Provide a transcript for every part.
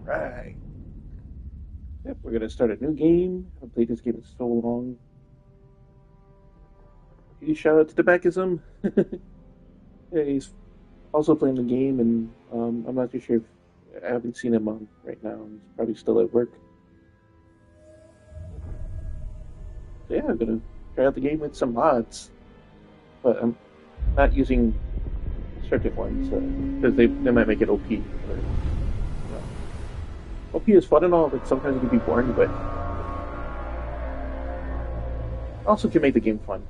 Right. Yep, we're gonna start a new game. I've played this game in so long. Huge shout out to the Backism. Yeah, he's also playing the game, and I'm not too sure if I haven't seen him on right now. He's probably still at work. So yeah, I'm gonna try out the game with some mods, but I'm not using certain ones because they might make it OP. Or, OP is fun and all, but sometimes it can be boring. But also can make the game fun.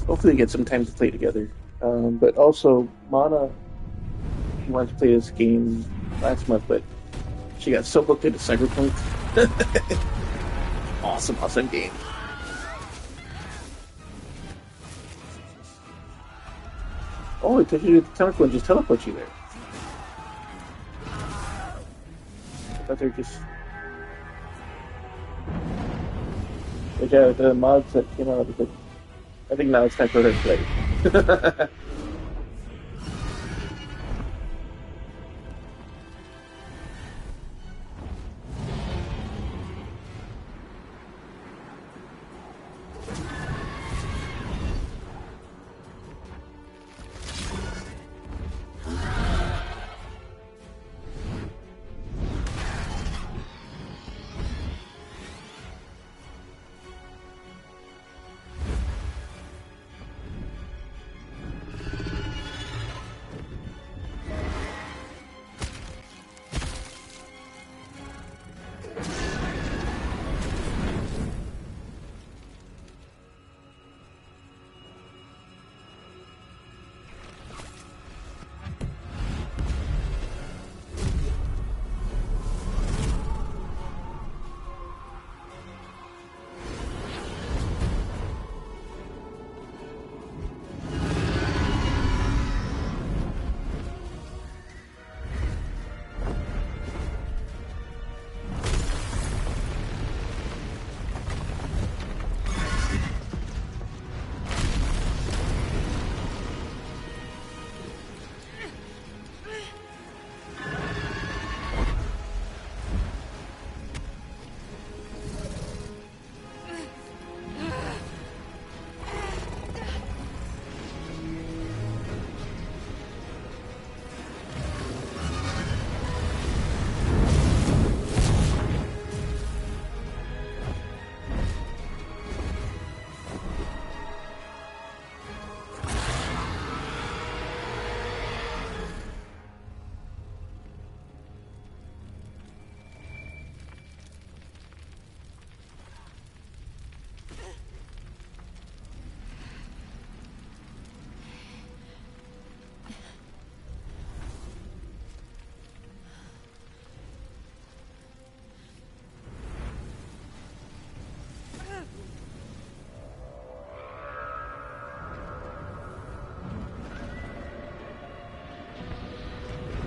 Hopefully, get some time to play together. But also, Mana, she wanted to play this game last month, but she got so hooked into Cyberpunk. Awesome, awesome game. Oh, it takes you to the tentacle and just teleports you there. I thought they were just. But yeah, the mods that came out, I think now it's time for her to play.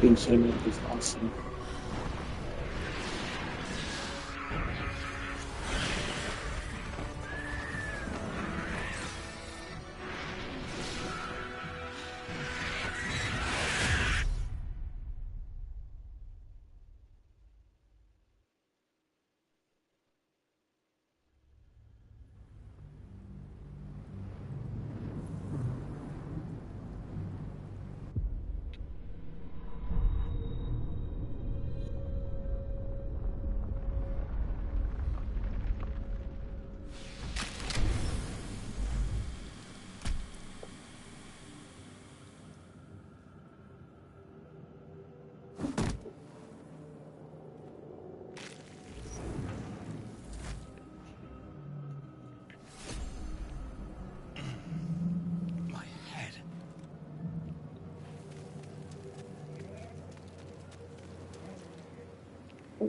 Being cinematic is awesome.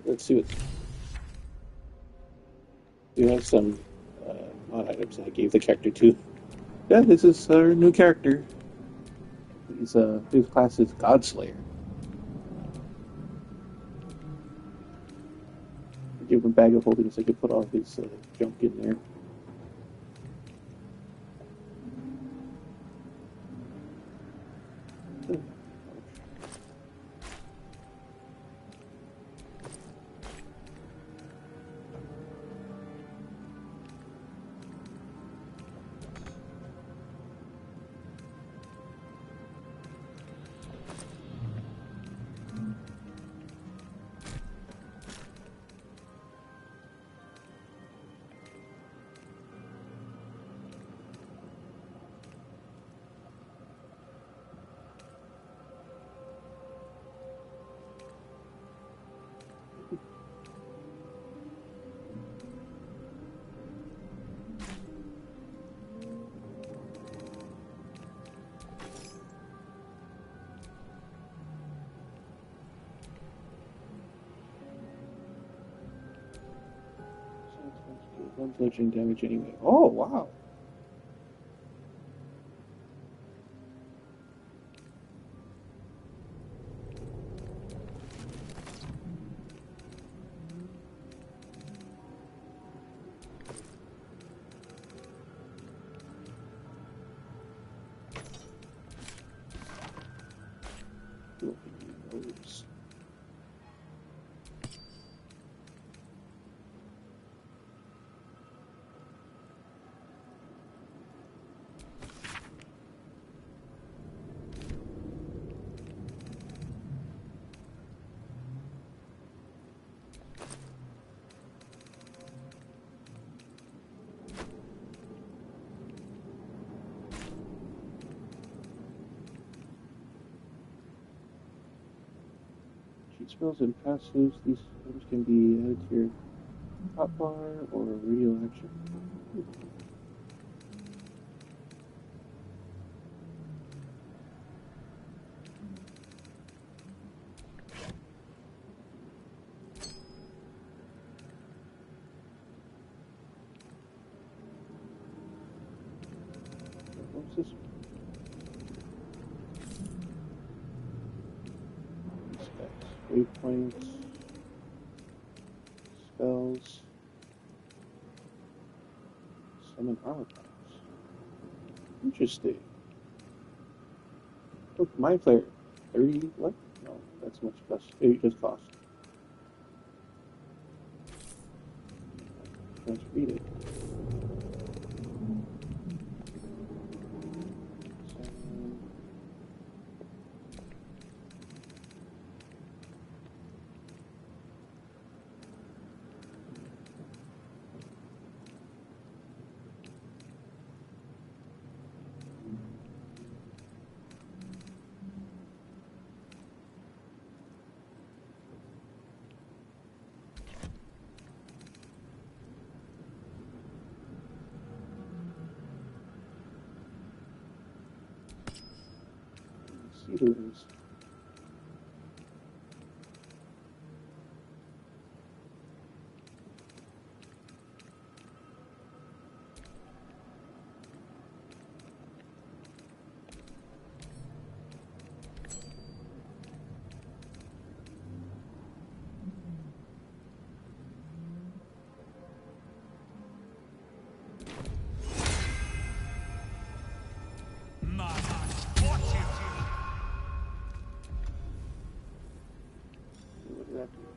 Let's see what we have some mod items that I gave the character to. Yeah, this is our new character. His class is Godslayer. give him a bag of holding so I could put all his junk in there. One bludgeoning damage anyway. Oh, wow. Spells and passives, these items can be added to your hotbar or radio action. What's this? Waypoints, spells, summon armor class. Interesting. Look, my player. 30, what? No, that's much less. It just cost. Let's read it. Seedlings.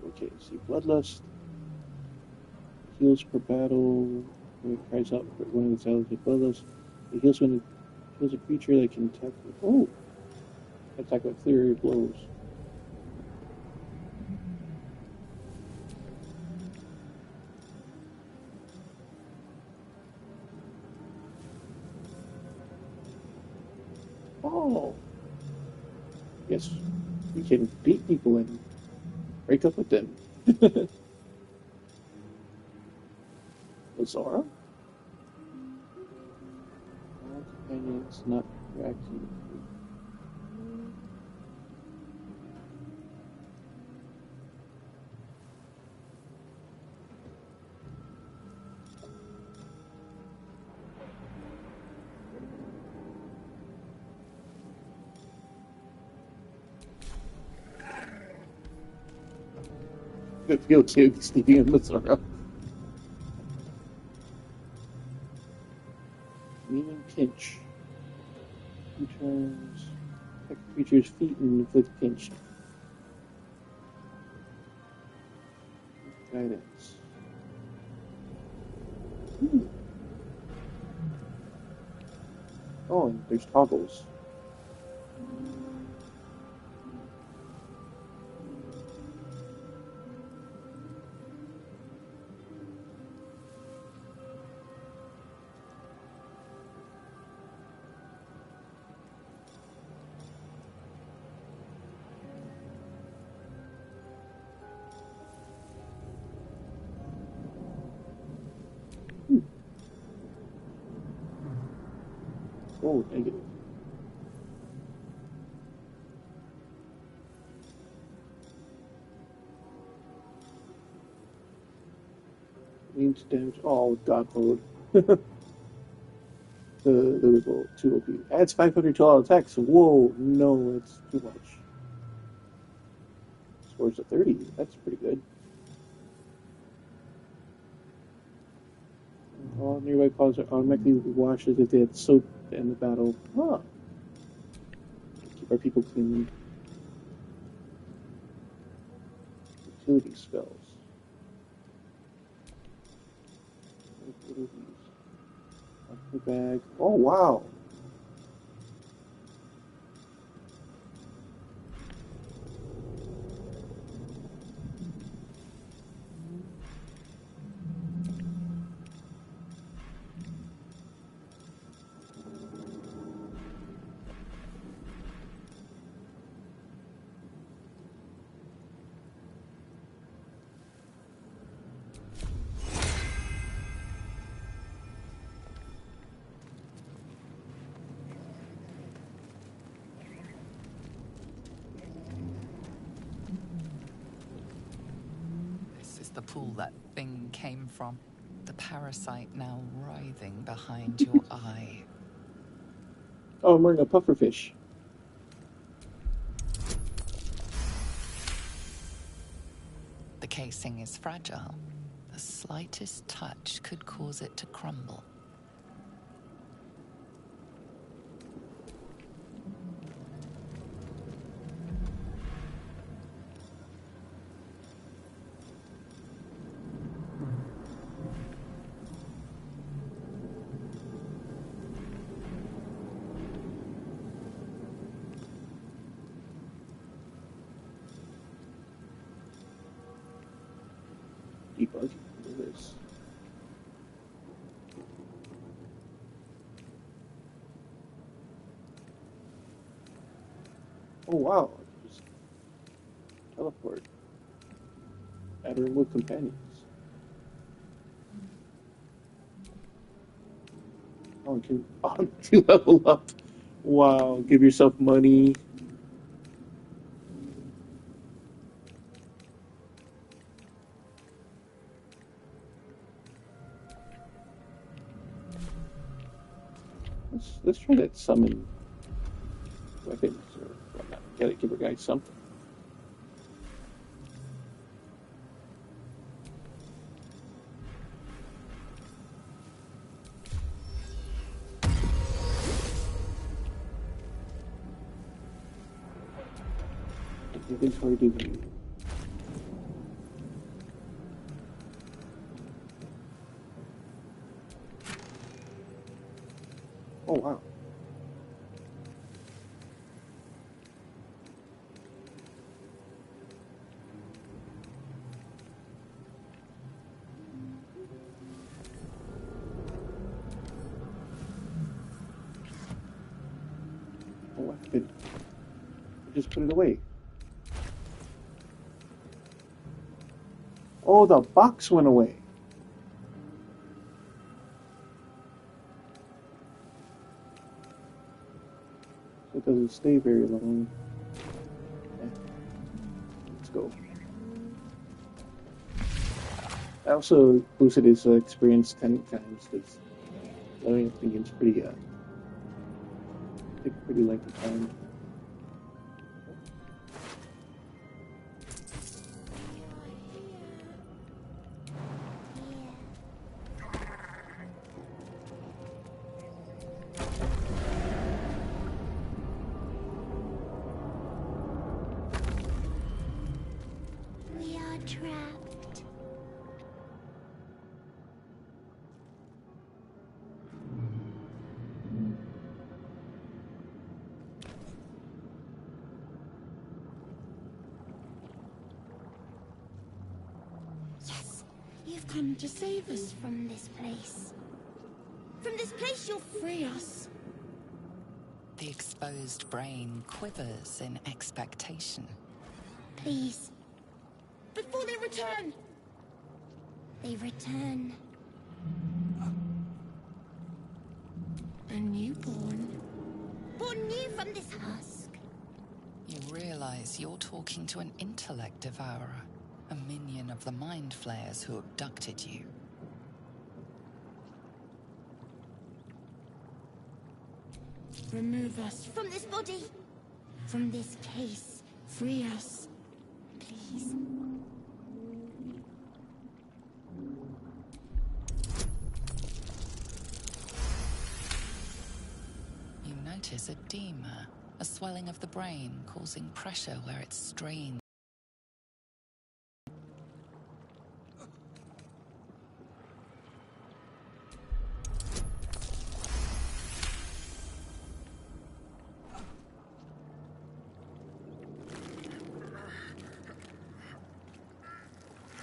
Okay, see, Bloodlust heals per battle. When it cries out for one of its allies with Bloodlust, it heals when it kills a creature that can attack with. Oh! Attack with flurry blows. Oh! Yes, we can beat people and break up with them. Lazara? All companions not reacting. The field cube sneaking in the Zoro. Meaning pinch. Returns. Attack creature's feet and inflict pinch. Guidance. Oh, and there's toggles. Oh, negative. Means damage. Oh, God mode. The result 2 OP. Adds 500 to all attacks. Whoa, no, that's too much. Scores a 30. That's pretty good. All nearby pawns are automatically washed as if they had soap to end the battle. Huh. Keep our people clean. Utility spells. What are these? Up the bag. Oh, wow. The pool that thing came from. The parasite now writhing behind your eye. Oh, I'm wearing a pufferfish. The casing is fragile. The slightest touch could cause it to crumble. Debugging. Look at this. Oh, wow. I can just teleport. Add or remove companions. Oh, to level up. Wow. Give yourself money. Let's try that summon weapons or whatnot. Gotta give a guy something. Inventory review. Oh, wow. Oh, I just put it away. Oh, the box went away. So it doesn't stay very long. Yeah. Let's go. I also boosted his experience 10 times because learning thinking is pretty, take a pretty lengthy time. trapped. Yes, you've come to save us from this place. From this place you'll free us. The exposed brain quivers in expectation. Please. Before they return! They return. A newborn. Born new from this husk. You realize you're talking to an intellect devourer, a minion of the mind flayers who abducted you. Remove us from this body. From this case. Free us. Please. You notice edema, a swelling of the brain causing pressure where it's strained.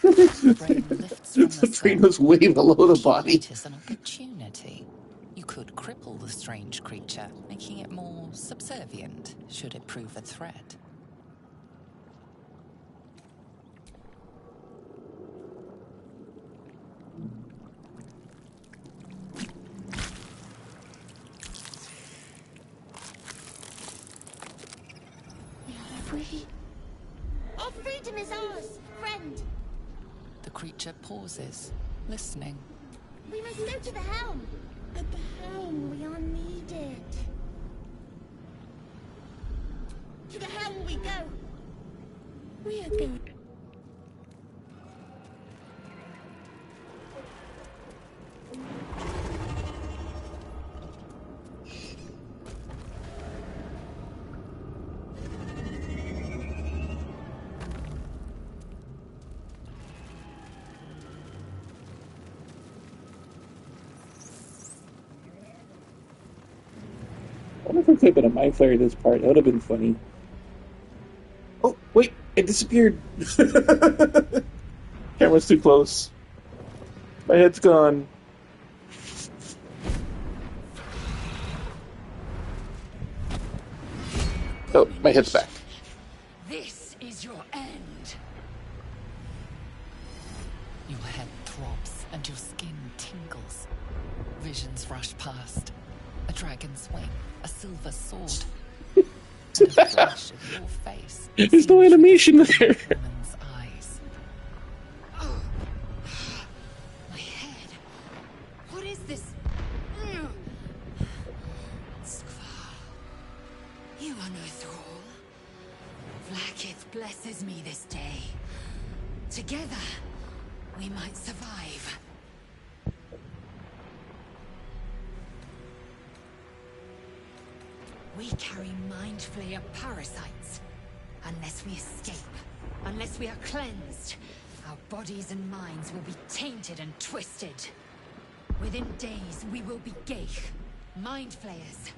The brain lifts from The brain was way below the body. It is an opportunity. You could cripple the strange creature, making it more subservient, should it prove a threat. We are free. Our freedom is ours, friend. The creature pauses, listening. We must go to the helm. At the helm, we are needed. To the helm we go. We are going. I wonder if there could have been a mind flare in this part. That would have been funny. Oh, wait, it disappeared. Camera's too close. My head's gone. Oh, my head's back. This is your end. Your head throbs and your skin tingles. Visions rush past. A dragon's wing, a silver sword, and a flash of your face. There's no animation there. Woman's eyes. Oh, my head. What is this? Skvar, you are no thrall. Vlaakith blesses me this day. Together, we might survive. We carry mind flayer parasites. Unless we escape, unless we are cleansed, our bodies and minds will be tainted and twisted. Within days, we will be Geich, mind flayers.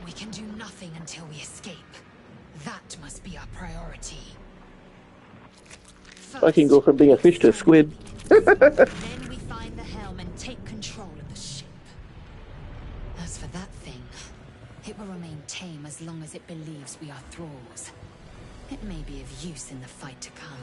We can do nothing until we escape. That must be our priority. I can go from being a fish to a squid. Then we find the helm and take control of the ship. As for that thing, it will remain tame as long as it believes we are thralls. It may be of use in the fight to come.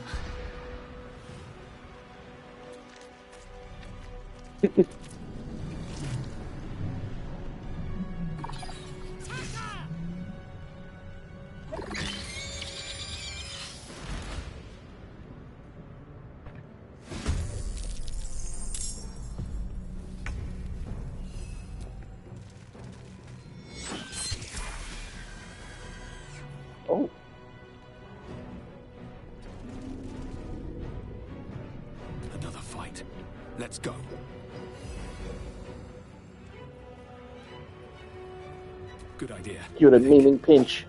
Oh. Another fight. Let's go. Good idea. You're in a naming pinch.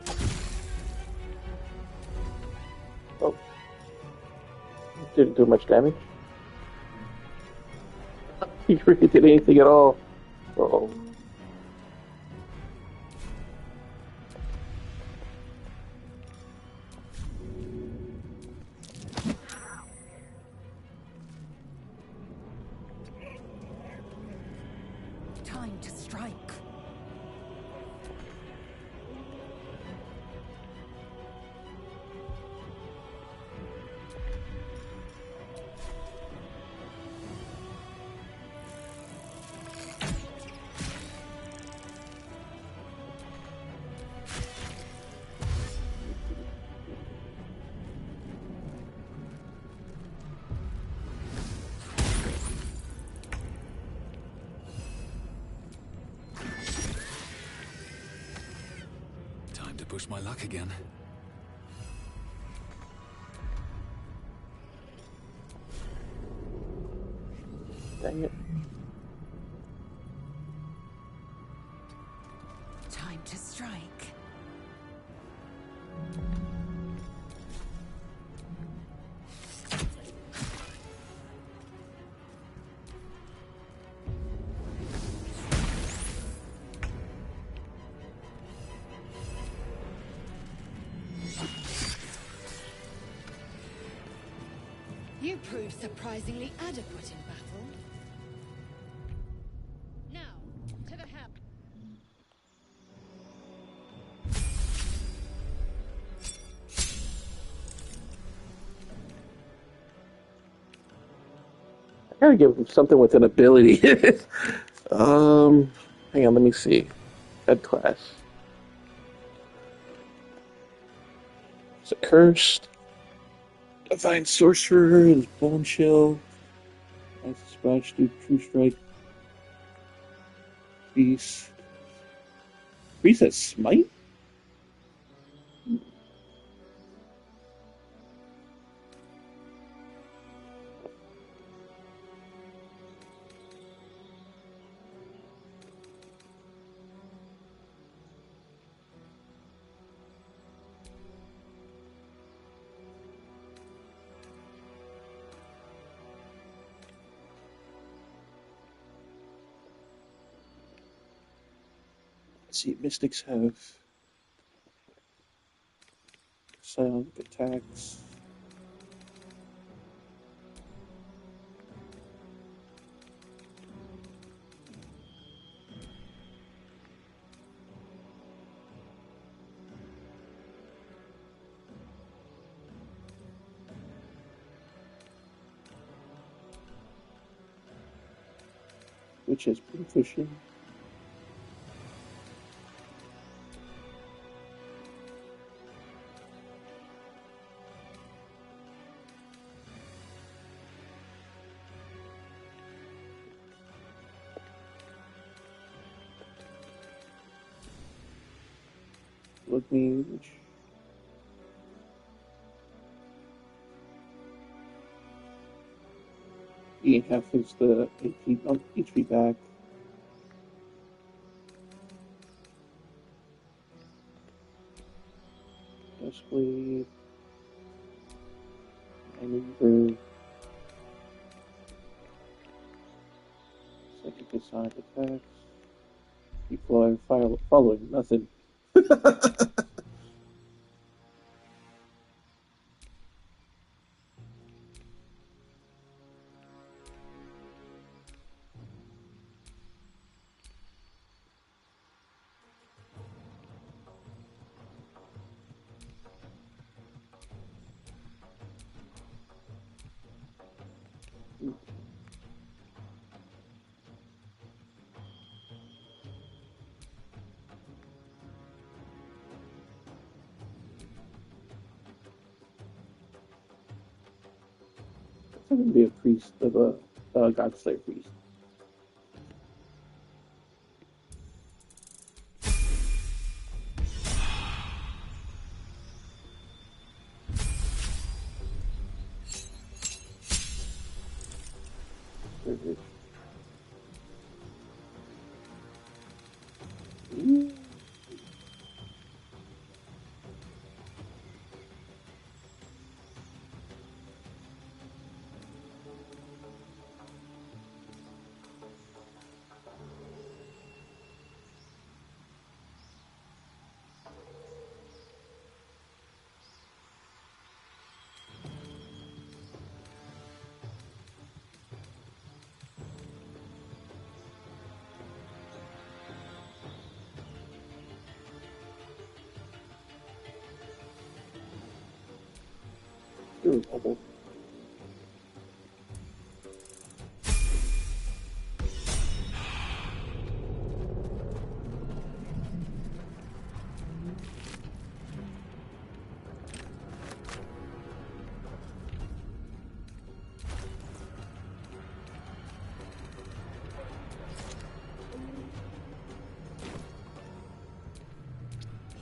didn't do much damage. He really did anything at all. Uh-oh. Time to strike. Time to push my luck again. Dang it. Time to strike. You proved surprisingly adequate in battle. Now, to the help. I gotta give him something with an ability. Hang on, let me see. Head class. Is it cursed? Divine sorcerer is bone chill. Ice splash, do true strike. Beast. Beast has smite? Let's see, mystics have silent attacks. Which has been pushing. Look me. Eat half is the HP back. Dustblade. Maneuver. Second disarm attacks. People are following nothing. I'm gonna be a priest of a Godslayer priest. There were a couple.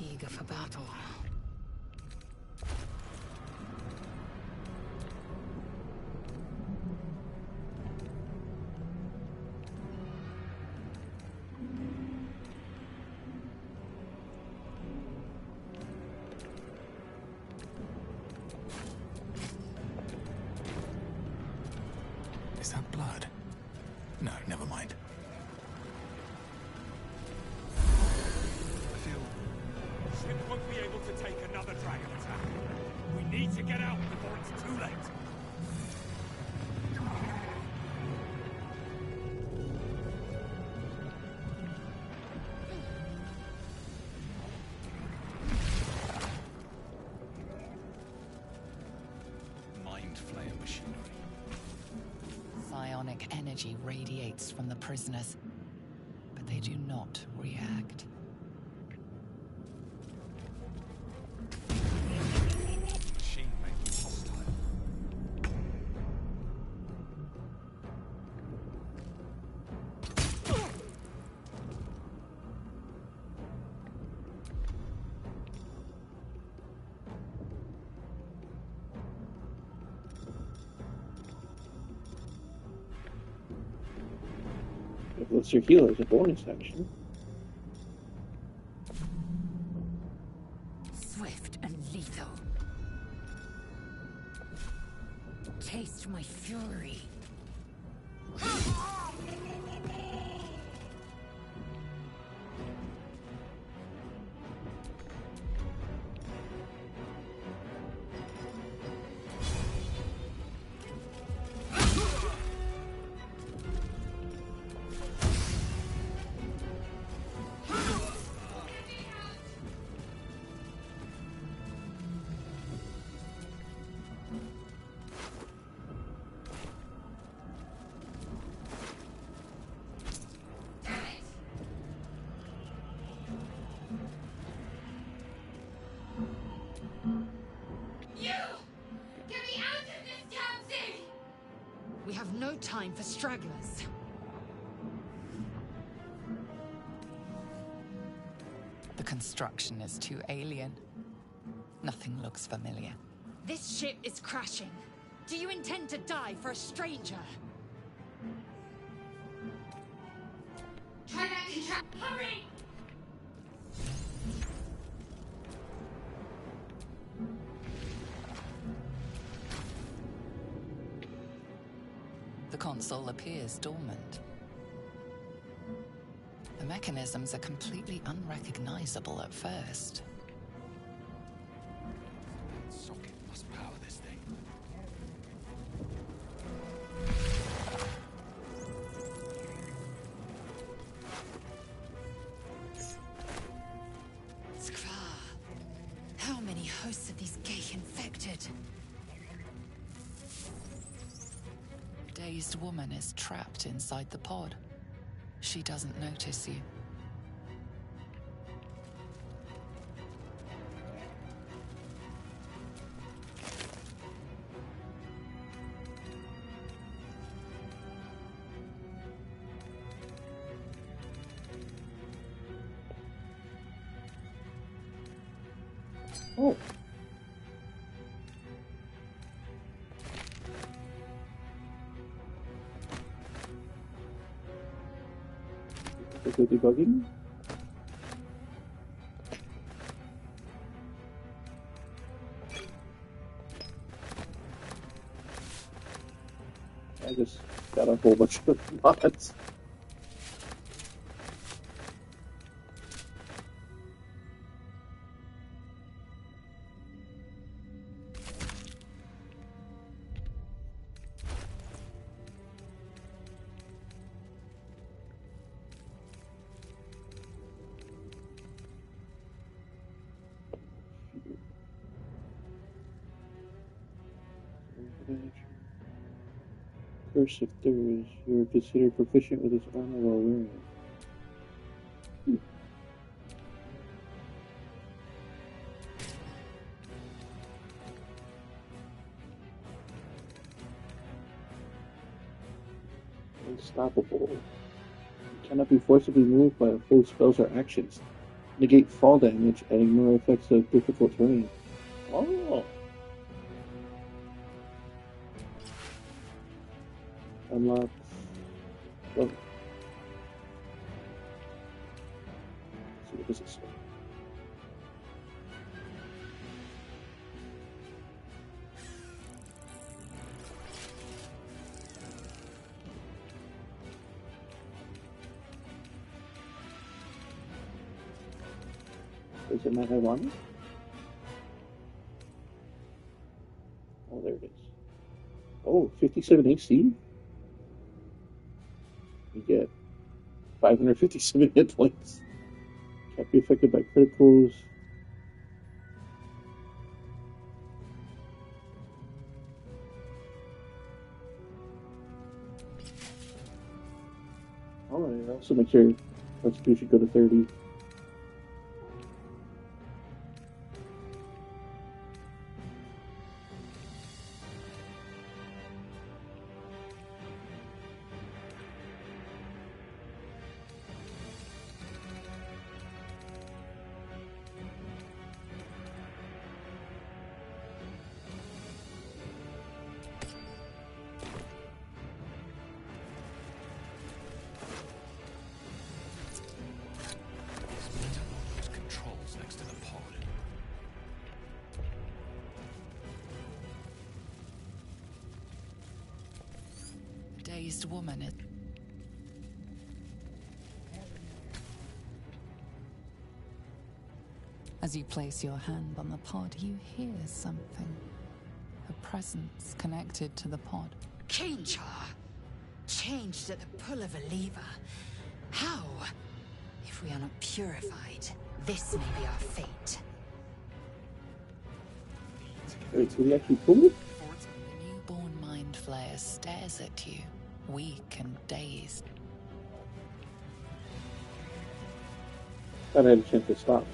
Eager for battle. Is that blood? No, never mind. I feel... Ship won't be able to take another dragon attack. We need to get out before it's too late. Mind flayer machinery. Psionic energy radiates from the prisoners, but they do not react. Machine made them hostile. What's your heal as a bonus action? Swift and lethal. Taste my fury. We have no time for stragglers. The construction is too alien. Nothing looks familiar. This ship is crashing. Do you intend to die for a stranger? Try that contract. Hurry! The console appears dormant. The mechanisms are completely unrecognizable at first. Socket must power this thing. Skvar. How many hosts of these gay infected? Dazed woman is trapped inside the pod. She doesn't notice you. Oh. Is it debugging? I just got a whole bunch of mods. First, if you are considered proficient with its armor while wearing it. Unstoppable. You cannot be forcibly moved by opposed spells or actions. Negate fall damage, adding more effects of difficult terrain. Oh! Unlocks. Oh. Let's see what does it say. Does it not have armor? Oh, there it is. Oh, 57 AC? You get 557 hit points. Can't be affected by criticals. Oh, and it also makes your constitution go to 30. Controls next to the pod. Dazed woman is... As you place your hand on the pod, you hear something. A presence connected to the pod. Kinjar! Changed at the pull of a lever. How? If we are not purified, this may be our fate. Wait, so we actually pulled it? The newborn mind flayer stares at you, weak and dazed. Thought I had a chance to stop.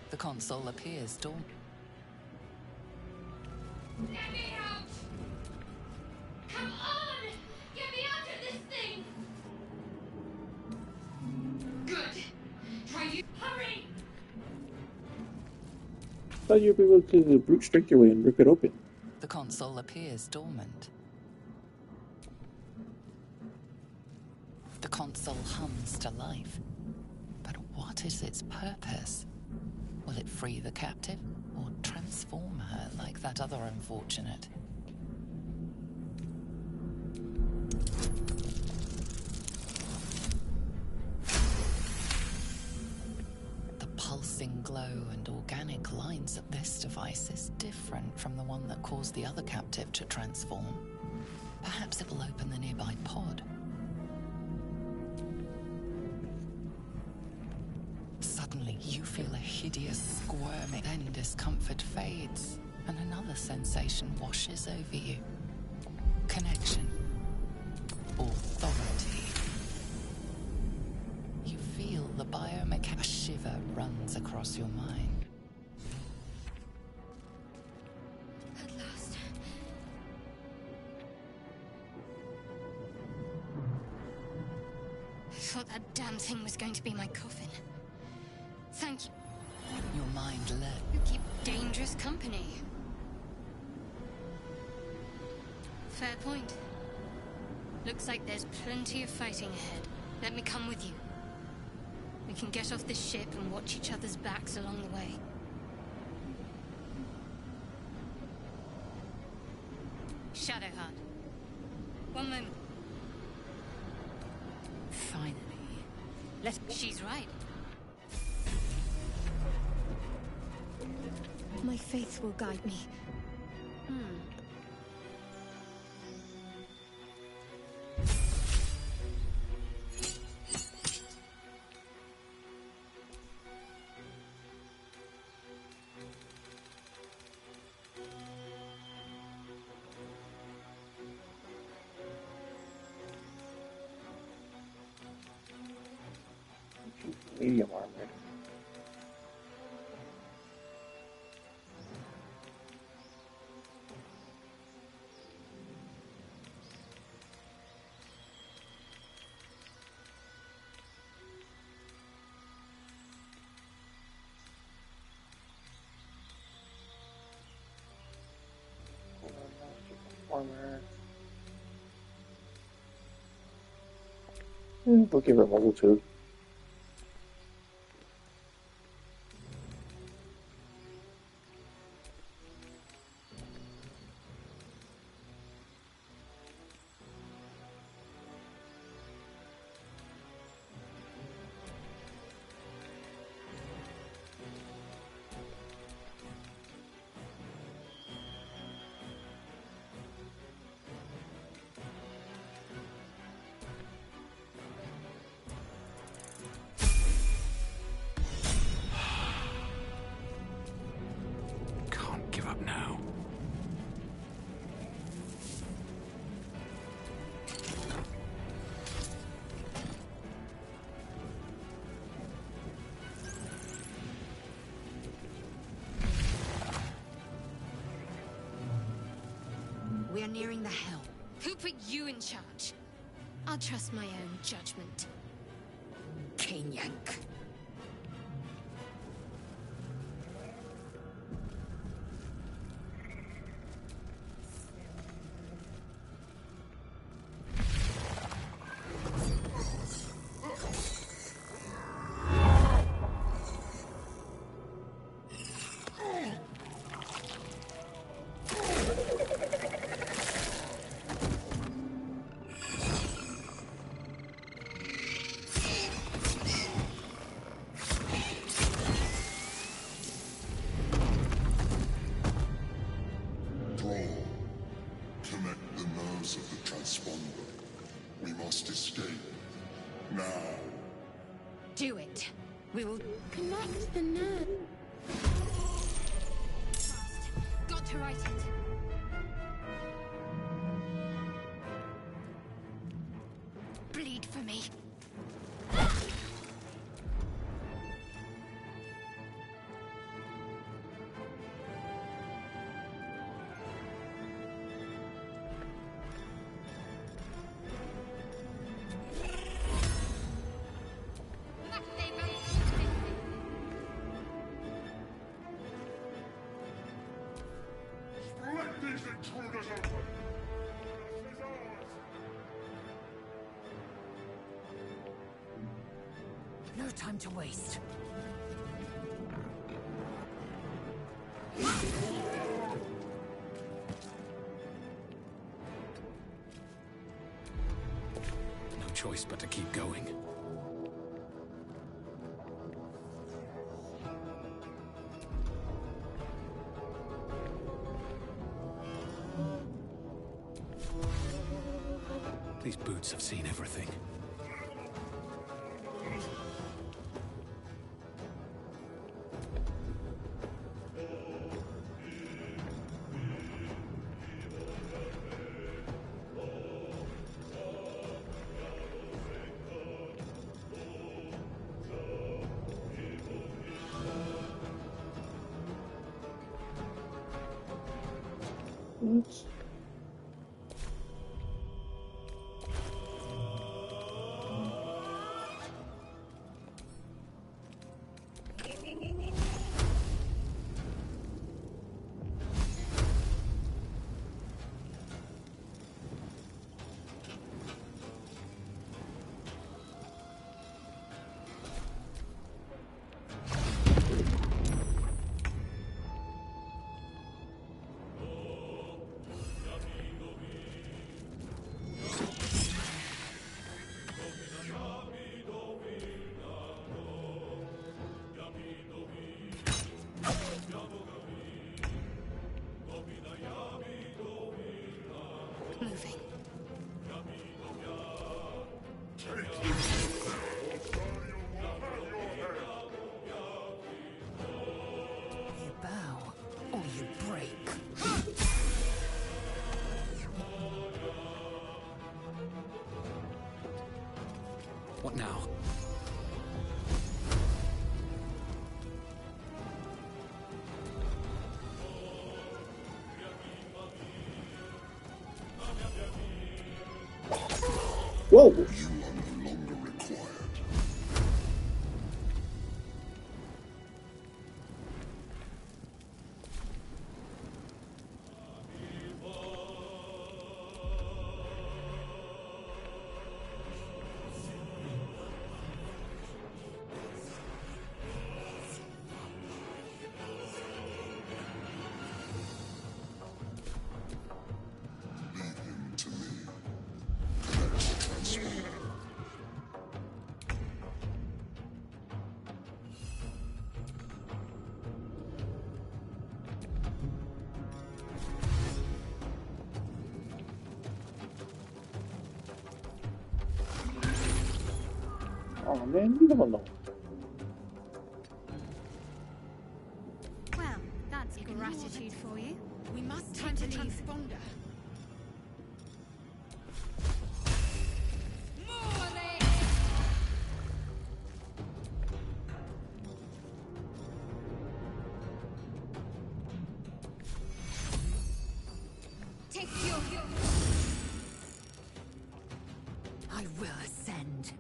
The console appears dawn. Let me out! Come on! Get me out of this thing! Good. Try you. Hurry! Thought you'd be able to brute strength your way and rip it open. The console appears dormant. The console hums to life. But what is its purpose? Will it free the captive, or transform her like that other unfortunate? The pulsing glow and organic lines of this device is different from the one that caused the other captive to transform. Perhaps it will open the nearby pod. Suddenly, you feel a hideous squirming, then discomfort fades, and another sensation washes over you. Connection. Authority. You feel the biomechanical. A shiver runs across your mind. At last. I thought that damn thing was going to be my coffin. Thank you. Your mind learns. You keep dangerous company. Fair point. Looks like there's plenty of fighting ahead. Let me come with you. We can get off this ship and watch each other's backs along the way. Shadowheart. One moment. Finally. She's right. My faith will guide me. medium armored. We'll give her a level 2. Can't give up now. We're nearing the helm. Who put you in charge? I'll trust my own judgment. Yank. Connect the nerves of the transponder. We must escape. Now. Do it. We will Connect the nerve. Got to write it. bleed for me. Let these intruders open! This is ours! No time to waste. No choice but to keep going. These boots have seen everything. Oops. Moving. You bow, or you break. What now? Whoa! You are no longer required. Leave him to me. Connect the transformer. Oh man, leave him alone. Well, that's gratitude for you. We must Time take to the leave. transponder. Take your... I will ascend.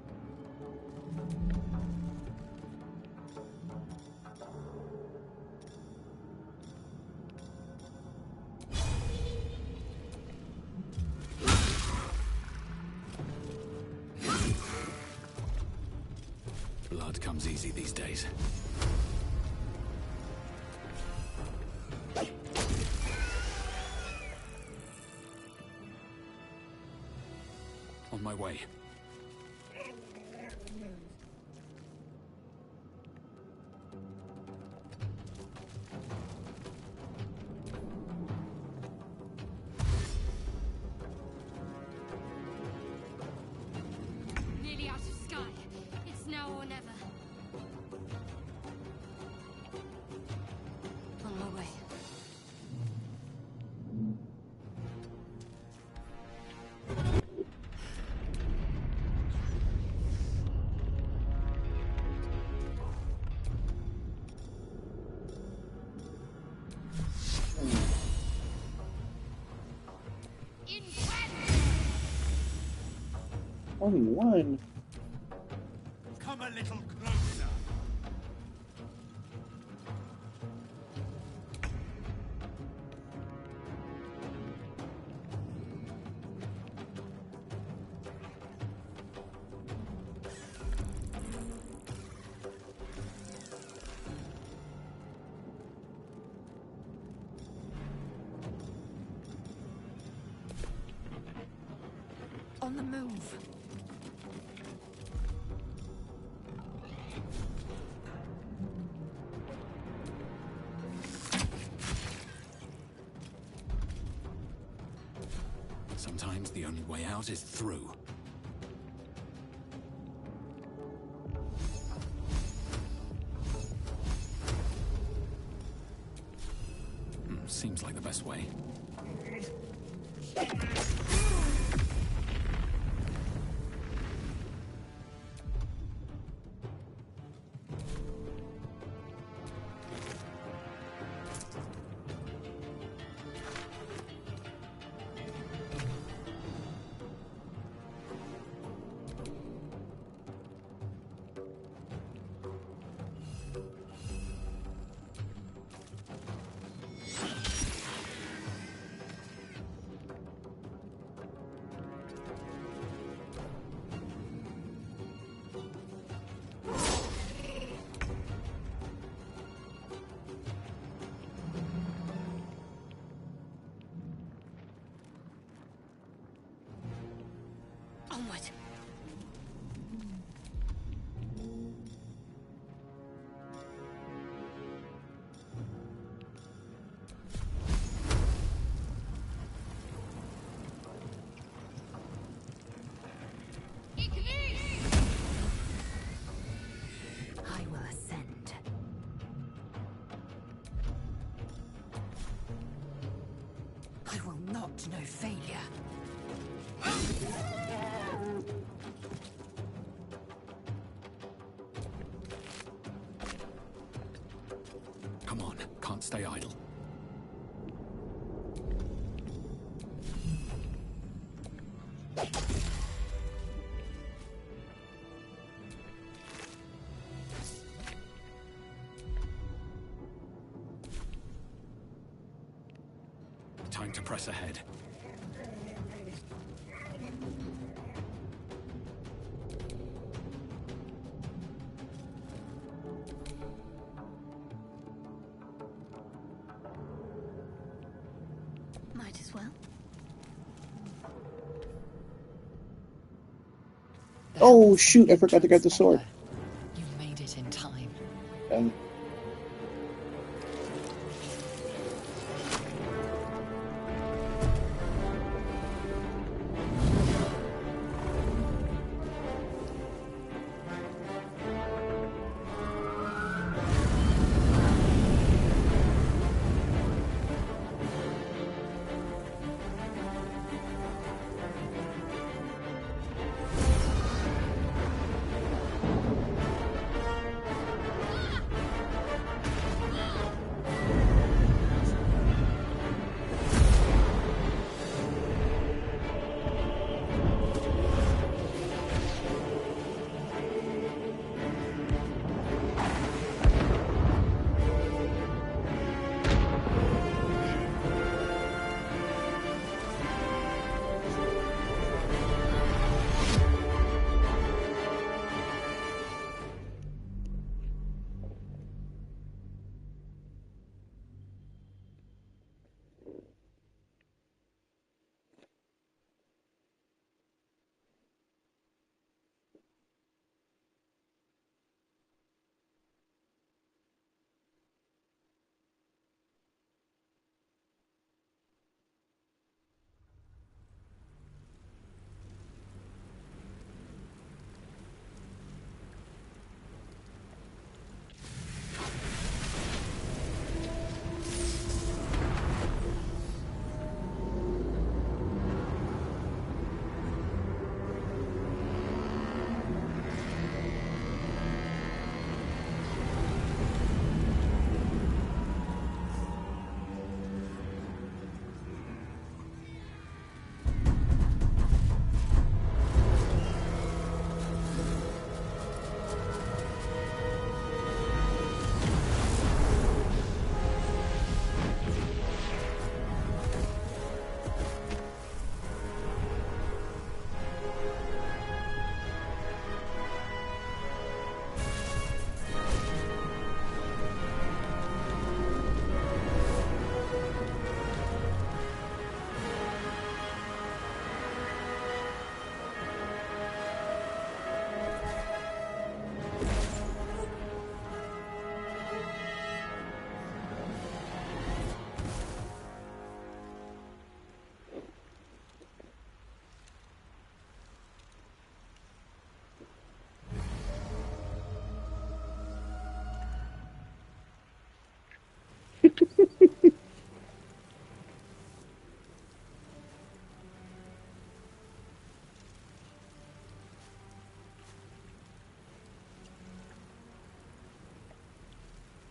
Blood comes easy these days. On my way. Nearly out of sky. It's now or never. On my way. Only one. Come a little closer. On the move. Sometimes the only way out is through. Seems like the best way. Onward. I will ascend. I will not know failure. Come on, can't stay idle. Time to press ahead. Might as well. Oh shoot! I forgot to grab the sword. You made it in time.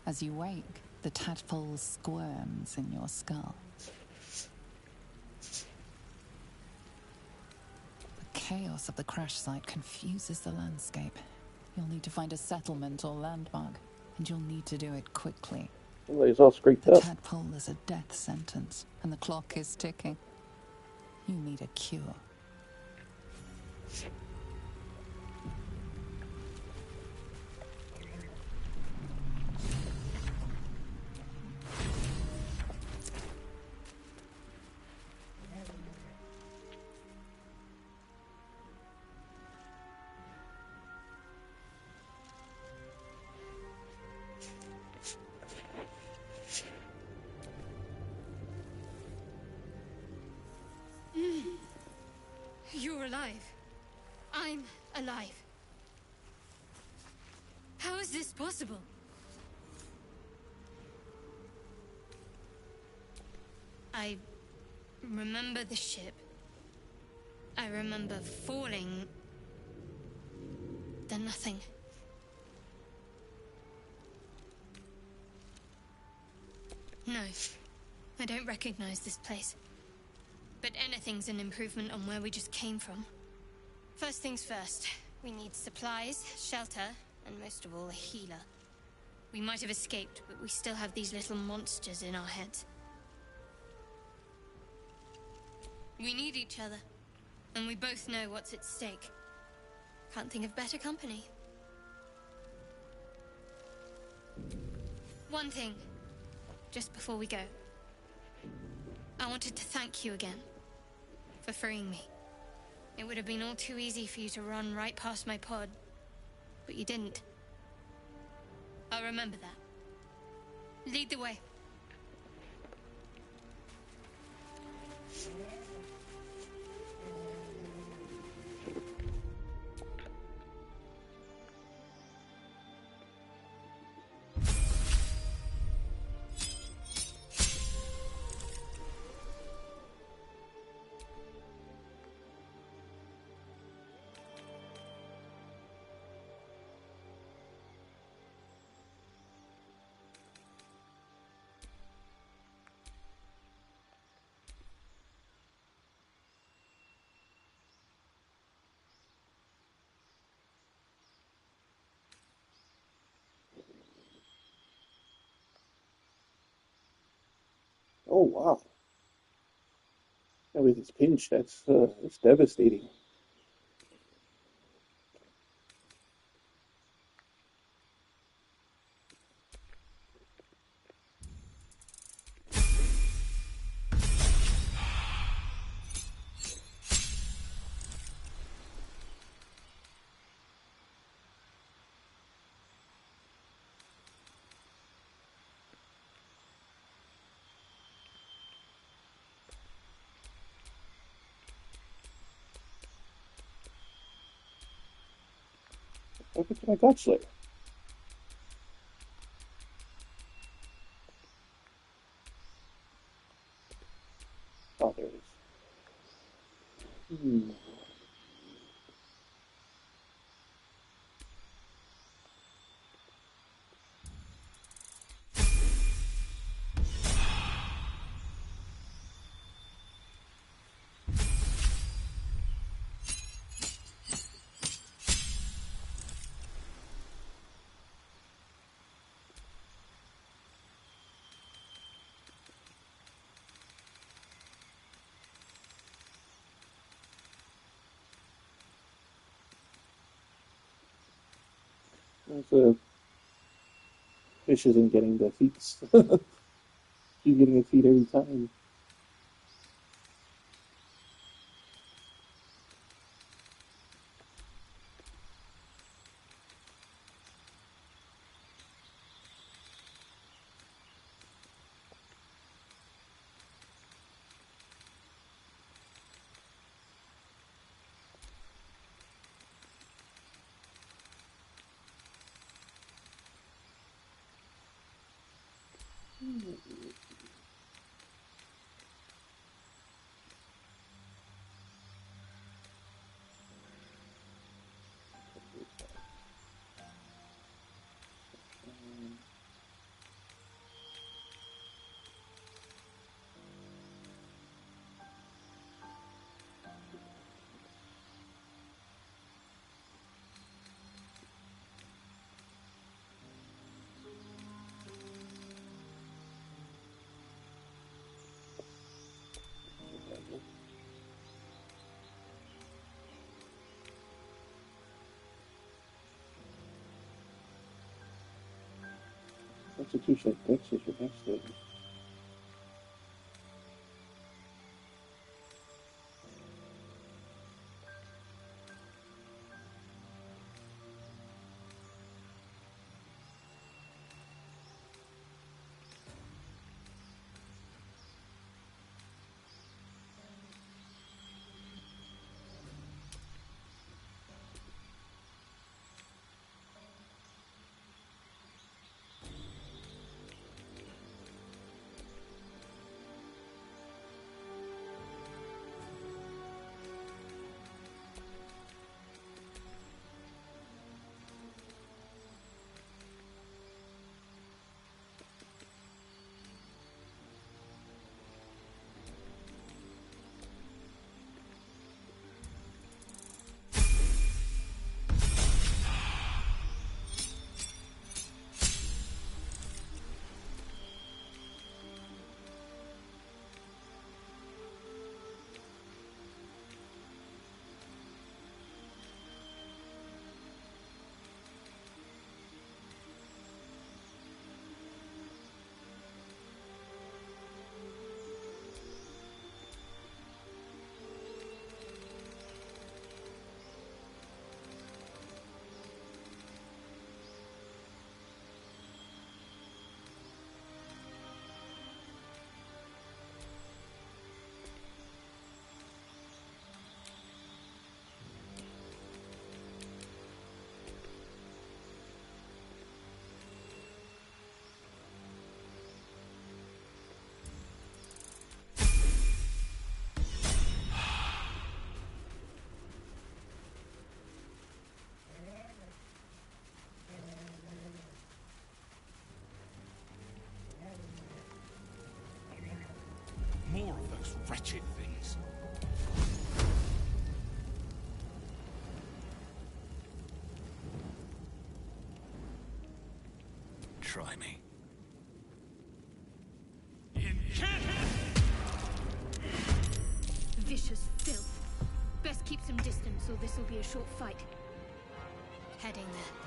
As you wake, the tadpole squirms in your skull. The chaos of the crash site confuses the landscape. You'll need to find a settlement or landmark, and you'll need to do it quickly. Well, he's all scraped The up. tadpole is a death sentence, and the clock is ticking. You need a cure. You're alive. I'm alive. How is this possible? I remember the ship. I remember falling. Then nothing. No, I don't recognize this place. But anything's an improvement on where we just came from. First things first, we need supplies, shelter, and most of all, a healer. We might have escaped, but we still have these little monsters in our heads. We need each other, and we both know what's at stake. Can't think of better company. One thing, just before we go. I wanted to thank you again for freeing me. It would have been all too easy for you to run right past my pod, but you didn't. I'll remember that. Lead the way. Oh wow! And with his pinch, that's devastating. Look at my God Slayer. Oh, there it is. The fish isn't getting the feats. She's getting a feat every time. Constitution Texas for next day. wretched things. Try me. Vicious filth. Best keep some distance, or this will be a short fight. Heading there.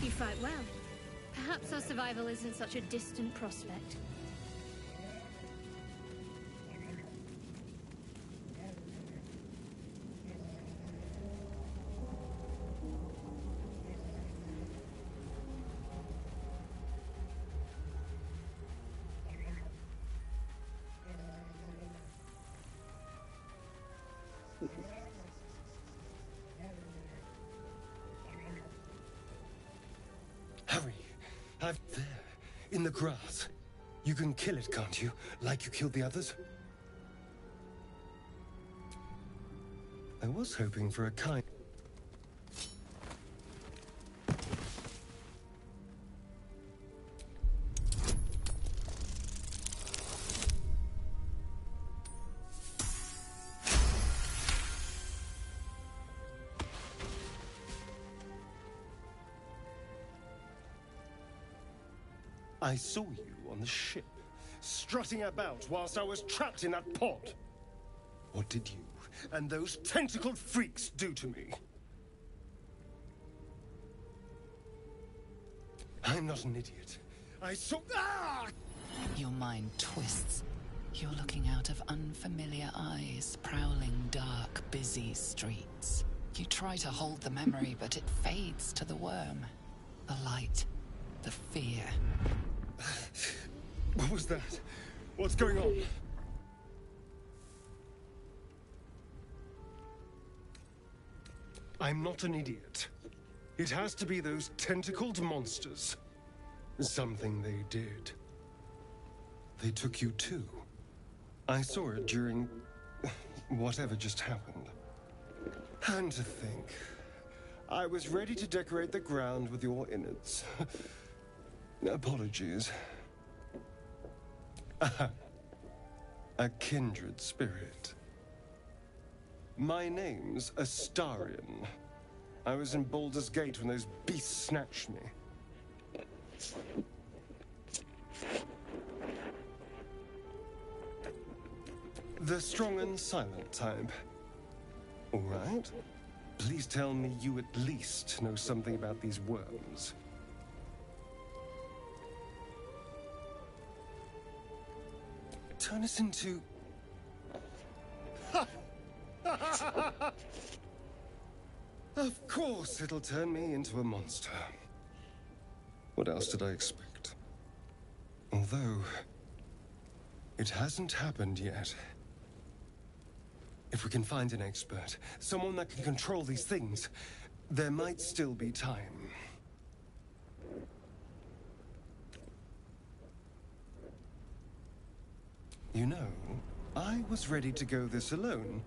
You fight well. Perhaps our survival isn't such a distant prospect. Hurry! I've there, in the grass. You can kill it, can't you? Like you killed the others? I was hoping for a kind... I saw you on the ship, strutting about whilst I was trapped in that pod. What did you and those tentacled freaks do to me? I'm not an idiot. I saw... Ah! Your mind twists. You're looking out of unfamiliar eyes, prowling dark, busy streets. You try to hold the memory, but it fades to the worm. The light. The fear. What was that? What's going on? I'm not an idiot. It has to be those tentacled monsters. Something they did. They took you too. I saw it during... whatever just happened. And to think... I was ready to decorate the ground with your innards. Apologies. A kindred spirit. My name's Astarion. I was in Baldur's Gate when those beasts snatched me. The strong and silent type. All right. Please tell me you at least know something about these worms. Turn us into... Of course it'll turn me into a monster. What else did I expect? Although... it hasn't happened yet. If we can find an expert, someone that can control these things, there might still be time. You know, I was ready to go this alone,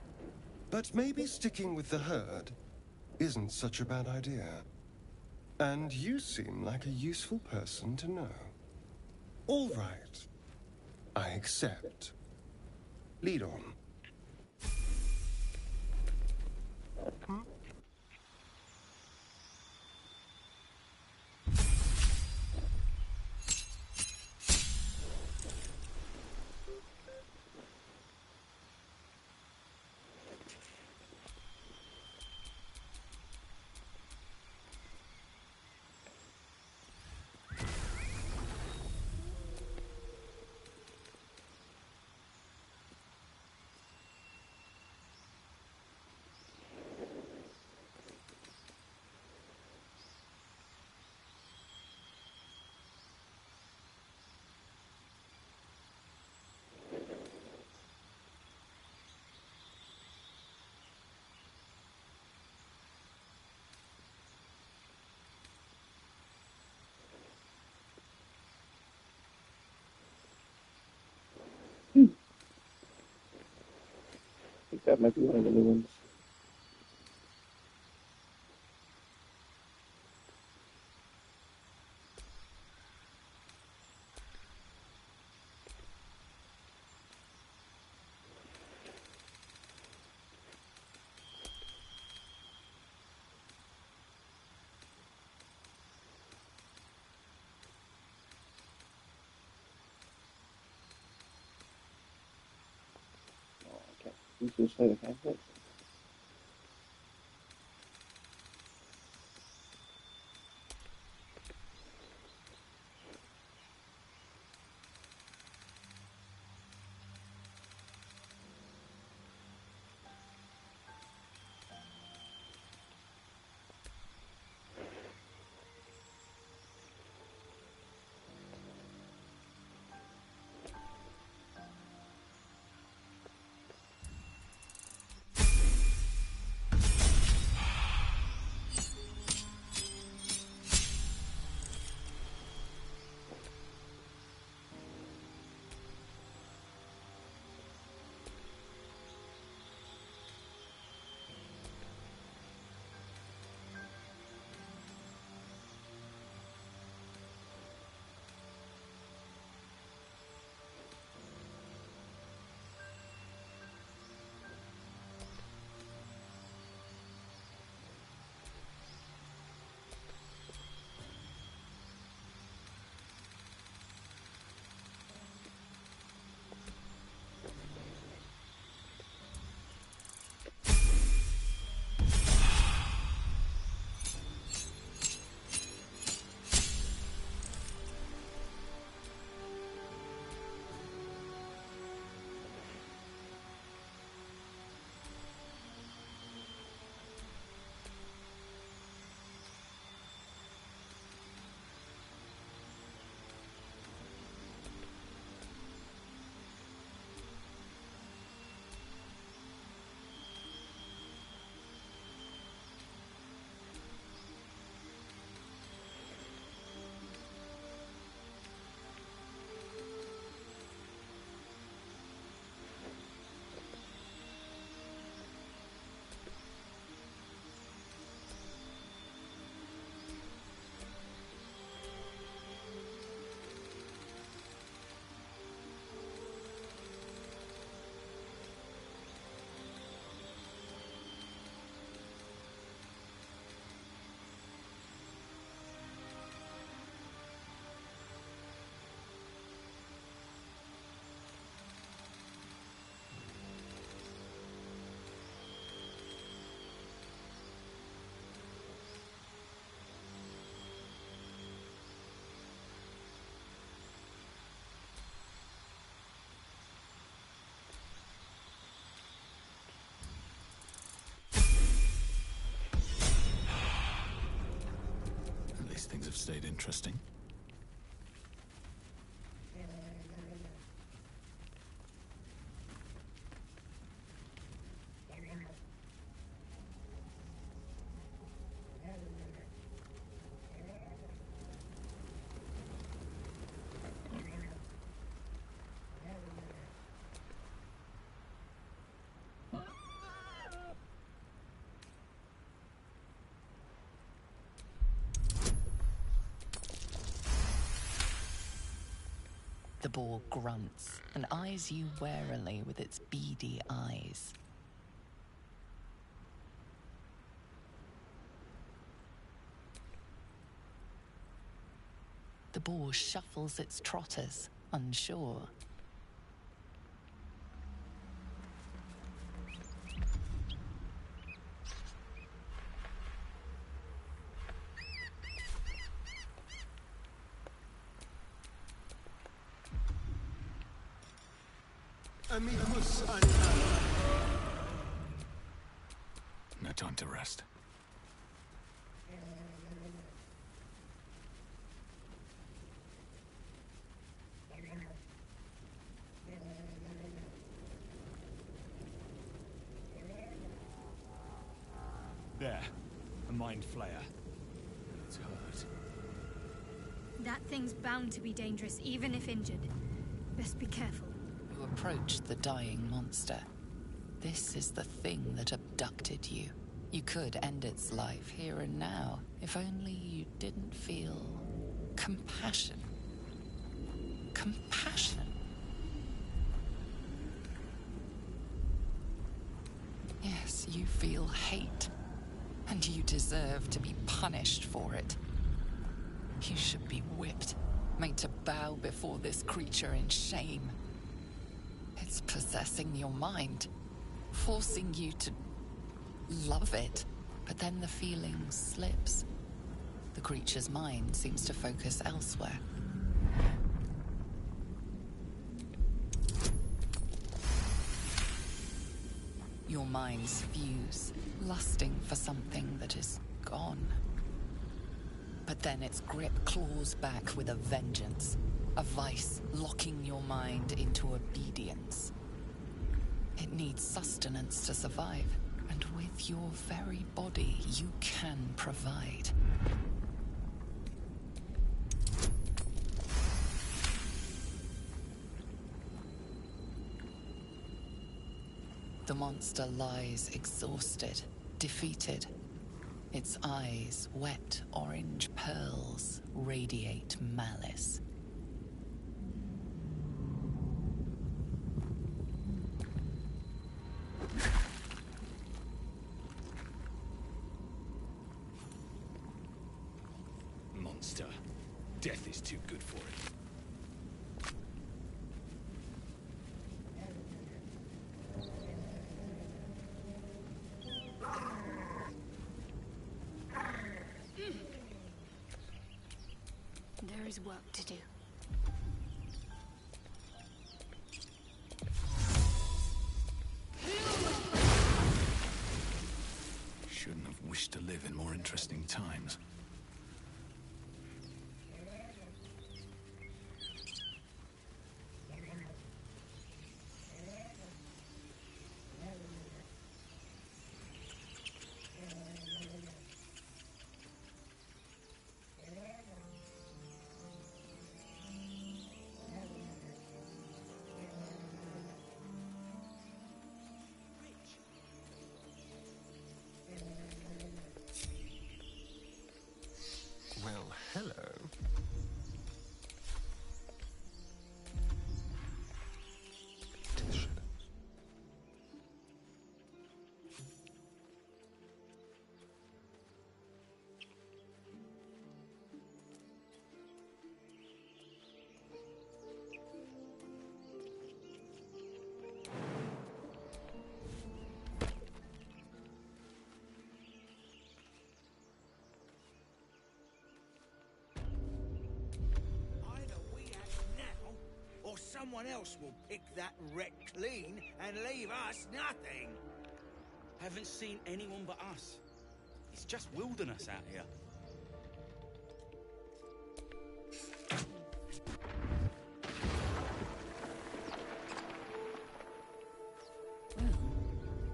but maybe sticking with the herd isn't such a bad idea. And you seem like a useful person to know. All right. I accept. Lead on. That might be one of the new ones. This is sleight of hand. Things have stayed interesting. The boar grunts and eyes you warily with its beady eyes. The boar shuffles its trotters, unsure. No time to rest. There. A mind flayer. It's hurt. That thing's bound to be dangerous, even if injured. Best be careful. You approach the dying monster. This is the thing that abducted you. You could end its life here and now, if only you didn't feel compassion. Compassion. Yes, you feel hate, and you deserve to be punished for it. You should be whipped, made to bow before this creature in shame. It's possessing your mind, forcing you to love it, but then the feeling slips. The creature's mind seems to focus elsewhere. Your minds fuse, lusting for something that is gone. But then its grip claws back with a vengeance, a vice locking your mind into obedience. It needs sustenance to survive, and with your very body, you can provide. The monster lies exhausted, defeated. Its eyes, wet orange pearls, radiate malice. Monster. Death is too good for it. There is work to do. Shouldn't have wished to live in more interesting times. Well, hello. To the shadows. Either we act now, or someone else will pick that wreck clean and leave us nothing. Haven't seen anyone but us. It's just wilderness out here. Well,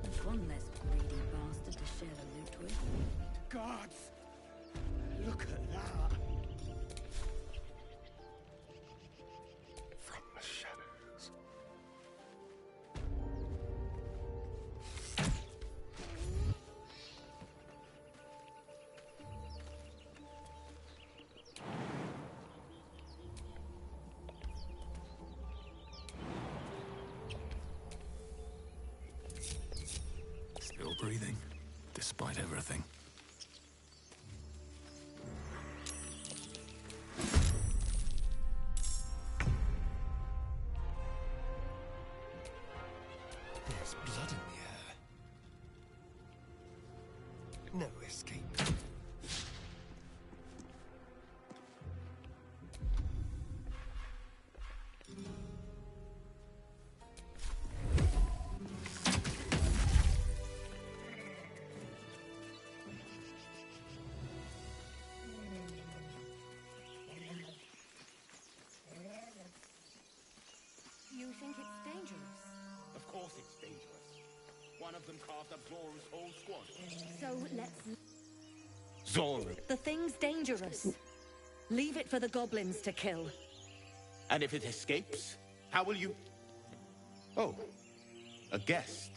there's one less greedy bastard to share the loot with. Gods! Look at that! From the shadows. Still breathing, despite everything. There's blood in the air. No escape. You think it's dangerous? Of course it's dangerous. One of them carved up Zora's whole squad. So let's... Zora! The thing's dangerous. Leave it for the goblins to kill. And if it escapes, how will you... Oh, a guest.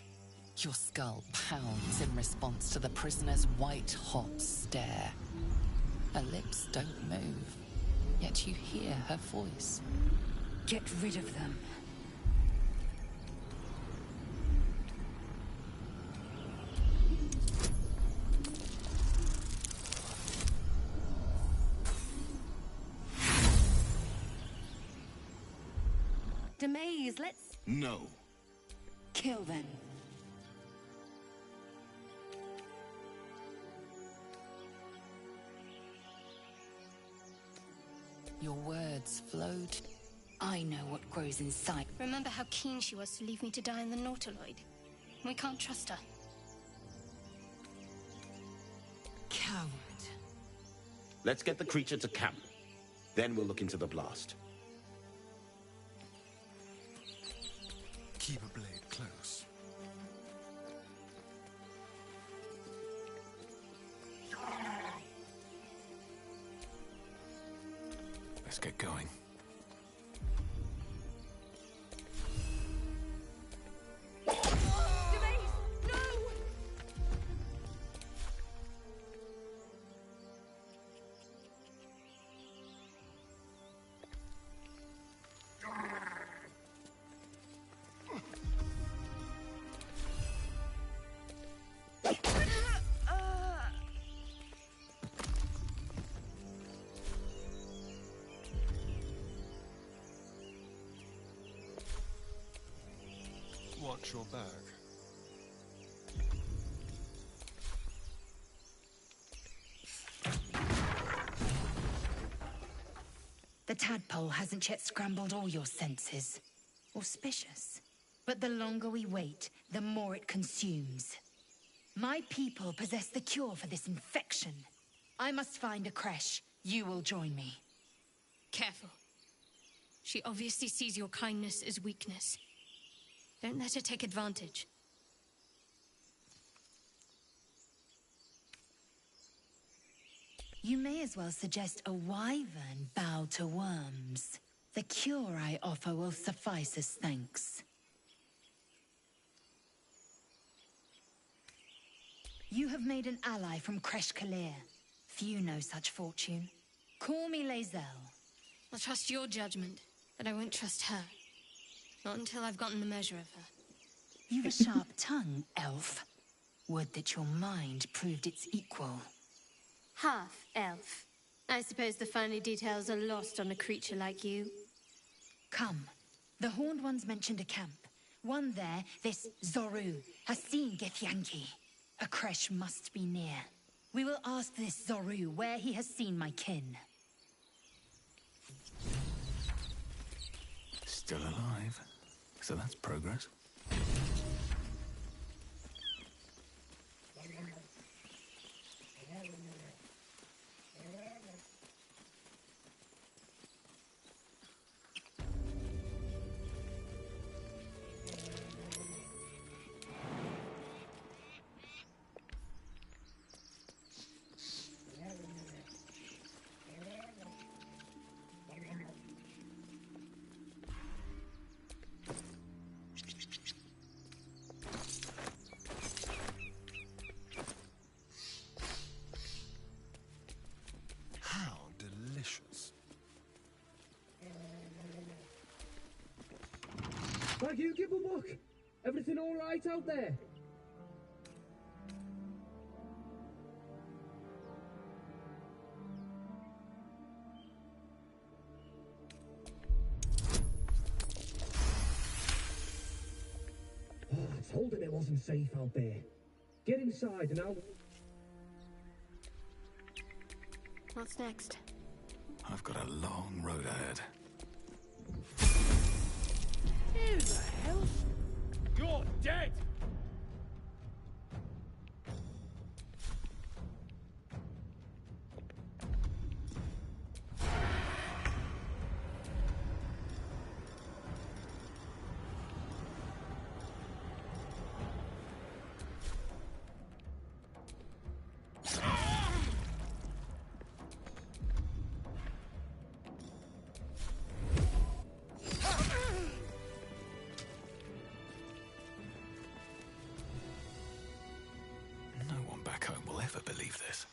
Your skull pounds in response to the prisoner's white-hot stare. Her lips don't move, yet you hear her voice. Get rid of them. Demaze, let's... No. kill them. Your words flowed. I know what grows inside. Remember how keen she was to leave me to die in the Nautiloid? We can't trust her. Coward. Let's get the creature to camp. Then we'll look into the blast. Keep a blade close. Let's get going. Watch your back. The tadpole hasn't yet scrambled all your senses. Auspicious. But the longer we wait, the more it consumes. My people possess the cure for this infection. I must find a creche. You will join me. Careful. She obviously sees your kindness as weakness. Don't let her take advantage. You may as well suggest a wyvern bow to worms. The cure I offer will suffice as thanks. You have made an ally from Kresh Kalir. Few know such fortune. Call me Lae'zel. I'll trust your judgment, but I won't trust her. Not until I've gotten the measure of her. You've a sharp tongue, elf. Would that your mind proved its equal. Half-elf. I suppose the finer details are lost on a creature like you. Come. The Horned Ones mentioned a camp. One there, this Zoru, has seen Githyanki. A creche must be near. We will ask this Zoru where he has seen my kin. Still alive. So that's progress. Thank you, Gibblebuck. Everything all right out there? Oh, I told him it wasn't safe out there. Get inside and I'll... What's next? I've got a long road ahead. Who the hell? You're dead! never believe this.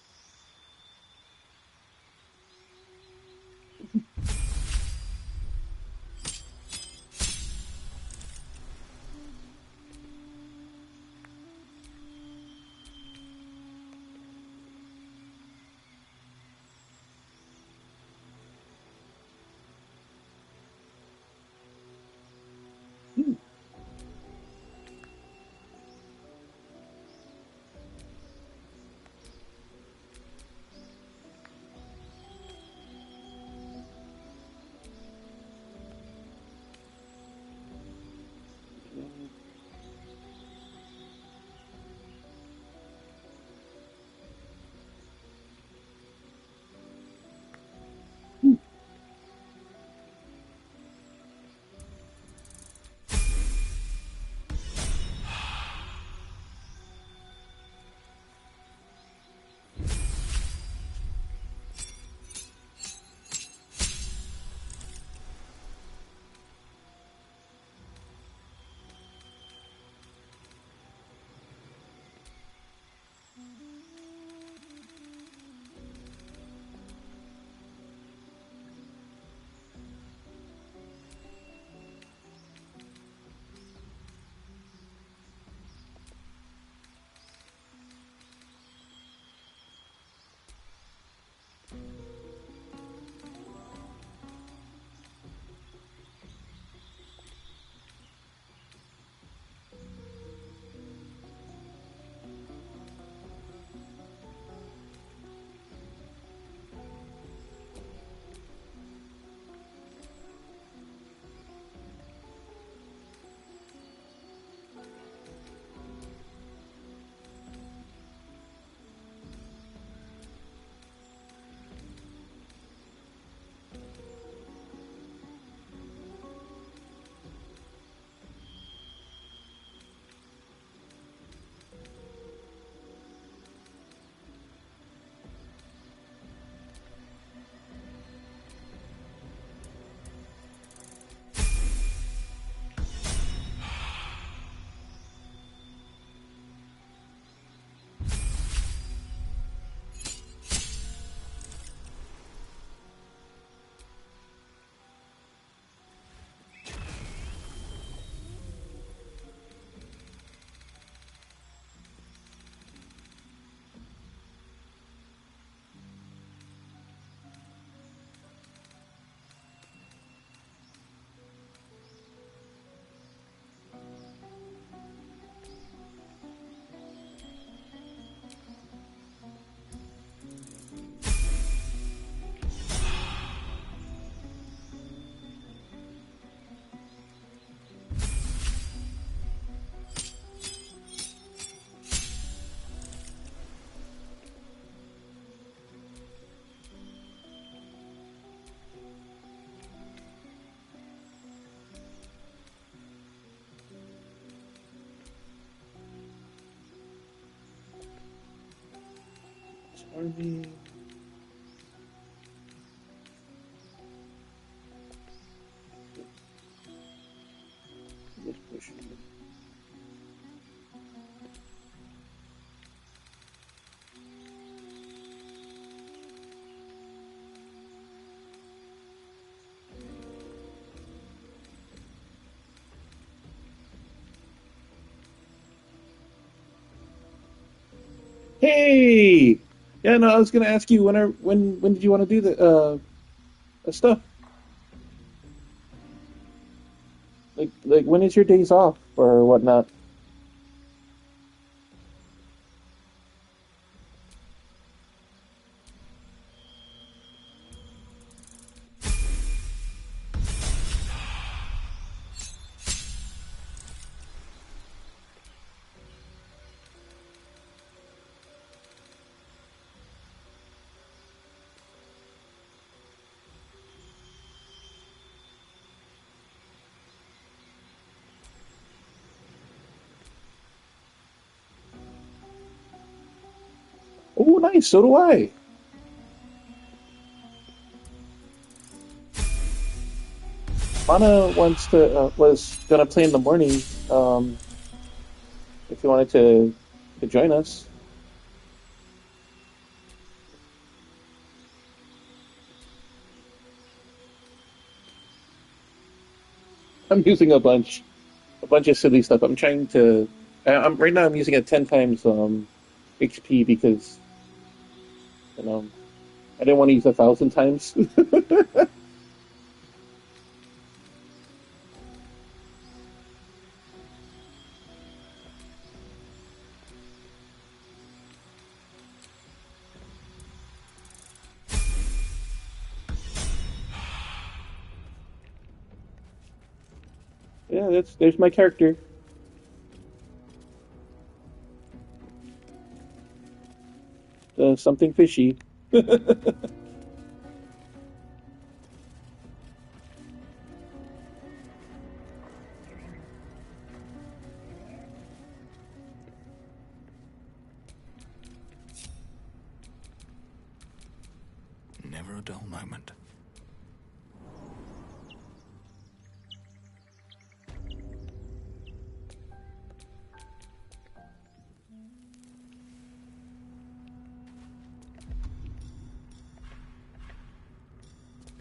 Army. Let's push it. Hey! Yeah, no, I was gonna ask you when did you want to do the stuff? Like when is your days off or whatnot? Oh, nice. So do I. Mana was gonna play in the morning. If you wanted to join us. I'm using a bunch of silly stuff. I'm trying to. Right now. I'm using it 10 times HP because I didn't want to use 1,000 times. Yeah, there's my character. Something fishy. Never a dull moment.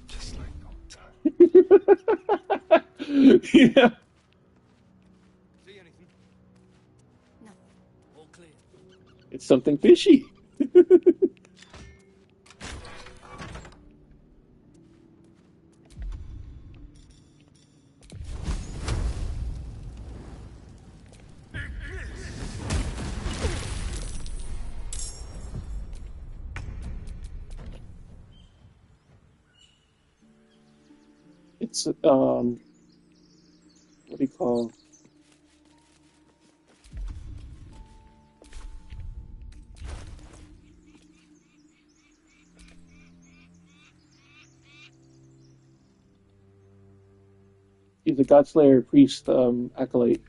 Just like old times. Yeah. See anything? No. All clear. It's something fishy. It's what do you call? He's a Godslayer priest acolyte.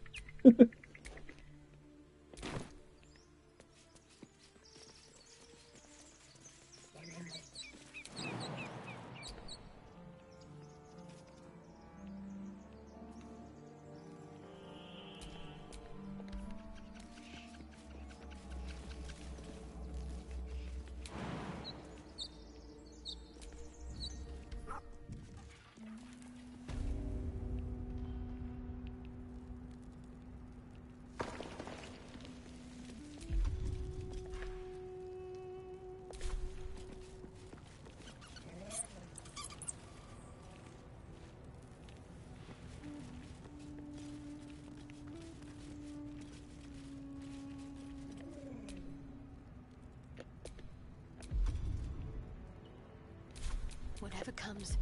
Whatever comes,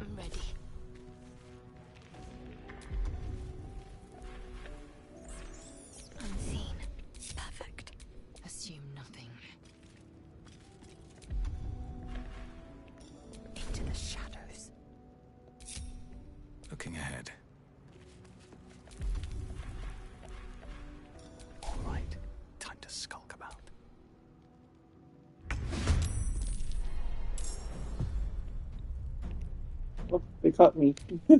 I'm ready. Unseen. Perfect. Assume nothing. Into the shadows. Looking ahead. All right. Time to skulk about. Oh, they caught me. I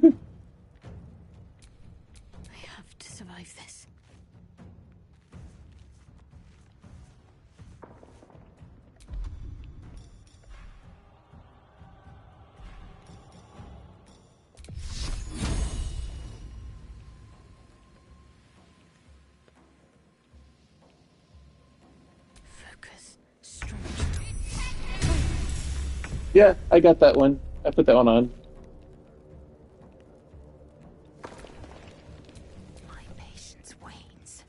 have to survive this. Focus. Strong. Yeah, I got that one. I put that one on. My patience wanes.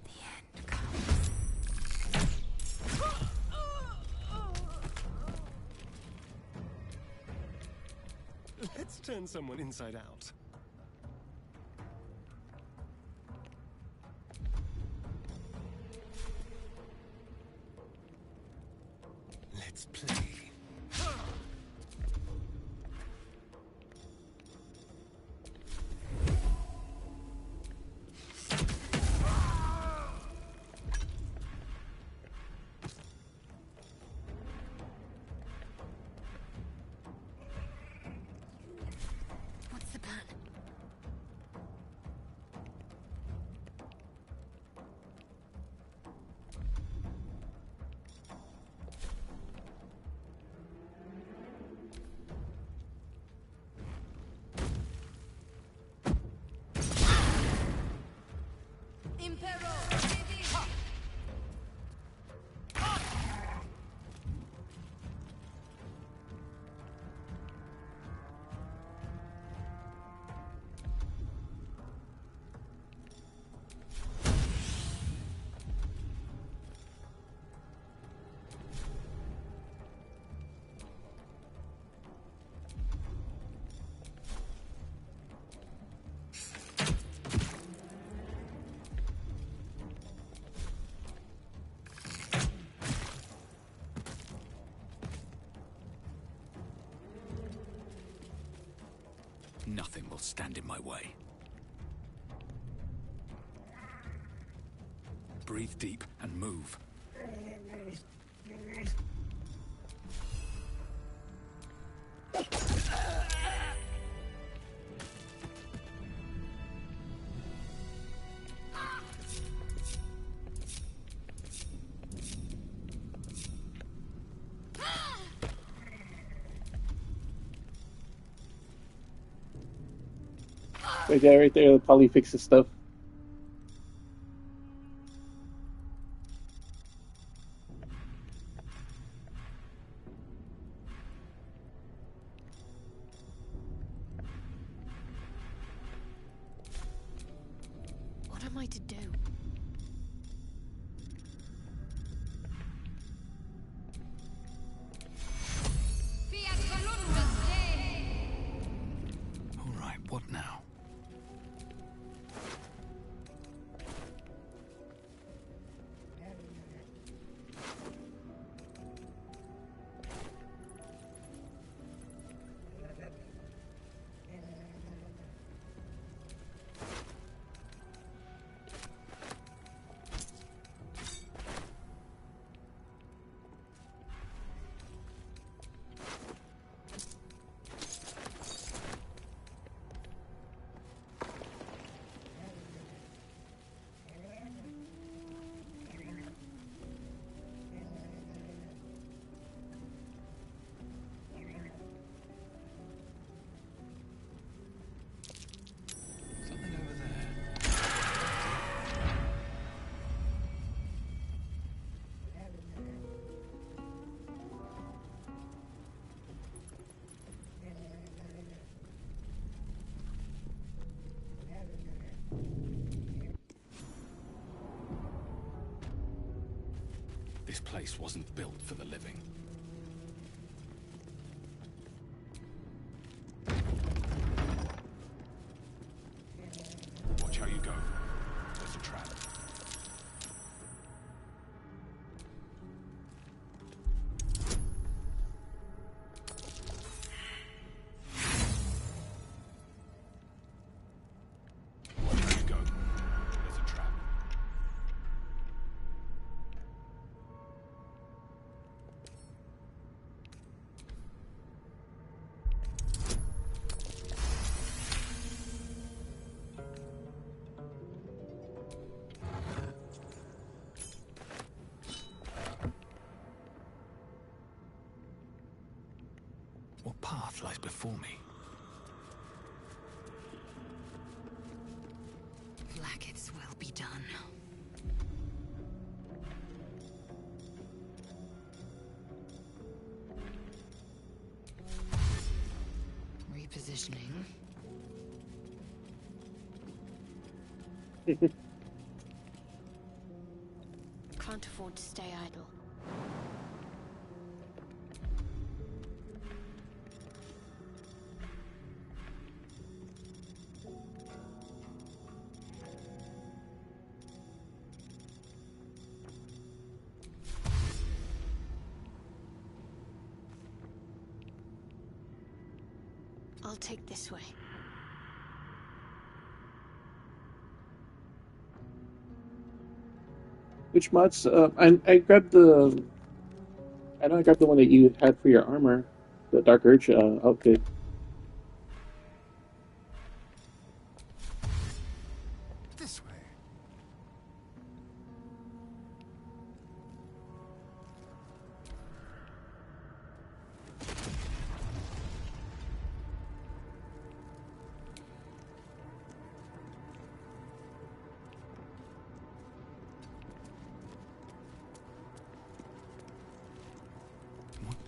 The end comes. Let's turn someone inside out. Let's play. What's the plan? Nothing will stand in my way. Breathe deep and move. Right there, right there, the poly fixes stuff. What am I to do? All right, what now? Something over there. This place wasn't built for the living. Watch how you go. There's a trap. Watch how you go. There's a trap. What path lies before me? Blackets will be done. Repositioning. Can't afford to stay idle. I'll take this way. Which mods? I grabbed the. I know I grabbed the one that you had for your armor, the Dark Urge outfit. This way.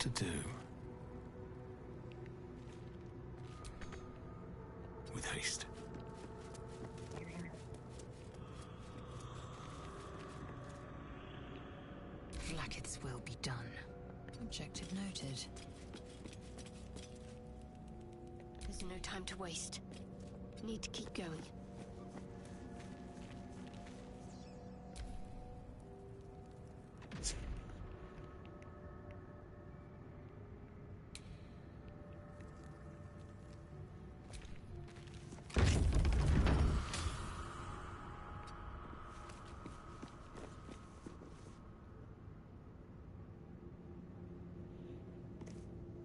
to do. With haste. Blacketh's will be done. Objective noted. There's no time to waste. Need to keep going.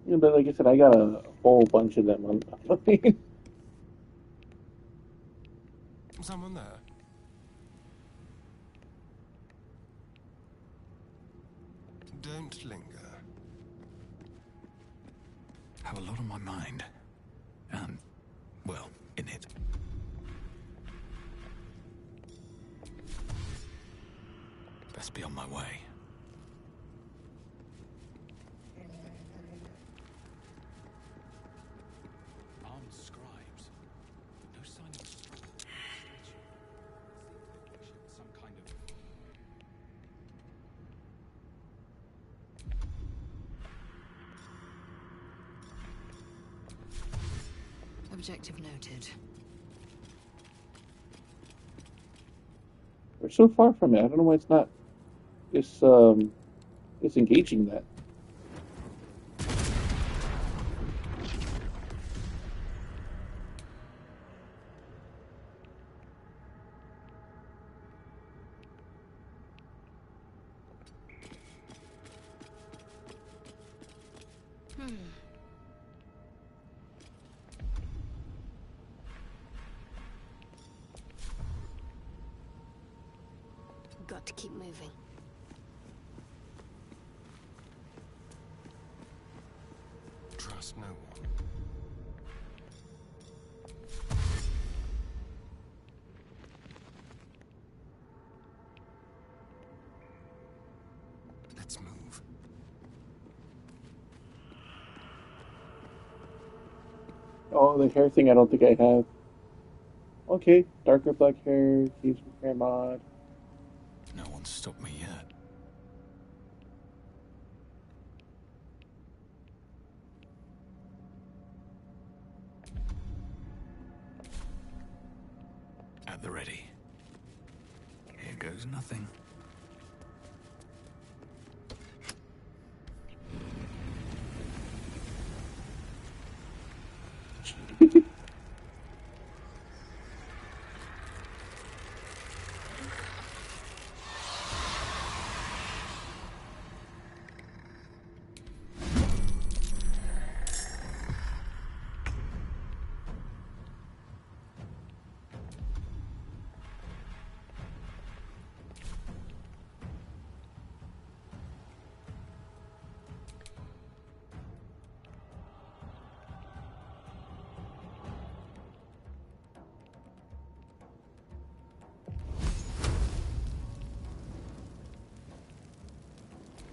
Yeah, but like I said, I got a whole bunch of them on. Someone there? Don't linger. Have a lot on my mind. And, well, in it. Best be on my way. Armed scribes. No sign of some kind of... Objective noted. We're so far from it. I don't know why it's not. It's engaging that. Got to keep moving. Trust no one. Let's move. Oh, the hair thing I don't think I have. Okay, darker black hair, keeps hair mod. No one's stopped me yet. At the ready. Here goes nothing.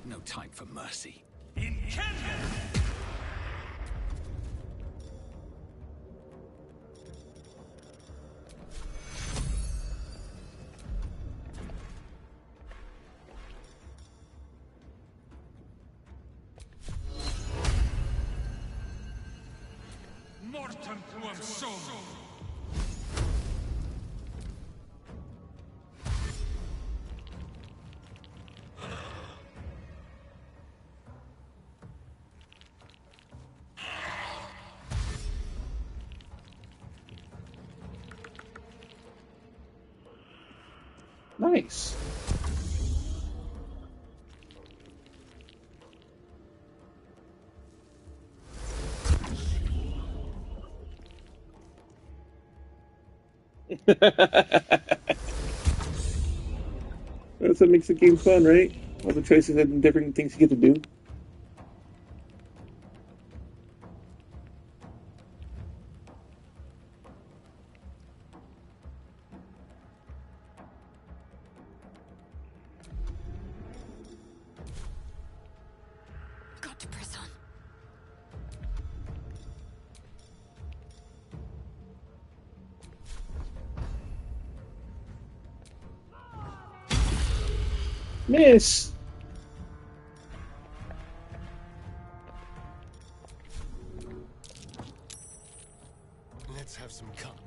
No time for mercy. Mortem tuum sum. Nice. That's what makes the game fun, right? All the choices and different things you get to do. God got to press on. Miss! Let's have some carnage.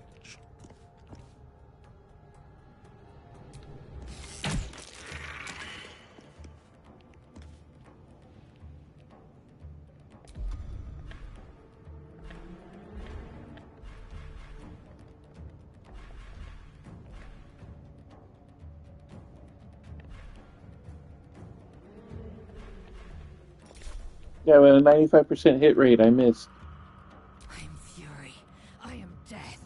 Yeah, with a 95% hit rate, I missed. I am fury. I am death.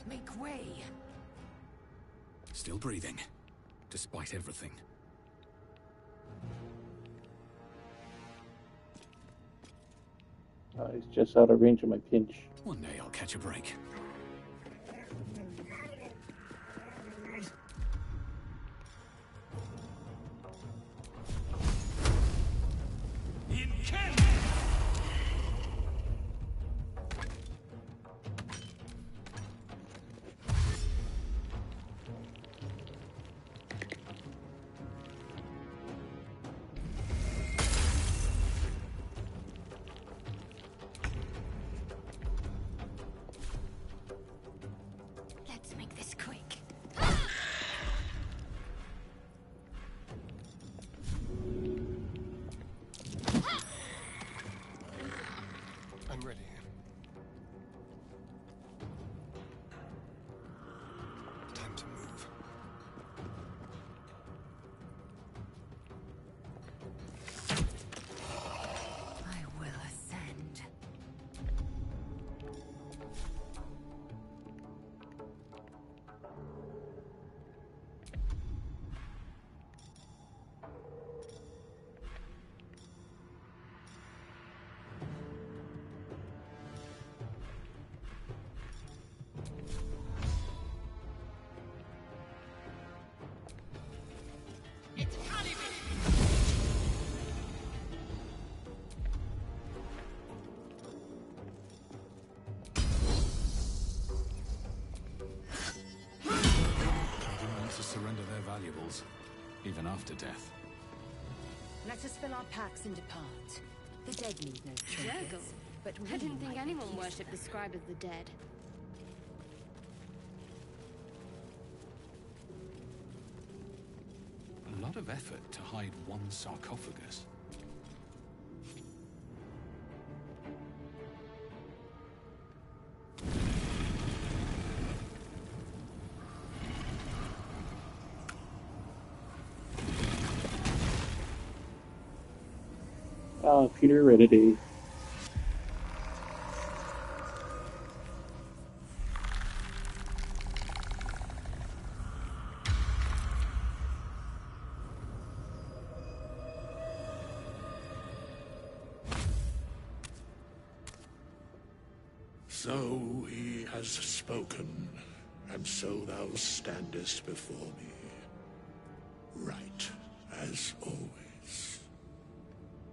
Make way. Still breathing, despite everything. He's just out of range of my pinch. One day I'll catch a break. Let's make this quick. I'm ready. Time to move. I will ascend. Surrender their valuables, even after death. Let us fill our packs and depart. The dead need no trinkets, but I didn't think might anyone appease worshipped the them. scribe of the dead. A lot of effort to hide one sarcophagus. Ah, Peter Heredity. So he has spoken, and so thou standest before me. Right, as always.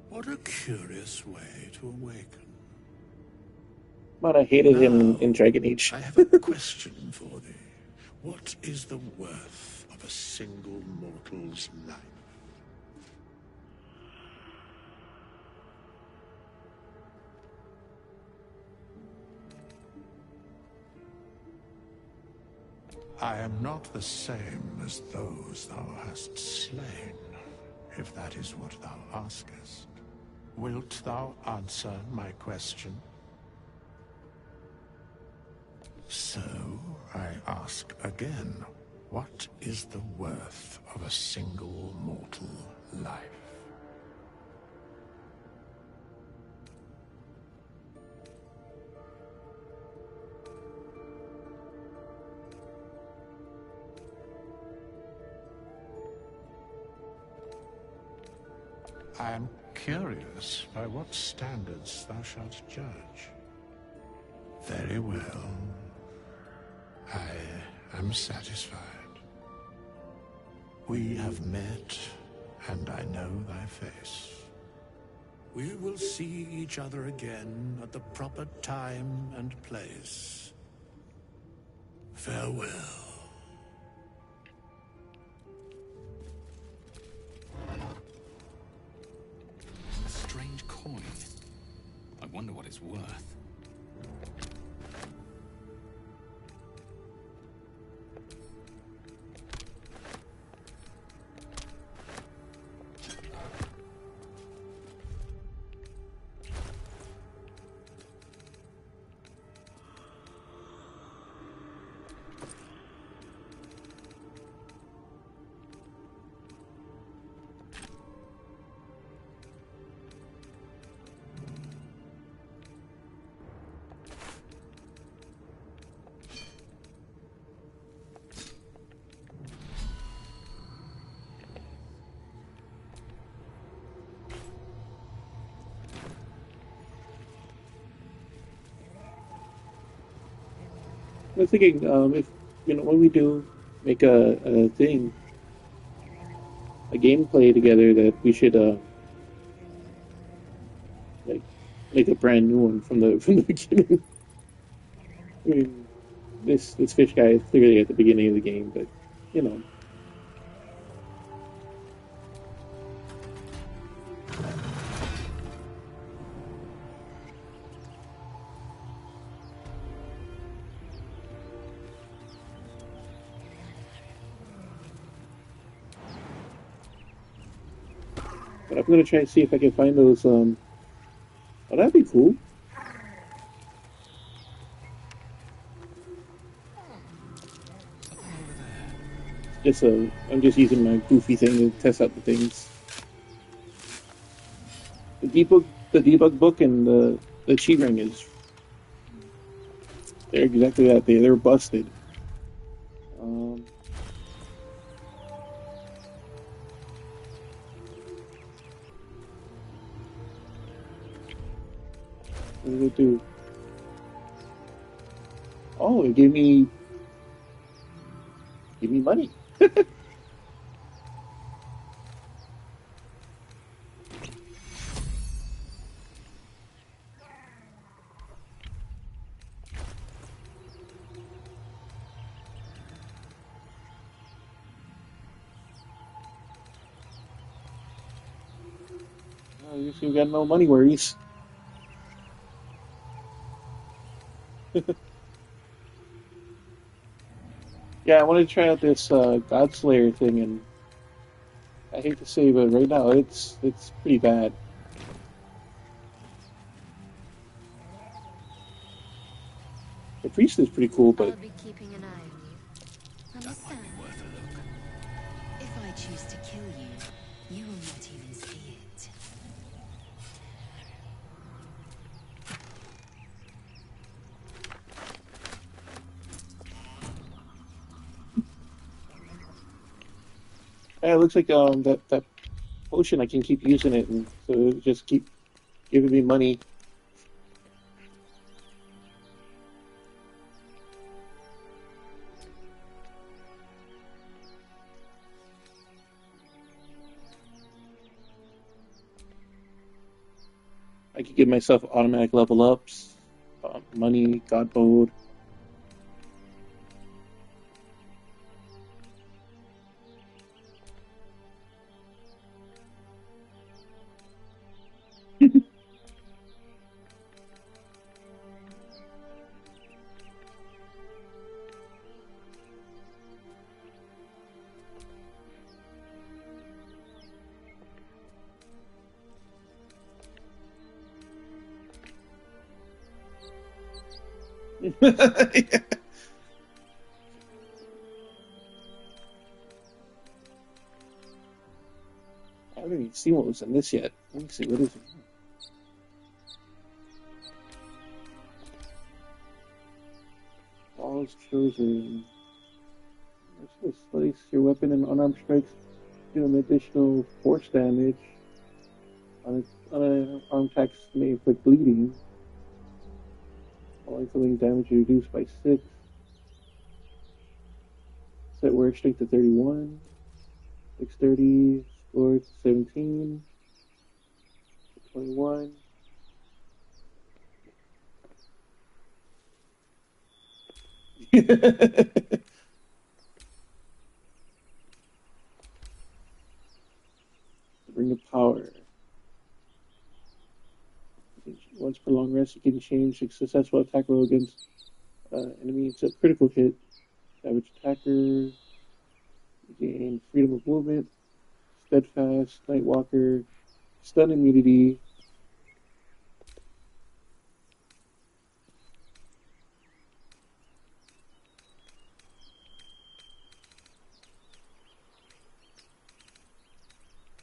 What a curious way to awaken. Man, I hated him in Dragon Age. I have a question for thee. What is the worth of a single mortal's life? I am not the same as those thou hast slain, if that is what thou askest. Wilt thou answer my question? So, I ask again, what is the worth of a single mortal life? I am curious by what standards thou shalt judge. Very well. I am satisfied. We have met, and I know thy face. We will see each other again at the proper time and place. Farewell. A strange coin. I wonder what it's worth. I was thinking, if when we do make a thing, a gameplay together, that we should like make a brand new one from the beginning. I mean, this fish guy is clearly at the beginning of the game, but you know. But I'm gonna try and see if I can find those. Oh, that'd be cool. I'm just using my goofy thing to test out the things. The debug book, and the cheat ring they're exactly that. They're busted. What did it do? Oh, it gave me money. I guess you got no money worries. Yeah, I wanted to try out this Godslayer thing, and I hate to say, but right now it's pretty bad. The priest is pretty cool, but I'll be keeping an eye on you. Understand? If I choose to kill you, you will not even see it. yeah, it looks like that potion, I can keep using it, and so it'll just keep giving me money. I could give myself automatic level ups, money, god mode. Yeah. I haven't even seen what was in this yet. Let me see, what is it? Balls chosen. This place your weapon and unarmed strikes do an additional force damage. Arm attacks may inflict bleeding. All incoming damage reduced by 6. Set work strength to 31. Dexterity score to 17. 21. Ring of Power. Once per long rest, you can change a successful attack roll against enemy except critical hit. Savage attacker. You gain freedom of movement, steadfast, Nightwalker, stun immunity.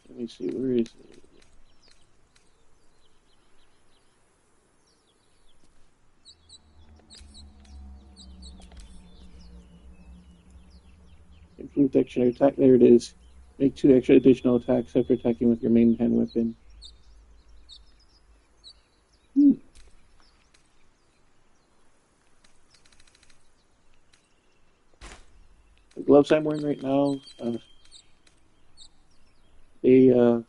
Let me see, where is it? Improved extra attack. There it is. Make 2 extra additional attacks after attacking with your main hand weapon. The gloves I'm wearing right now, your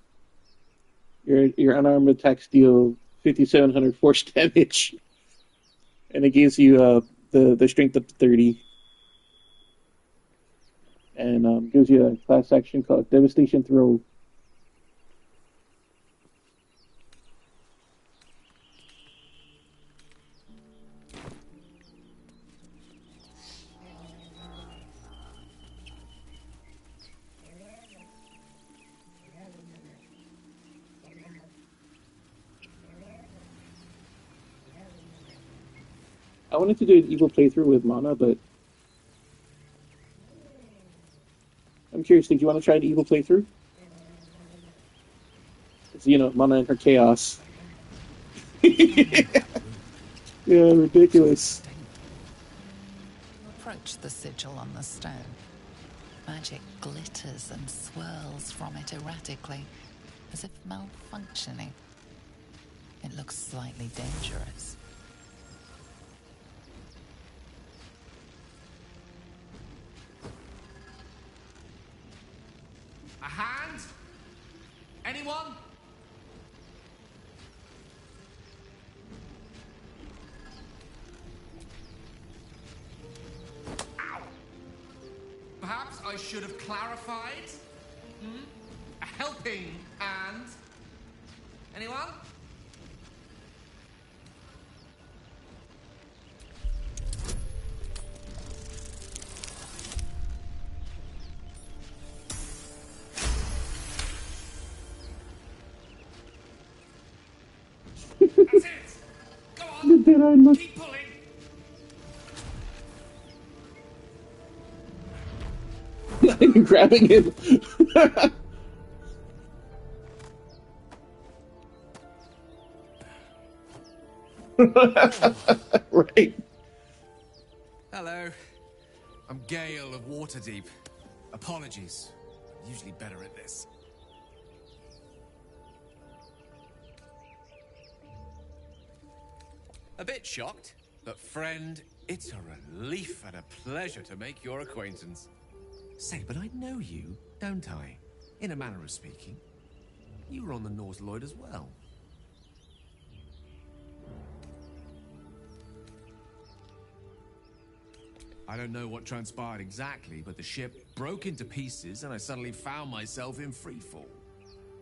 unarmed attacks deal 5,700 force damage, and it gives you the strength up to 30. And gives you a class action called Devastation Throw. I wanted to do an evil playthrough with Mana, but I'm curious, did you want to try an evil playthrough? It's, Mana and her chaos. Yeah, ridiculous. Approach the sigil on the stone. Magic glitters and swirls from it erratically, as if malfunctioning. It looks slightly dangerous. A hand? Anyone? Ow! Perhaps I should have clarified? A helping hand? Anyone? That's it! Go on! Keep pulling! You're grabbing him. Right. Hello. I'm Gale of Waterdeep. Apologies. I'm usually better at this. A bit shocked, but friend, it's a relief and a pleasure to make your acquaintance. Say, but I know you, don't I? In a manner of speaking. You were on the North Lloyd as well. I don't know what transpired exactly, but the ship broke into pieces and I suddenly found myself in freefall.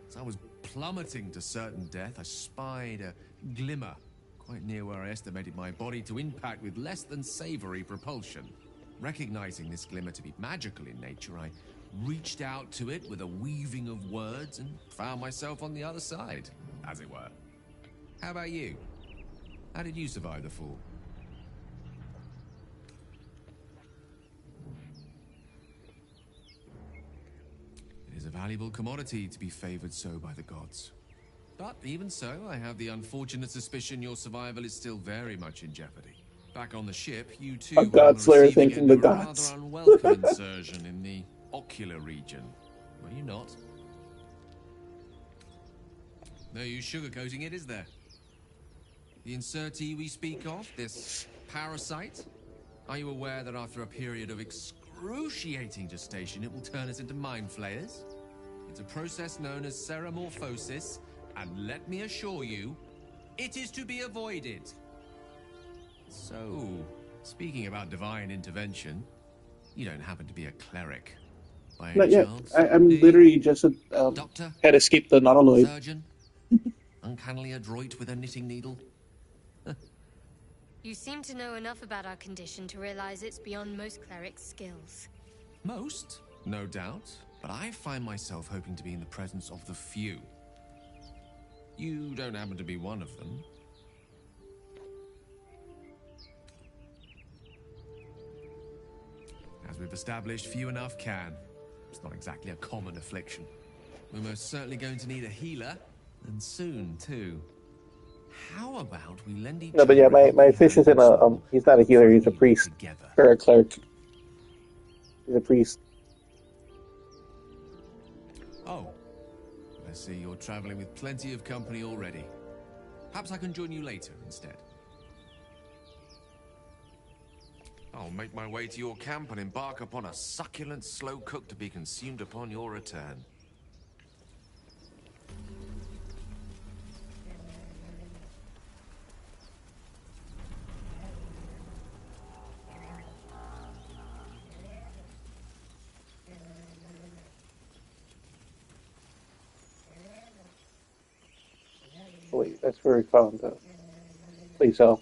As I was plummeting to certain death, I spied a glimmer quite near where I estimated my body to impact with less than savory propulsion. Recognizing this glimmer to be magical in nature, I reached out to it with a weaving of words and found myself on the other side, as it were. How about you? How did you survive the fall? It is a valuable commodity to be favored so by the gods. But even so, I have the unfortunate suspicion your survival is still very much in jeopardy. Back on the ship, you too A were on the Godslayer receiving thanking end the of a rather gods. unwelcome insertion in the ocular region. Were you not? No use sugarcoating it, is there? The insertee we speak of, this parasite, are you aware that after a period of excruciating gestation, it will turn us into mind flayers? It's a process known as seromorphosis, and let me assure you, it is to be avoided. So, speaking about divine intervention, you don't happen to be a cleric, by any Not yet. chance? I'm literally just Doctor? had escaped the nautiloid. Surgeon? Uncannily adroit with a knitting needle? You seem to know enough about our condition to realize it's beyond most clerics' skills. Most, no doubt, but I find myself hoping to be in the presence of the few. You don't happen to be one of them. As we've established, few enough can. It's not exactly a common affliction. We're most certainly going to need a healer, and soon, too. How about we lend each No, but yeah, my fish isn't a he's not a healer. He's a priest or a cleric. He's a priest. Oh, I see you're traveling with plenty of company already. Perhaps I can join you later instead. I'll make my way to your camp and embark upon a succulent slow cook to be consumed upon your return. Oh, wait, that's where we found the place out.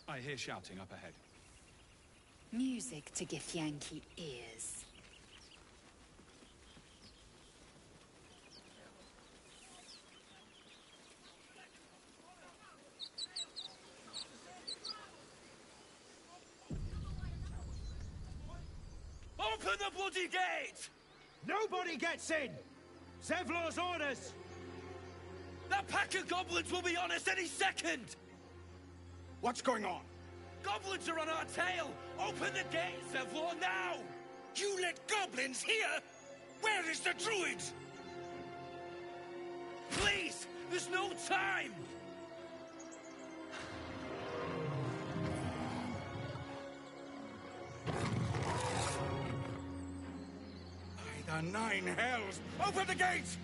I hear shouting up ahead. Music to Githyanki ears. Open the bloody gate! Nobody gets in! Zevlor's orders! That pack of goblins will be on us any second! What's going on? Goblins are on our tail! Open the gate, Zevlor, now! You let goblins here? Where is the druid? Please! There's no time! By the nine hells! Open the gate!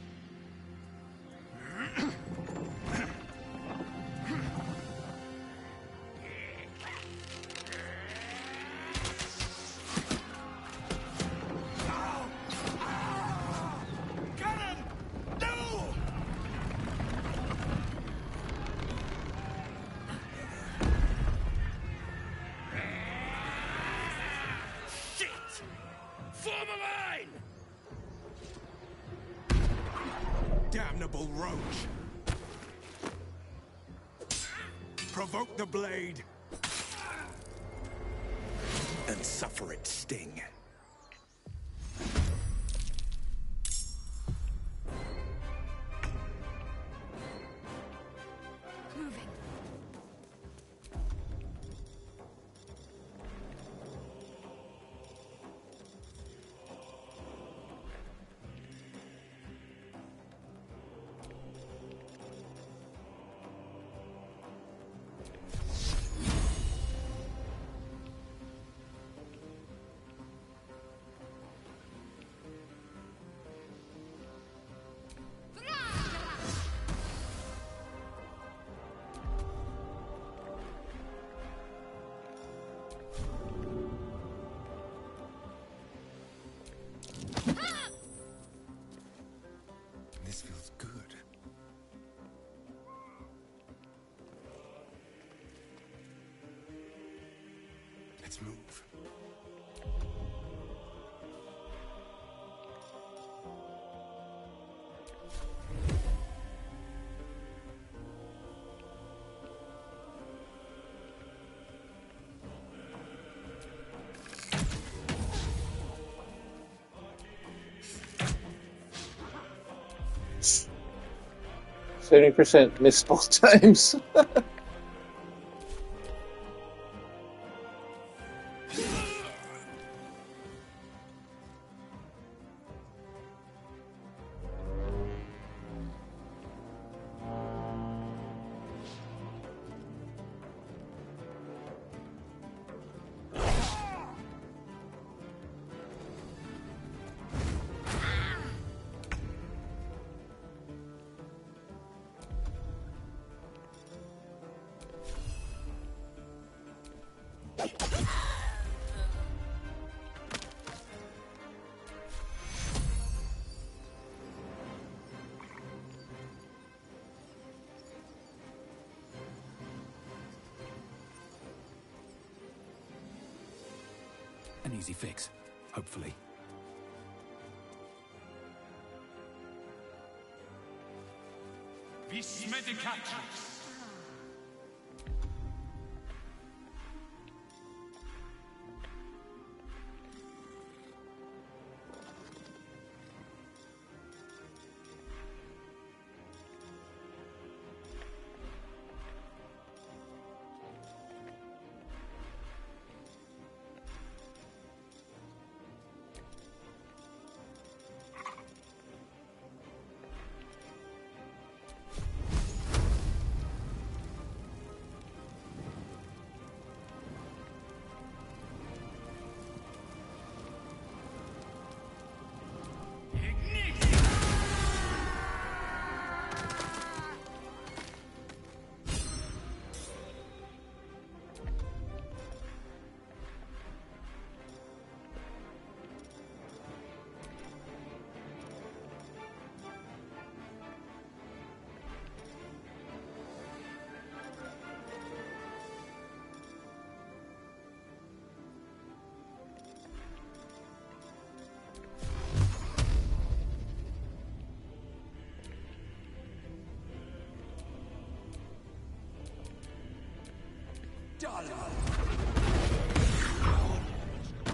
Damnable roach! Provoke the blade! And suffer its sting. Moving. 70% missed both times. An easy fix, hopefully. Vis medicatrix.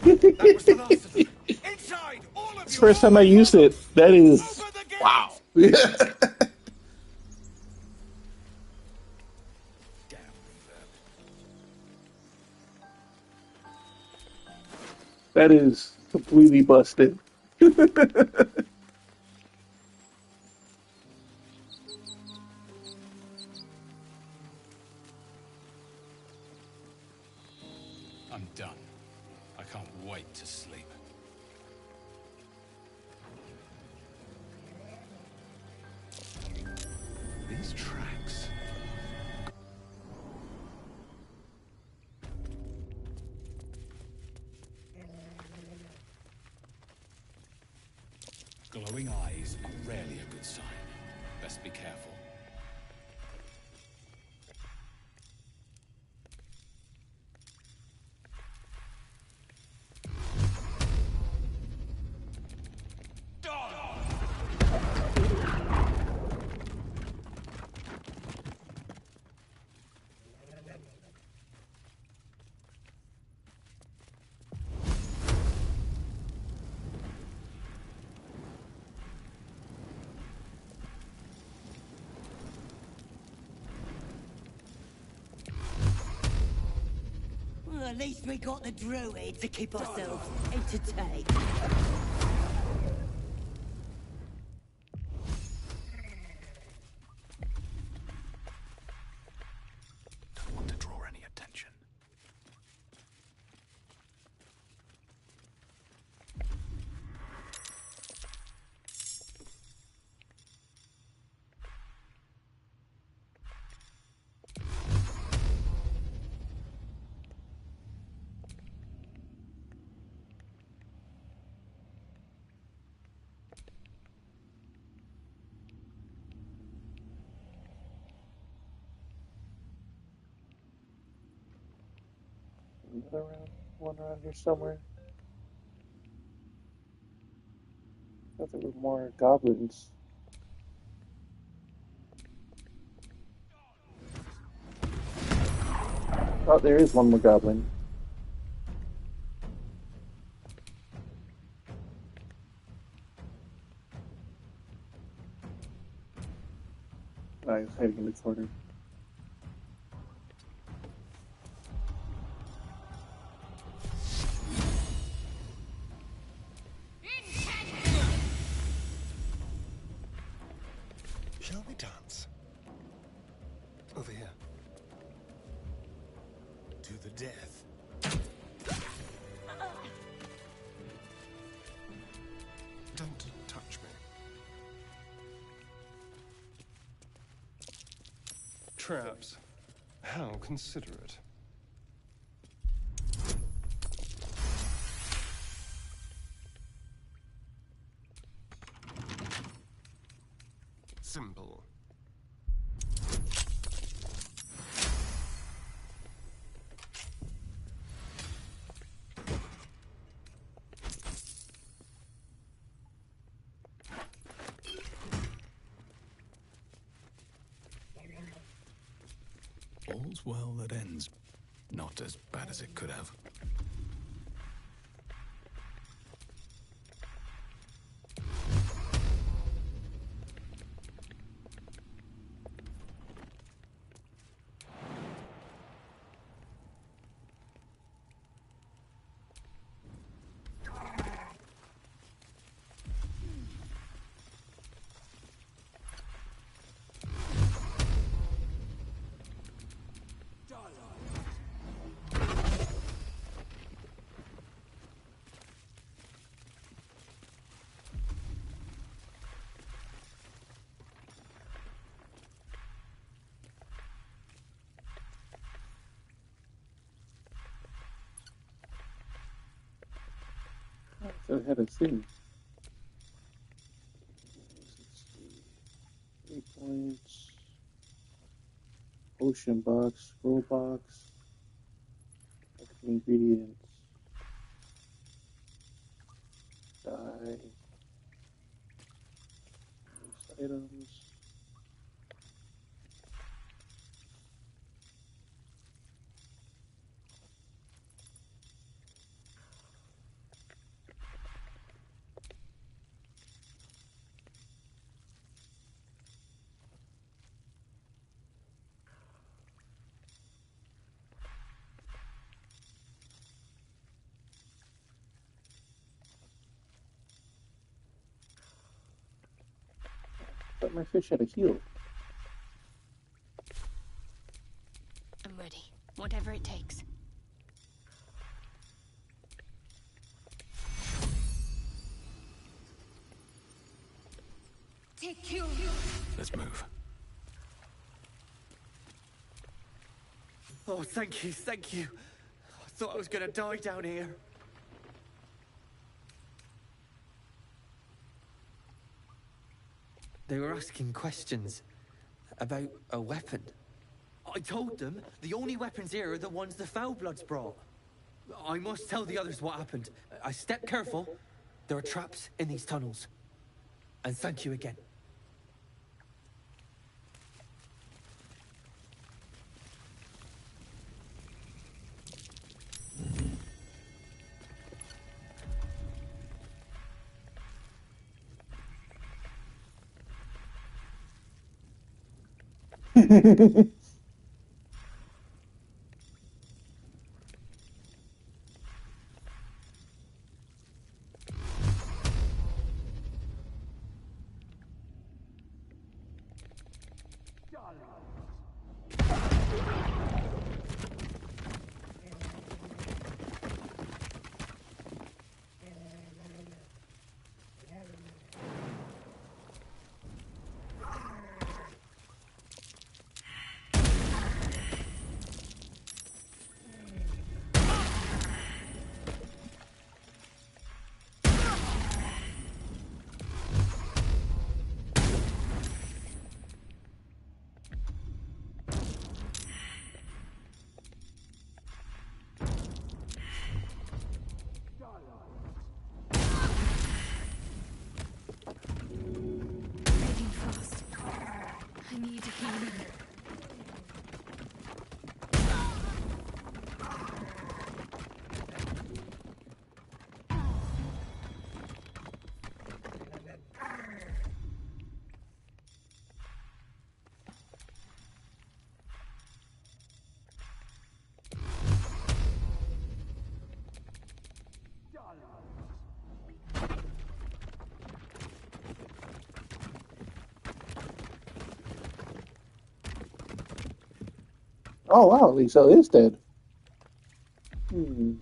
It's the first time I used it. That is wow. That is completely busted. I'm done. I can't wait to sleep. These tracks. Glowing eyes are rarely a good sign. Best be careful. Well, at least we got the druid to keep ourselves entertained. Don't want to draw any attention. One around here somewhere. I thought there were more goblins. Oh, there is one more goblin. I was hiding in the corner. Shall we dance? Over here. To the death. Don't touch me. Traps. How considerate. Simple. All's well that ends. Not as bad as it could have. So I had a thing. 8 points. Potion box, scroll box, extra ingredients, dye, use items. But my fish had a heal. I'm ready. Whatever it takes. Take you. Let's move. Oh, thank you, thank you. I thought I was gonna die down here. They were asking questions about a weapon. I told them the only weapons here are the ones the Foulbloods brought. I must tell the others what happened. I stepped careful. There are traps in these tunnels. And thank you again. Fading fast. I need healing. Oh wow, Lisa is dead. Hmm.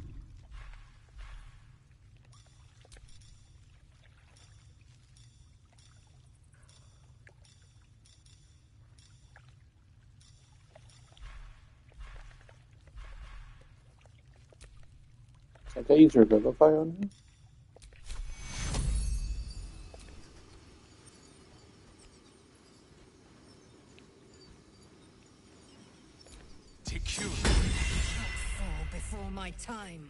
Can't I use Revivify on him? TQ. Fall before my time.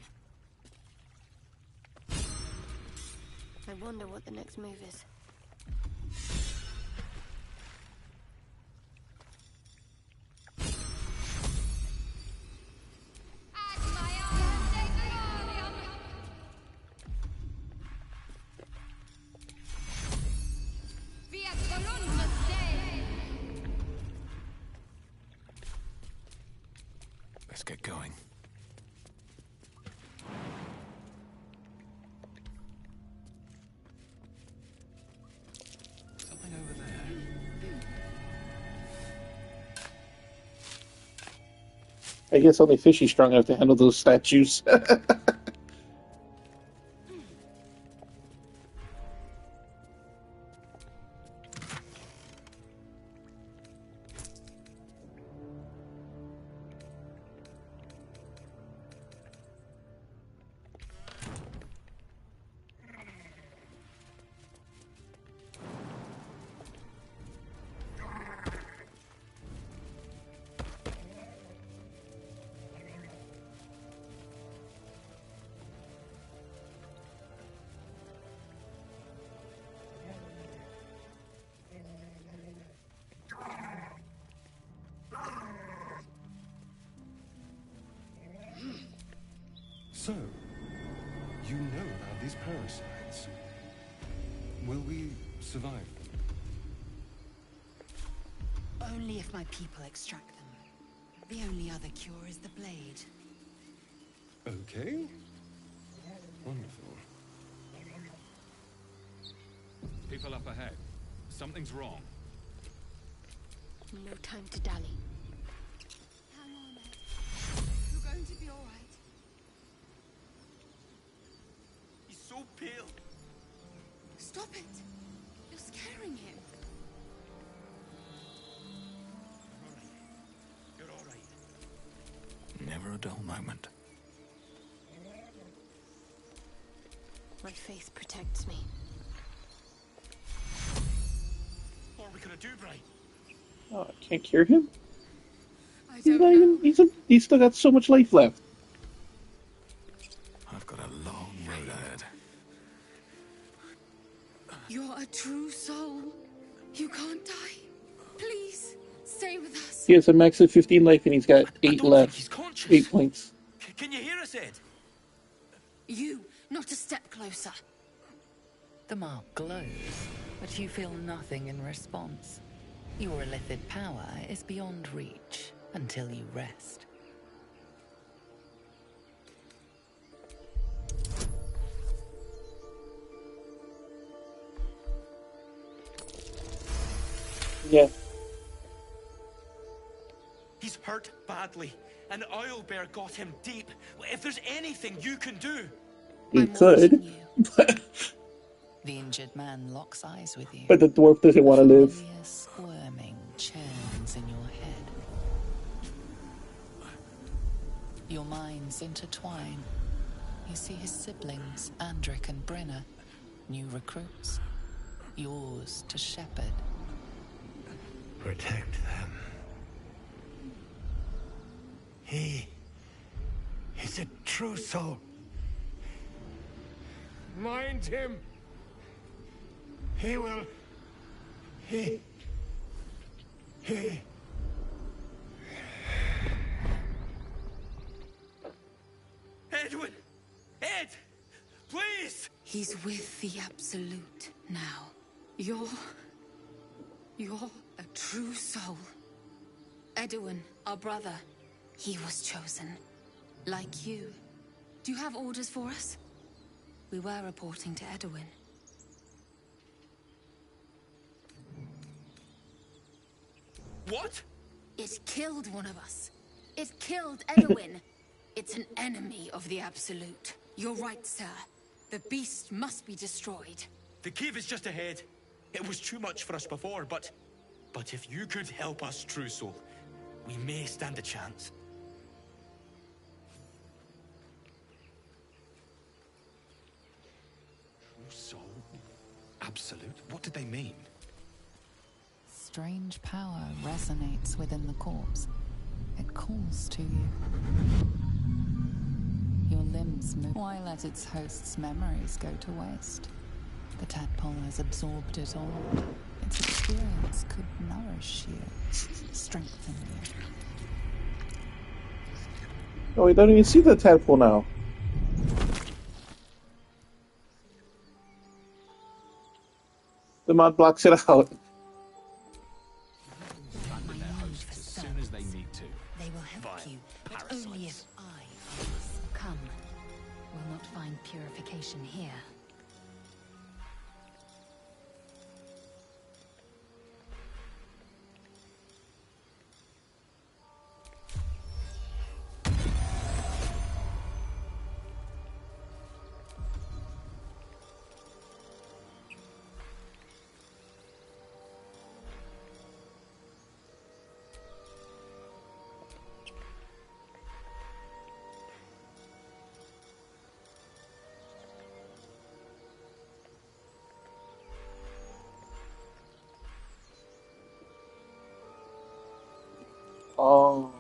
I wonder what the next move is. Let's get going. Something over there. I guess only Fishy's strong enough to handle those statues. So, you know about these parasites. Will we survive them? Only if my people extract them. The only other cure is the blade. Okay. Wonderful. People up ahead. Something's wrong. No time to dally. Hang on, Ed. You're going to be all right. He's so pale. Stop it. You're scaring him. You're all right. Never a dull moment. My faith protects me. What are we gonna do, Brian? Oh, I can't cure him? I He's don't not know. even, he's still got so much life left. I've got a long road ahead. You're a true soul. You can't die. Please, stay with us. He has a max of 15 life and he's got 8 left. He's conscious. 8 points. Can you hear us, Ed? You, not a step closer. The mark glows, but you feel nothing in response. Your illithid power is beyond reach until you rest. Yeah. He's hurt badly, and Owlbear got him deep. If there's anything you can do... He could, The injured man locks eyes with you. but the dwarf doesn't want to live. Familiar squirming churns in your head. Your minds intertwine. You see his siblings, Andric and Brenna, new recruits, yours to shepherd. Protect them. He is a true soul. Mind him! He will. He. Edwin! Ed! Please! He's with the Absolute now. You're a true soul. Edwin, our brother, he was chosen. Like you. Do you have orders for us? We were reporting to Edwin. What? It killed one of us. It killed Edwin. It's an enemy of the Absolute. You're right, sir. The beast must be destroyed. The cave is just ahead. It was too much for us before, but if you could help us, True Soul, we may stand a chance. True Soul? Absolute? What did they mean? Strange power resonates within the corpse. It calls to you. Your limbs move. Why let its host's memories go to waste? The tadpole has absorbed it all. Its experience could nourish you, strengthen you. Oh, we don't even see the tadpole now. The mod blocks it out. As soon as they need to. They will help you, but only if I come. We'll not find purification here. Oh.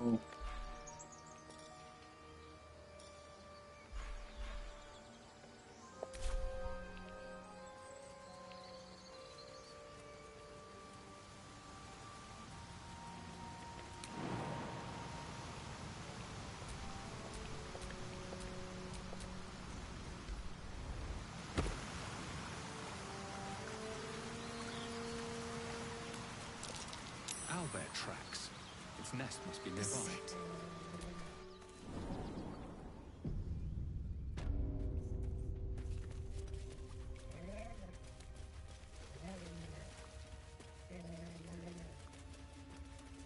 Owlbear tracks. Its nest must be nearby.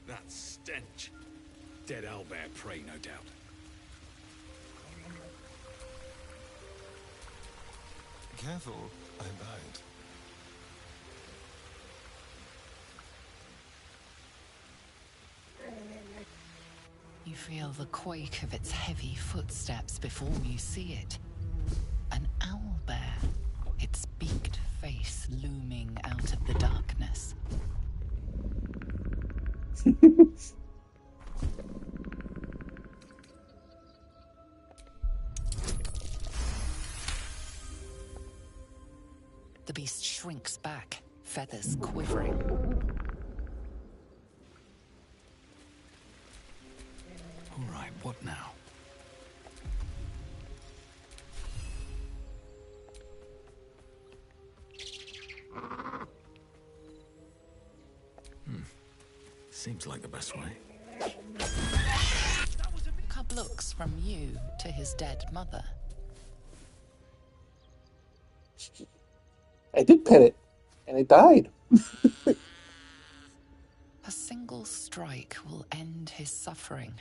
That stench. Dead owlbear prey, no doubt. Careful, I bite. You feel the quake of its heavy footsteps before you see it. An owlbear, its beaked face looming out of the darkness. The beast shrinks back, feathers quivering. All right, what now? Seems like the best way. Cub looks from you to his dead mother. I did pet it, and it died. A single strike will end his suffering.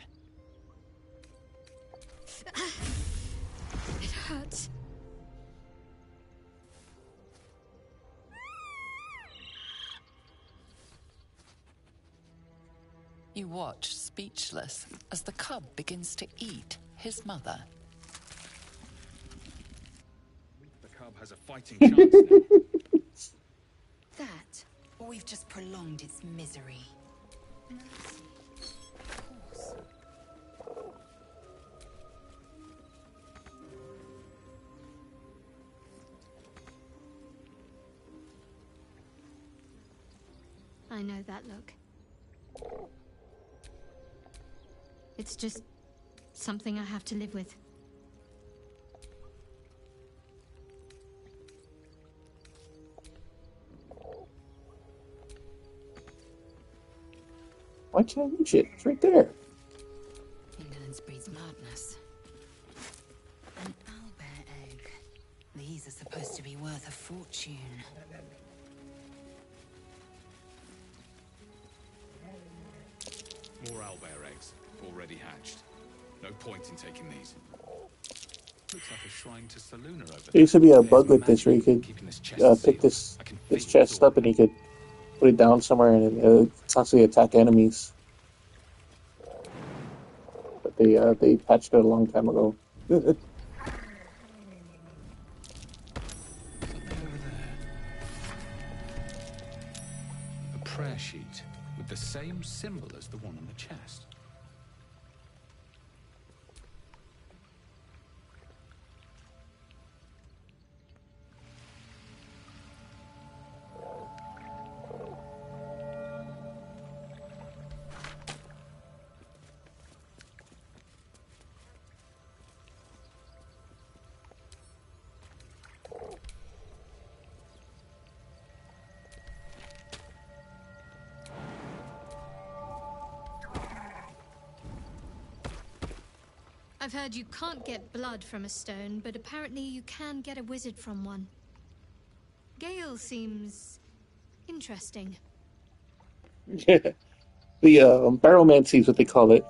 It hurts. You watch, speechless, as the cub begins to eat his mother. The cub has a fighting chance now. That, or we've just prolonged its misery. Mercy, of course. I know that look. It's just something I have to live with. Why can't I reach it? It's right there. Indolence breeds madness. An owlbear egg. These are supposed to be worth a fortune. More owlbear eggs, already hatched. No point in taking these. Looks like a shrine to Saluna over There used to be a There's bug with this where you magic could keeping this chest pick sealed. this I can this feel its chest up and you could put it down somewhere and it would constantly attack enemies. But they patched it a long time ago. Something over there. A prayer sheet with the same symbol as the one on the chest. I've heard you can't get blood from a stone, but apparently you can get a wizard from one. Gale seems interesting. The barrelmancy is what they call it.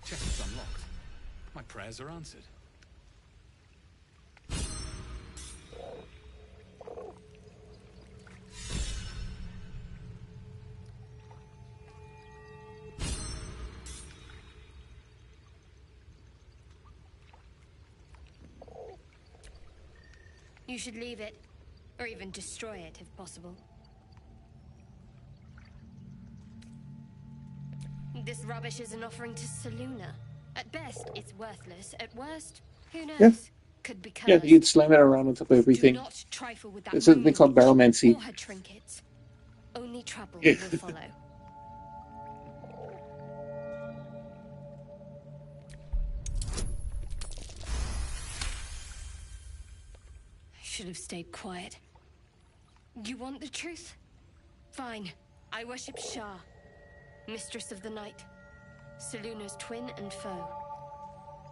Chest is unlocked. My prayers are answered. You should leave it, or even destroy it if possible. This rubbish is an offering to Saluna. At best, it's worthless. At worst, who knows? Yeah. Could be cursed. Yeah, you'd slam it around on top of everything. Do not trifle with that This is what they call barrelmancy. or her trinkets. Only trouble Yeah. will follow. I should have stayed quiet. You want the truth? Fine. I worship Shah, Mistress of the Night, Saluna's twin and foe.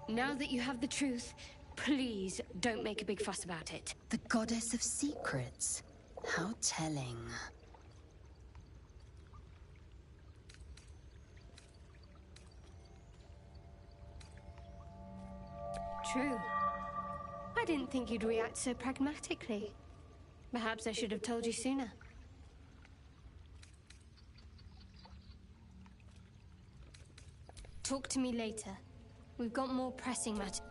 Now that you have the truth, please don't make a big fuss about it. The goddess of secrets. How telling. True. I didn't think you'd react so pragmatically. Perhaps I should have told you sooner. Talk to me later. We've got more pressing matter.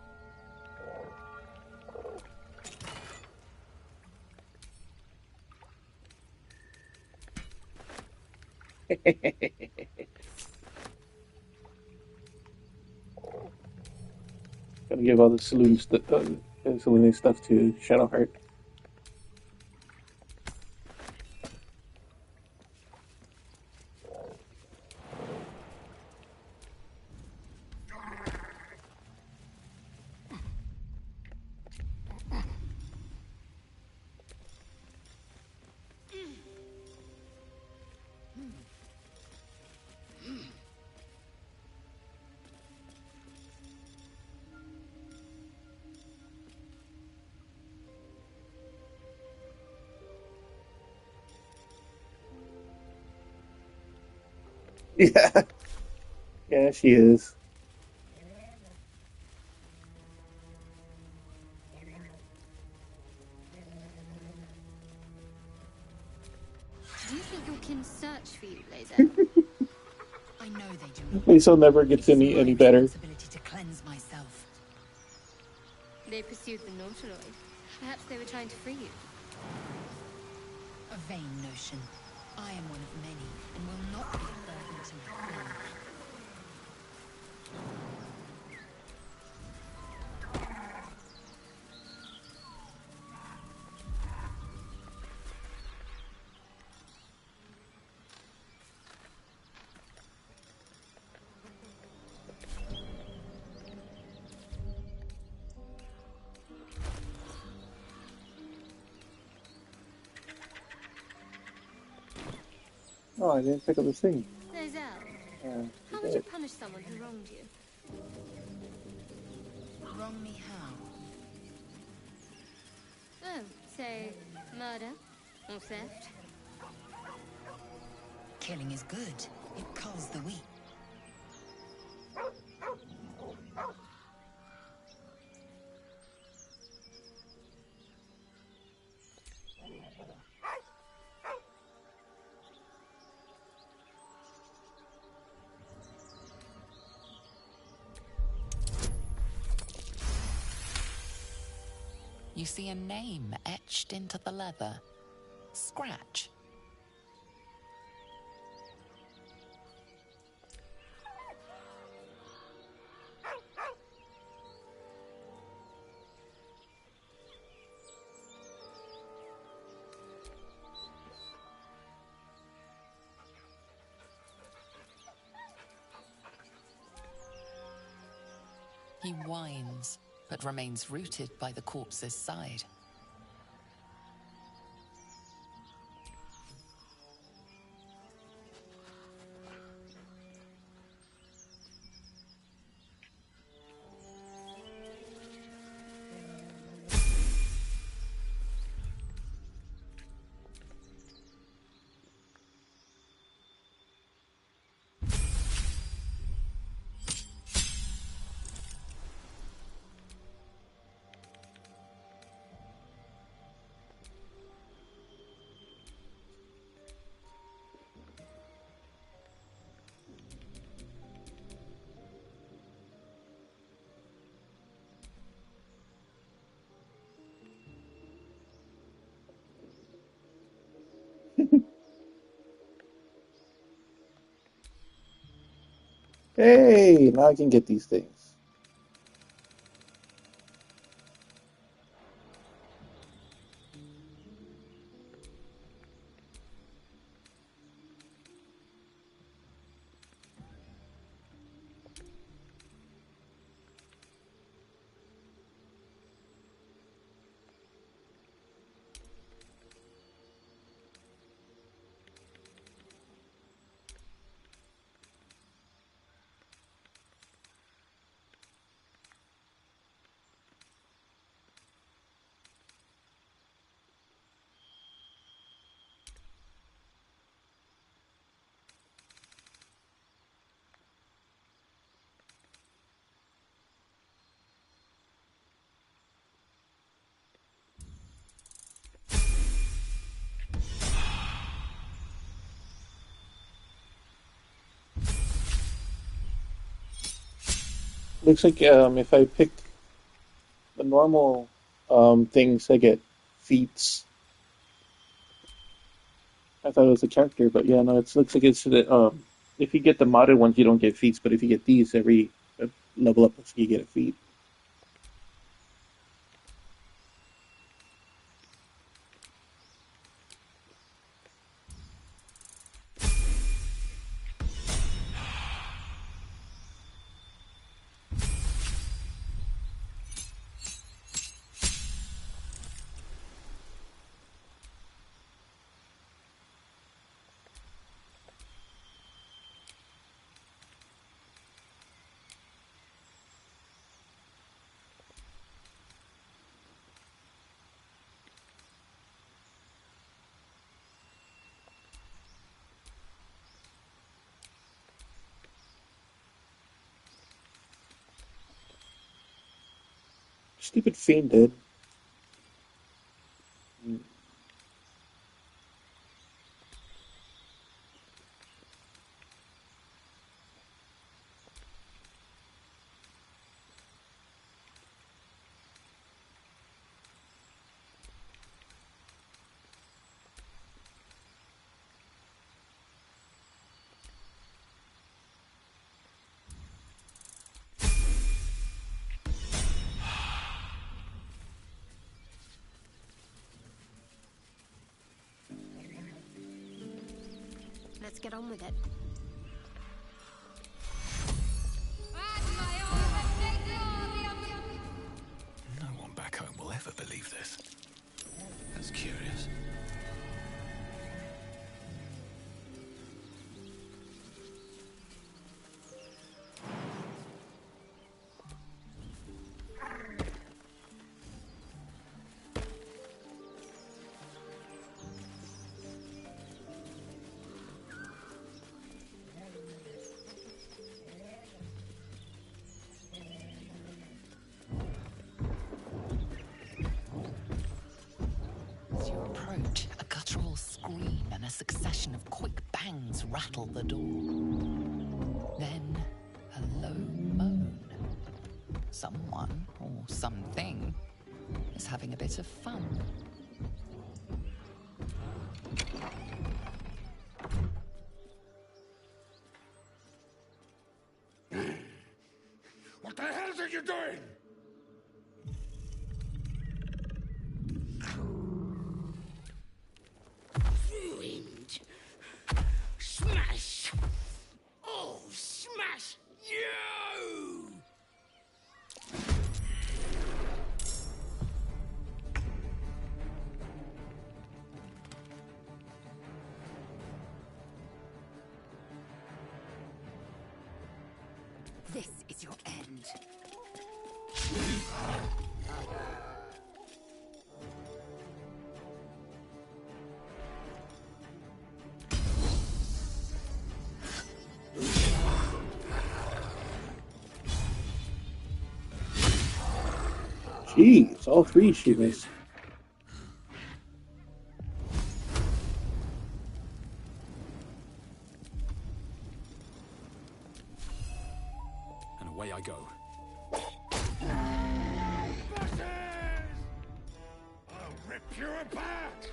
Gotta give all the saloon stuff to Shadowheart. Yeah. Yeah, she is. Do you think your kin search for you, Blazer? I know they do. Lisa never gets any better. Responsibility to cleanse myself. They pursued the Nautiloid. Perhaps they were trying to free you. A vain notion. I am one of many, and will not be a burden to my friend. Oh, I didn't pick up the thing. Zell, how would you punish someone who wronged you? Wrong me how? Oh, say, murder or theft? Killing is good. It culls the weak. You see a name etched into the leather. Scratch. He whines, but remains rooted by the corpse's side. Hey, now I can get these things. Looks like if I pick the normal things, I get feats. I thought it was a character, but yeah, no, it looks like it's the if you get the modded ones, you don't get feats, but if you get these every level up, you get a feat. Stupid fiend did. Let's get on with it. No one back home will ever believe this. That's curious. succession of quick bangs rattle the door. Then a low moan. Someone, or something, is having a bit of fun. What the hell are you doing? Ruined. Smash. Oh, smash you! This is your end. Jeez, all three she missed. And away I go. I'll rip you apart!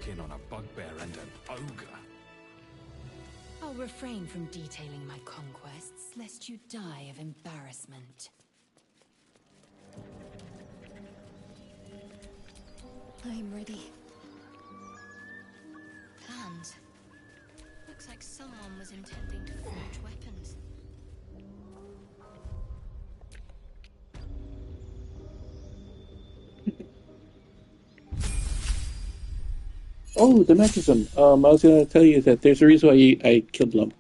In on a bugbear and an ogre. I'll refrain from detailing my conquests, lest you die of embarrassment. I'm ready. Plans. Looks like someone was intending to forge weapons. Oh, the mechanism. I was going to tell you that there's a reason why I killed Lump.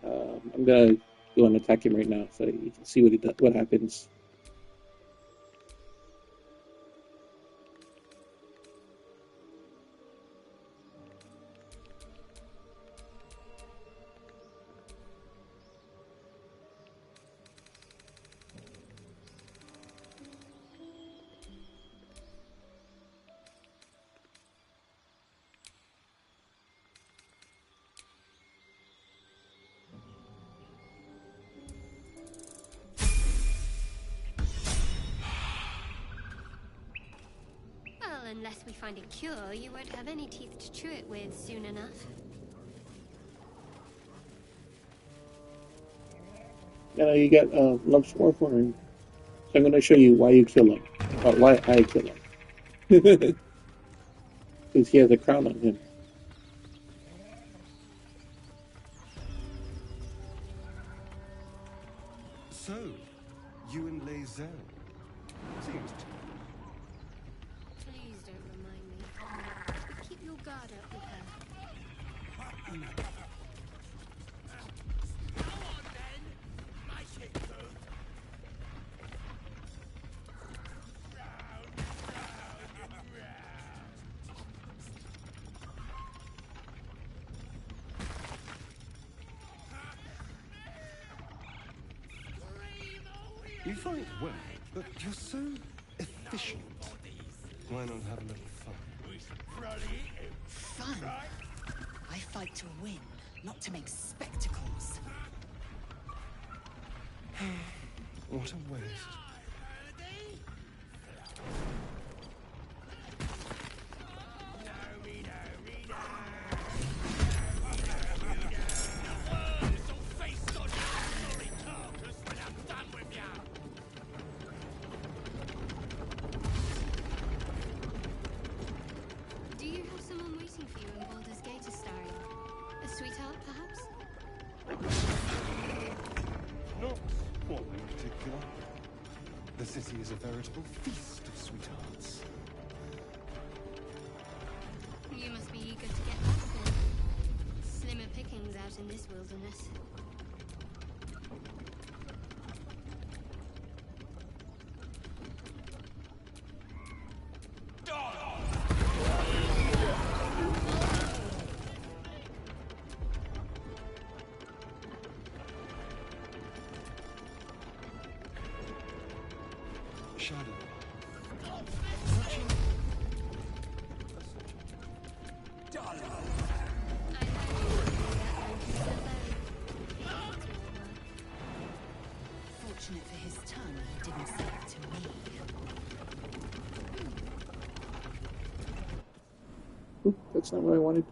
I'm going to go and attack him right now so you can see what happens. Unless we find a cure, you won't have any teeth to chew it with soon enough. Yeah, you got Lump's Warhorn. So I'm going to show you why you kill him. Why I kill him. Because he has a crown on him. So, you and Lae'zel. Seems to. Please don't remind me. Keep your guard up with her. Go on then! Make it good! You fight well, but you're so efficient. Why not have a little fun? Fun? I fight to win, not to make spectacles. What a waste. particular. The city is a veritable feast of sweethearts. You must be eager to get back then. Slimmer pickings out in this wilderness. Shadow. Fortunate for his tongue, he didn't say it to me. Oop, that's not what I wanted.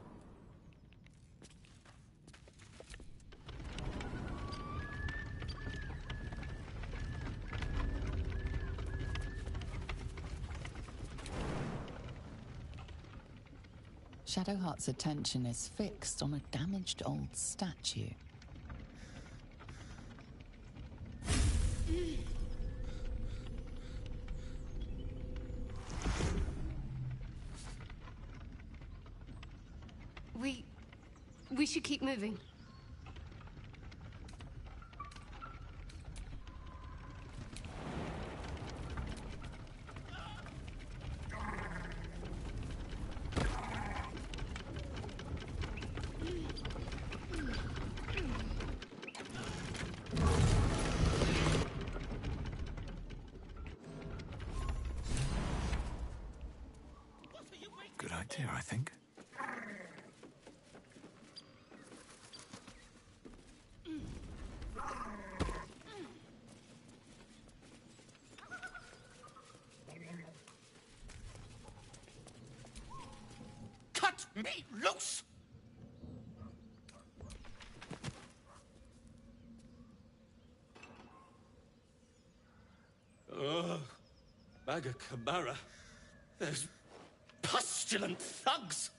Shadowheart's attention is fixed on a damaged old statue. We should keep moving. Good idea, I think. Cut me loose! Ugh. Bagakabara. Those pustulant thugs!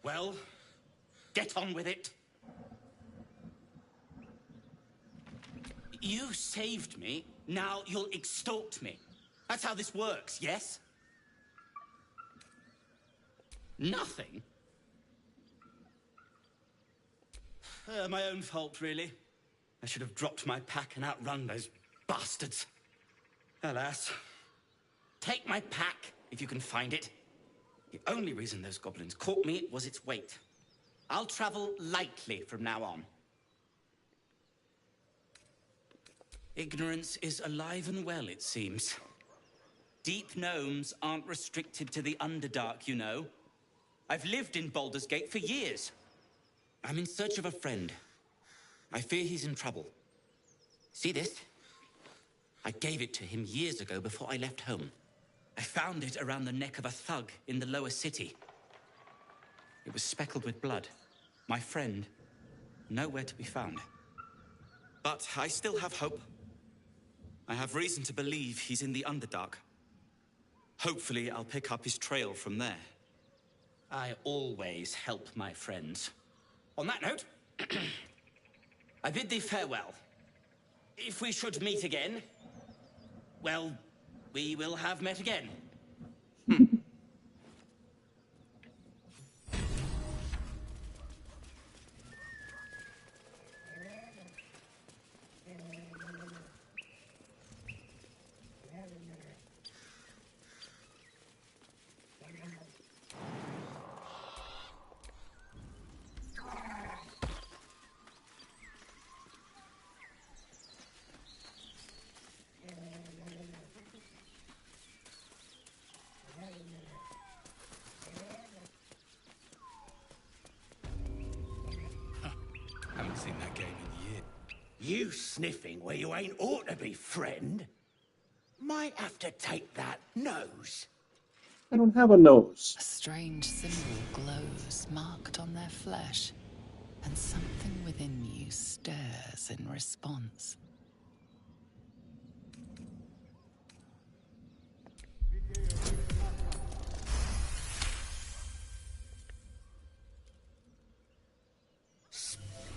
Well, get on with it. You saved me, now you'll extort me. That's how this works, yes? Nothing? My own fault, really. I should have dropped my pack and outrun those bastards. Alas. Take my pack, if you can find it. The only reason those goblins caught me was its weight. I'll travel lightly from now on. Ignorance is alive and well, it seems. Deep gnomes aren't restricted to the Underdark, you know. I've lived in Baldur's Gate for years. I'm in search of a friend. I fear he's in trouble. See this? I gave it to him years ago before I left home. I found it around the neck of a thug in the lower city. It was speckled with blood. My friend, nowhere to be found. But I still have hope. I have reason to believe he's in the Underdark. Hopefully, I'll pick up his trail from there. I always help my friends. On that note, I bid thee farewell. If we should meet again, well, we will have met again. Haven't seen that game in years. You sniffing where you ain't ought to be, friend? Might have to take that nose. I don't have a nose. A strange symbol glows, marked on their flesh, and something within you stirs in response.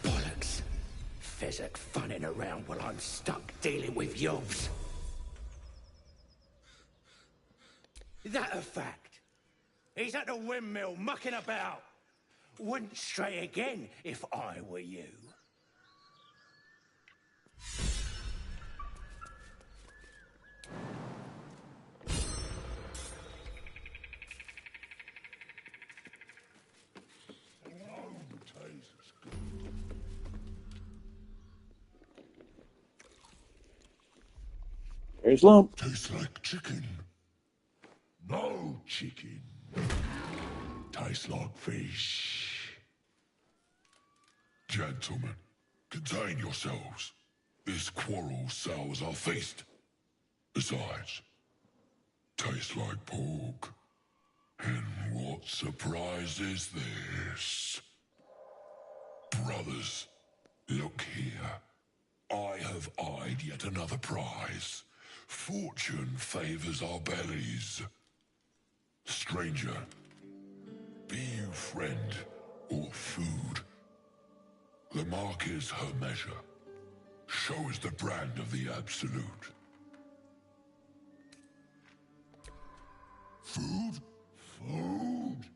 Bollocks. Fezzik funning sitting around while I'm stuck dealing with yobs. Is that a fact? He's at the windmill mucking about. Wouldn't stray again if I were you. There's Lump. Tastes like chicken. No chicken. Tastes like fish. Gentlemen, contain yourselves. This quarrel sours our feast. Besides, tastes like pork. And what surprise is this? Brothers, look here. I have eyed yet another prize. Fortune favors our bellies. Stranger, be you friend or food. The mark is her measure. Show us the brand of the absolute. Food? Food?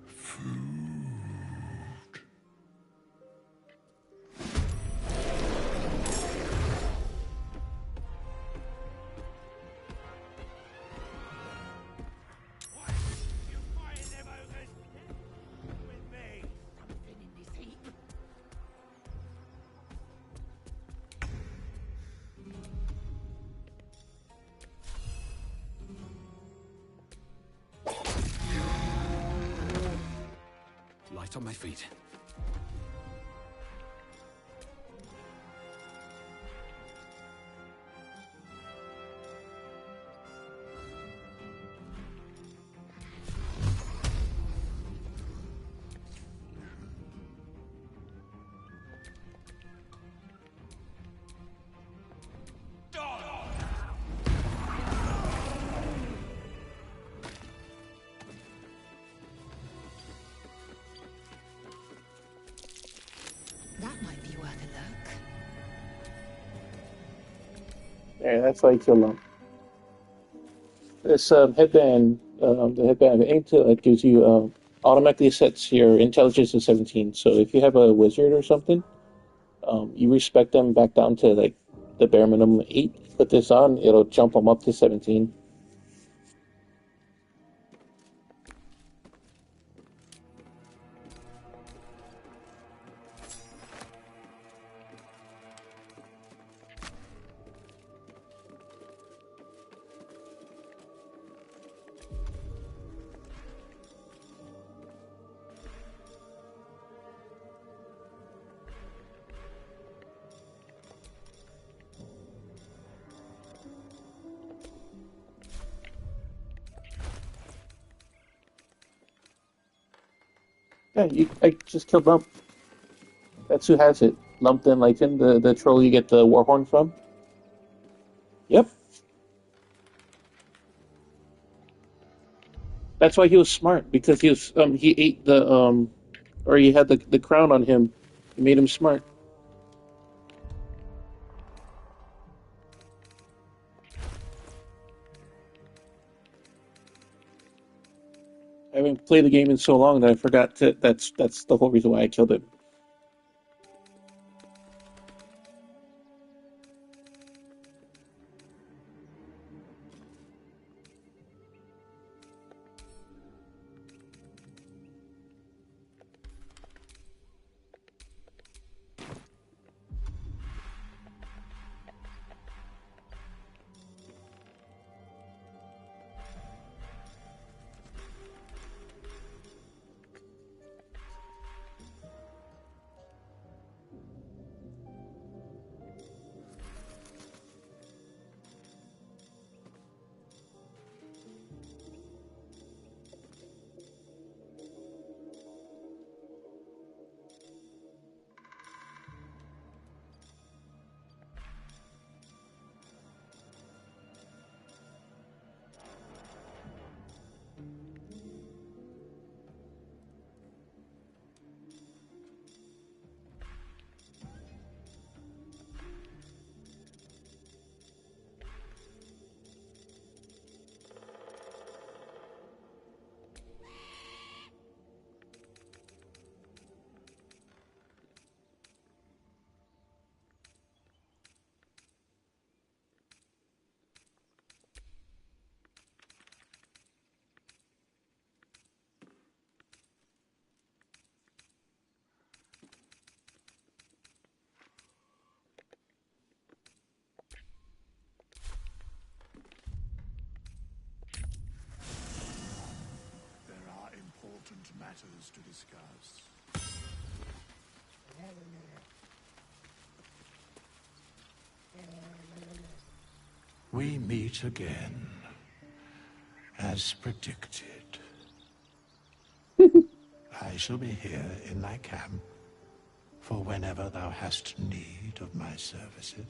Food. Light on my feet. That might be worth a look. Yeah, that's why I killed Lump. This headband, the headband of Aim it gives you automatically sets your intelligence to 17. So if you have a wizard or something, you respect them back down to like the bare minimum 8. Put this on, it'll jump them up to 17. Yeah, I just killed Lump. That's who has it. Lump and Lycan, the troll you get the warhorn from. Yep. That's why he was smart, because he ate the or he had the crown on him. It made him smart. I haven't played the game in so long that I forgot to. That's the whole reason why I killed him. things to discuss. We meet again, as predicted. I shall be here in thy camp for whenever thou hast need of my services.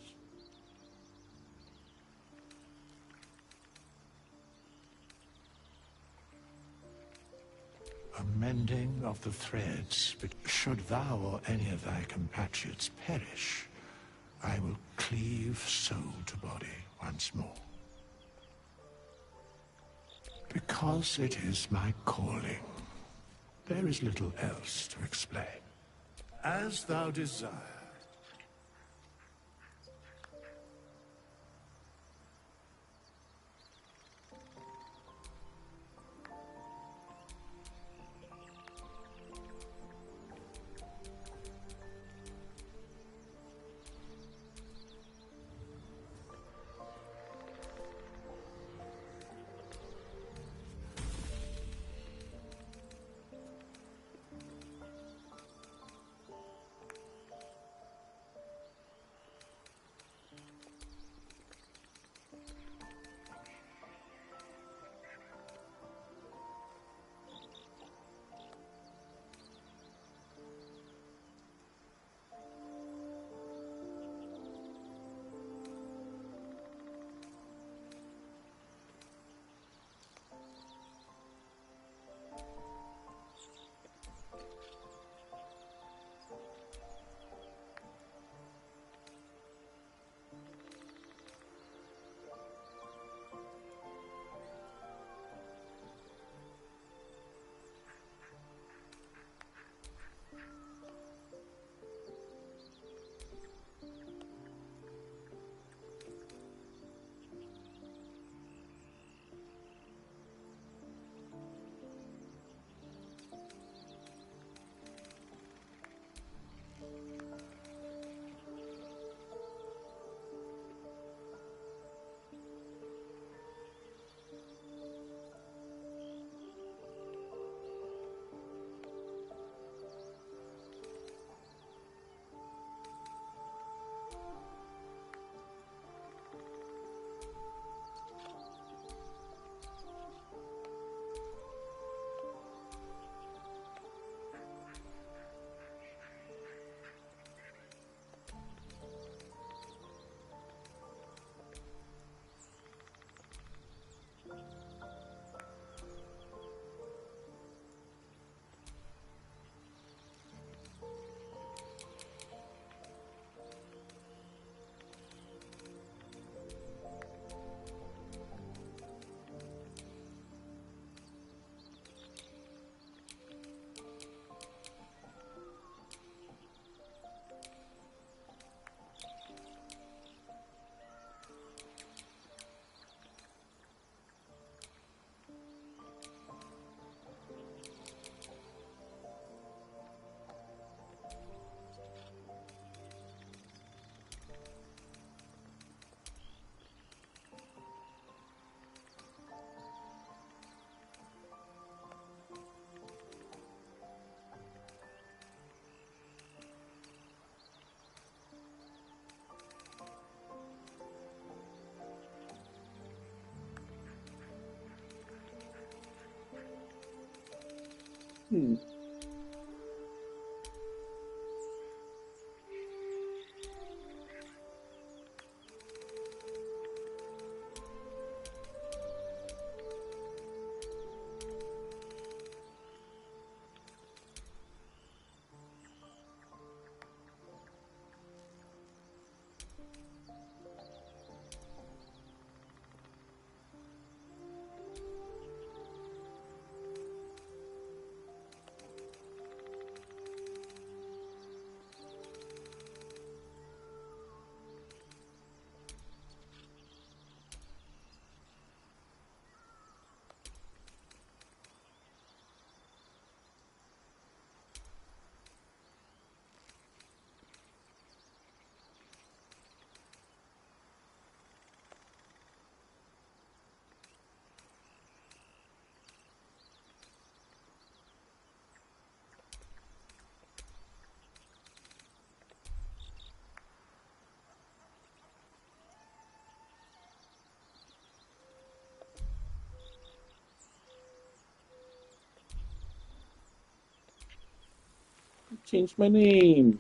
A mending of the threads, but should thou or any of thy compatriots perish, I will cleave soul to body once more. Because it is my calling, there is little else to explain. As thou desire. Hmm. Changed my name.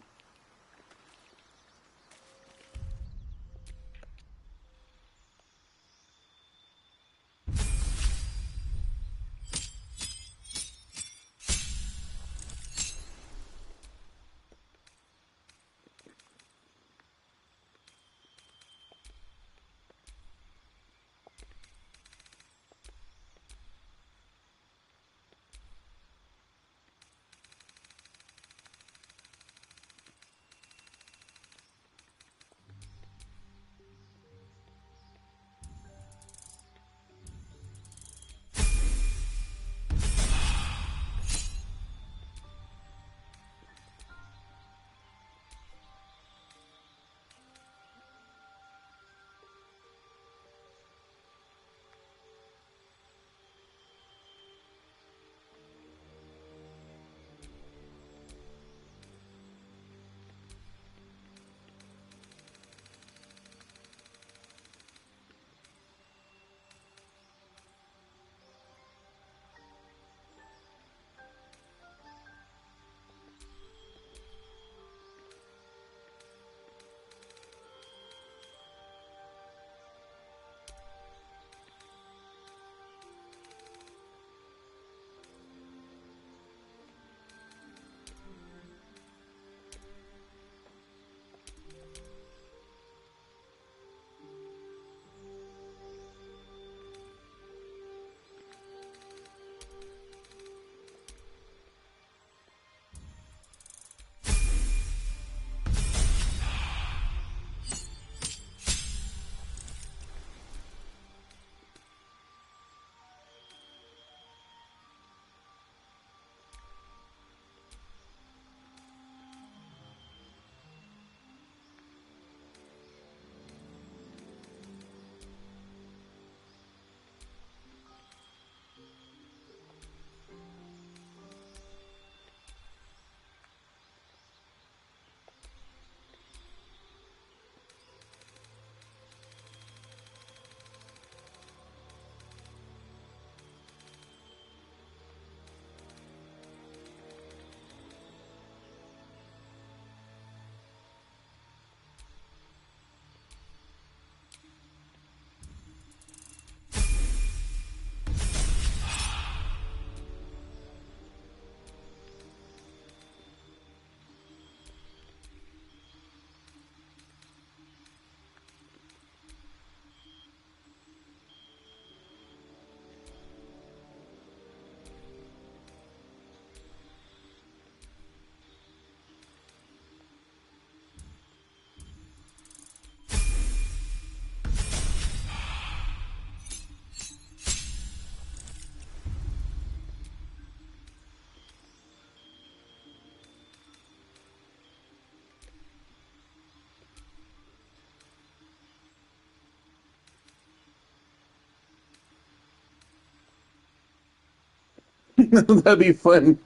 That'd be fun.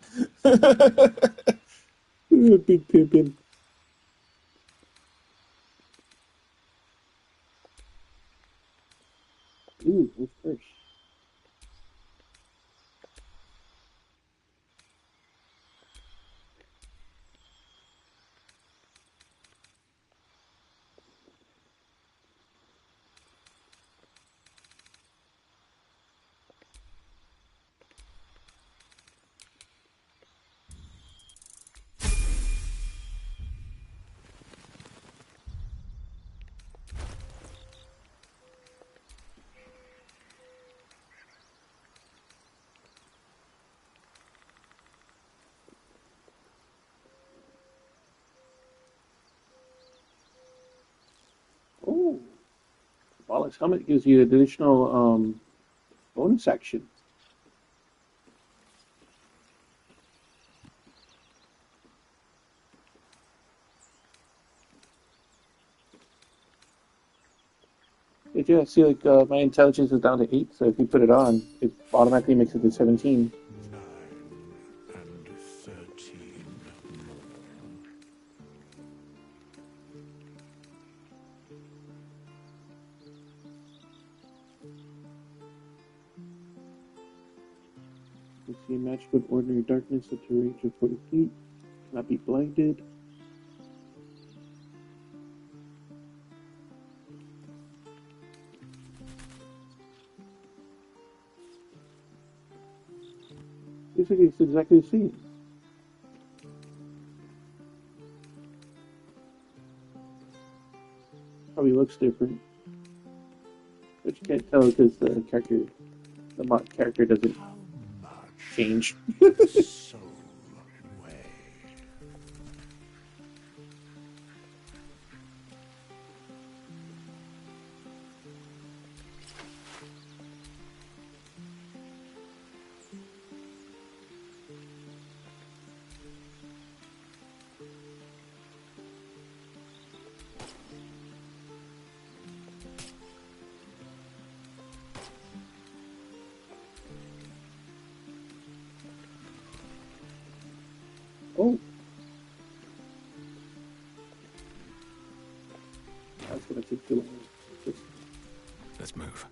Big pimpin'. Ooh, what's first? Oh, Baldurs helmet gives you additional bonus action. Yeah, see, like my intelligence is down to 8, so if you put it on, it automatically makes it to 17. 9 and 13 more. You see, matched with ordinary darkness at a range of 40 feet. Not be blinded. Basically, it's exactly the same. Probably looks different. But you can't tell because the character, the mod character doesn't change. Soul way. Oh. That's gonna take too long. Let's move.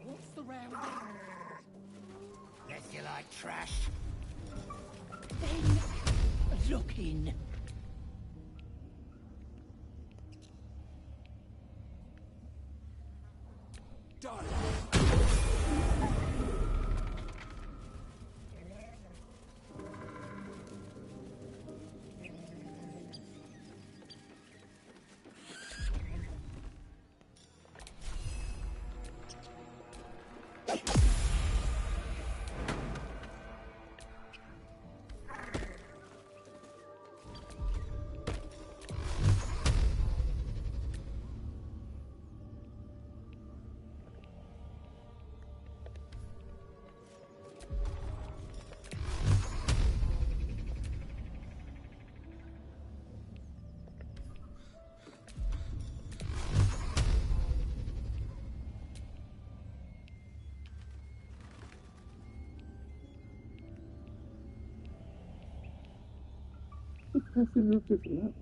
What's the round? Guess you like trash. Then look in. Done. That's the roof for that one.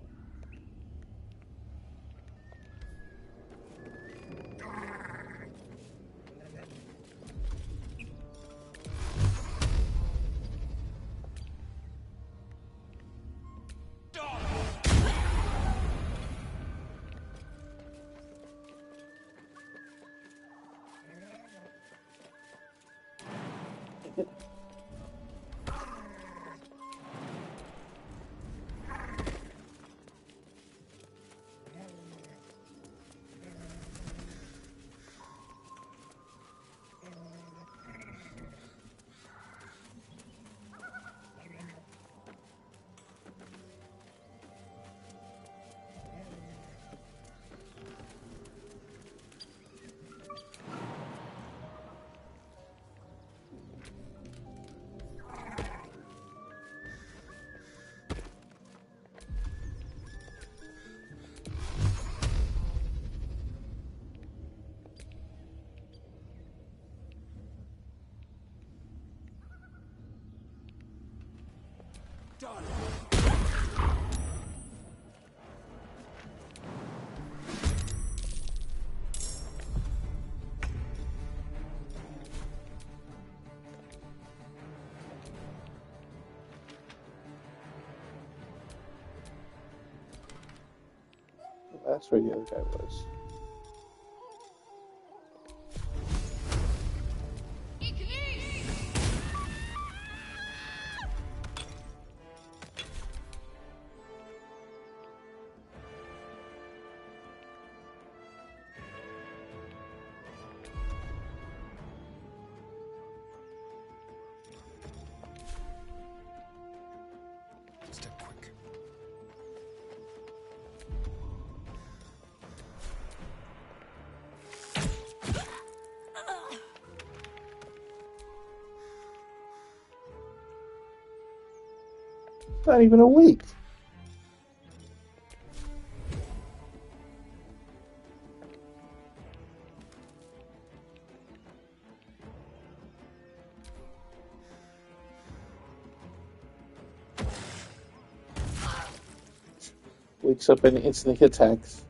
Done. That's where the other guy was. Step quick. Not even awake. wakes up and instantly attacks.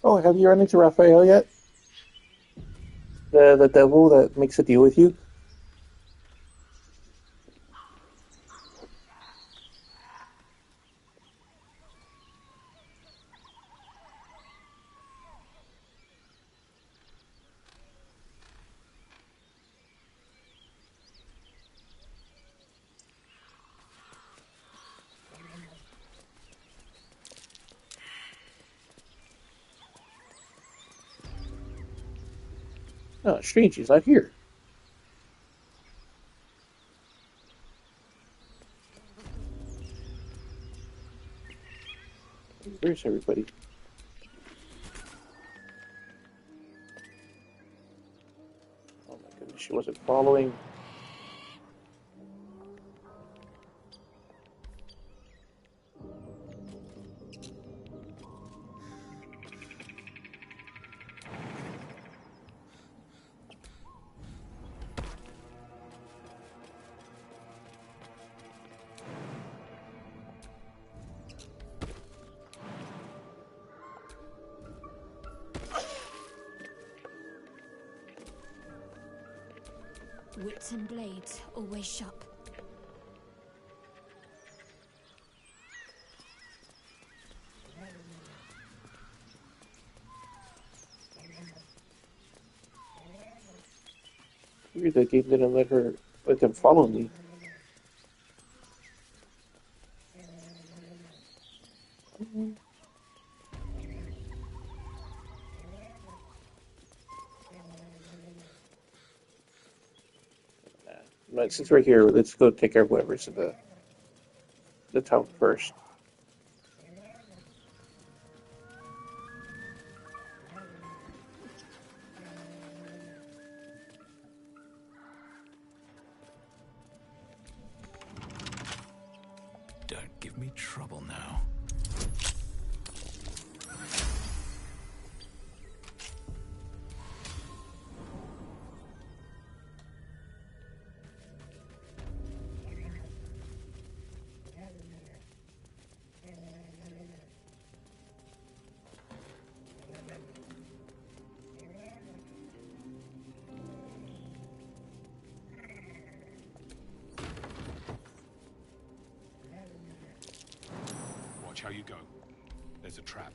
Oh, have you run into Raphael yet? The devil that makes a deal with you? Oh, strange, he's not here. Where's everybody? Oh my goodness, she wasn't following. Wits and blades, always sharp. Weird, that game didn't let them follow me. But since we're here, let's go take care of whoever's in the town first. Don't give me trouble now. Watch how you go. There's a trap.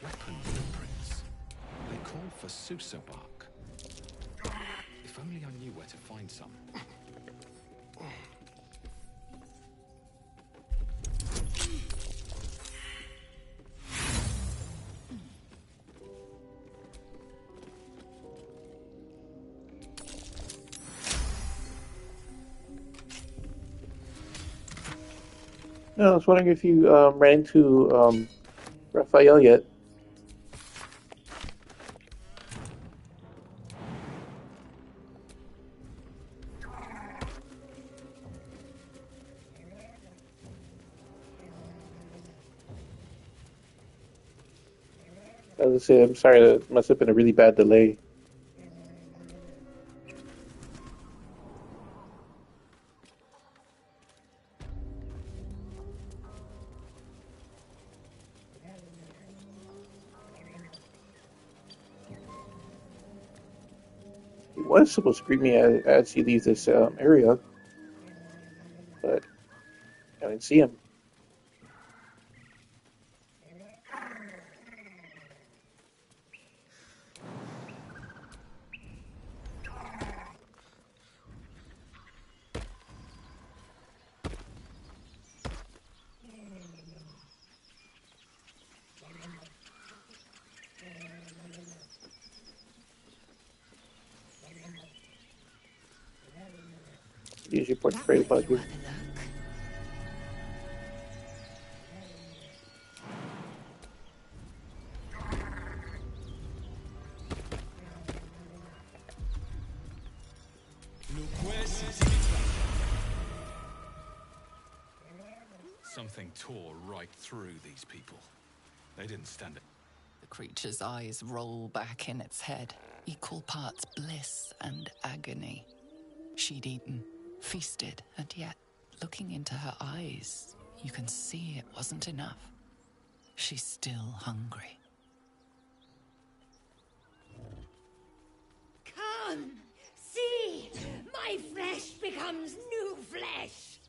Weapon blueprints. They call for Susa bark. If only I knew where to find some. No, I was wondering if you ran into Raphael yet. As I say, I'm sorry, that must have been a really bad delay. He was supposed to greet me as he leaves this area, but I didn't see him. Use your point to pray about you. Something tore right through these people. They didn't stand it. The creature's eyes roll back in its head, equal parts bliss and agony. She'd eaten, feasted, and yet, looking into her eyes, you can see it wasn't enough. She's still hungry. Come, see, my flesh becomes new flesh.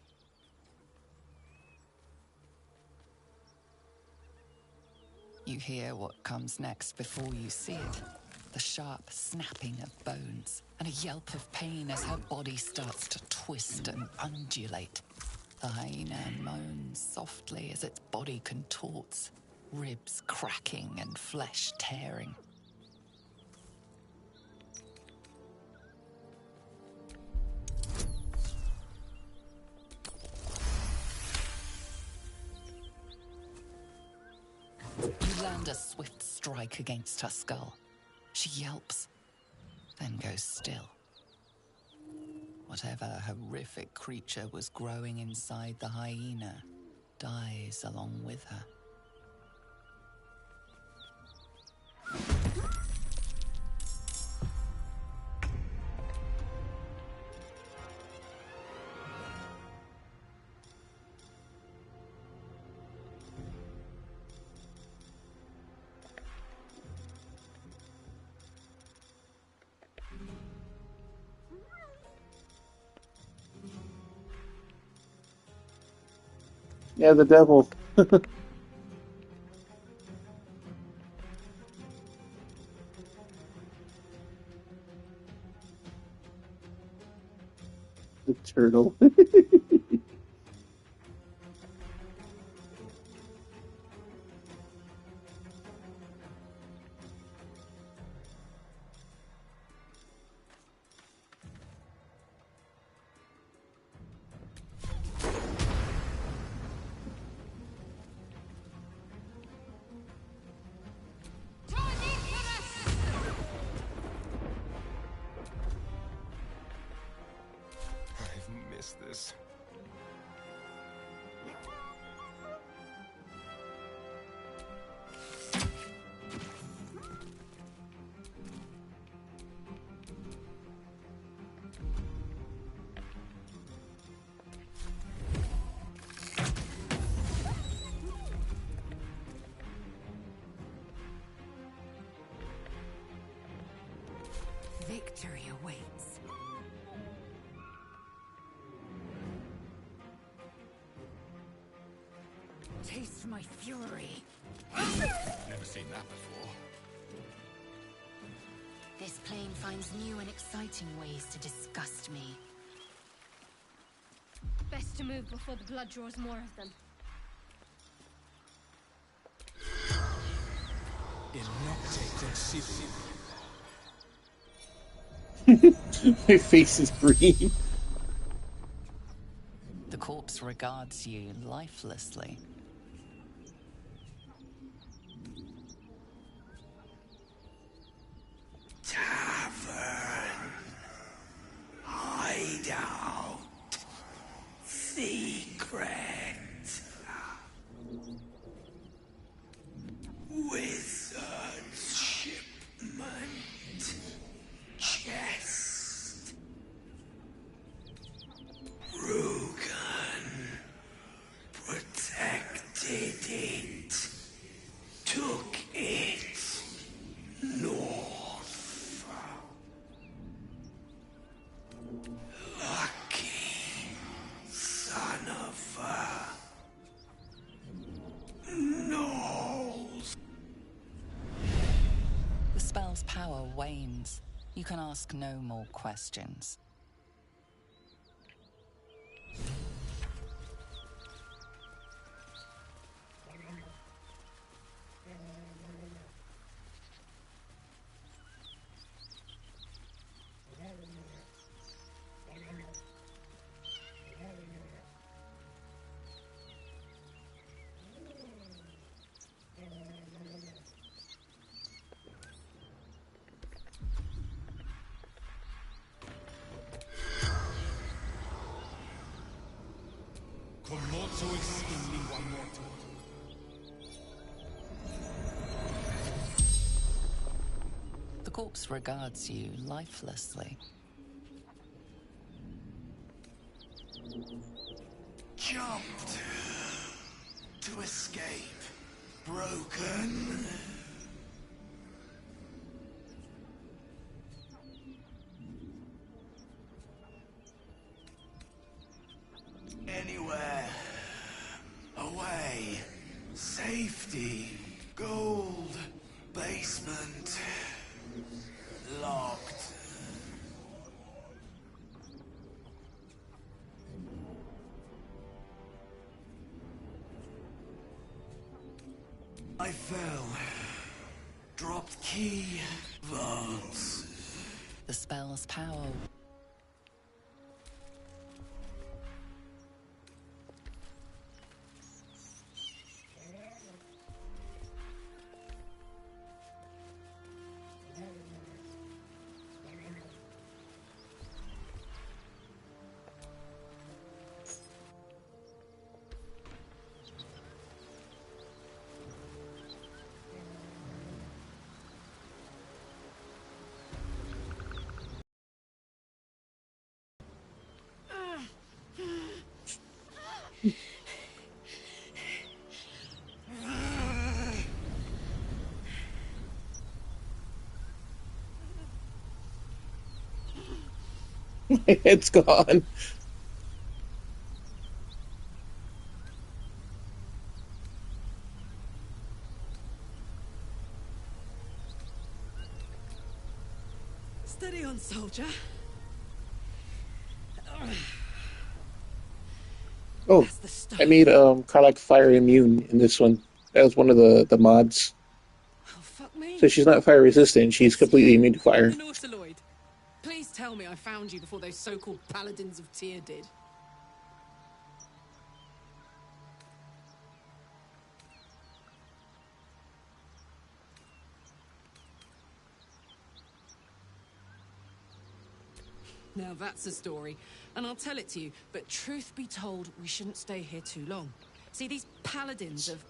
You hear what comes next before you see it. The sharp snapping of bones, and a yelp of pain as her body starts to twist and undulate. The hyena moans softly as its body contorts, ribs cracking and flesh tearing. and a swift strike against her skull. She yelps, then goes still. Whatever horrific creature was growing inside the hyena dies along with her. Yeah, the devil. The turtle. I've missed this. Victory awaits. Taste my fury. Never seen that before. This plane finds new and exciting ways to disgust me. Best to move before the blood draws more of them. My face is green. The corpse regards you lifelessly. Tavern. Hideout. Secret. Wizard's shipment. Chest. Rugen. Protected it. Took it. North. Lucky. Son of a... Knowles. The spell's power wanes. You can ask no more questions. The corpse regards you lifelessly. Jumped. To escape. Broken. Anywhere. Away. Safety. Gold. Basement. Locked. I fell. Dropped key. Vaults. The spell's power. My head's gone. Steady on, soldier. Oh, I made Karlach fire immune in this one. That was one of the mods. Oh, fuck me. So she's not fire resistant. She's completely immune to fire. The Nautiloid. Please tell me I found you before those so-called paladins of Tyr did. Now that's a story, and I'll tell it to you, but truth be told, we shouldn't stay here too long. See, these paladins of...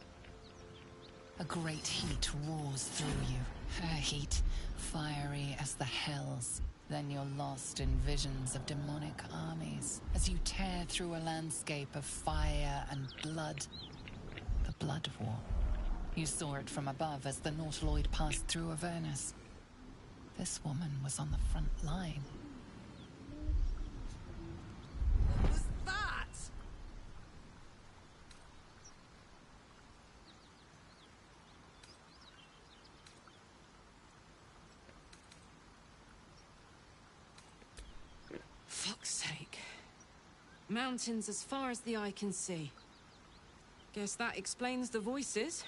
A great heat roars through you. Her heat, fiery as the hells. Then you're lost in visions of demonic armies as you tear through a landscape of fire and blood. The Blood War. You saw it from above as the Nautiloid passed through Avernus. This woman was on the front line. What was that? Fuck's sake. Mountains as far as the eye can see. Guess that explains the voices.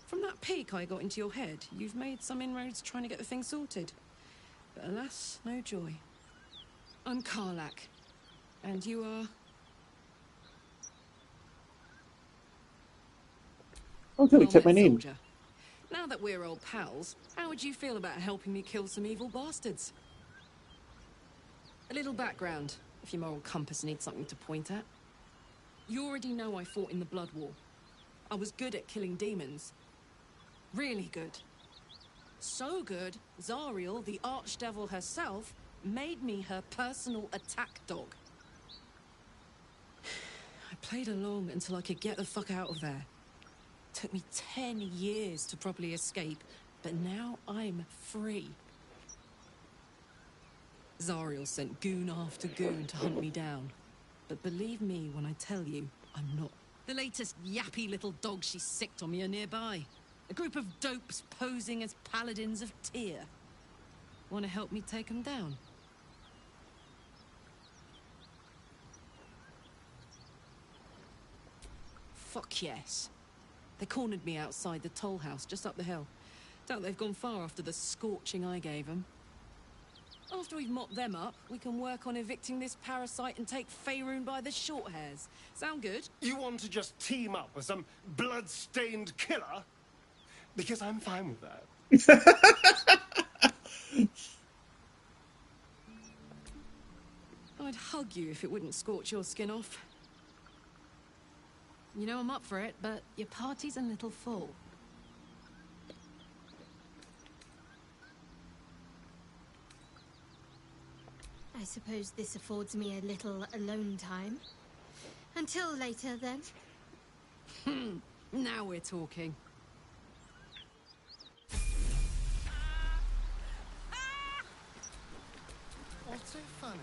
From that peek I got into your head, you've made some inroads trying to get the thing sorted. But alas, no joy. I'm Karlach. And you are... Okay, we kept my name. Soldier. Now that we're old pals, how would you feel about helping me kill some evil bastards? A little background, if your moral compass needs something to point at. You already know I fought in the Blood War. I was good at killing demons. Really good. So good, Zariel, the archdevil herself, made me her personal attack dog. I played along until I could get the fuck out of there. Took me 10 years to properly escape, but now I'm free. Zariel sent goon after goon to hunt me down. But believe me when I tell you, I'm not. The latest yappy little dogs she sicked on me are nearby. A group of dopes posing as paladins of Tyr. Want to help me take them down? Fuck yes. They cornered me outside the toll house just up the hill. Doubt they've gone far after the scorching I gave them. After we've mopped them up, we can work on evicting this parasite and take Faerun by the short hairs. Sound good? You want to just team up with some blood-stained killer? Because I'm fine with that. I'd hug you if it wouldn't scorch your skin off. You know I'm up for it, but your party's a little full. I suppose this affords me a little alone time. Until later, then. Now we're talking. What's so funny?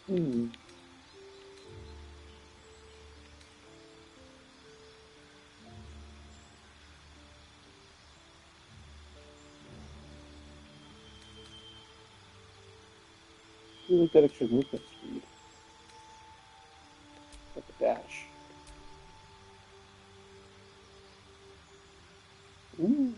Hmm. You like that extra movement speed. Like a dash. Ooh.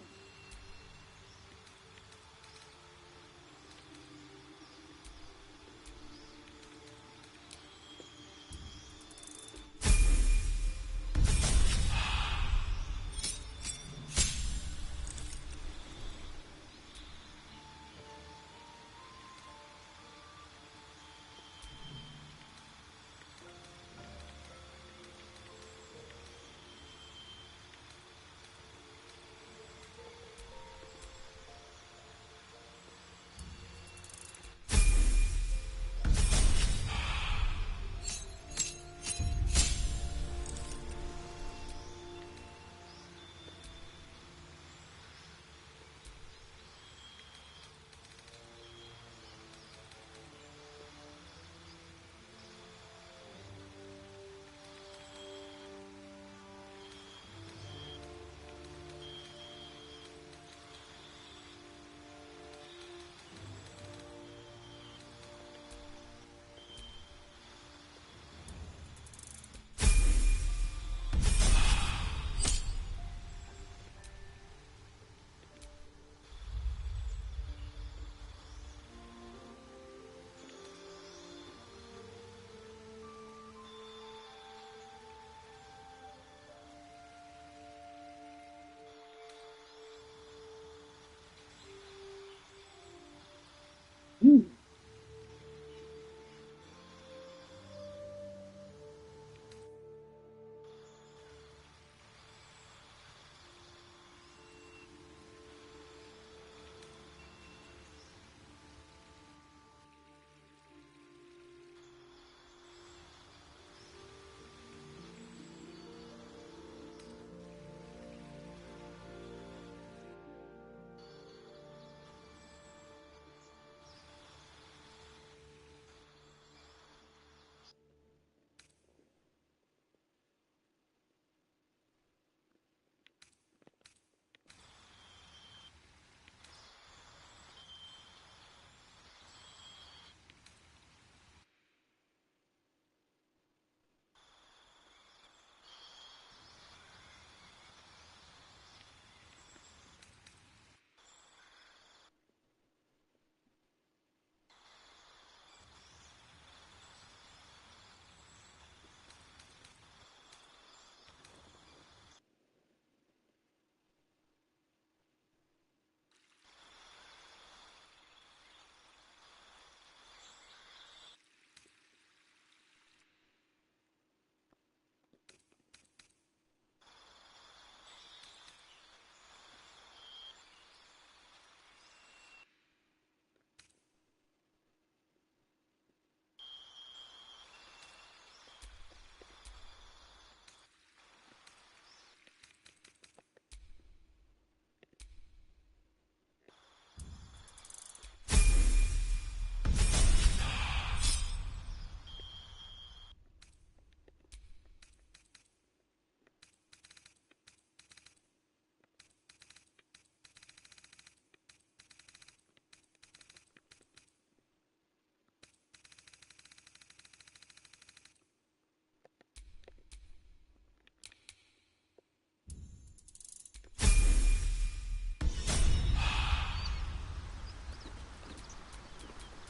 Hmm.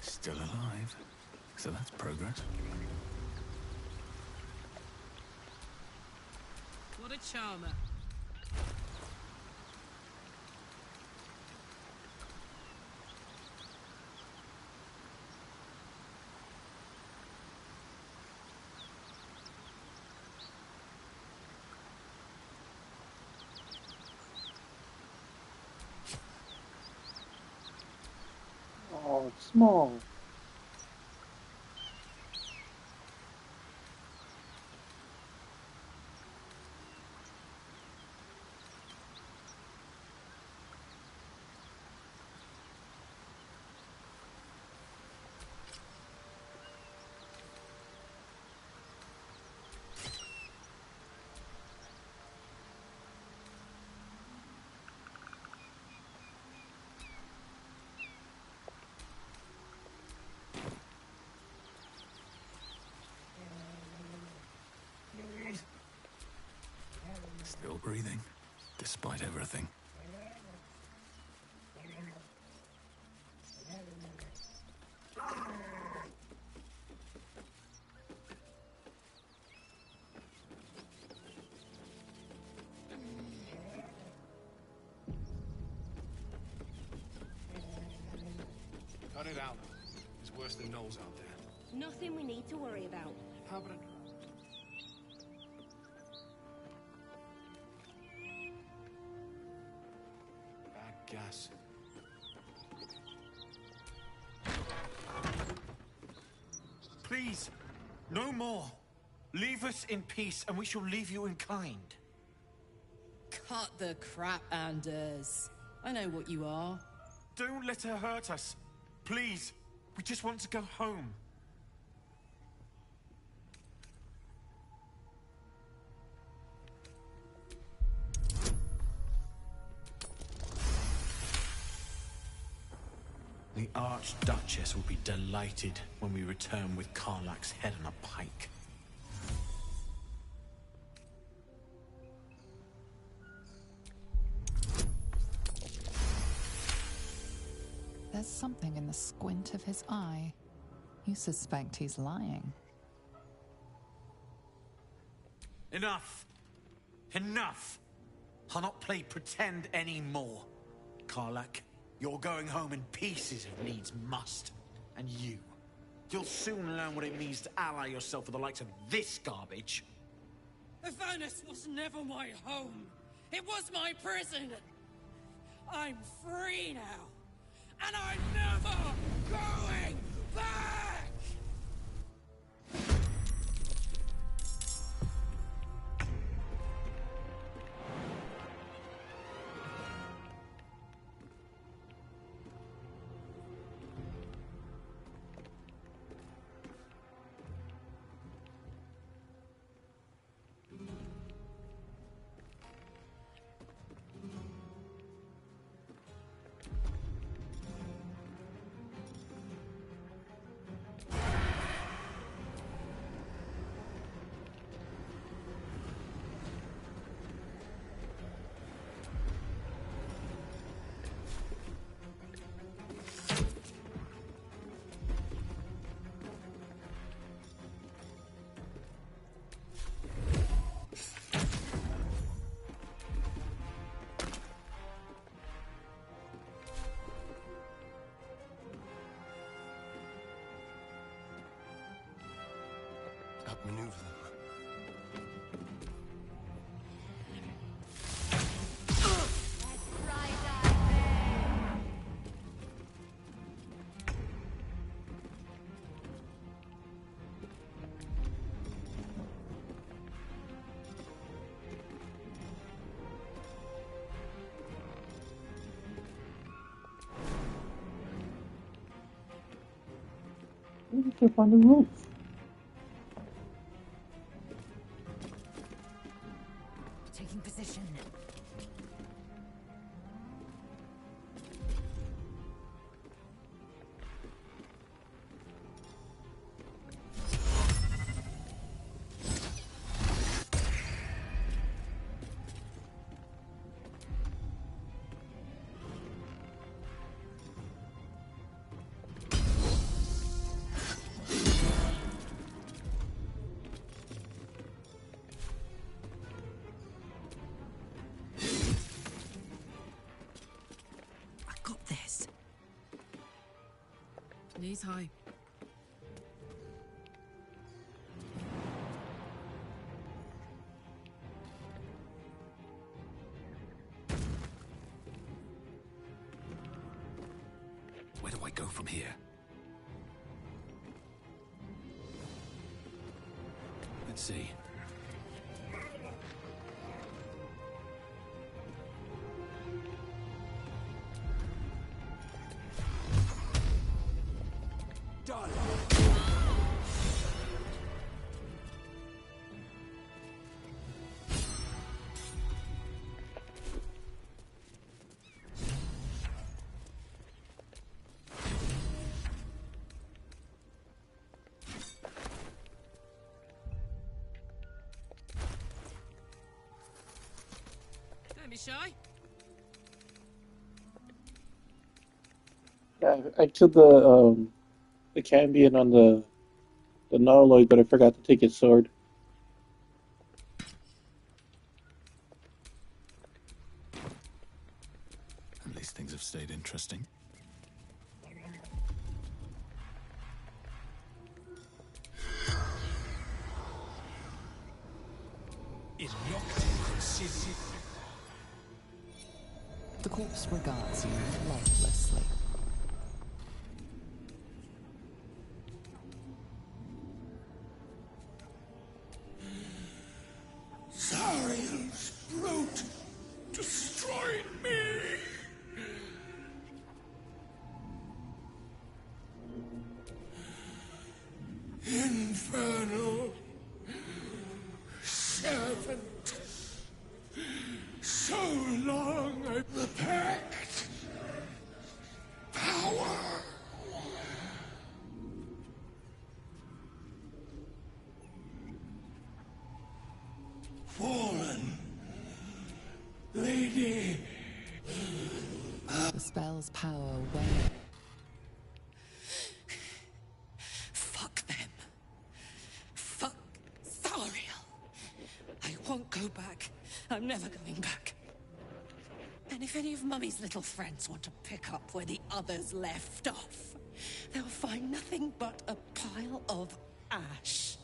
Still alive. So that's progress. What a charmer. Oh, it's small. breathing, despite everything. Cut it out. It's worse than Knowles out there. Nothing we need to worry about. How about bad gas? Please, no more. Leave us in peace, and we shall leave you in kind. Cut the crap, Anders. I know what you are. Don't let her hurt us. Please, we just want to go home. The Archduchess will be delighted when we return with Karlach's head on a pike. There's something in the squint of his eye. You suspect he's lying. Enough! Enough! I'll not play pretend anymore. Karlach, you're going home in pieces if needs must. And you'll soon learn what it means to ally yourself with the likes of this garbage. Avernus was never my home. It was my prison. I'm free now. And I'm never going back! Outmaneuver them. Where did they find the roof? Taking position. Knees high. Where do I go from here? Let's see. Done! Phishie? Yeah, I killed the Cambion on the Nautiloid, but I forgot to take his sword. At least things have stayed interesting. Is locked in the city. The corpse regards you lifelessly. Zariel's brute destroyed me. Infernal servant. So long the pact. Power. Fallen. Lady. The spell's power wanes. Fuck them. Fuck Zariel. I won't go back. I'm never going back. And if any of Mummy's little friends want to pick up where the others left off, they'll find nothing but a pile of ash.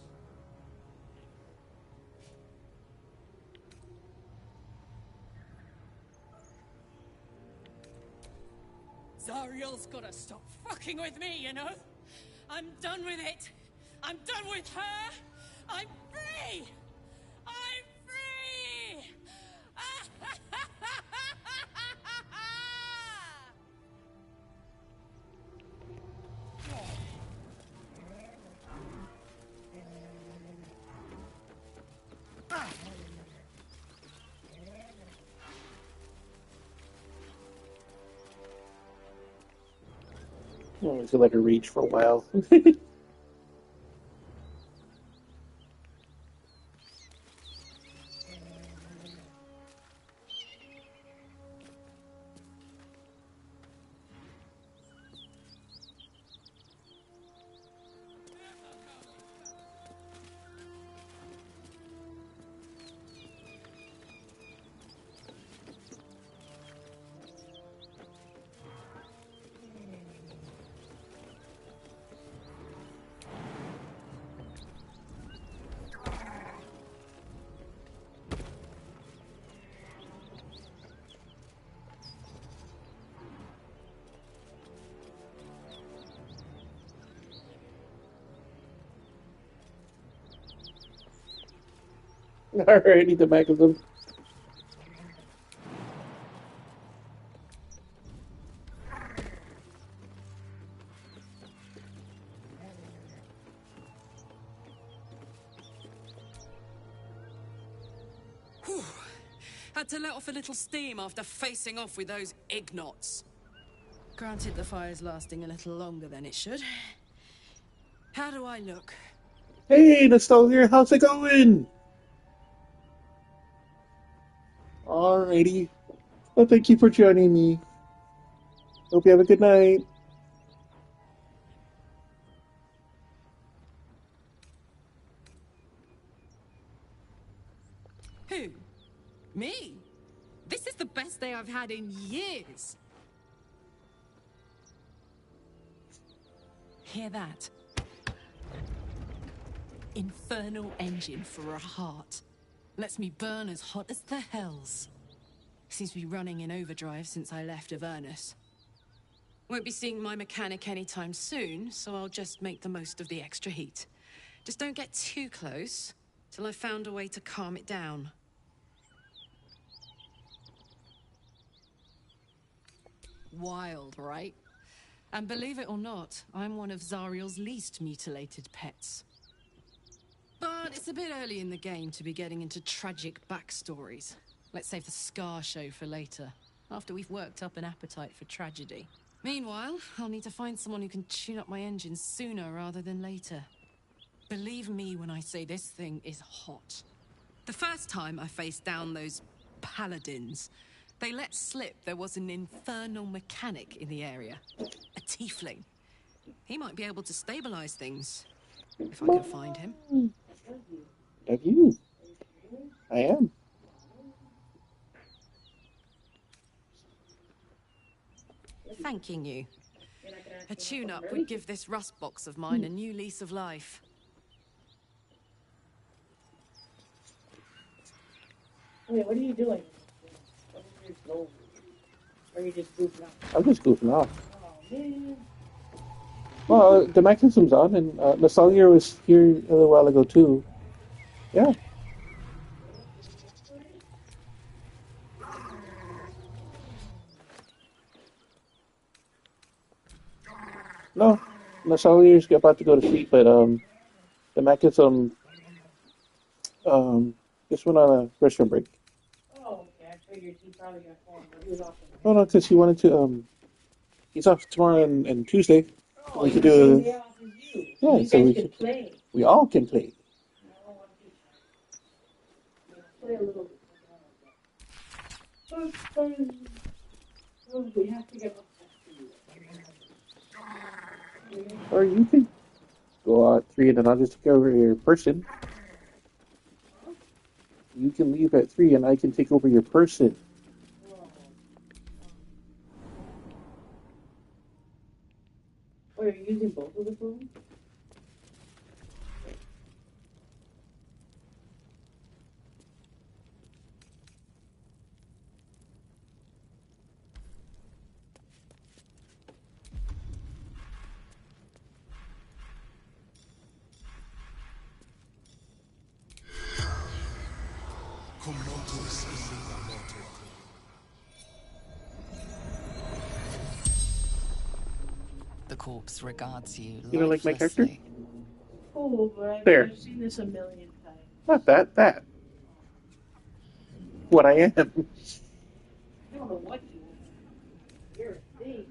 Zariel's gotta stop fucking with me, you know? I'm done with it. I'm done with her. I'm free. I'm free. Oh, I feel like a reach for a while. Alrighty, the back of them. Whew. Had to let off a little steam after facing off with those ignots. Granted, the fire's lasting a little longer than it should. How do I look? Hey, Nostalgia, how's it going? Alrighty. Well, thank you for joining me. Hope you have a good night. Who? Me? This is the best day I've had in years. Hear that? Infernal engine for a heart. Lets me burn as hot as the hells. Seems to be running in overdrive since I left Avernus. Won't be seeing my mechanic anytime soon, so I'll just make the most of the extra heat. Just don't get too close, till I've found a way to calm it down. Wild, right? And believe it or not, I'm one of Zariel's least mutilated pets. But it's a bit early in the game to be getting into tragic backstories. Let's save the scar show for later, after we've worked up an appetite for tragedy. Meanwhile, I'll need to find someone who can tune up my engine sooner rather than later. Believe me when I say this thing is hot. The first time I faced down those paladins. They let slip there was an infernal mechanic in the area. A tiefling. He might be able to stabilize things, if I can find him. Have you? I am. Thanking you. A tune-up would give this rust box of mine a new lease of life. Wait, what are you doing? Or are you just goofing off? I'm just goofing off. Oh, man. Well, the mechanism's on, and Nostalgia was here a little while ago, too. Yeah. No, Nostalgia's about to go to sleep, but the mechanism just went on a restroom break. Oh, okay. I figured he probably got home, but he was off. Oh no, because he wanted to. He's off tomorrow and Tuesday. Oh, We he's could the same do. day off as you. Yeah, You so guys we could play. We all can play. Play a little bit. We have to get Or you could go out 3 and then I'll just take over your person. You can leave at 3 and I can take over your person. Wait, are you using both of the phones? The corpse regards you You don't like my character? lifelessly. Oh, but There. I've seen this a million times. Not that. What I am. I don't know what you are. You're a thing.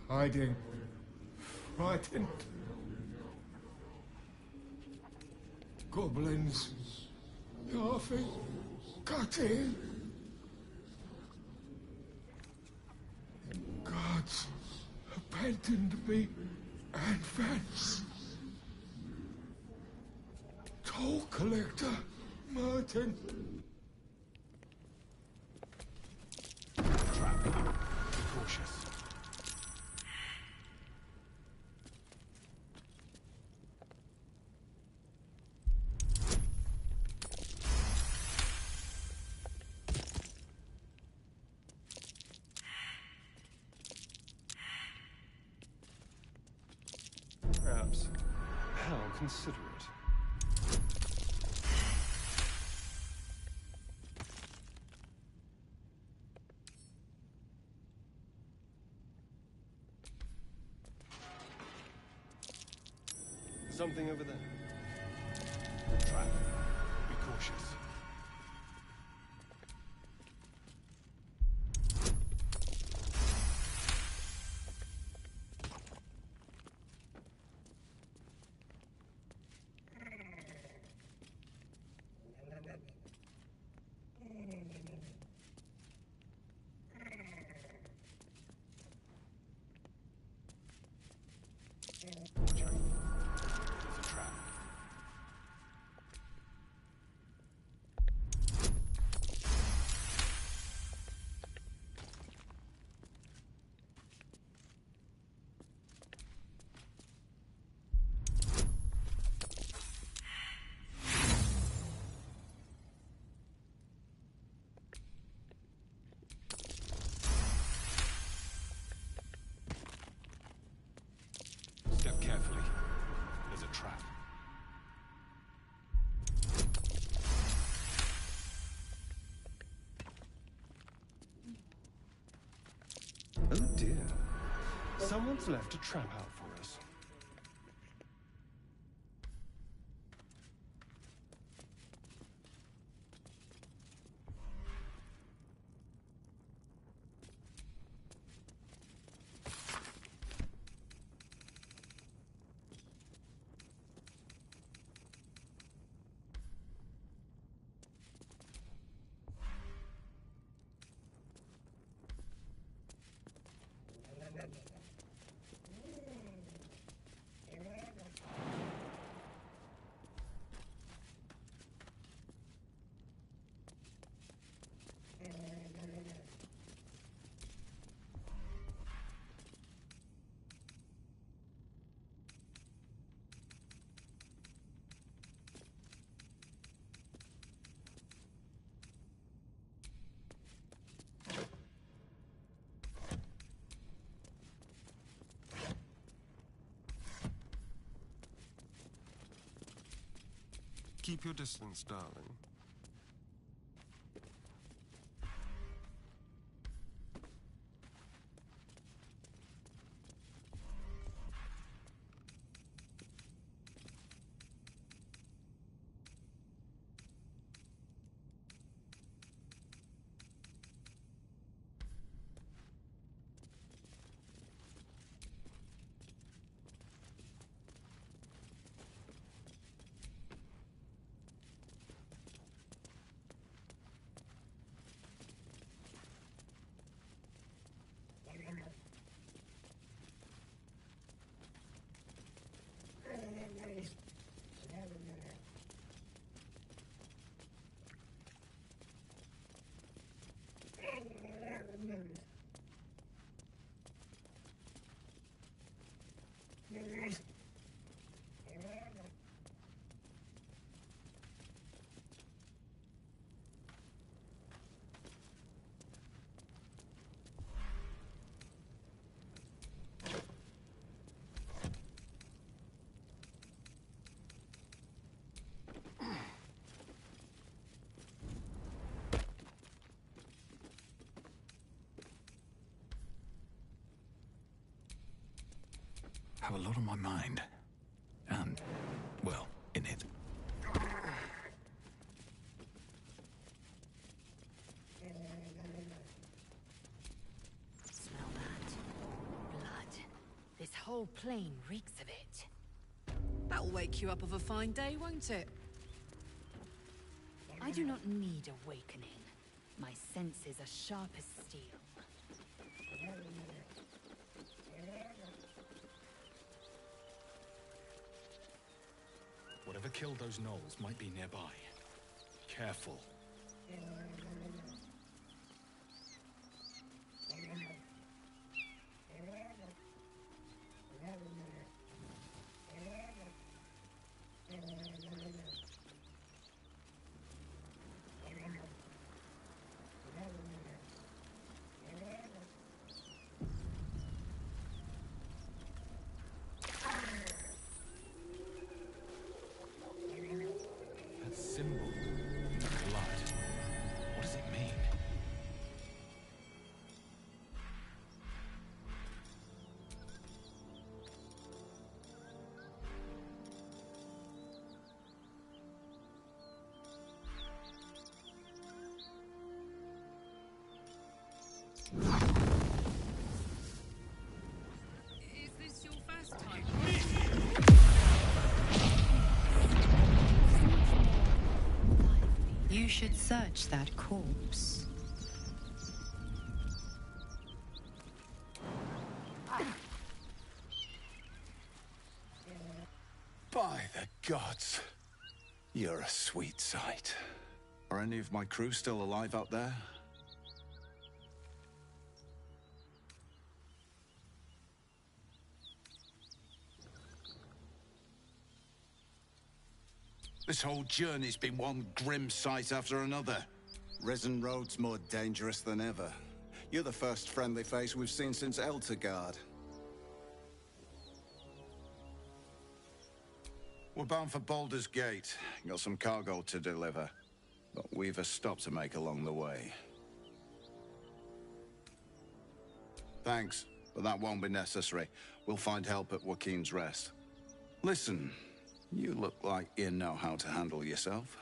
Hiding. Frightened. Goblins. Laughing. Cutting. Gods abandoned me and Vance. Toll collector. Martin. Trap. Be cautious. Perhaps. How considerate. Something over there. Trap. Be cautious. Watch out. There's a trap. Step carefully. There's a trap. Oh dear. Someone's left a trap out for us. Keep your distance, darling. Have a lot on my mind. And, well, in it. Smell that? Blood. This whole plain reeks of it. That'll wake you up of a fine day, won't it? I do not need awakening. My senses are sharp as steel. Whatever killed those gnolls might be nearby. Careful. Symbol. Blood. What does it mean? Is this your first time? You should search that corpse. By the gods. You're a sweet sight. Are any of my crew still alive out there? This whole journey's been one grim sight after another. Risen Road's more dangerous than ever. You're the first friendly face we've seen since Eltergard. We're bound for Baldur's Gate. Got some cargo to deliver. But we've a stop to make along the way. Thanks, but that won't be necessary. We'll find help at Joaquin's Rest. Listen, you look like you know how to handle yourself.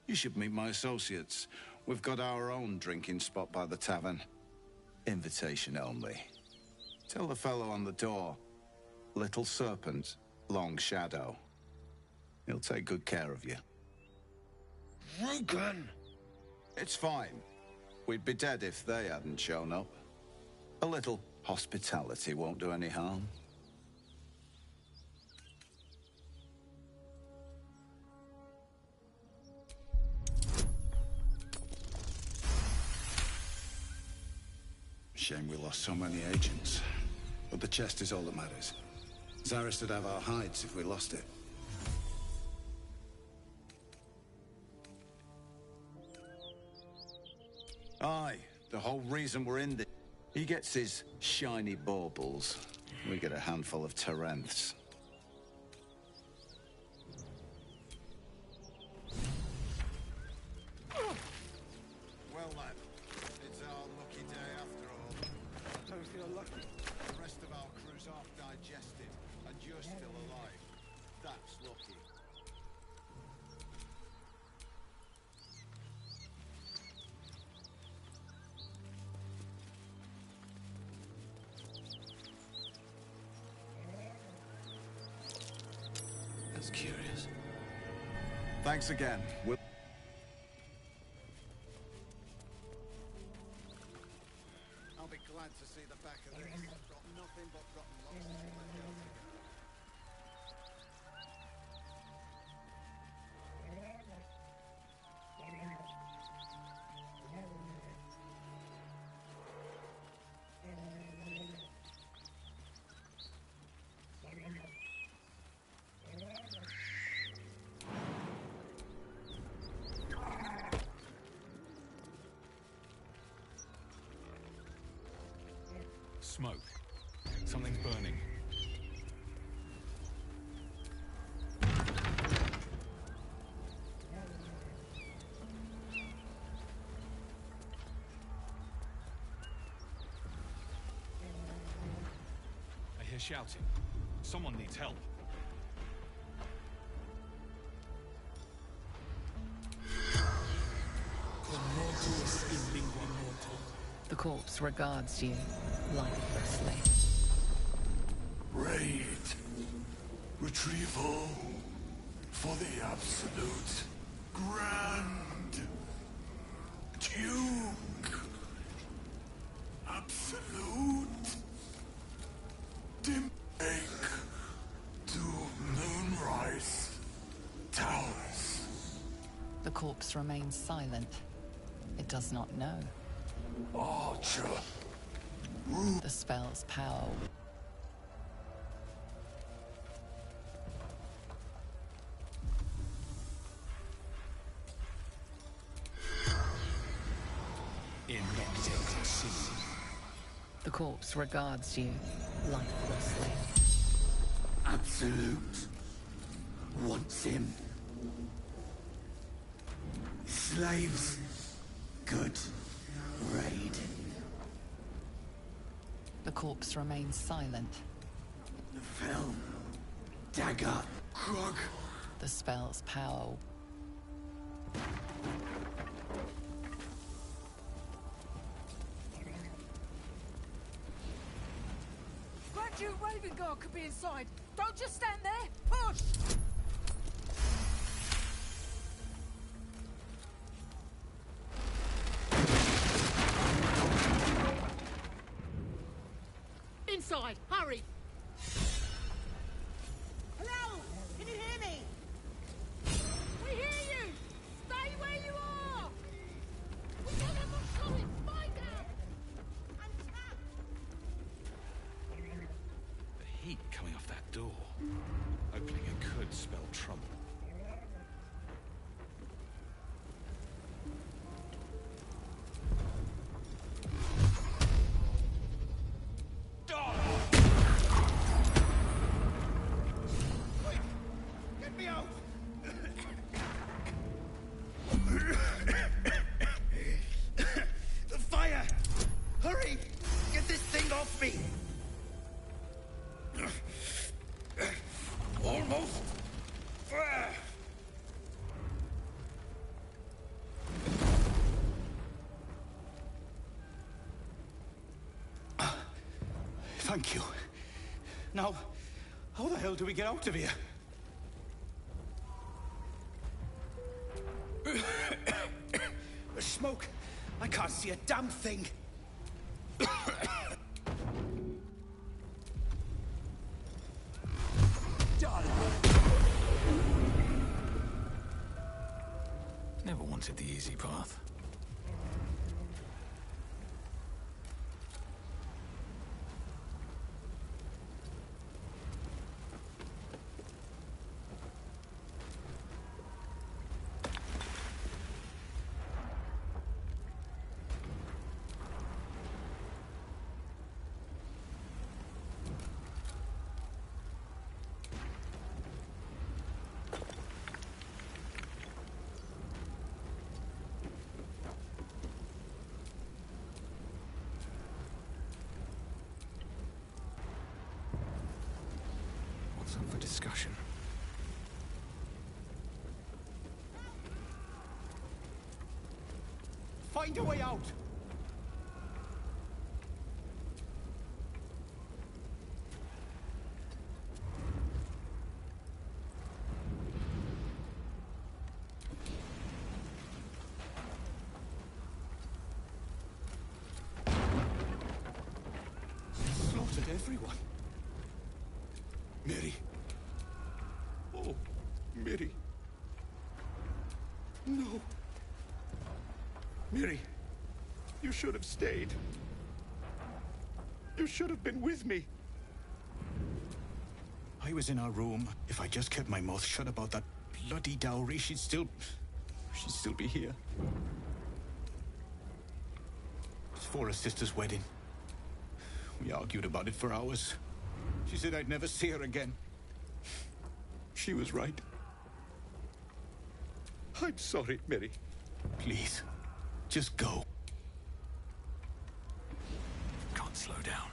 You should meet my associates. We've got our own drinking spot by the tavern. Invitation only. Tell the fellow on the door. Little Serpent, Long Shadow. He'll take good care of you. Rugen! It's fine. We'd be dead if they hadn't shown up. A little hospitality won't do any harm. Shame we lost so many agents. But the chest is all that matters. Zaris would have our hides if we lost it. Aye, the whole reason we're in this. He gets his shiny baubles. We get a handful of Terenths. Just curious. Thanks again. I'll be glad to see the back of this. I've got nothing but rotten lobsters in my house. Smoke. Something's burning. I hear shouting. Someone needs help. The corpse regards you lifelessly. Raid. Retrieval. For the absolute. Grand. Duke. Absolute. Dim lake. To Moonrise. Towers. The corpse remains silent. It does not know. Archer. The spell's power. The corpse regards you lifelessly. Absolute wants him. Slaves. Good. Raid. The corpse remains silent. The fell. Dagger. Krog. The spell's power. Grand Duke Raven Guard could be inside. Don't just stand there. Push! Inside, hurry! Hello! Can you hear me? We hear you! Stay where you are! We don't have much time! Find out! I'm trapped! The heat coming off that door. Opening it could spell trouble. Get me out! The fire! Hurry! Get this thing off me! Almost! Thank you. Now, how the hell do we get out of here? The smoke! I can't see a damn thing! Never wanted the easy path. What's up for discussion? Find a way out! everyone. Mary. Oh, Miri. No. Miri, you should have stayed. You should have been with me. I was in our room. If I just kept my mouth shut about that bloody dowry, she'd still be here. It's for her sister's wedding. We argued about it for hours. She said I'd never see her again. She was right. I'm sorry, Miri. Please, just go. Can't slow down.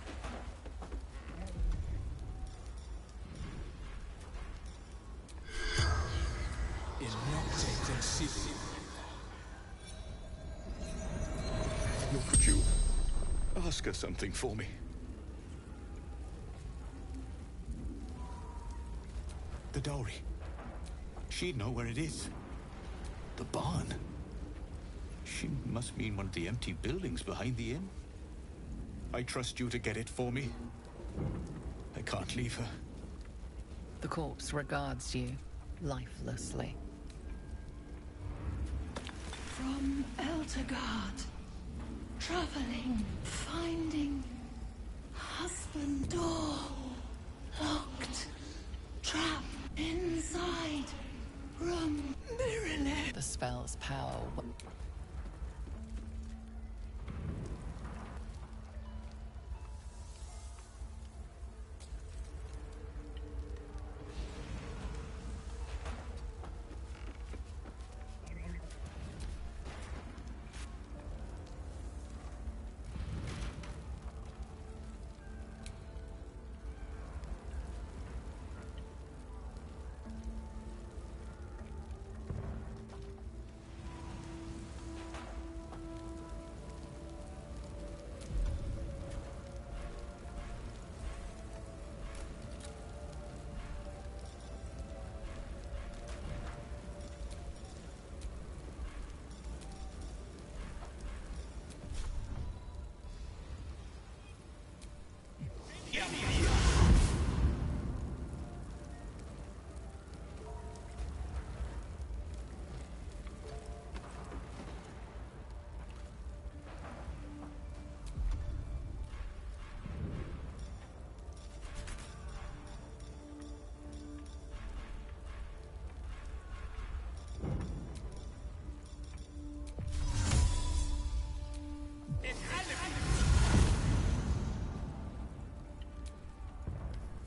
Look, could you ask her something for me? The dowry. She'd know where it is. The barn. She must mean one of the empty buildings behind the inn. I trust you to get it for me. I can't leave her. The corpse regards you lifelessly. From Eldergard, traveling, finding husband door locked, trapped inside room mirrorless. The spell's power.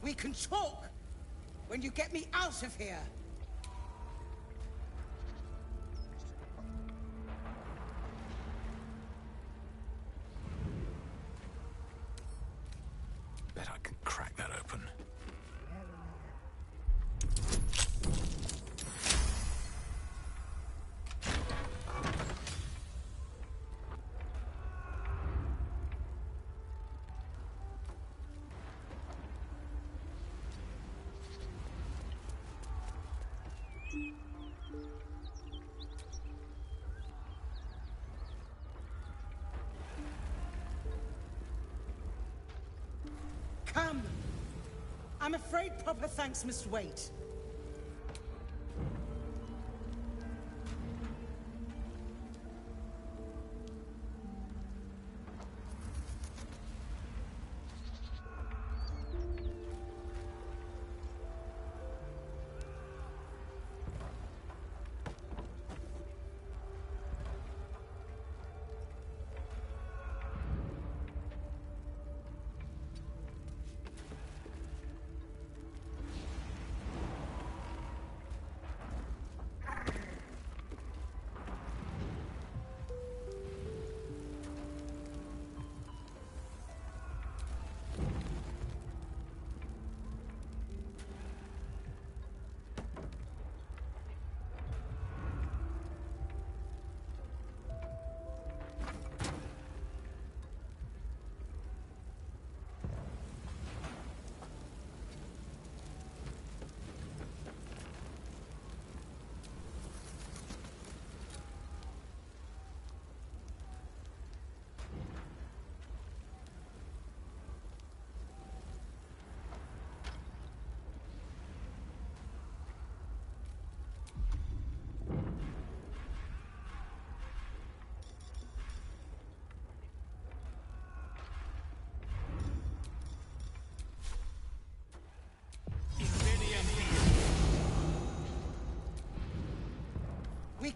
We can talk when you get me out of here. Bet I can crack that open. Come. I'm afraid proper thanks must wait.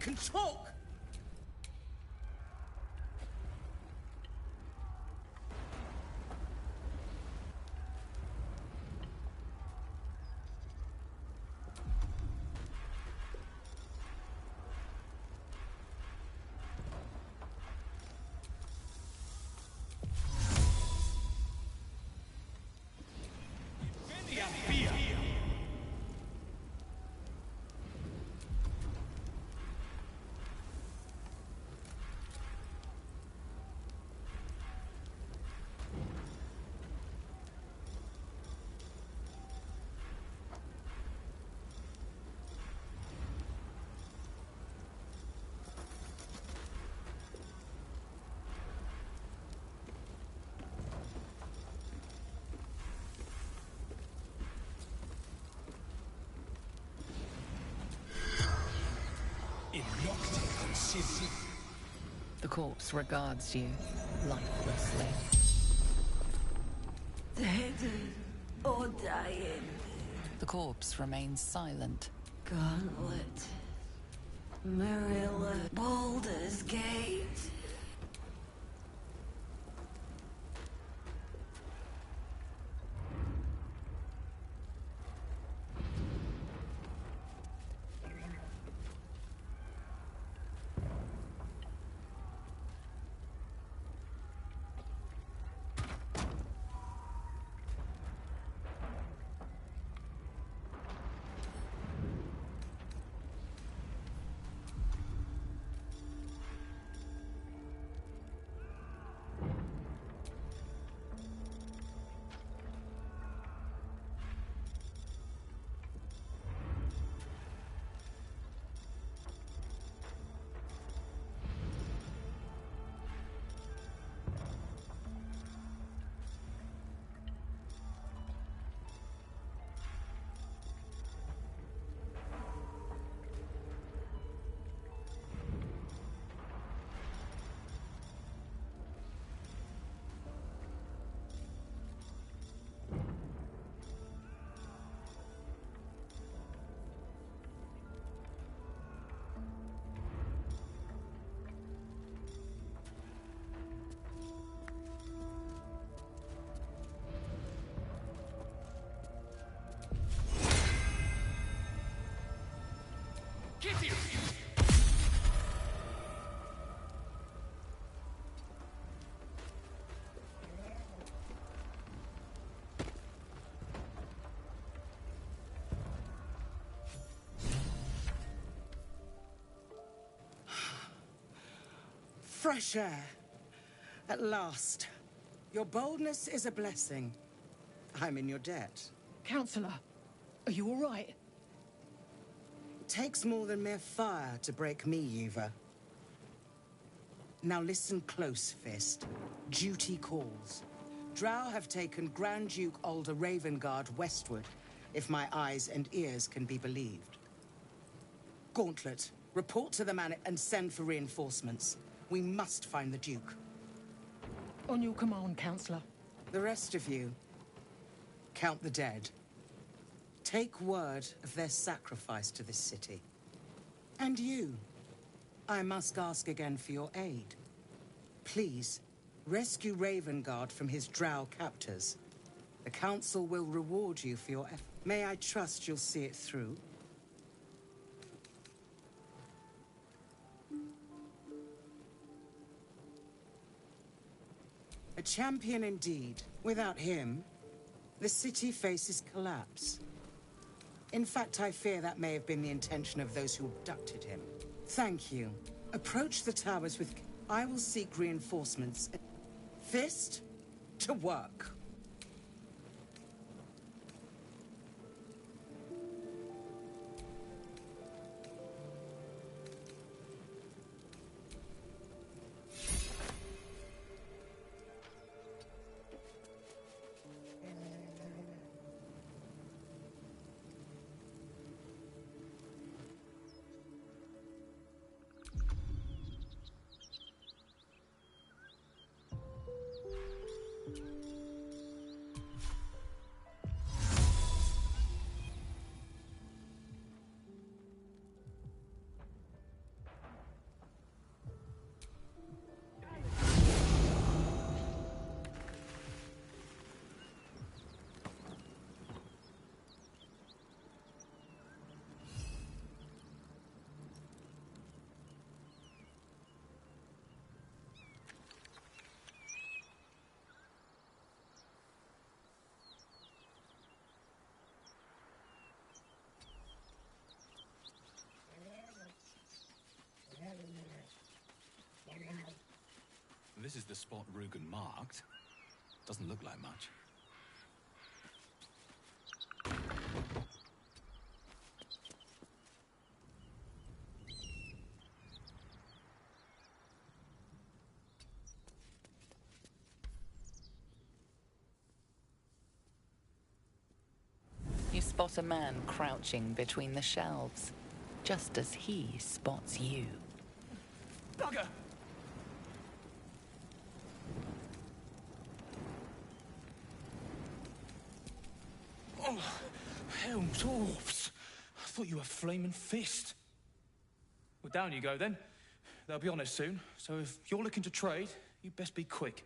can talk! The corpse regards you lifelessly. Dead or dying. The corpse remains silent. Gauntlet. Marilla. Baldur's Gate. Fresh air. At last. Your boldness is a blessing. I'm in your debt. Counselor, are you all right? It takes more than mere fire to break me, Yuva. Now listen close, Fist. Duty calls. Drow have taken Grand Duke Alder Ravengard westward, if my eyes and ears can be believed. Gauntlet, report to the man and send for reinforcements. We must find the Duke. On your command, Counselor. The rest of you, count the dead. Take word of their sacrifice to this city. And you, I must ask again for your aid. Please, rescue Ravengard from his drow captors. The Council will reward you for your effort. May I trust you'll see it through? A champion indeed. Without him, the city faces collapse. In fact, I fear that may have been the intention of those who abducted him. Thank you. Approach the towers with... I will seek reinforcements. Fist, to work. this is the spot Rugen marked, doesn't look like much. You spot a man crouching between the shelves, just as he spots you. Bugger! Oh, Helm's Orbs! I thought you were Flaming Fist. Well, down you go then. They'll be on us soon, so if you're looking to trade, you best be quick.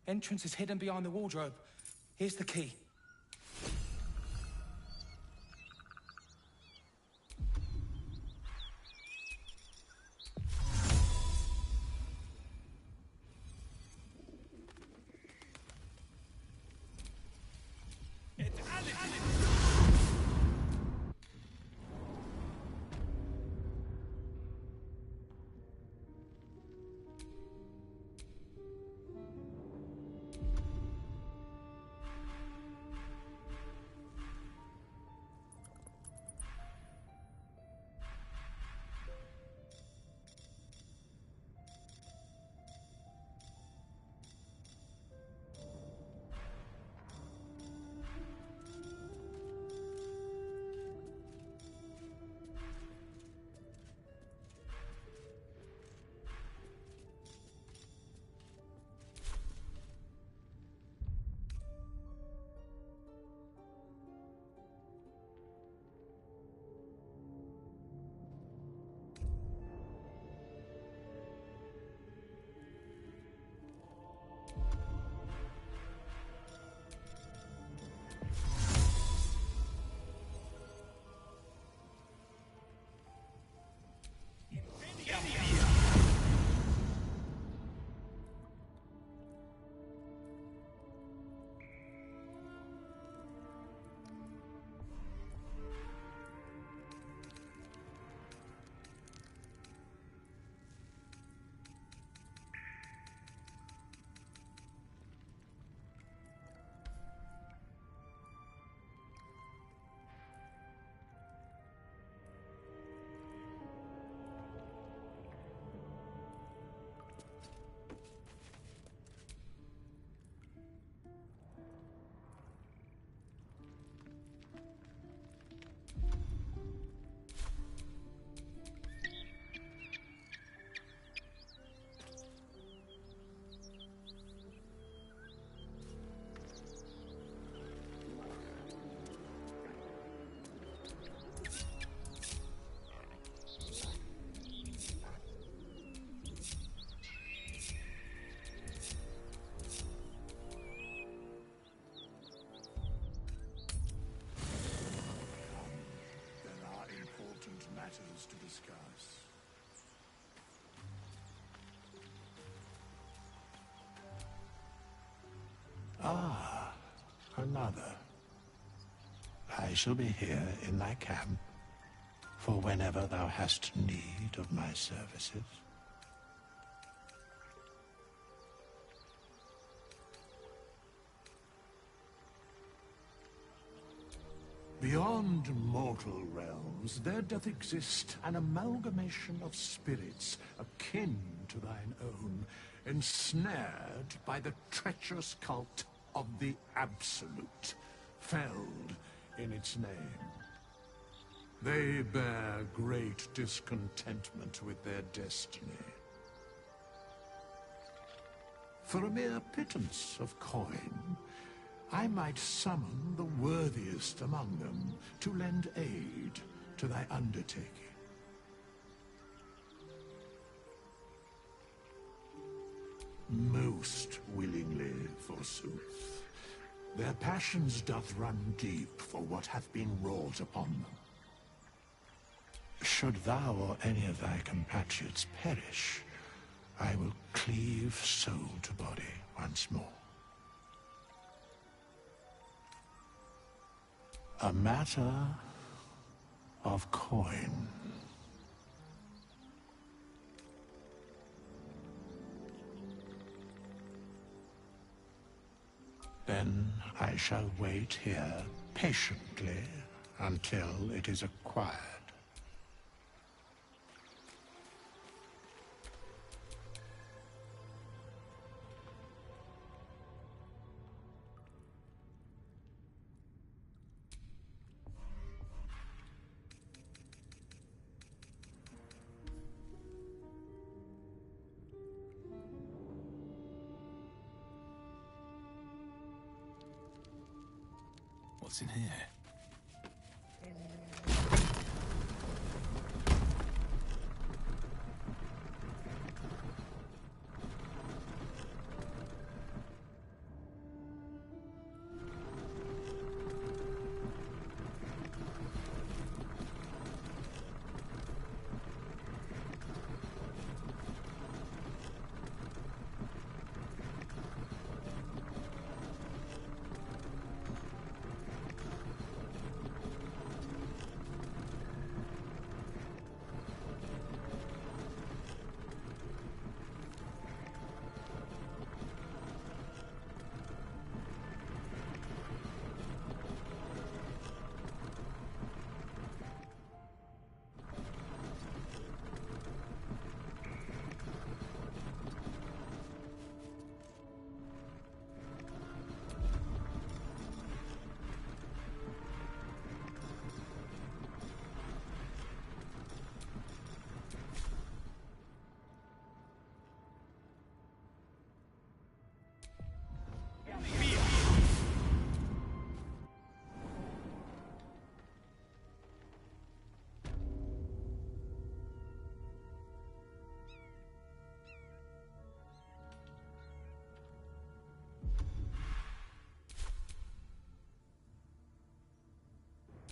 Entrance is hidden behind the wardrobe. Here's the key. To discuss. Ah, another. I shall be here in thy camp for whenever thou hast need of my services. Beyond mortal realms, there doth exist an amalgamation of spirits akin to thine own, ensnared by the treacherous cult of the Absolute, felled in its name. They bear great discontentment with their destiny. For a mere pittance of coin, I might summon the worthiest among them to lend aid to thy undertaking. Most willingly, forsooth. Their passions doth run deep for what hath been wrought upon them. Should thou or any of thy compatriots perish, I will cleave soul to body once more. A matter of coin. Then I shall wait here patiently until it is acquired. What's in here?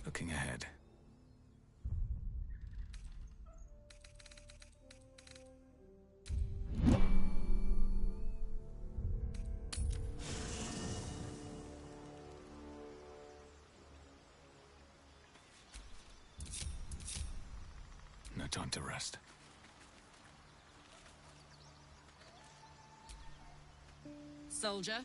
Looking ahead. No time to rest. Soldier.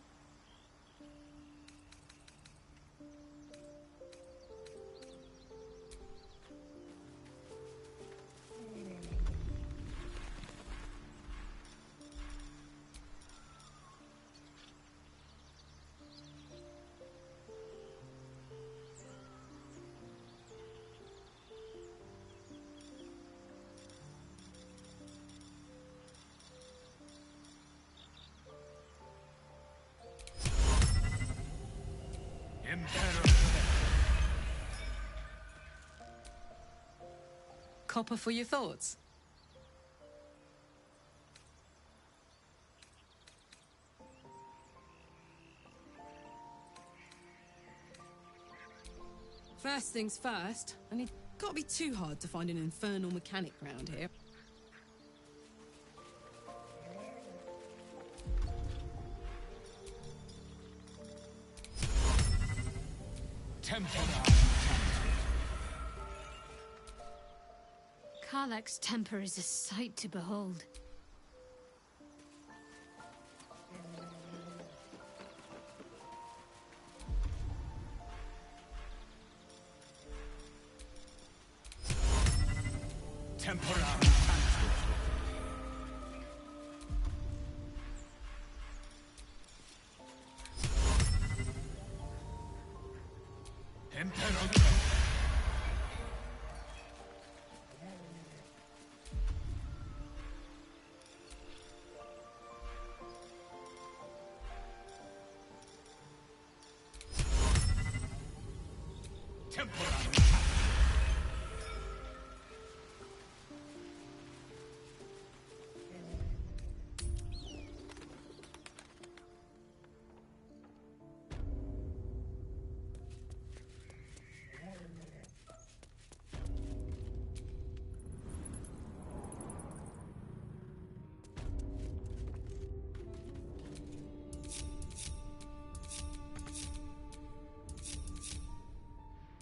Copper for your thoughts. First things first, and it can't be too hard to find an infernal mechanic round here. Karlach's temper is a sight to behold.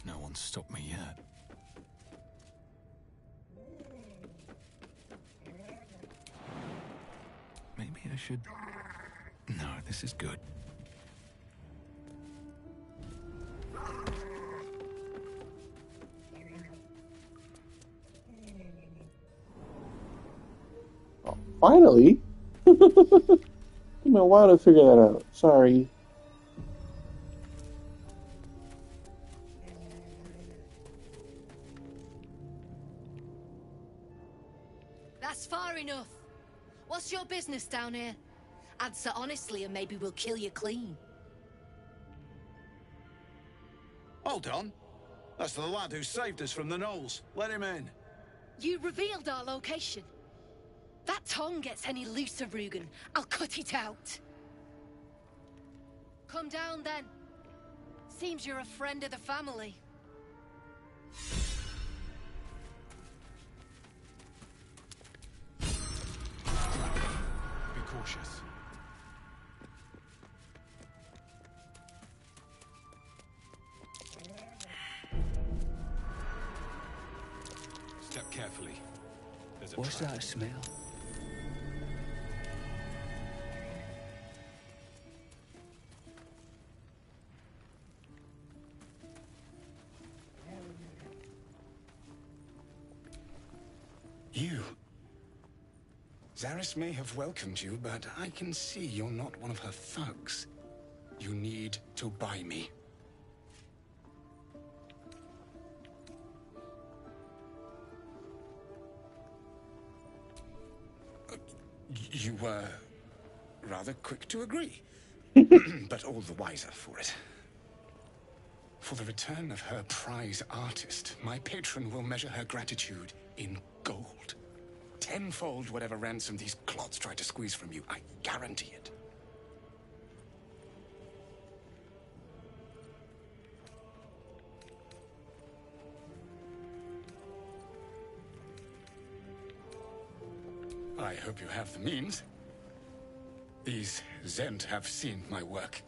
No one's stopped me yet. Maybe I should... No, this is good. Finally? Took me a while to figure that out. Sorry. That's far enough. What's your business down here? Answer honestly and maybe we'll kill you clean. Hold on. That's the lad who saved us from the gnolls. Let him in. You revealed our location. That tongue gets any looser, Rugen, I'll cut it out. Come down then. Seems you're a friend of the family. Be cautious. Step carefully. There's a What's trap. that smell? You. Zaris may have welcomed you, but I can see you're not one of her thugs. You need to buy me. You were rather quick to agree, but all the wiser for it. For the return of her prize artist, my patron will measure her gratitude in gold. Tenfold whatever ransom these clods try to squeeze from you, I guarantee it. I hope you have the means. These Zend have seen my work.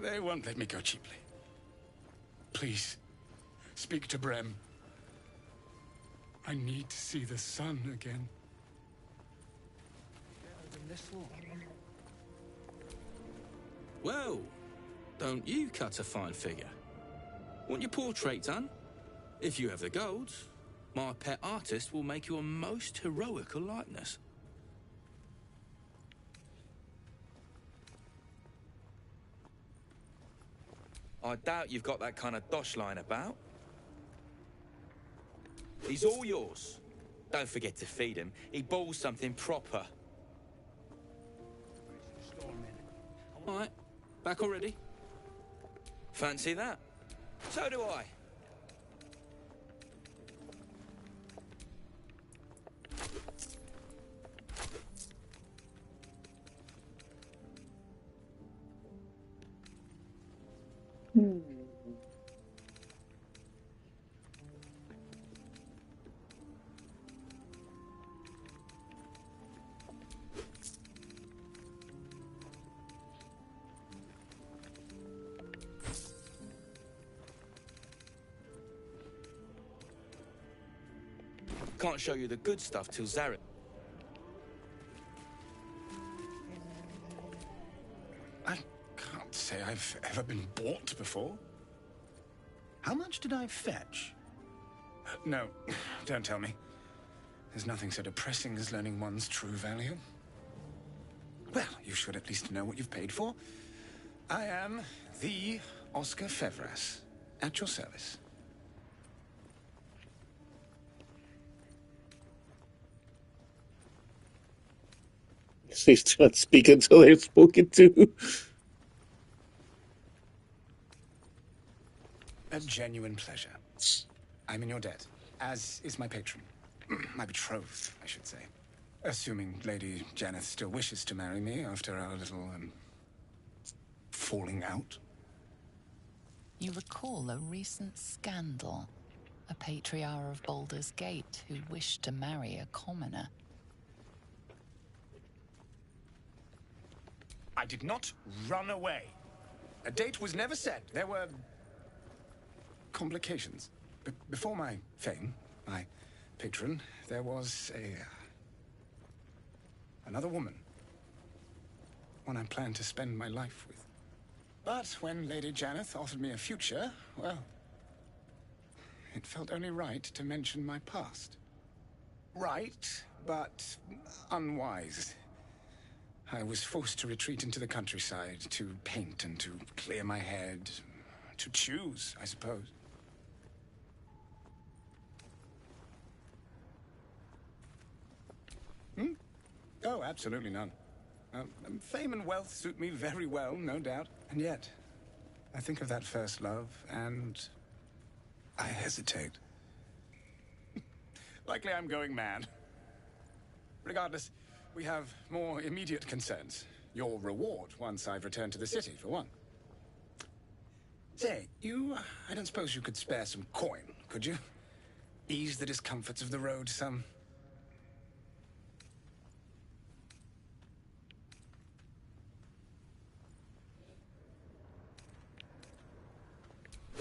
They won't let me go cheaply. Please, speak to Brem. I need to see the sun again. Well, don't you cut a fine figure? Want your portrait done? If you have the gold, my pet artist will make you a most heroical likeness. I doubt you've got that kind of dosh line about. He's all yours. Don't forget to feed him. He balls something proper. All right, back already? Fancy that? So do I. Can't show you the good stuff till Zaret. I can't say I've ever been bought before. How much did I fetch? No, don't tell me. There's nothing so depressing as learning one's true value. Well, you should at least know what you've paid for. I am the Oscar Fevras, at your service. They still not speak until they're spoken to. A genuine pleasure. I'm in your debt, as is my patron. My betrothed, I should say. Assuming Lady Janeth still wishes to marry me after our little, falling out. You recall a recent scandal. A patriarch of Baldur's Gate who wished to marry a commoner. I did not run away. A date was never set. There were complications. Before my fame, my patron, there was another woman. One I planned to spend my life with. But when Lady Janeth offered me a future, well, it felt only right to mention my past. right, but unwise. I was forced to retreat into the countryside, to paint and to clear my head. To choose, I suppose. Hmm? Oh, absolutely none. Fame and wealth suit me very well, no doubt. And yet, I think of that first love, and I hesitate. Likely I'm going mad. Regardless, we have more immediate concerns. Your reward once I've returned to the city, for one. Say, I don't suppose you could spare some coin, could you? Ease the discomforts of the road some.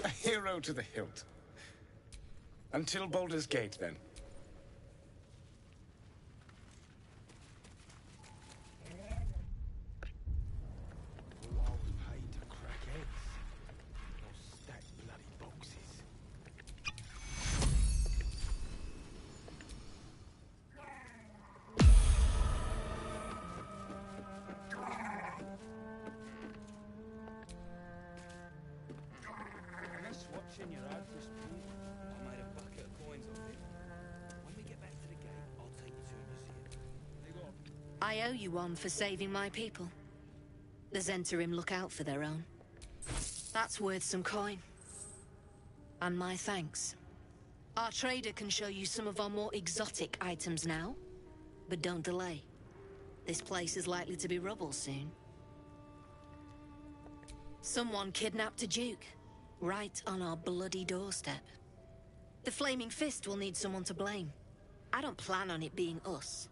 A hero to the hilt. Until Baldur's Gate, then. I owe you one for saving my people. The Zentarim look out for their own. That's worth some coin. And my thanks. Our trader can show you some of our more exotic items now. But don't delay. This place is likely to be rubble soon. Someone kidnapped a duke. Right on our bloody doorstep. The Flaming Fist will need someone to blame. I don't plan on it being us.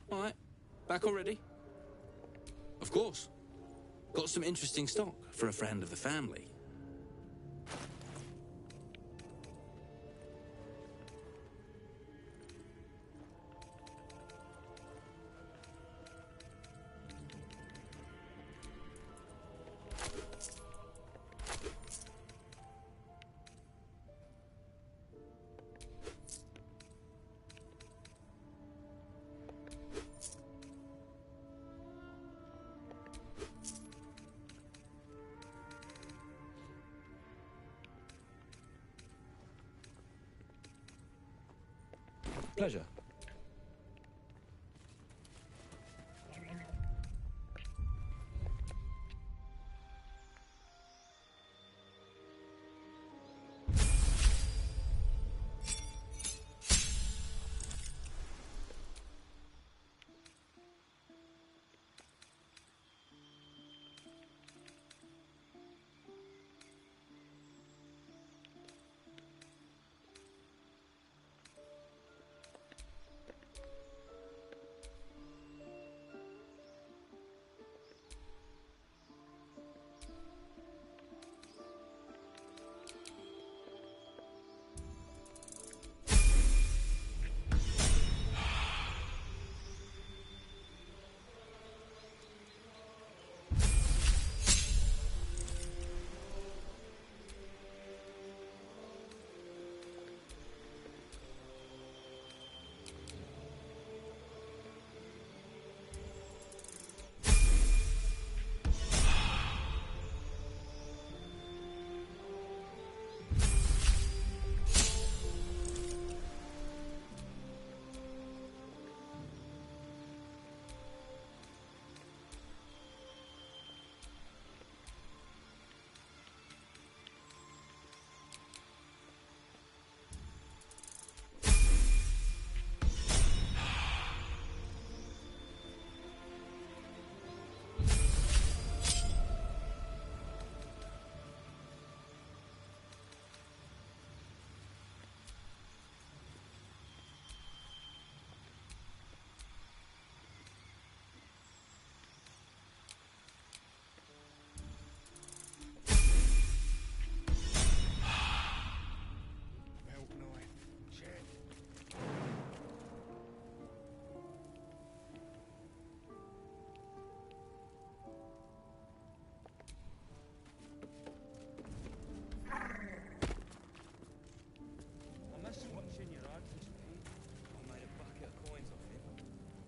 Alright, back already? Of course. Got some interesting stock for a friend of the family. Pleasure.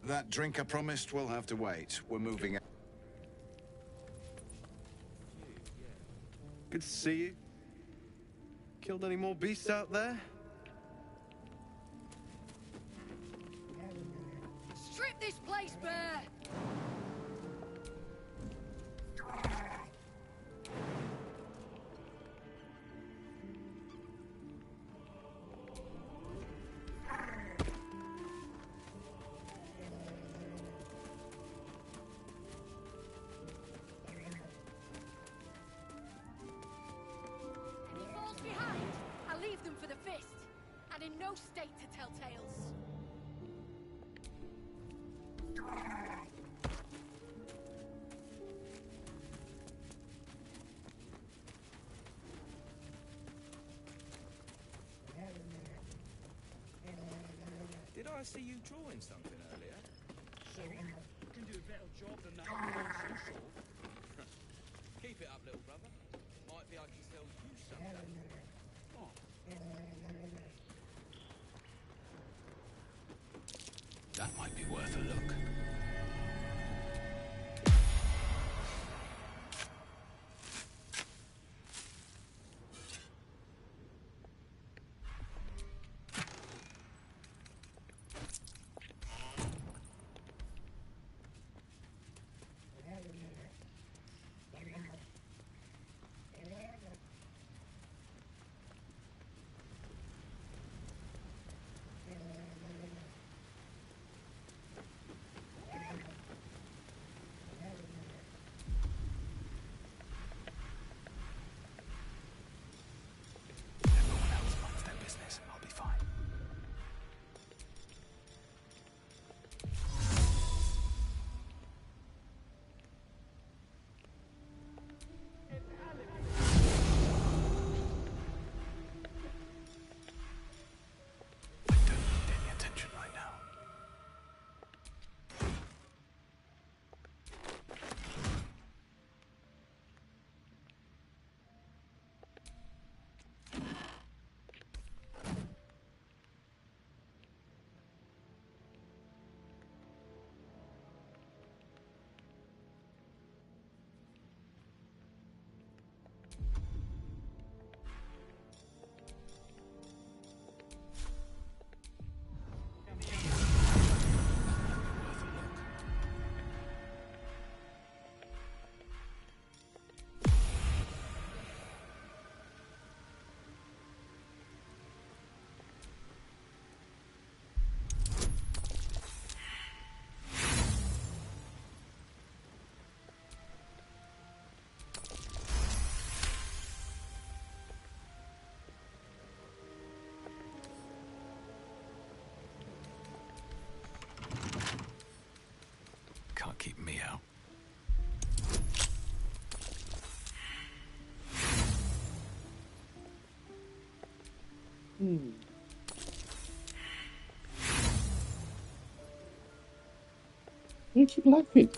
That drink I promised will have to wait. We're moving out. Good to see you. Killed any more beasts out there? Strip this place bare! No state to tell tales. Did I see you drawing something earlier? So, you can do a better job than that nonsense. Keep it up, little brother. Might be I can sell you something. Oh. That might be worth a look. Can't keep me out. You keep laughing.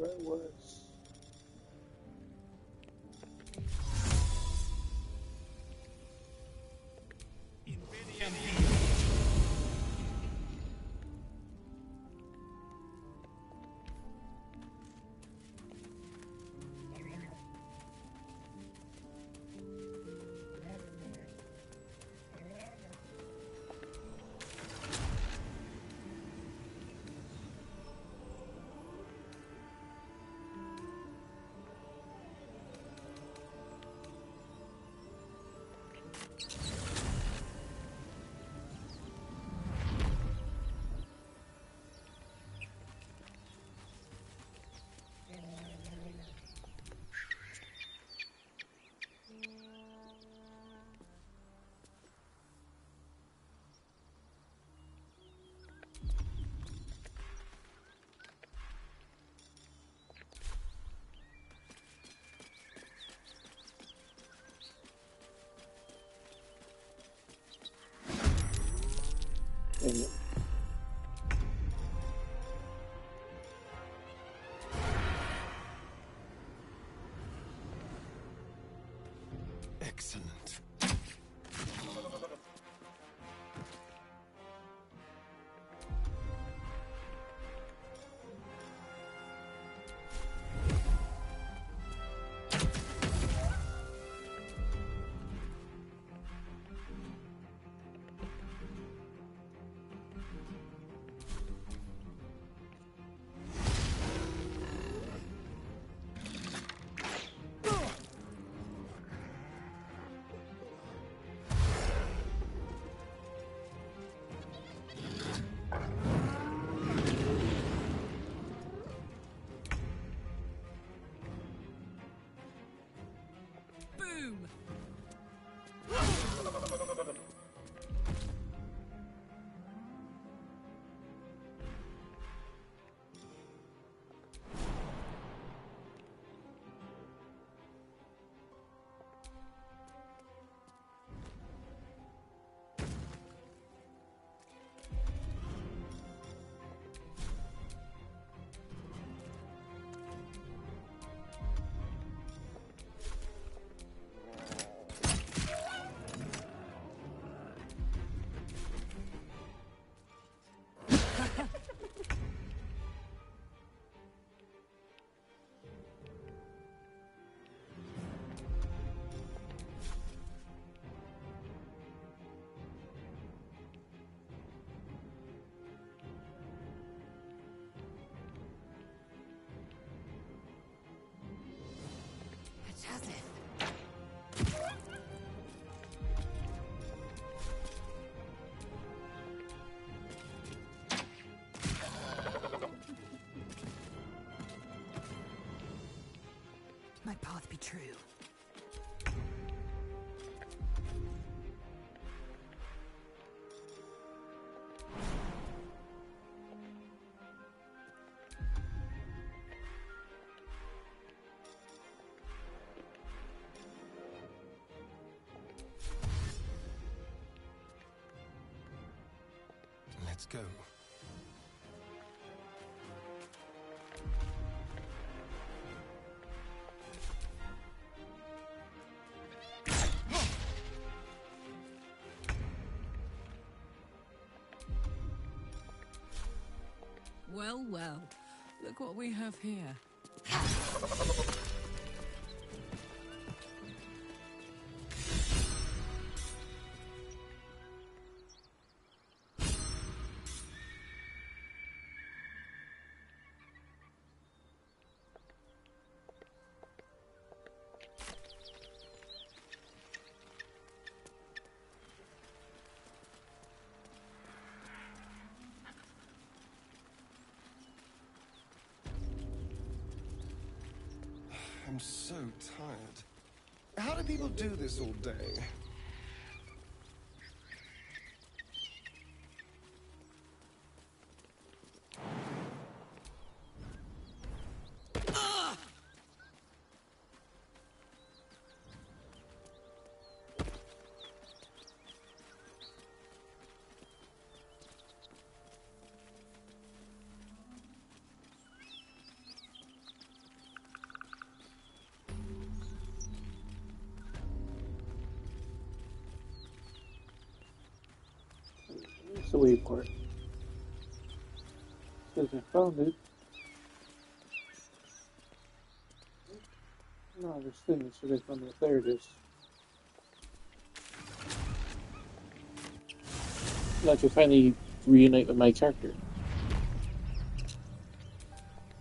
where I was. And Excellent. Boom! My path be true. Let's go. Well, well. Look what we have here. I'm so tired. How do people do this all day? the wayport? Says I found it. No, this thing that says I found it. There it is. Now I can finally reunite with my character.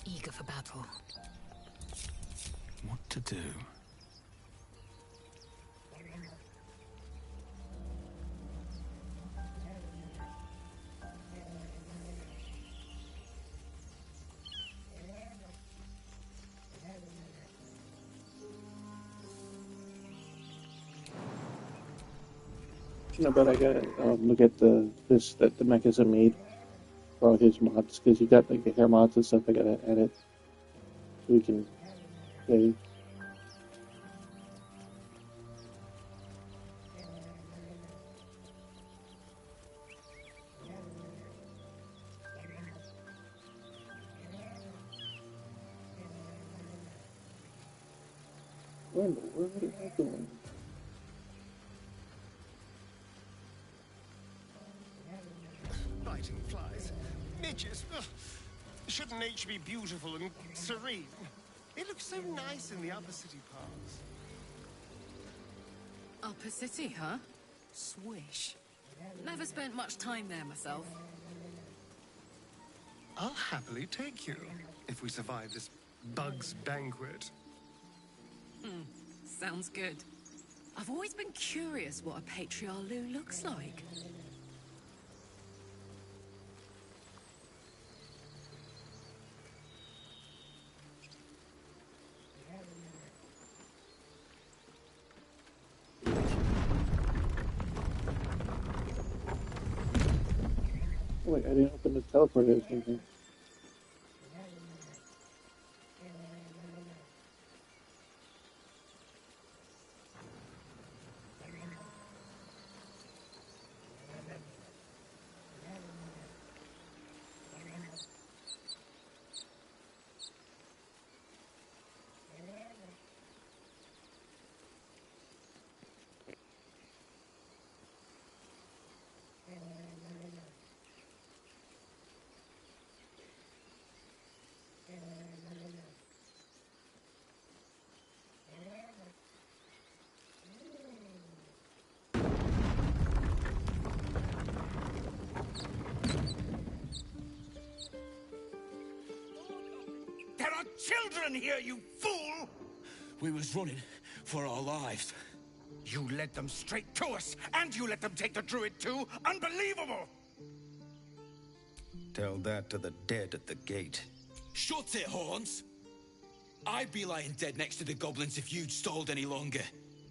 Eager for battle. What to do? No, but I gotta look at the mechanism made for all his mods, because you got like the hair mods and stuff. I gotta add it so we can play. Where in the world am I going? Biting flies. Midges. Ugh. Shouldn't nature be beautiful and serene? It looks so nice in the upper city parks. Upper City, huh? Swish. Never spent much time there myself. I'll happily take you, if we survive this bug's banquet. Sounds good. I've always been curious what a patriarch looks like. Wait, I didn't open the teleporter or something. There are children here, you fool! We was running for our lives. You led them straight to us, and you let them take the druid too? Unbelievable! Tell that to the dead at the gate. Shut it, Horns! I'd be lying dead next to the goblins if you'd stalled any longer.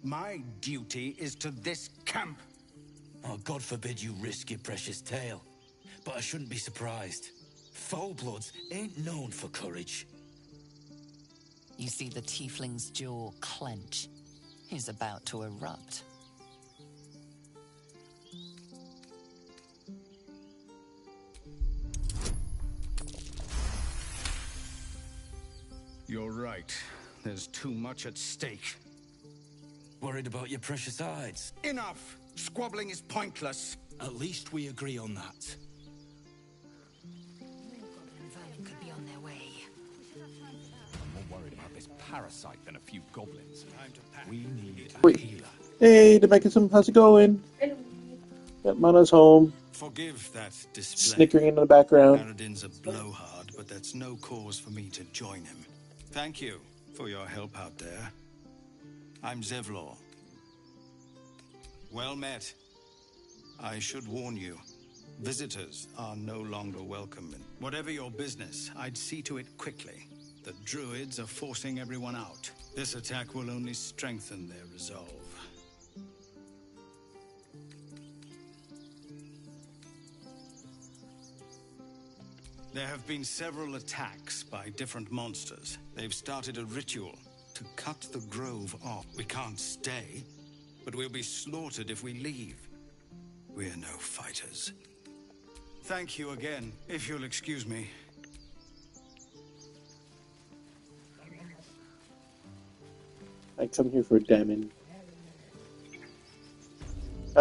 My duty is to this camp. Oh, God forbid you risk your precious tail. But I shouldn't be surprised. Foulbloods ain't known for courage. You see the tiefling's jaw clench. He's about to erupt. You're right. There's too much at stake. Worried about your precious hides? Enough! Squabbling is pointless. At least we agree on that. Could be on their way. I'm more worried about this parasite than a few goblins. We need a Wait. healer. Hey, the mechanism, how's it going? Yep, Mana's home. Forgive that display. Snickering in the background. Paladin's a blowhard, but that's no cause for me to join him. Thank you for your help out there. I'm Zevlor. Well met. I should warn you, visitors are no longer welcome. Whatever your business, I'd see to it quickly. The druids are forcing everyone out. This attack will only strengthen their resolve. There have been several attacks by different monsters. They've started a ritual to cut the grove off. We can't stay, but we'll be slaughtered if we leave. We're no fighters. Thank you again, if you'll excuse me. I come here for damning.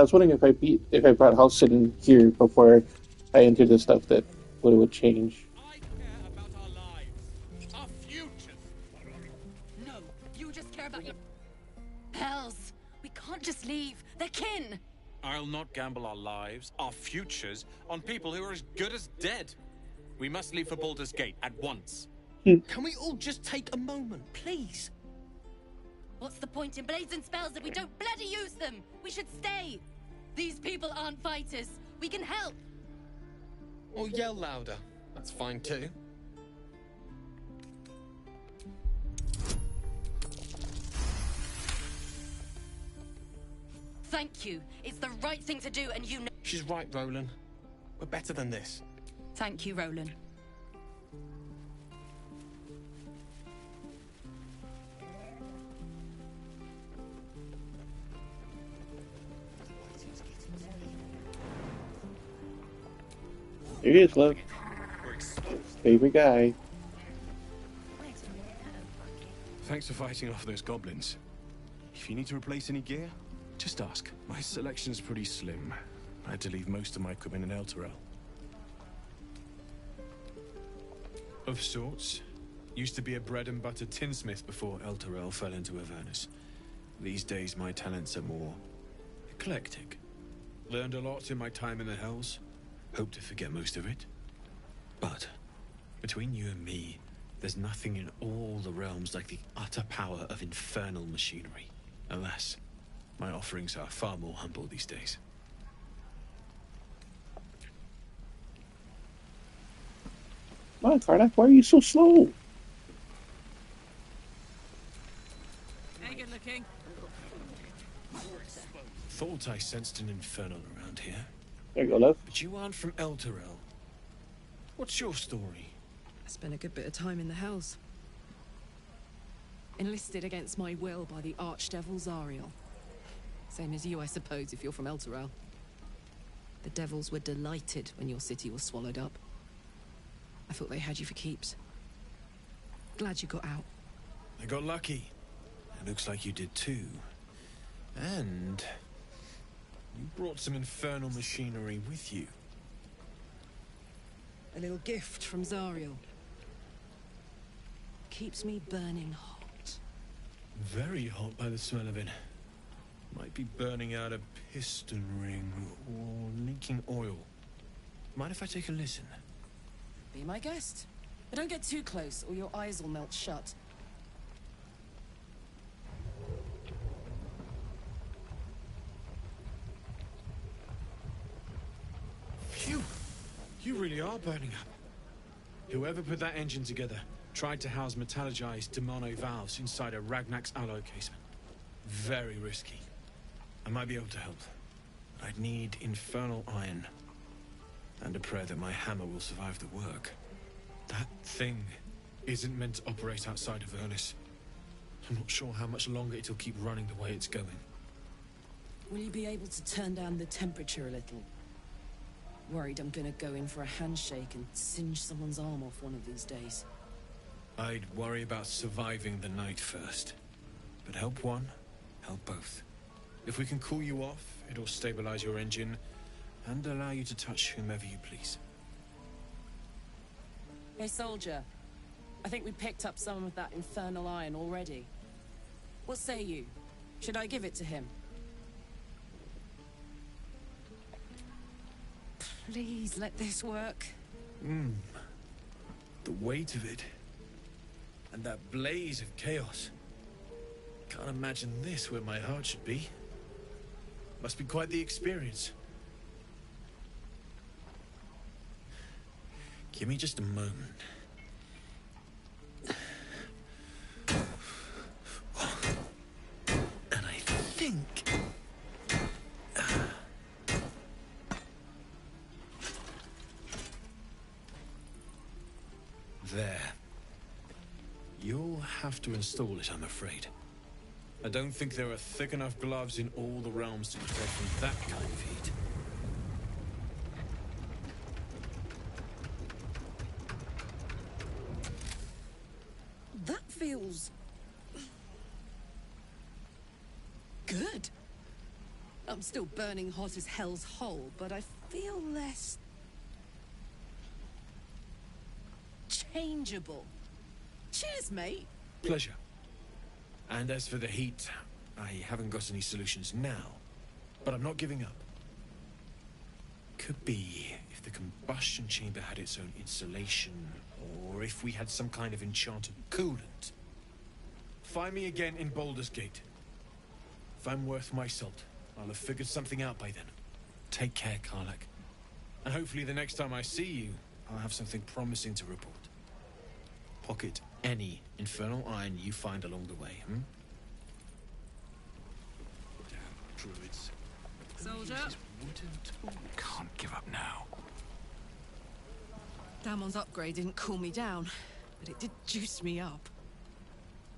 I was wondering if I brought house sitting here before I entered the stuff, that what it would change. Our futures. No, you just care about your... Hells, we can't just leave. They're kin. I'll not gamble our lives, our futures, on people who are as good as dead. We must leave for Baldur's Gate at once. Can we all just take a moment, please? What's the point in blades and spells if we don't bloody use them? We should stay. These people aren't fighters. We can help. Or yell louder. That's fine too. Thank you. It's the right thing to do, and you know... She's right, Roland. We're better than this. Thank you, Roland. There he is, love. Favorite guy. Thanks for fighting off those goblins. If you need to replace any gear, just ask. My selection's pretty slim. I had to leave most of my equipment in Elturel. Of sorts. Used to be a bread and butter tinsmith before Elturel fell into Avernus. These days my talents are more eclectic. Learned a lot in my time in the Hells. Hope to forget most of it. But between you and me, there's nothing in all the realms like the utter power of infernal machinery. Alas, my offerings are far more humble these days. Come on, Karnak, why are you so slow? Hey, good looking. Thought I sensed an infernal around here. There you go, love. But you aren't from Elturel. What's your story? I spent a good bit of time in the Hells. Enlisted against my will by the Archdevil Zariel. Same as you, I suppose, if you're from Elturel. The devils were delighted when your city was swallowed up. I thought they had you for keeps. Glad you got out. I got lucky. It looks like you did too. And you brought some infernal machinery with you. A little gift from Zariel. Keeps me burning hot. Very hot by the smell of it. Might be burning out a piston ring or leaking oil. Mind if I take a listen? Be my guest. But don't get too close or your eyes will melt shut. Phew! You really are burning up. Whoever put that engine together tried to house metallurgized Demano valves inside a Ragnak's alloy casement. Very risky. I might be able to help. But I'd need infernal iron. And a prayer that my hammer will survive the work. That thing isn't meant to operate outside of Avernus. I'm not sure how much longer it'll keep running the way it's going. Will you be able to turn down the temperature a little? Worried I'm gonna go in for a handshake and singe someone's arm off one of these days. I'd worry about surviving the night first. But help one, help both. If we can cool you off, it'll stabilize your engine and allow you to touch whomever you please. Hey, soldier. I think we picked up some of that infernal iron already. What say you? Should I give it to him? Please let this work. The weight of it. And that blaze of chaos. Can't imagine this where my heart should be. Must be quite the experience. Give me just a moment. And I think... There. You'll have to install it, I'm afraid. I don't think there are thick enough gloves in all the realms to protect from that kind of heat. That feels... good. I'm still burning hot as hell's hole, but I feel less... changeable. Cheers, mate. Pleasure. And as for the heat, I haven't got any solutions now, but I'm not giving up. Could be if the combustion chamber had its own insulation, or if we had some kind of enchanted coolant. Find me again in Baldur's Gate. If I'm worth my salt, I'll have figured something out by then. Take care, Karlach. And hopefully the next time I see you, I'll have something promising to report. Pocket any infernal iron you find along the way, Damn druids. Soldier. Can't give up now. Damon's upgrade didn't cool me down, but it did juice me up.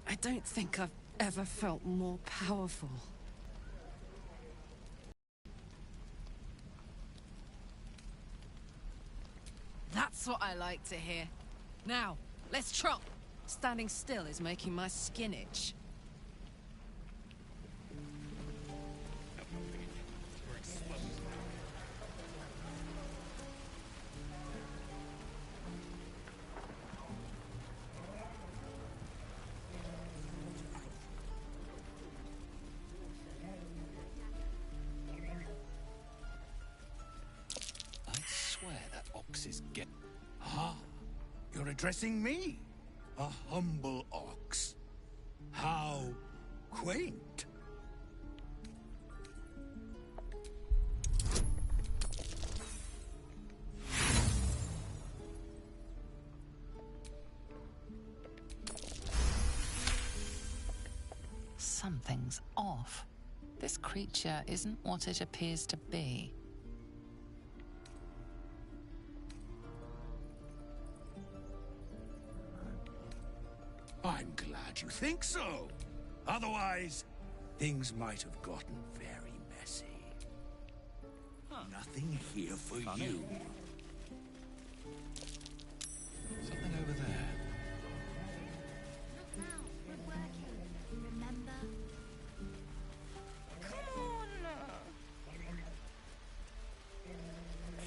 I don't think I've ever felt more powerful. That's what I like to hear. Now, let's trot. Standing still is making my skin itch. I swear that ox is get... Ah, you're addressing me? A humble ox. How quaint. Something's off. This creature isn't what it appears to be. I'm glad you think so. Otherwise, things might have gotten very messy. Nothing here for you. Something over there. Not now. We're working. Remember? Come on!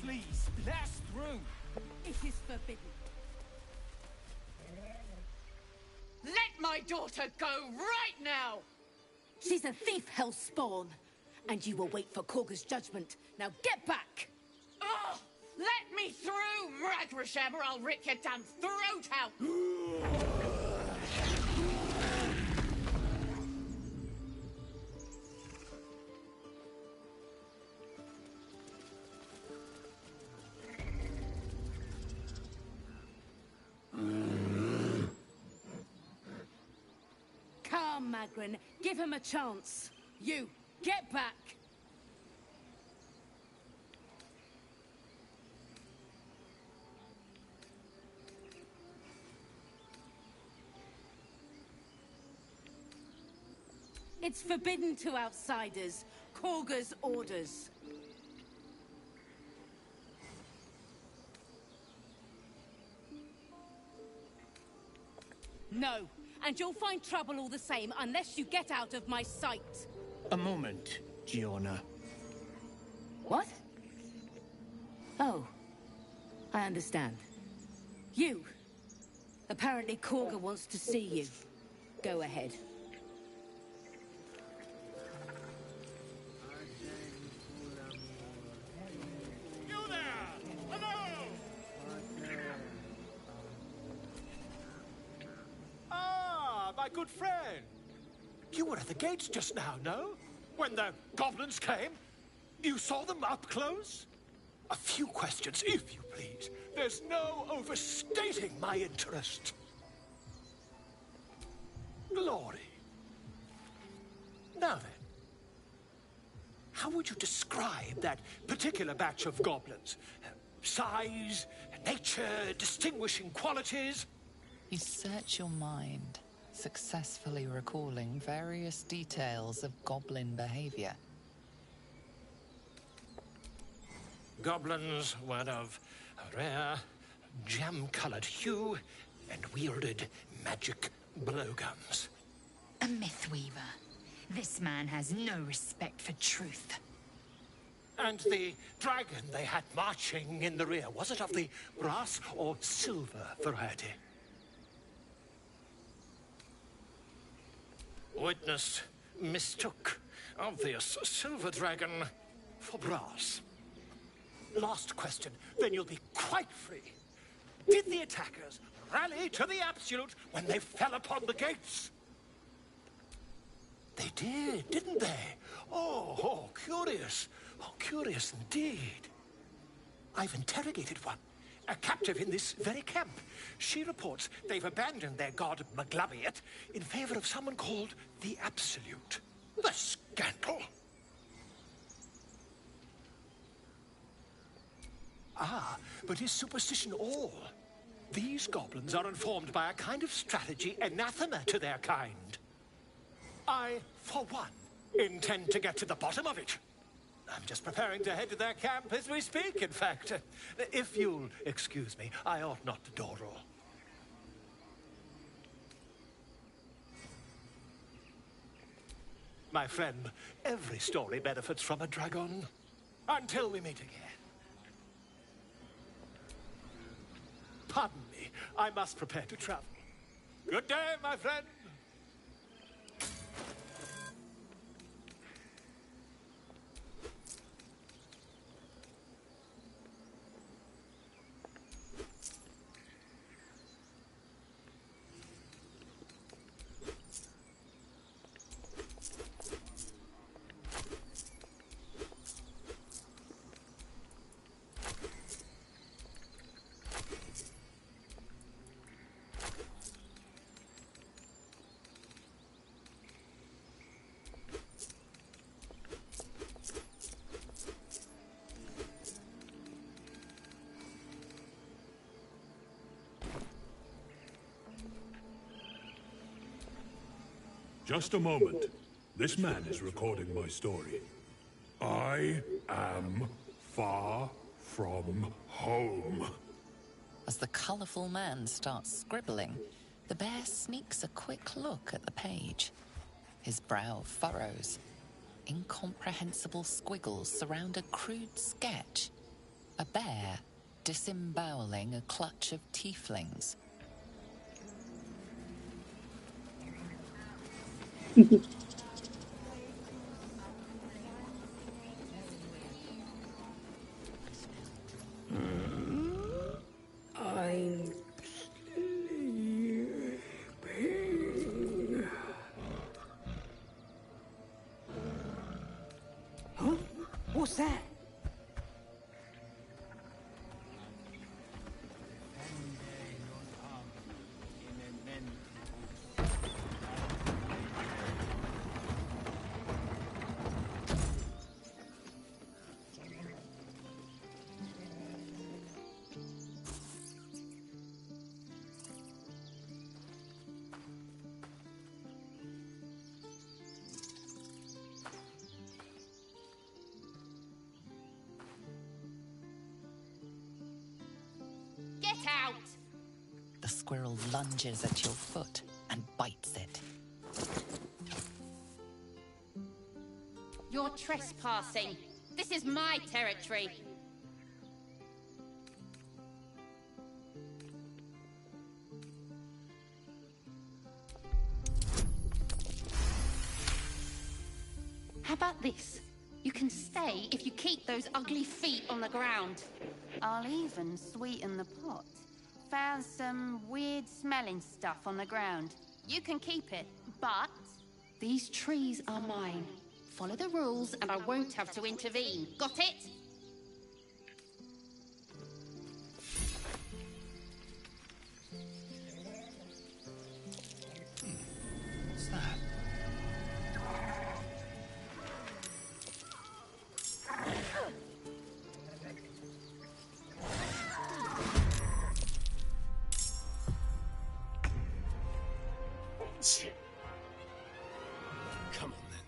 Please, let us through. It is forbidden. Let my daughter go right now! She's a thief, hellspawn. And you will wait for Korga's judgment. Now get back! Oh, let me through, Ragrasham, or I'll rip your damn throat out! Come, Magrin. Give him a chance. You, get back! It's forbidden to outsiders. Korga's orders. No, and you'll find trouble all the same unless you get out of my sight. A moment, Giona. What? Oh, I understand. You. Apparently Korga wants to see you. Go ahead. You there! Hello! Ah, my good friend. You were at the gates just now, no? When the goblins came? You saw them up close? A few questions, if you please. There's no overstating my interest. Glory. Now then, how would you describe that particular batch of goblins? Size, nature, distinguishing qualities? You search your mind, successfully recalling various details of goblin behavior. Goblins were of a rare, jam-colored hue and wielded magic blowguns. A myth weaver. This man has no respect for truth. And the dragon they had marching in the rear, was it of the brass or silver variety? Witness mistook obvious silver dragon for brass. Last question, then you'll be quite free. Did the attackers rally to the absolute when they fell upon the gates? They did, didn't they? Oh, curious. Oh, curious indeed. I've interrogated one, a captive in this very camp. She reports they've abandoned their god Maglabiet in favor of someone called the Absolute. The scandal! Ah, but is superstition all? These goblins are informed by a kind of strategy anathema to their kind. I, for one, intend to get to the bottom of it. I'm just preparing to head to their camp as we speak, in fact. If you'll excuse me, I ought not to dawdle. My friend, every story benefits from a dragon. Until we meet again. Pardon me, I must prepare to travel. Good day, my friend. Just a moment. This man is recording my story. I am far from home. As the colourful man starts scribbling, the bear sneaks a quick look at the page. His brow furrows. Incomprehensible squiggles surround a crude sketch. A bear disemboweling a clutch of tieflings. I'm sleeping. Huh? What's that? Get out! The squirrel lunges at your foot and bites it. You're trespassing. This is my territory. How about this? You can stay if you keep those ugly feet on the ground. I'll even sweeten the pot. Found some weird smelling stuff on the ground. You can keep it, but these trees are mine. Follow the rules and I won't have to intervene. Got it? What's that? Come on then.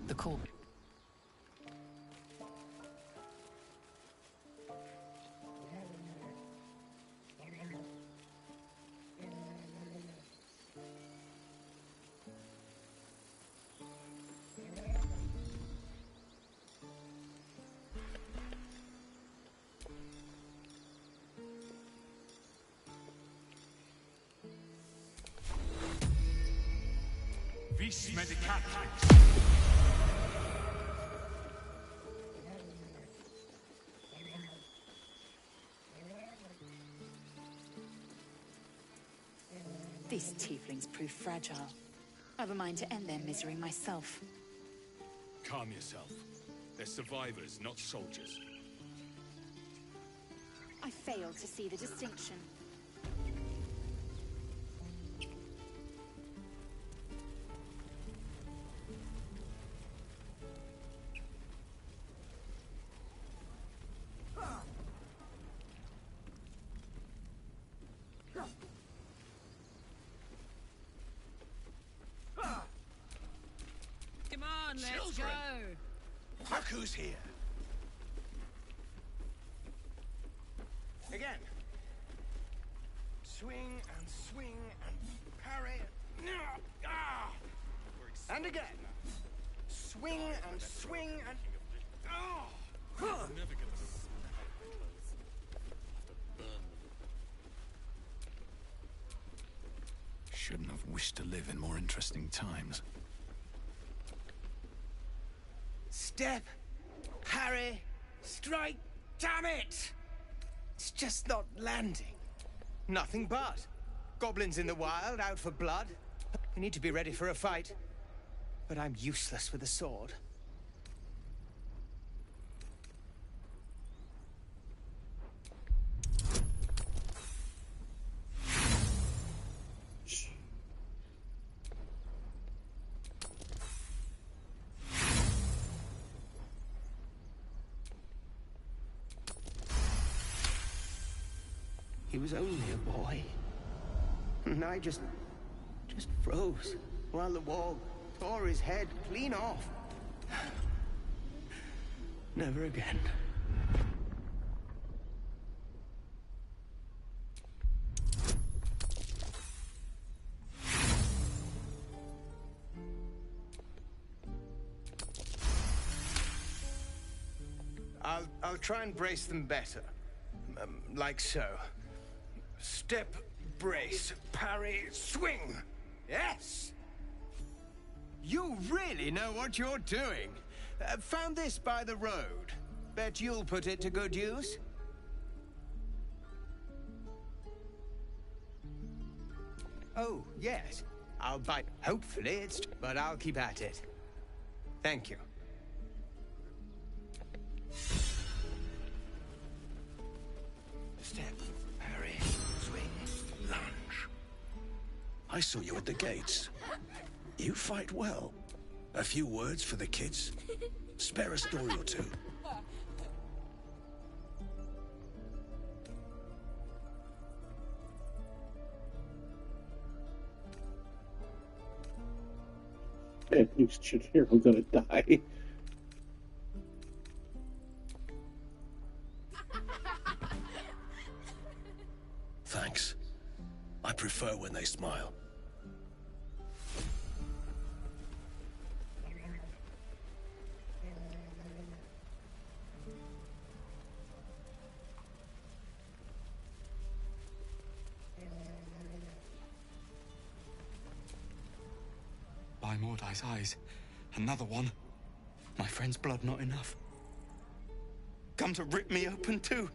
The core. Vis medicatrix. These tieflings prove fragile. I've a mind to end their misery myself. Calm yourself. They're survivors, not soldiers. I fail to see the distinction. Come on, let's go. Look who's here. Again. Swing and parry. Ah! And again. Swing and oh! Shouldn't have wished to live in more interesting times. Step, parry, strike, damn it! It's just not landing. Nothing but. Goblins in the wild, out for blood. I need to be ready for a fight. But I'm useless with a sword. He was only a boy. And I just froze while the wall tore his head clean off. Never again. I'll try and brace them better. Like so. Step, brace, parry, swing. Yes! You really know what you're doing. Found this by the road. Bet you'll put it to good use. Oh, yes. I'll bite. Hopefully it's... But I'll keep at it. Thank you. Step, parry, swing, lunge. I saw you at the gates. You fight well. A few words for the kids? Spare a story or two. Hey, you should hear I'm gonna die. Thanks. I prefer when they smile. By Mordai's eyes, another one. My friend's blood not enough. Come to rip me open too.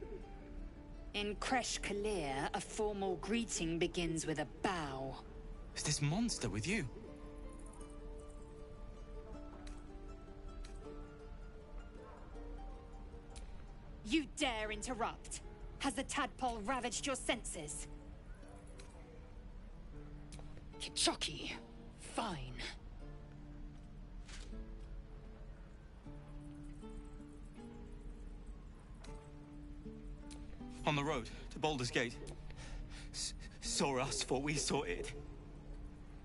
In Kresh Kalir, a formal greeting begins with a bow. Is this monster with you? You dare interrupt? Has the tadpole ravaged your senses? Kichoki. Fine. On the road to Baldur's Gate. Saw us, thought we saw it.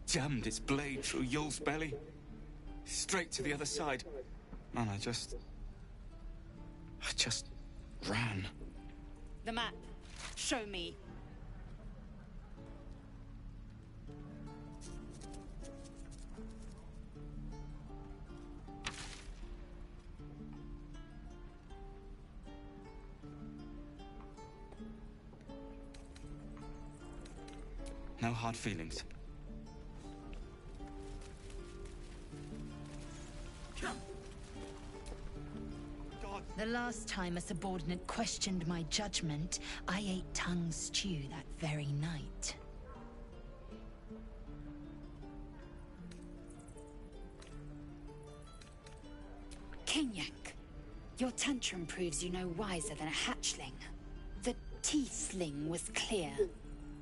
jammed its blade through Yul's belly, straight to the other side, and I just ran. The map. Show me. No hard feelings. The last time a subordinate questioned my judgment, I ate tongue stew that very night. Kenyak, your tantrum proves you no wiser than a hatchling. The teethling was clear.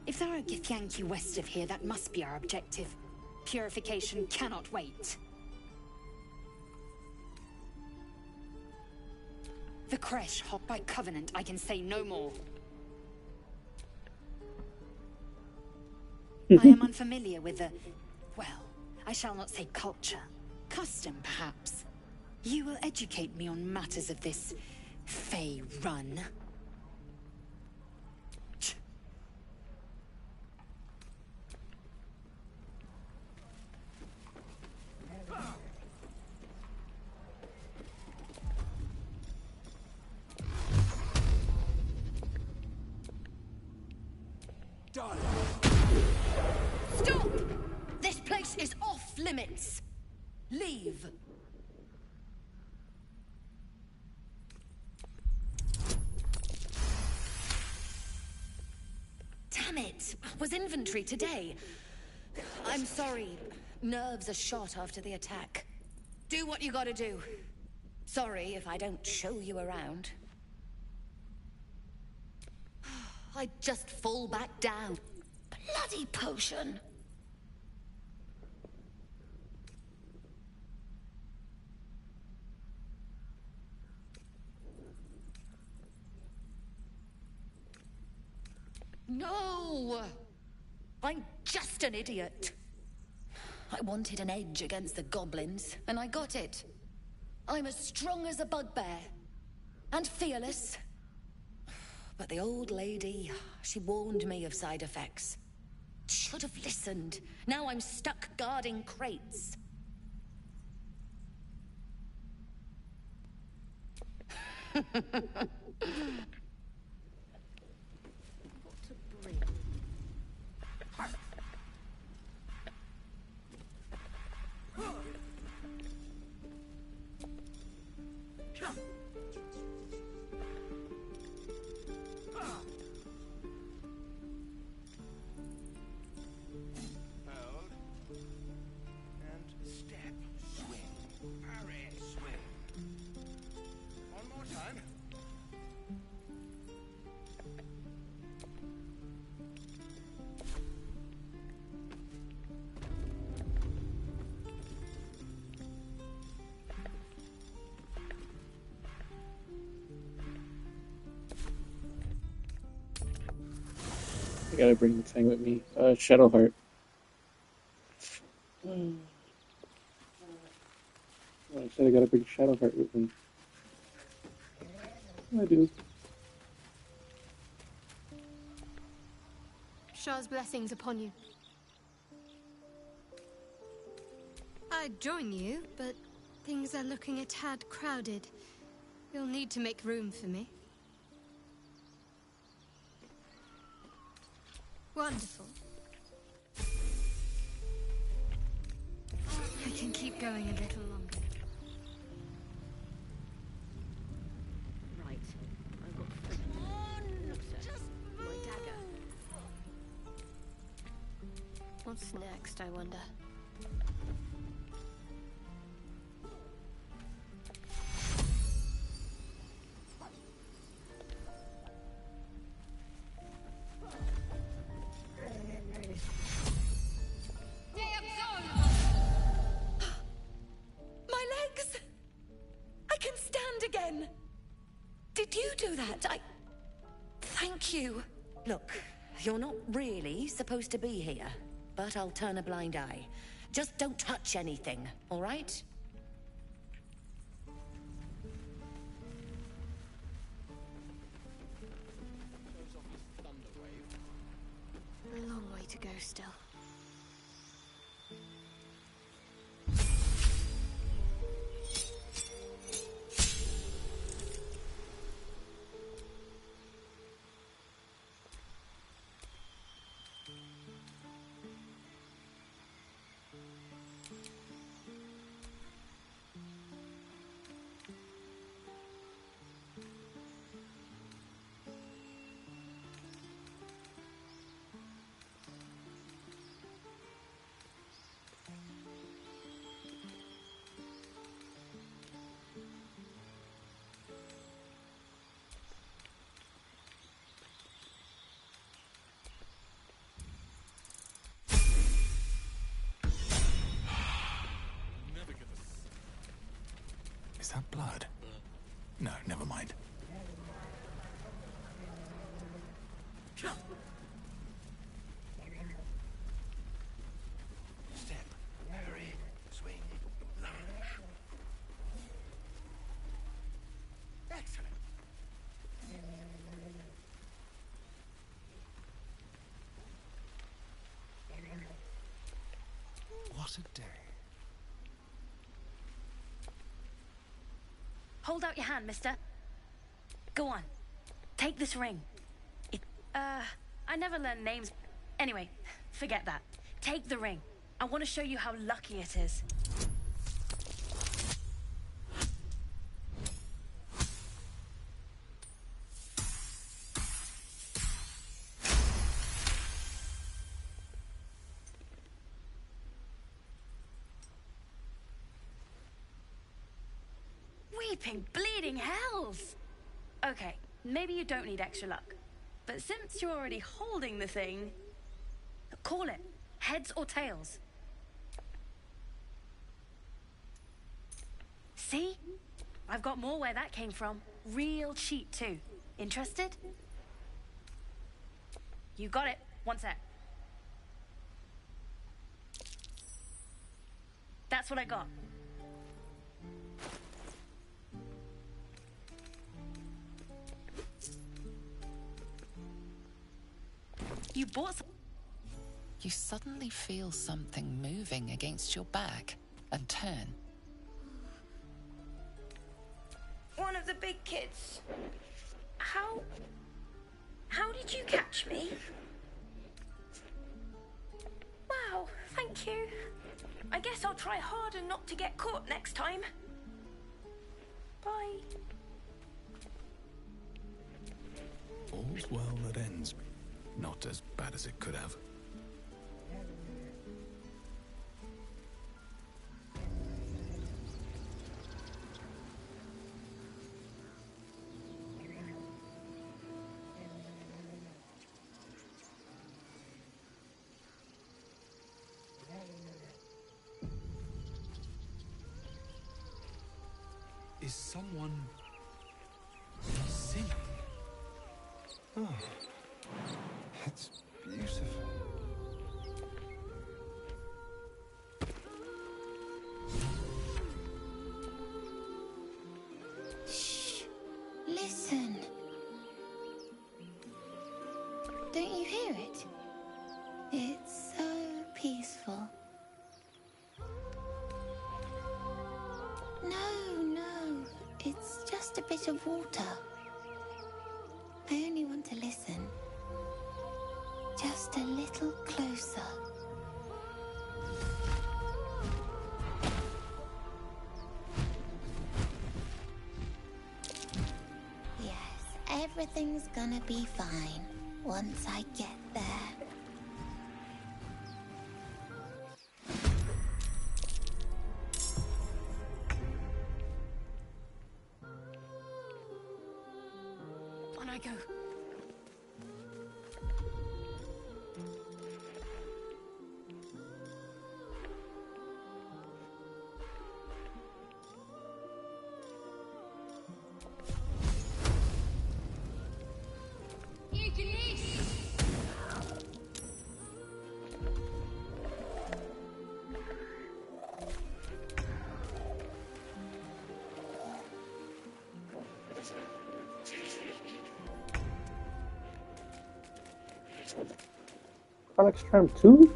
If there are Githyanki west of here, that must be our objective. Purification cannot wait. The Kresh hot by covenant, I can say no more. I am unfamiliar with the... well, I shall not say culture. Custom, perhaps. You will educate me on matters of this... Fey run. Stop! This place is off limits. Leave. Damn it! Was inventory today? I'm sorry. Nerves are shot after the attack. Do what you gotta do. Sorry if I don't show you around. I just fall back down. Bloody potion! No! I'm just an idiot. I wanted an edge against the goblins, and I got it. I'm as strong as a bugbear. And fearless. But the old lady, she warned me of side effects. Should have listened. Now I'm stuck guarding crates. I gotta bring the thing with me. Shadowheart. I said I gotta bring Shadowheart with me. I do. Shah's blessings upon you. I'd join you, but things are looking a tad crowded. You'll need to make room for me. Wonderful. I can keep going a little longer. Right. I've got three. Look, sir. My dagger. What's next, I wonder? Did you do that? Thank you. Look, you're not really supposed to be here. but I'll turn a blind eye. Just don't touch anything, all right? A long way to go still. Is that blood? No, never mind. Step, hurry, swing, lunge. Excellent. What a day. Hold out your hand, mister. Go on. Take this ring. I never learned names. Anyway, forget that. Take the ring. I want to show you how lucky it is. Weeping, bleeding hells! Okay, maybe you don't need extra luck. But since you're already holding the thing, call it. Heads or tails. See? I've got more where that came from. Real cheat, too. Interested? You got it. One sec. That's what I got. You bought some... You suddenly feel something moving against your back and turn. One of the big kids. How did you catch me? Wow, thank you. I guess I'll try harder not to get caught next time. Bye. All's well that ends. Not as bad as it could have. Is someone singing? Oh, it's beautiful. Shh. Listen. Don't you hear it? It's so peaceful. No, it's just a bit of water. I only want to listen. Just a little closer. Yes, everything's gonna be fine once I get there. On I go. Alex Charm 2?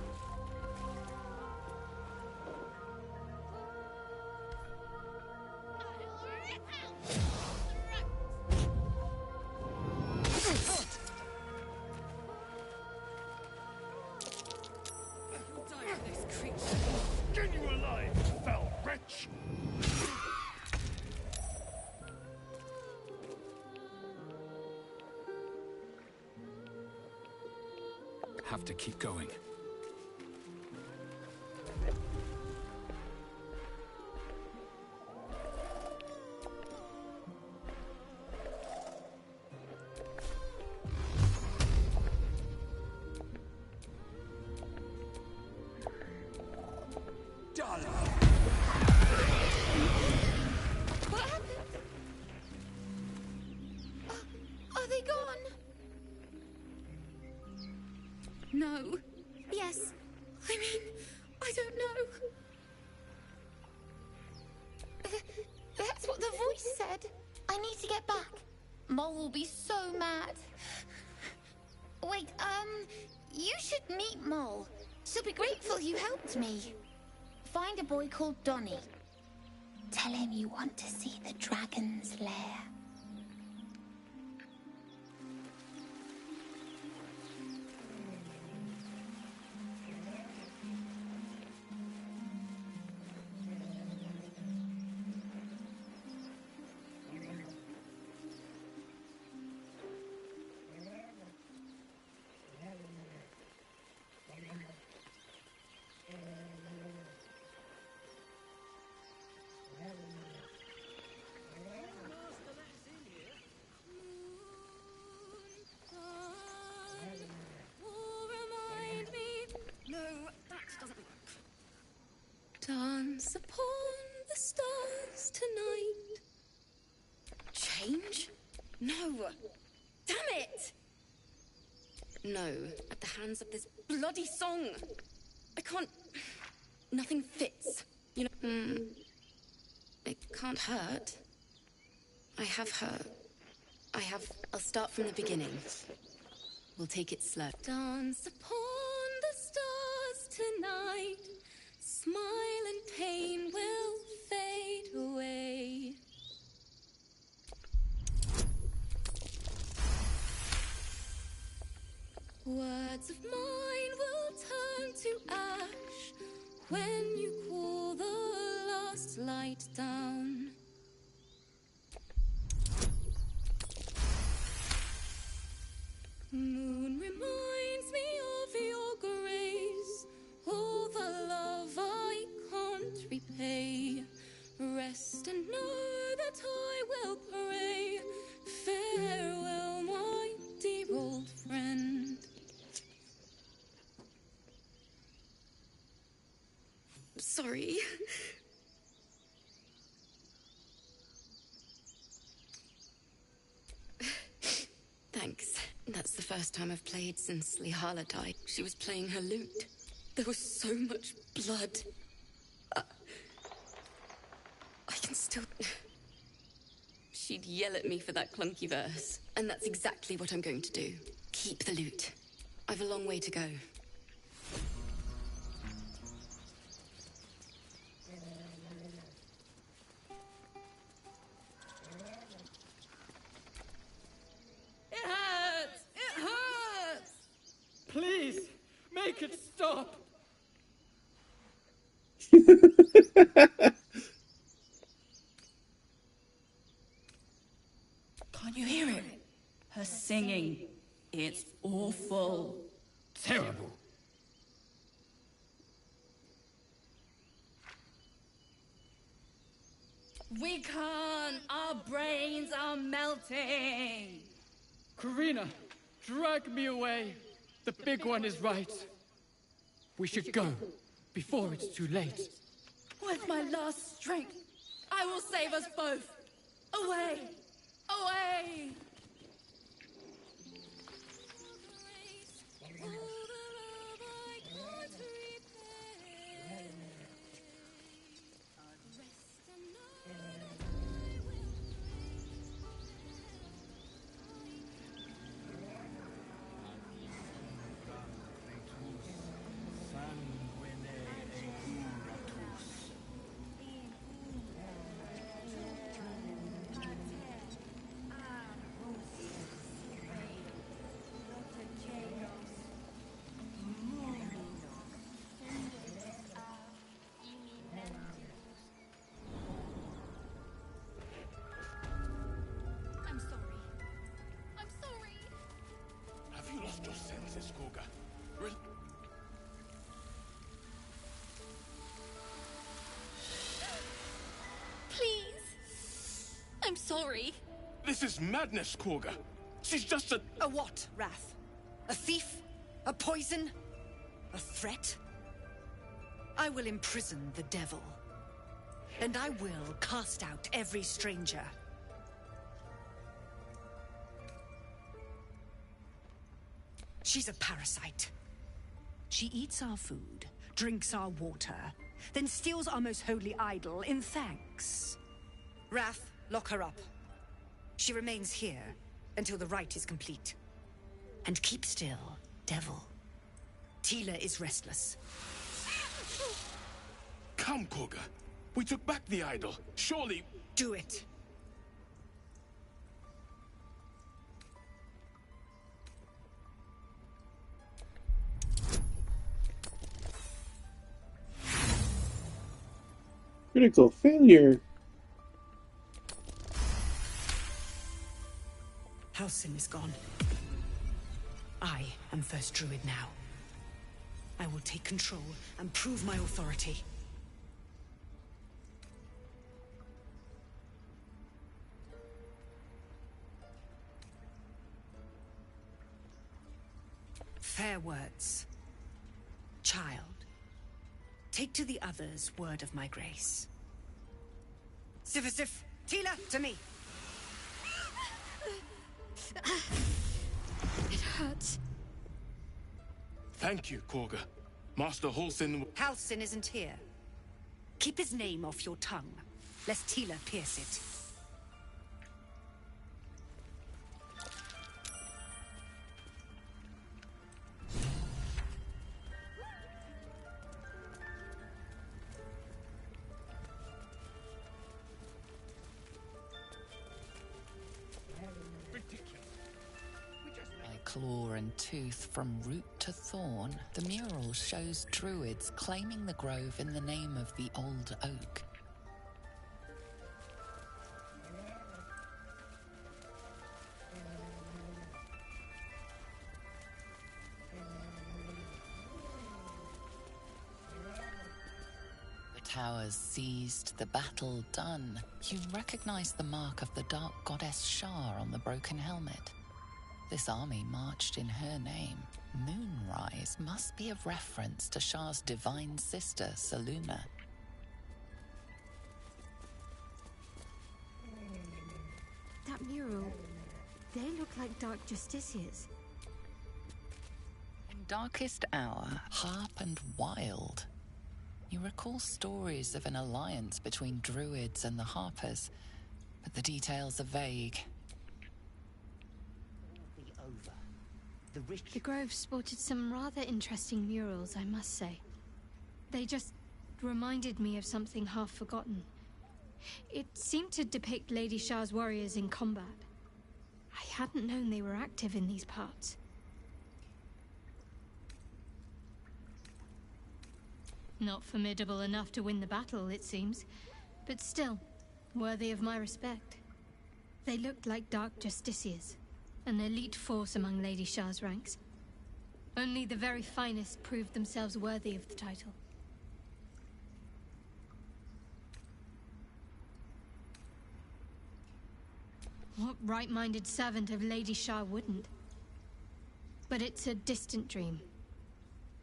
Skin you alive, foul wretch! Have to keep going. What happened? Are they gone? No. Yes. I mean, I don't know. That's what the voice said. I need to get back. Mole will be so mad. Wait, you should meet Mole. She'll be grateful you helped me. Find a boy called Donnie. Tell him you want to see the dragon's lair. Dance upon the stars tonight. Change? No! Damn it! No, at the hands of this bloody song. I can't... Nothing fits. You know... It can't hurt. I have hurt. I'll start from the beginning. We'll take it slow. Dance upon the stars tonight. Smile and pain will fade away. Words of mine will turn to ash when you call the last light down. Moon reminds me of your grace, all the love I can't repay. Rest and know that I will pray. Farewell, my dear old friend. Sorry. Thanks. That's the first time I've played since Lihala died. She was playing her lute. There was so much blood. I can still... She'd yell at me for that clunky verse. And that's exactly what I'm going to do. Keep the lute. I've a long way to go. It hurts! It hurts! Please, make it stop! Can't you hear it? Her singing. It's awful. Terrible. We can't. Our brains are melting. Karina, drag me away. The big one is right. We should go before it's too late. With my last strength, I will save us both. Away! Away! Jesus, Koga. Please. I'm sorry. This is madness, Koga. She's just a... A what, Wrath? A thief? A poison? A threat? I will imprison the devil. And I will cast out every stranger. She's a parasite. She eats our food, drinks our water, then steals our most holy idol in thanks. Wrath, lock her up. She remains here until the rite is complete. And keep still, devil. Tila is restless. Come, Koga. We took back the idol. Surely... Do it. Critical failure. Halsin is gone. I am first druid now. I will take control and prove my authority. Fair words. Child, take to the others word of my grace. Sif, Tila, to me! It hurts. Thank you, Koga. Master Halsin... Halsin isn't here. Keep his name off your tongue, lest Tila pierce it. Claw and tooth from root to thorn, the mural shows druids claiming the grove in the name of the old oak. The towers seized, the battle done. You recognize the mark of the dark goddess Shar on the broken helmet. This army marched in her name. Moonrise must be a reference to Shar's divine sister, Selûne. That mural, they look like dark justiciars. In Darkest Hour, Harp and Wild. You recall stories of an alliance between druids and the Harpers, but the details are vague. The grove sported some rather interesting murals, I must say. They just reminded me of something half forgotten. It seemed to depict Lady Shar's warriors in combat. I hadn't known they were active in these parts. Not formidable enough to win the battle, it seems, but still, worthy of my respect. They looked like dark justiciars. An elite force among Lady Shar's ranks. Only the very finest proved themselves worthy of the title. What right-minded servant of Lady Shar wouldn't? But it's a distant dream.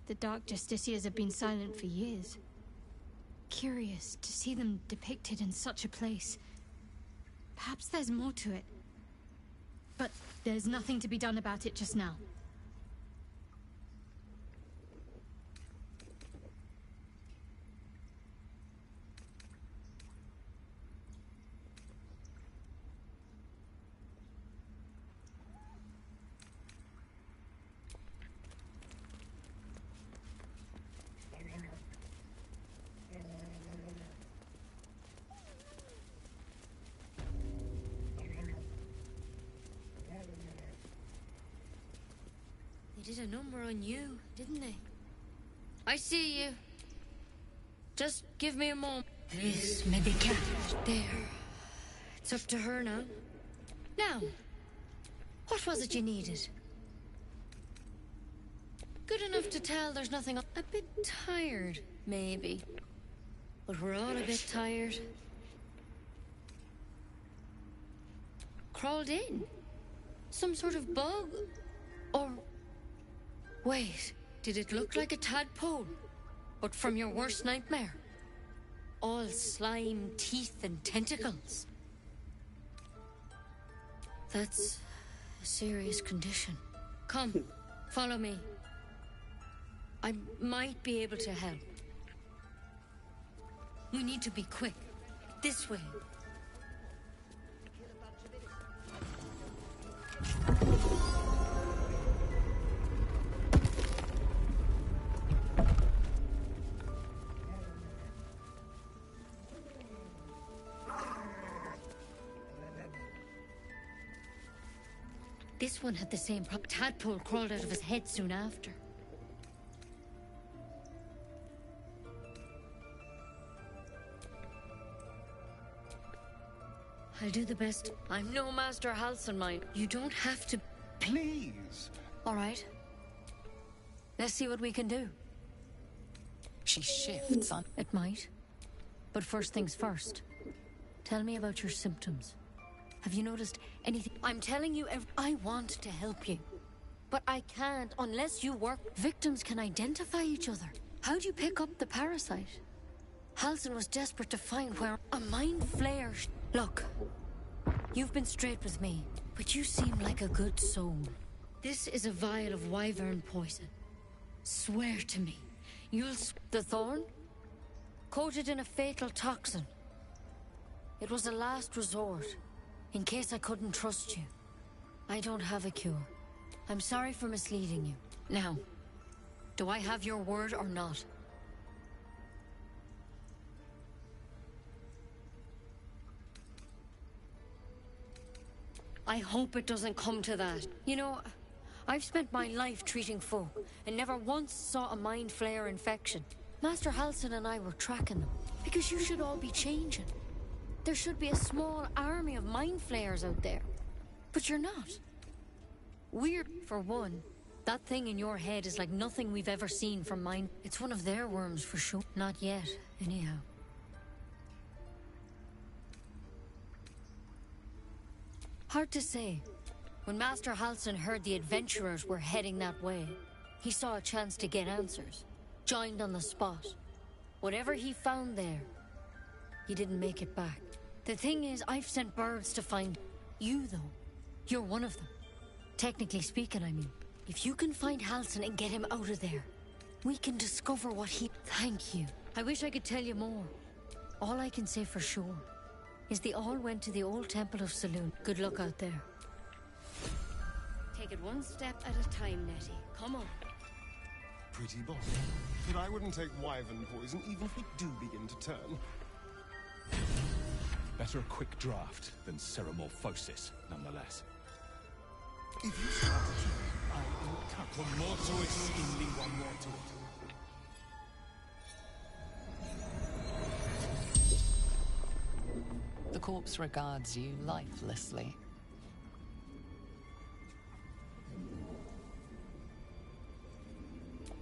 The Dark Justiciars have been silent for years. Curious to see them depicted in such a place. Perhaps there's more to it. But there's nothing to be done about it just now. They did a number on you, didn't they? I see you. Just give me a moment. This may be kept. There. It's up to her now. Now, what was it you needed? Good enough to tell there's nothing. A bit tired, maybe. But we're all a bit tired. Crawled in? Some sort of bug? Or... Wait, did it look like a tadpole? But from your worst nightmare? All slime, teeth, and tentacles. That's a serious condition. Come, follow me. I might be able to help. We need to be quick. This way. This one had the same problem. Tadpole crawled out of his head soon after. I'll do the best. I'm no Master Halcyon, mind. You don't have to... Please! All right. Let's see what we can do. She shifts on... It might. But first things first. Tell me about your symptoms. Have you noticed anything? I'm telling you, I want to help you. But I can't unless you work. Victims can identify each other. How'd you pick up the parasite? Halcyon was desperate to find where a mind flare... Look, you've been straight with me, but you seem like a good soul. This is a vial of wyvern poison. Swear to me, you'll... The thorn? Coated in a fatal toxin. It was a last resort, in case I couldn't trust you. I don't have a cure. I'm sorry for misleading you. Now, do I have your word or not? I hope it doesn't come to that. You know, I've spent my life treating folk, and never once saw a mind flare infection. Master Halcyon and I were tracking them, because you should all be changing. There should be a small army of mind flayers out there. But you're not. Weird, for one. That thing in your head is like nothing we've ever seen from mine. It's one of their worms for sure. Not yet, anyhow. Hard to say. When Master Halcyon heard the adventurers were heading that way, he saw a chance to get answers. Joined on the spot. Whatever he found there, he didn't make it back. The thing is, I've sent birds to find you, though. You're one of them. Technically speaking, I mean. If you can find Halcyon and get him out of there, we can discover what he... Thank you. I wish I could tell you more. All I can say for sure is they all went to the old temple of Saloon. Good luck out there. Take it one step at a time, Nettie. Come on. Pretty boss. But I wouldn't take wyvern poison even if it do begin to turn. Better a quick draft than ceremorphosis, nonetheless. If you start to try, I will cut. Con morto es in lingua morto. The corpse regards you lifelessly.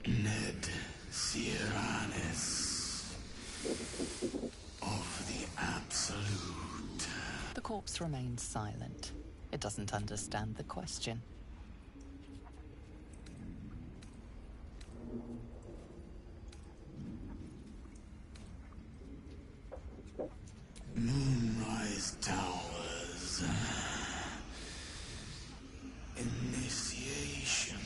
Ned Sierranes of the Absolute. The corpse remains silent. It doesn't understand the question. Moonrise Towers. Initiation.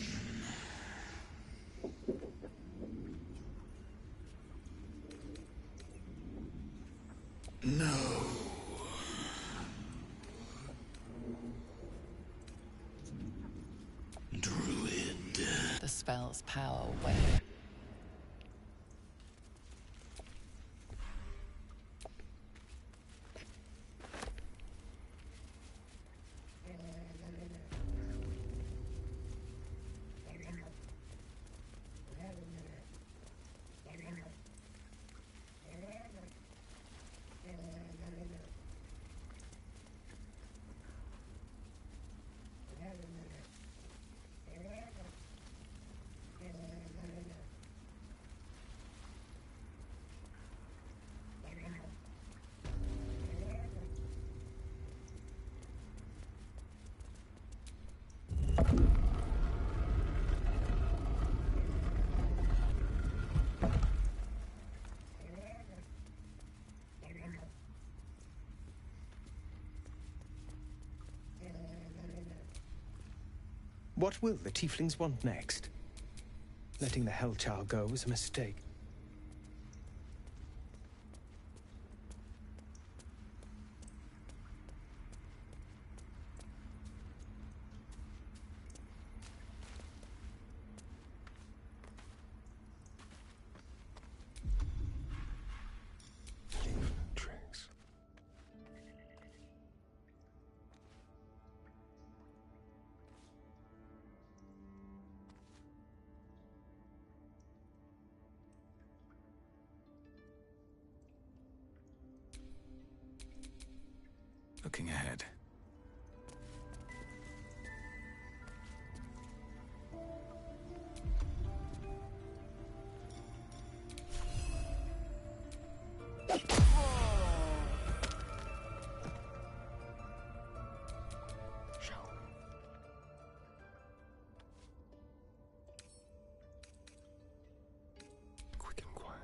No. Druid. The spell's power where? What will the tieflings want next? Letting the Hellchild go was a mistake. Looking ahead. Quick and quiet.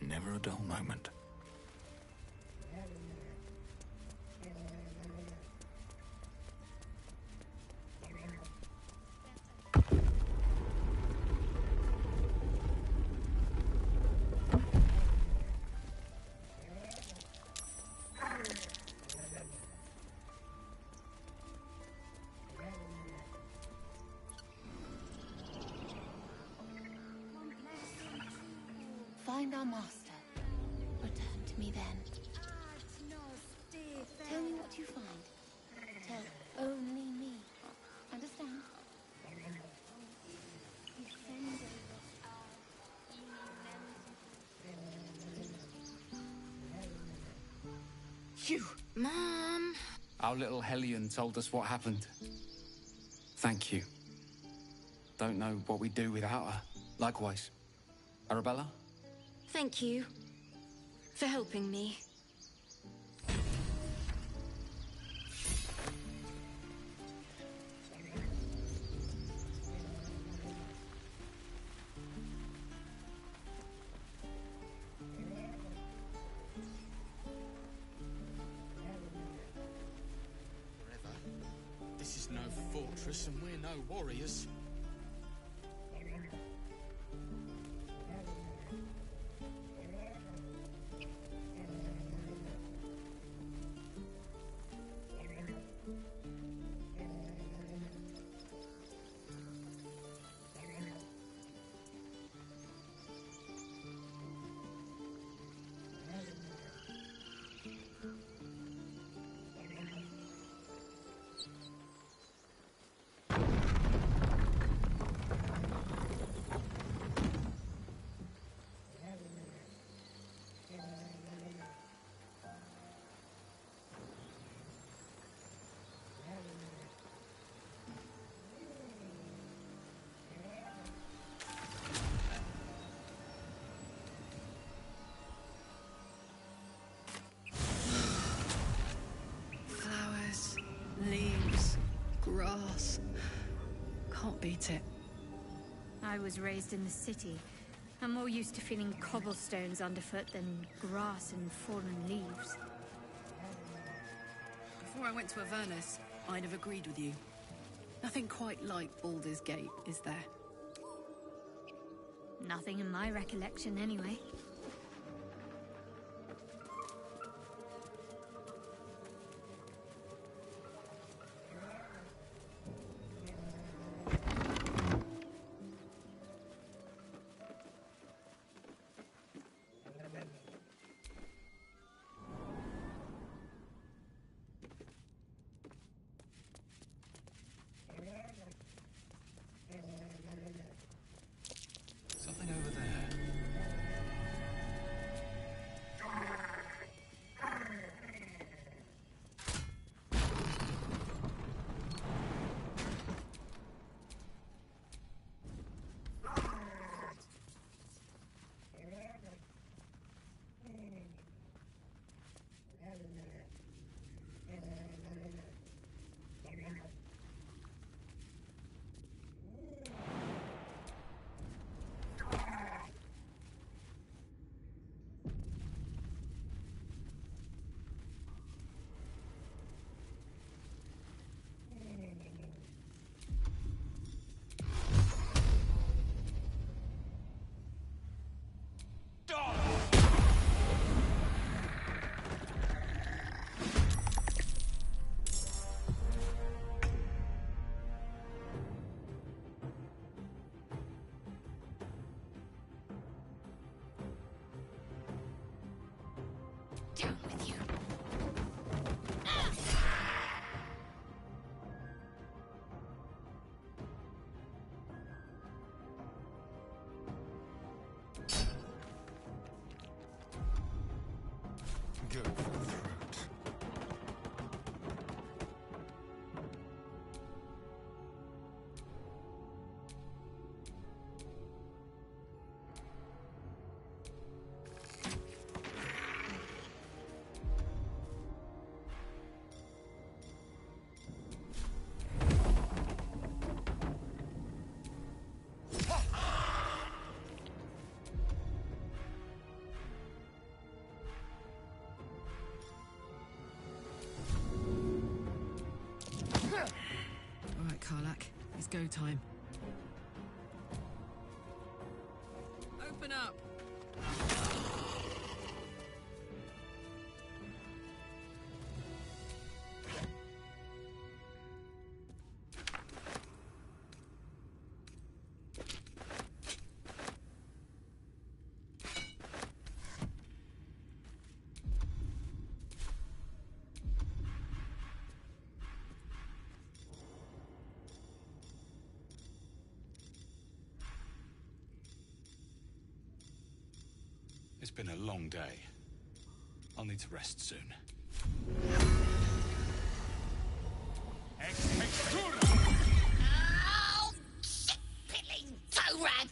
Never a dull moment. Find our master. Return to me then. Tell me what you find. Tell only me. Understand? You! Mom! Our little Hellion told us what happened. Thank you. Don't know what we'd do without her. Likewise. Arabella? Thank you for helping me. This is no fortress, and we're no warriors. Flowers, leaves, grass. Can't beat it. I was raised in the city. I'm more used to feeling cobblestones underfoot than grass and fallen leaves. Before I went to Avernus, I'd have agreed with you. Nothing quite like Baldur's Gate, is there? Nothing in my recollection, anyway. Something over there. go for the throat. All right, Karlak. It's go time. Open up! It's been a long day. I'll need to rest soon. Oh, shit-piddling toe rag!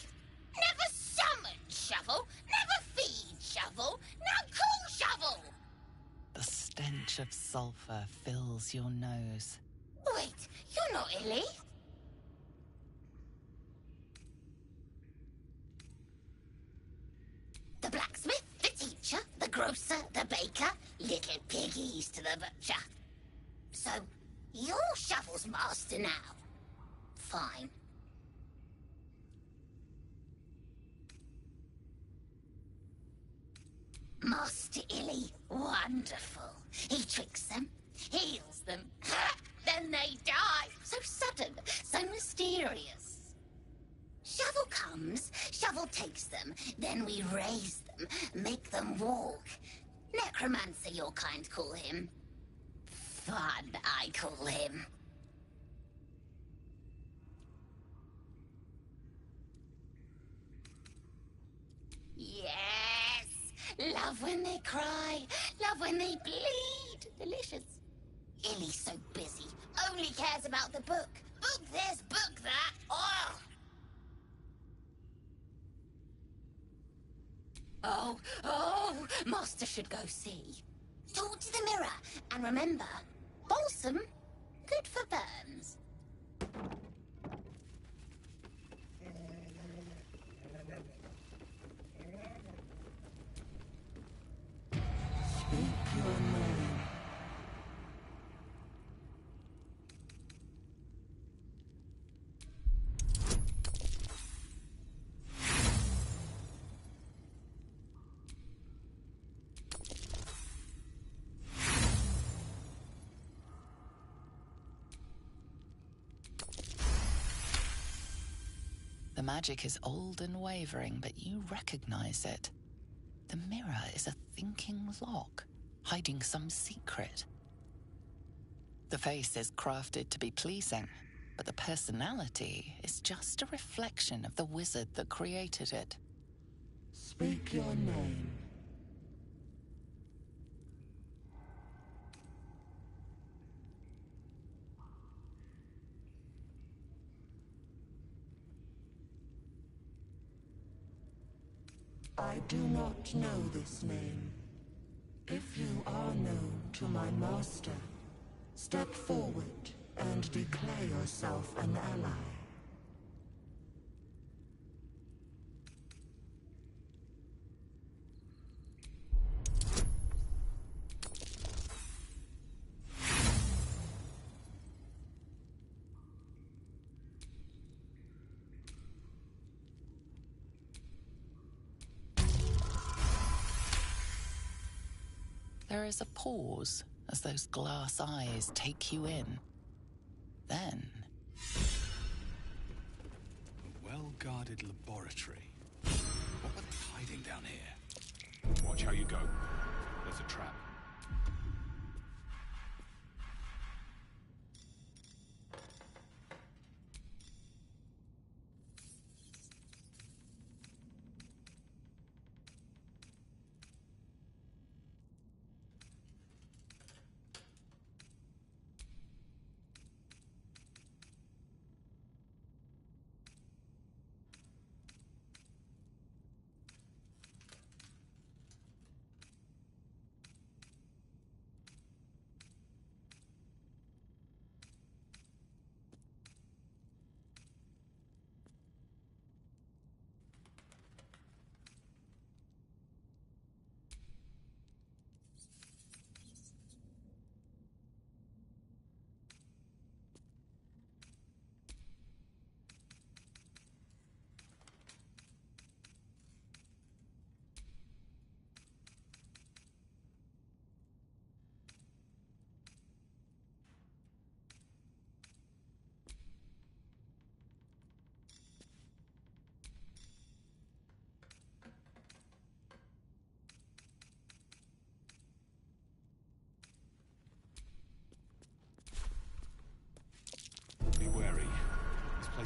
Never summon shovel, never feed shovel, now call shovel! The stench of sulfur fills your nose. Wait, you're not Illy? The blacksmith, the teacher, the grocer, the baker, little piggies to the butcher. So, you're Shovel's master now. Fine. Master Illy, wonderful. He tricks them, heals them, then they die. So sudden, so mysterious. Shovel comes, Shovel takes them, then we raise them, make them walk. Necromancer, your kind call him. Fun, I call him. Yes! Love when they cry, love when they bleed. Delicious. Illy's so busy, only cares about the book. Book this, book that. Oh! Oh, Master should go see. Talk to the mirror, and remember, balsam, good for burns. Speak your name. The magic is old and wavering, but you recognize it. The mirror is a thinking lock, hiding some secret. The face is crafted to be pleasing, but the personality is just a reflection of the wizard that created it. Speak your name. I do not know this name. If you are known to my master, step forward and declare yourself an ally. There is a pause as those glass eyes take you in. Then... A well-guarded laboratory. What were they hiding down here? Watch how you go. There's a trap.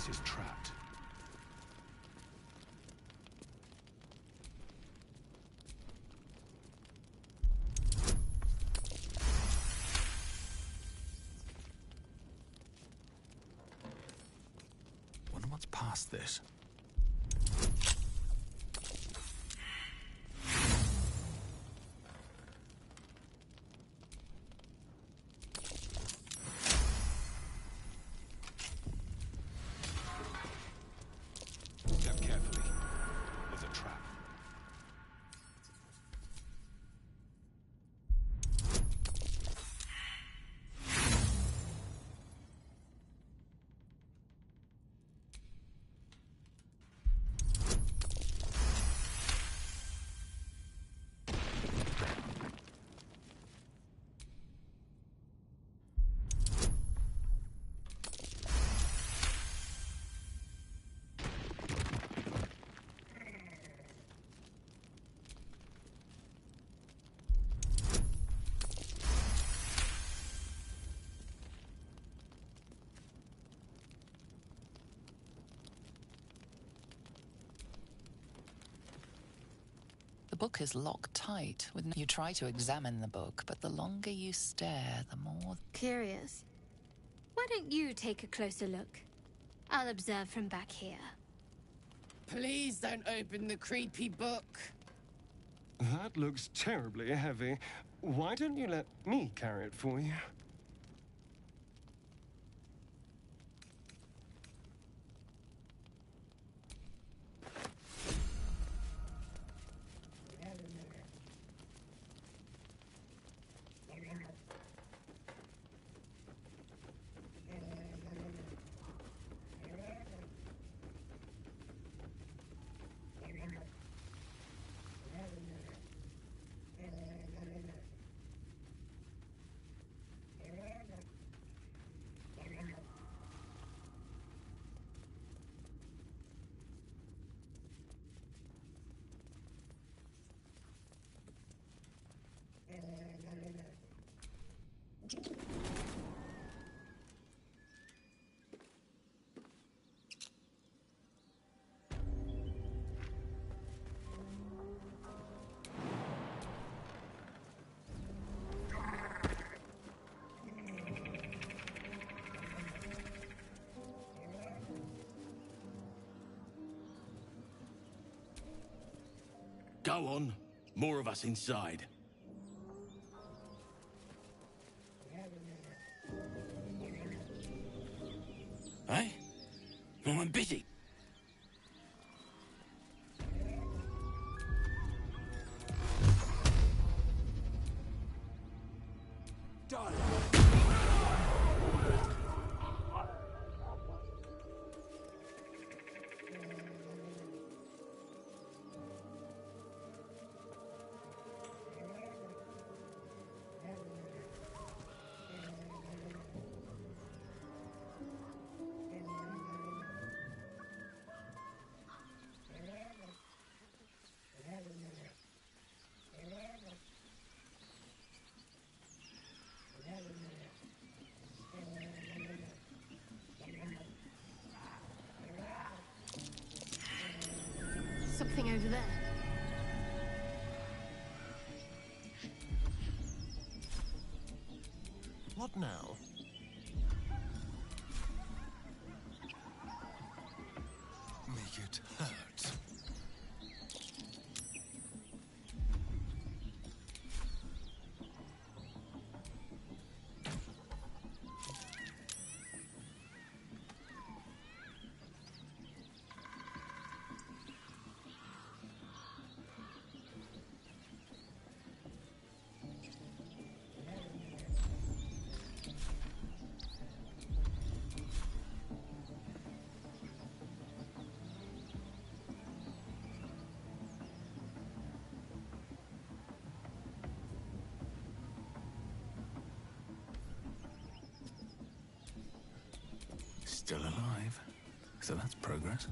place is trapped. Wonder what's past this. Step carefully. There's a trap. The book is locked tight. You try to examine the book, but the longer you stare, the more... Curious. Why don't you take a closer look? I'll observe from back here. Please don't open the creepy book. That looks terribly heavy. Why don't you let me carry it for you? Go on. More of us inside. Hey? Well, I'm busy. Done. Something over there. What now? Make it hurt. Still alive. So that's progress.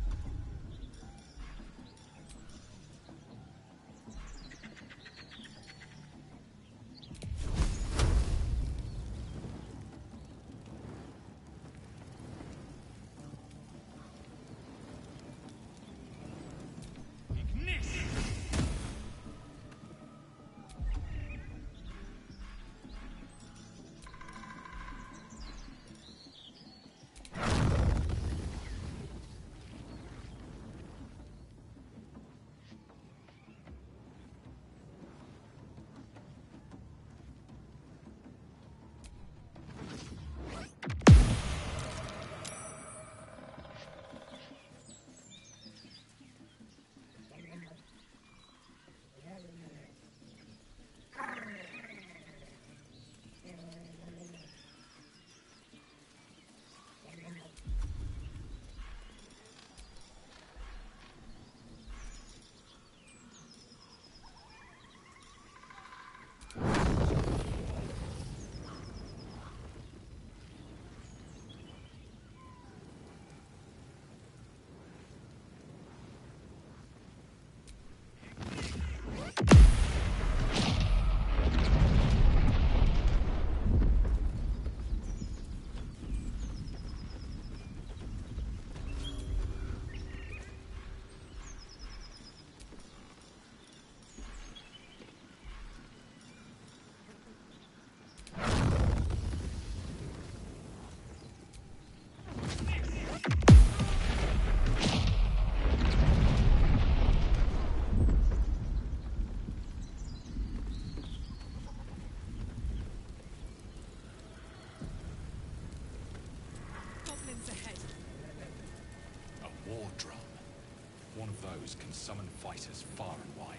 foes can summon fighters far and wide.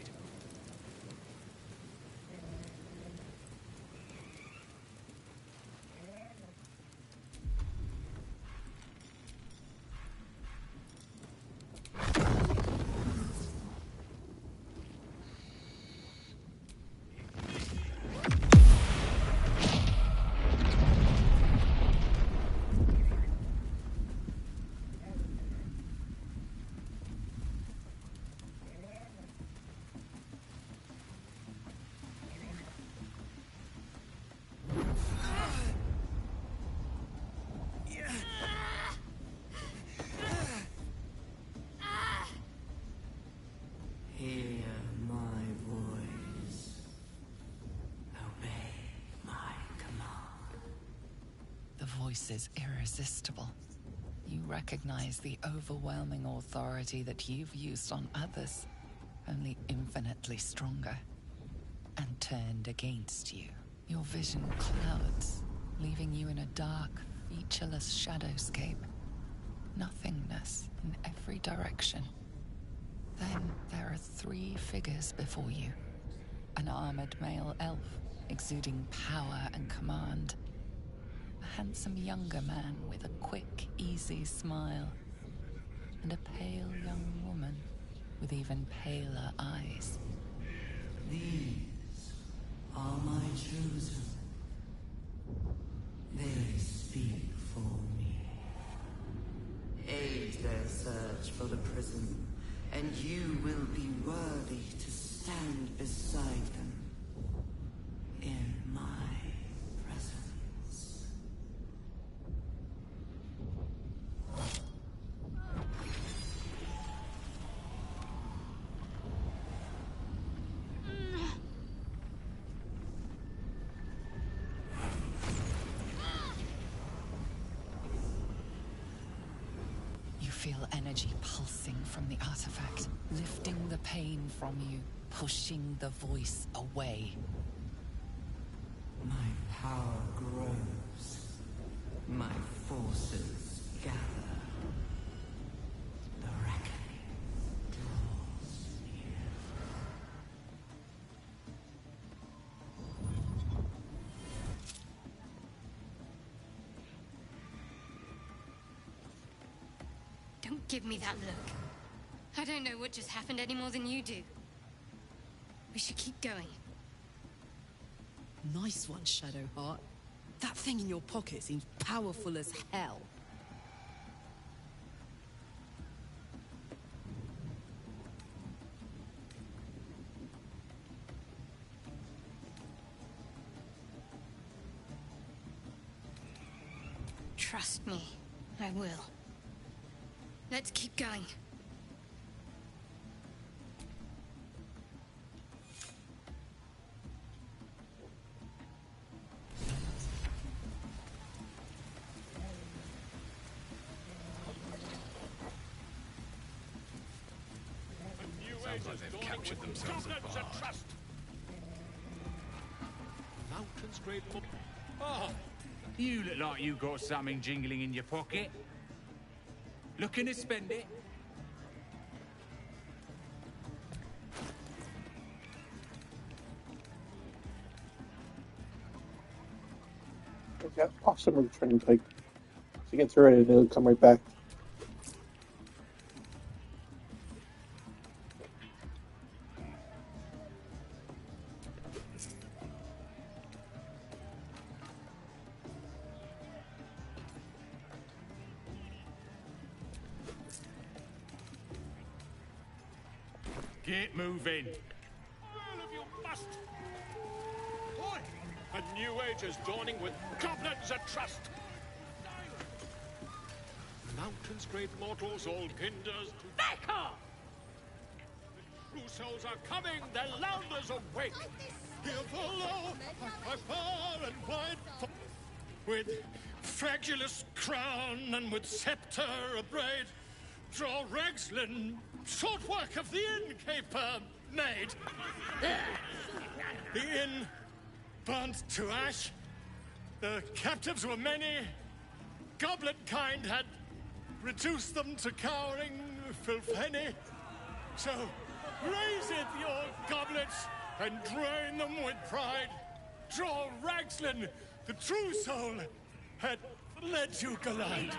Voice is irresistible. You recognize the overwhelming authority that you've used on others, only infinitely stronger, and turned against you. Your vision clouds, leaving you in a dark, featureless shadowscape. Nothingness in every direction. Then there are 3 figures before you. An armored male elf, exuding power and command. A handsome younger man with a quick, easy smile. And a pale young woman with even paler eyes. These are my chosen. They speak for me. Aid their search for the prison, and you will be worthy to stand beside them in my presence. You feel energy pulsing from the artifact, lifting the pain from you, pushing the voice away. My power grows. My forces gather. The reckoning draws near. Don't give me that look. I don't know what just happened any more than you do. We should keep going. Nice one, Shadowheart. That thing in your pocket seems powerful as hell. Trust me, I will. Let's keep going. Sounds like they've captured themselves a bar. Mountain's great. Oh, you look like you got something jingling in your pocket. Looking to spend it? Okay, awesome returning type. To get through it, and it'll come right back. Get moving. Well, if you must. Boy, a new age is dawning with goblins at trust. Mountain's great mortals, all kinders to Becca! The true souls are coming, their louders awake. Here follow, by far and wide, with fragulous crown and with scepter abraid, draw Ragslin, short work of the innkeeper made. The inn burnt to ash. The captives were many. Goblin kind had reduced them to cowering filthenny. So, raise it, your goblets, and drain them with pride. Draw Ragslin, the true soul, had let you collide.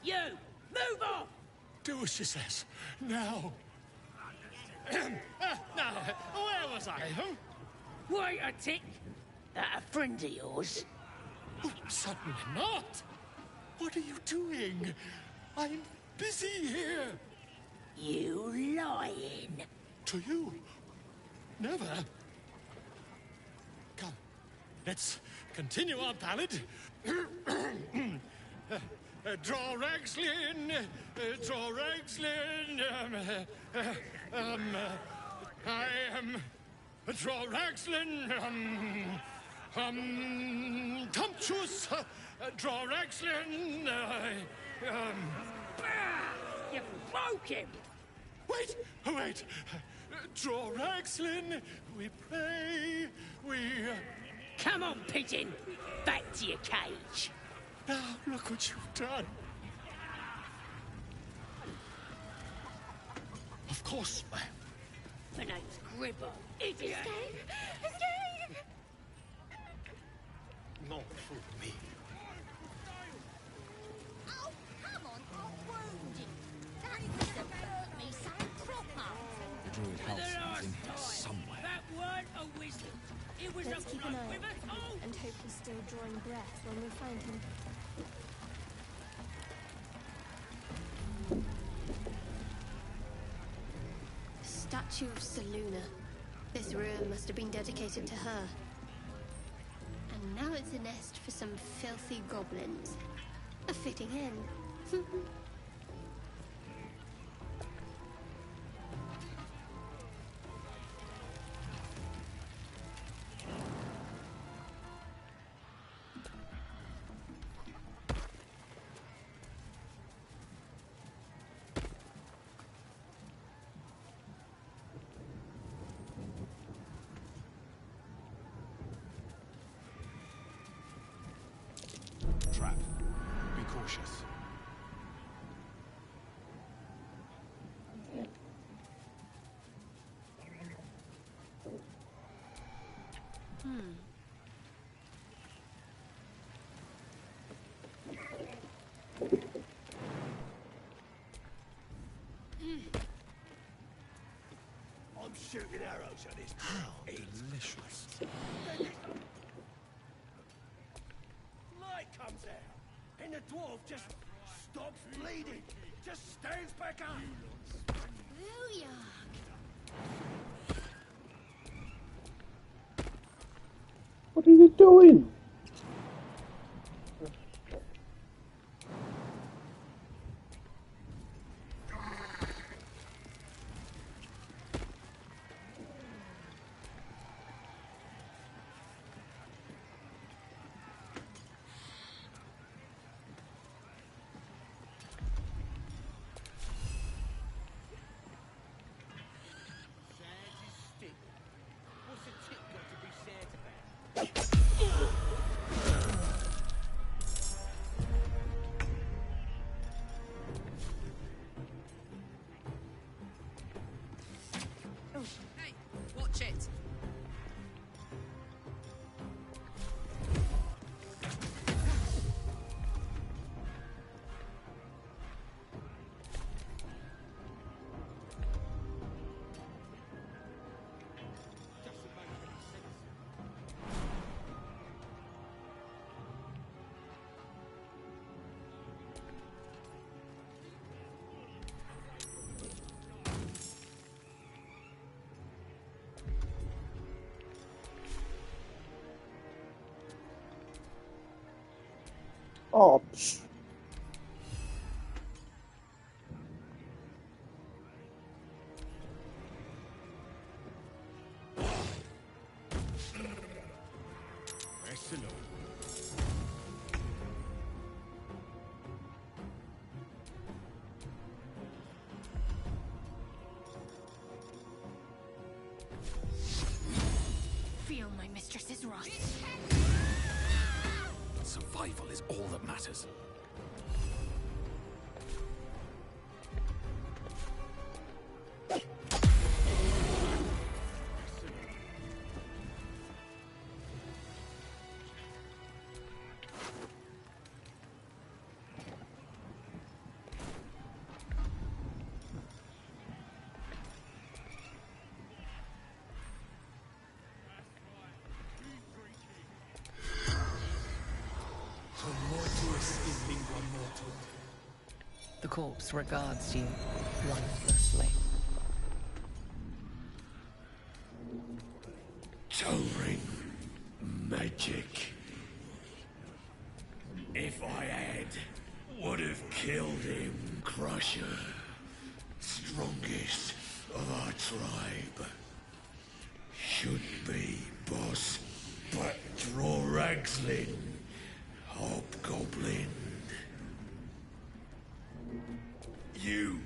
You! Move on! Do as she says. Now. Now, where was I, huh? Wait a tick. That a friend of yours? Oh, certainly not. What are you doing? I'm busy here. You lying. To you? Never. Come, let's continue our ballad. Draw Ragslin, draw Ragslin, I am draw Ragslin, Tumptuous, draw Ragslin, You broke him! Wait, wait, draw Ragslin, we pray, we... Come on, pigeon! Back to your cage! Now, look what you've done. Of course, ma'am. My name's Gribber, idiot! Escape! Not for me. Oh, come on, I'll wound you. That would have hurt me so proper. The druid house is in here somewhere. That weren't a wizard. It was Let's a keep an eye with a toe. and hope he's still drawing breath when we find him. Statue of Seluna. This ruin must have been dedicated to her. And now it's a nest for some filthy goblins. A fitting end. Trap. Be cautious. I'm shooting arrows at his Delicious. light comes out, and the dwarf just stops bleeding, just stands back up. What are you doing? Hey, watch it. Oh, psh. feel my mistress's wrath. Survival is all that matters. The corpse regards you lifelessly. Towering magic. If I had, would have killed him, Crusher. Strongest of our tribe. Should be, boss, but draw Ragslin, hobgoblin. You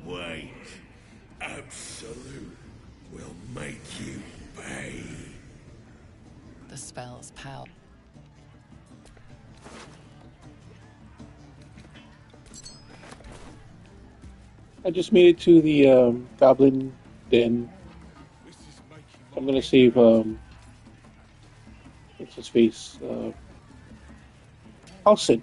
wait. Absolute will make you pay. The spell's power. I just made it to the goblin den. I'm gonna save what's his face? Halsin.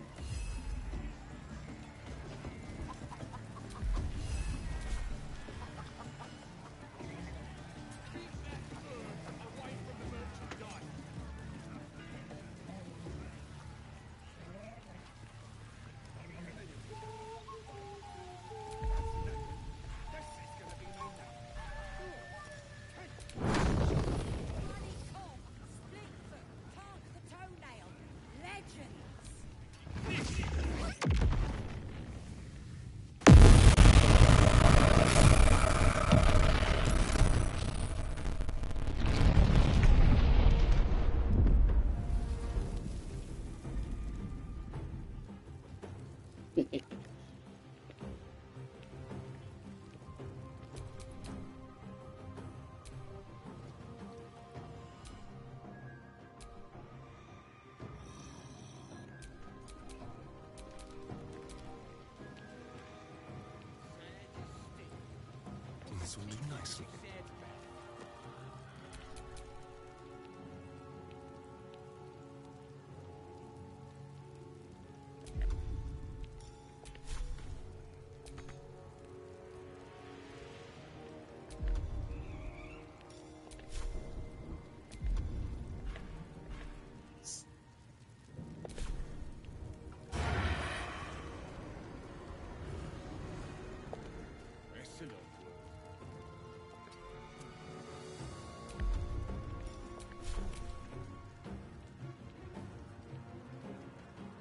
This will do nicely.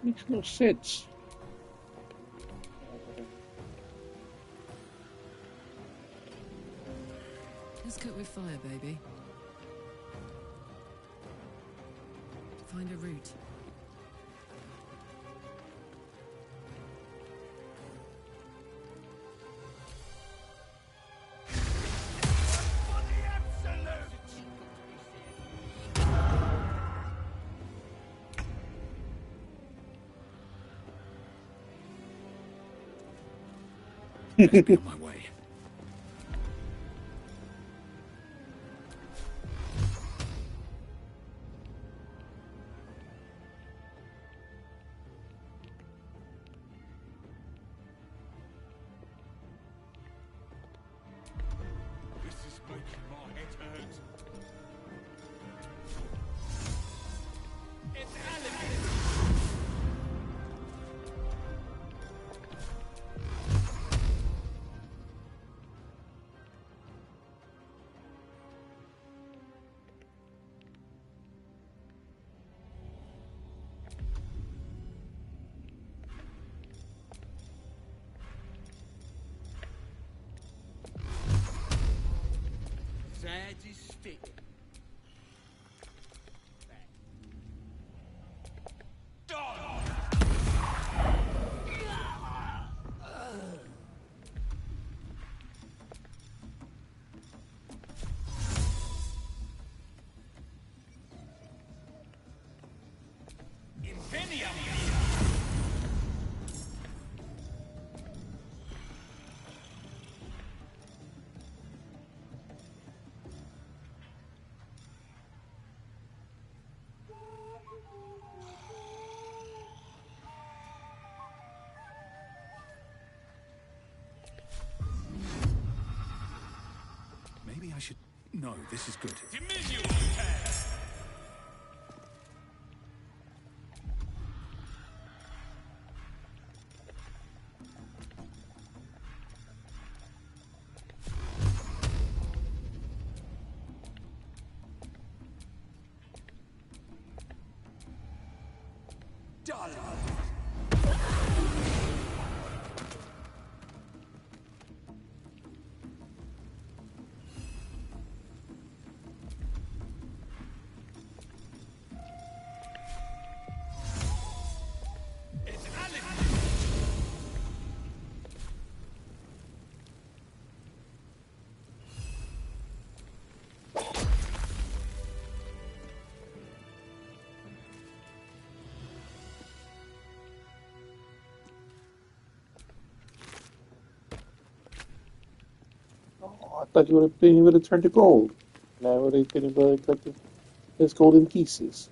Makes no sense. Let's cook with fire, baby. Find a route. Best be on my way. This is making my head hurt. It's alligator. Sadie stick. Maybe I should... No, this is good. Oh, I thought you would have been able to turn to gold. Now would have been able to collect his golden pieces.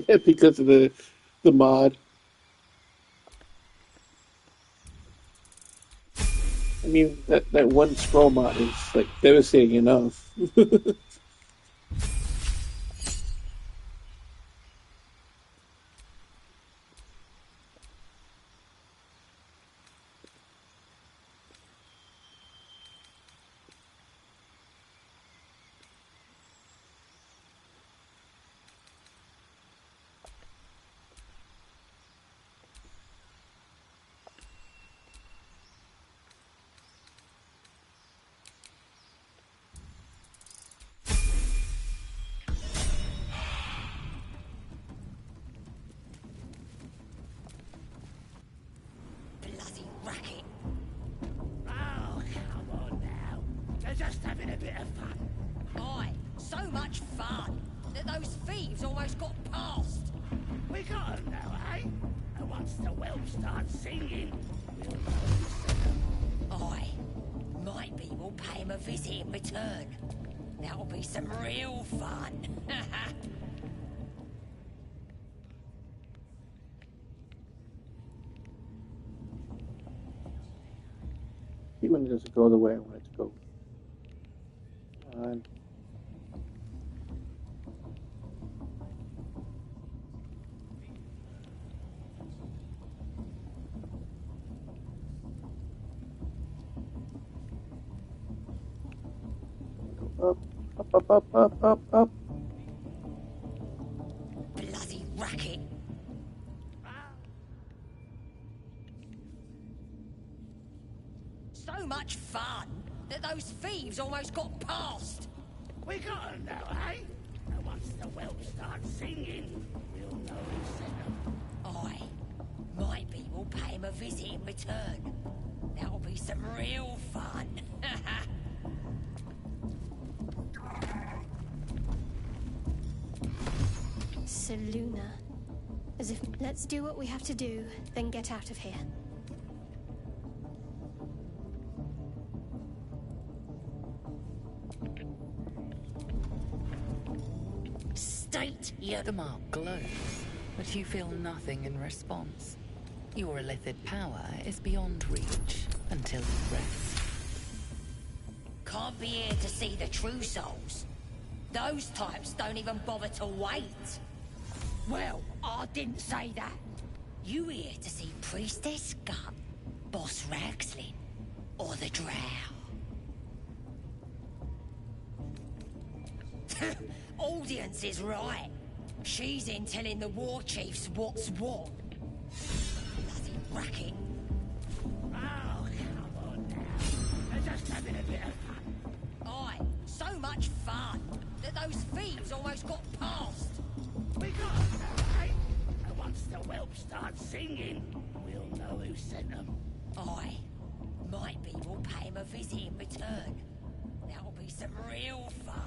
Yeah, because of the mod. I mean, that one scroll mod is like devastating enough. those thieves almost got past. We got 'em now, eh? And once the whelp starts singing, we'll know. Aye. Maybe we'll pay him a visit in return. That'll be some real fun. Even doesn't go the way I want it to go. Come on. Up, up. Bloody racket. So much fun that those thieves almost got past. We got 'em now, eh? And once the whelp starts singing, we'll know who sent 'em. Aye. Maybe we'll pay him a visit in return. That'll be some real fun. Seluna. As if, let's do what we have to do, then get out of here. State your... The mark glows, but you feel nothing in response. Your illithid power is beyond reach until you rest. Can't be here to see the true souls. Those types don't even bother to wait. Well, I didn't say that. You here to see Priestess Gut, Boss Ragslin, or the Drow? Audience is right. She's in telling the war chiefs what's what. Bloody racket. Oh, come on now. They're just having a bit of fun. Aye, so much fun that those thieves almost got past. We got 'em now, eh? And once the whelp starts singing, we'll know who sent 'em. Aye. Maybe we'll pay him a visit in return. That'll be some real fun.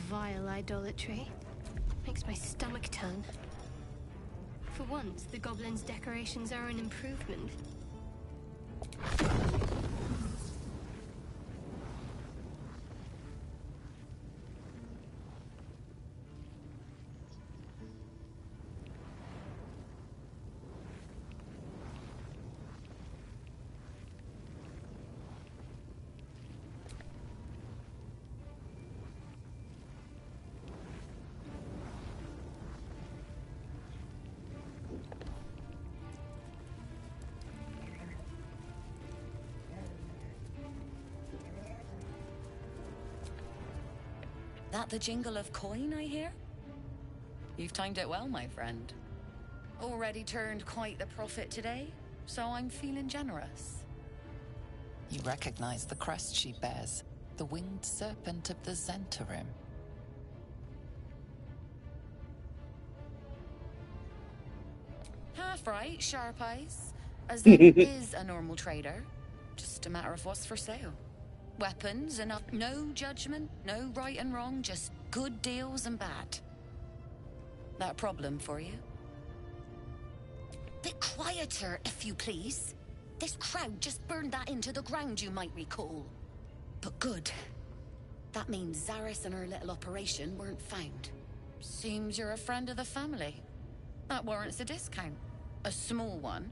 Vile idolatry. Makes my stomach turn. For once, the goblins' decorations are an improvement. That the jingle of coin I hear? You've timed it well, my friend. Already turned quite the profit today, so I'm feeling generous. You recognize the crest she bears, the winged serpent of the Zentarim. Half right, sharp eyes. As it is a normal trader. Just a matter of what's for sale. weapons, and no judgment, no right and wrong, just good deals and bad. That a problem for you? Bit quieter, if you please. This crowd just burned that into the ground, you might recall. But good. That means Zaris and her little operation weren't found. Seems you're a friend of the family. That warrants a discount. A small one.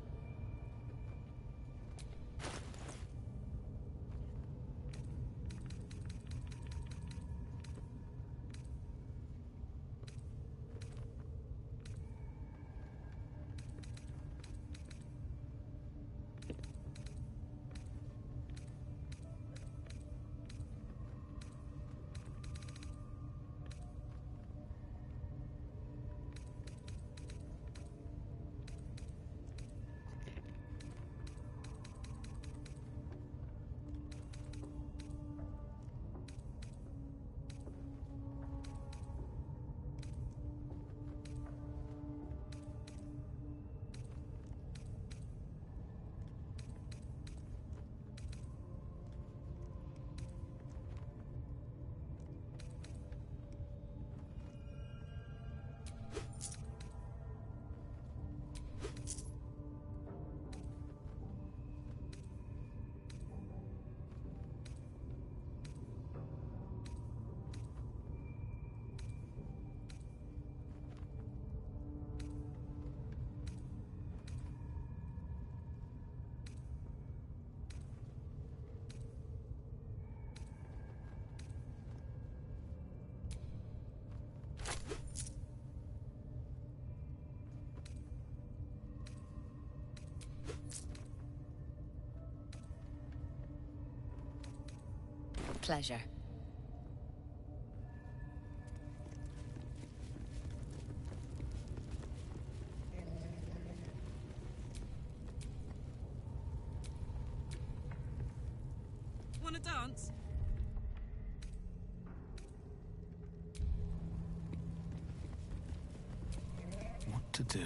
Pleasure. Wanna dance? What to do?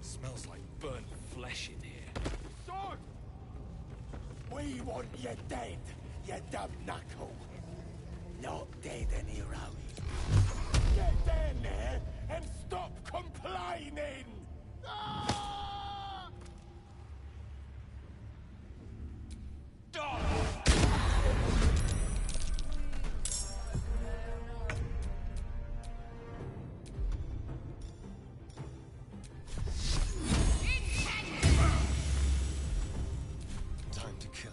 Smells like burnt flesh in here. Sword! We want you dead, you dumb knuckle. Not dead any rowie. Get down there and stop complaining! Ah! Time to kill.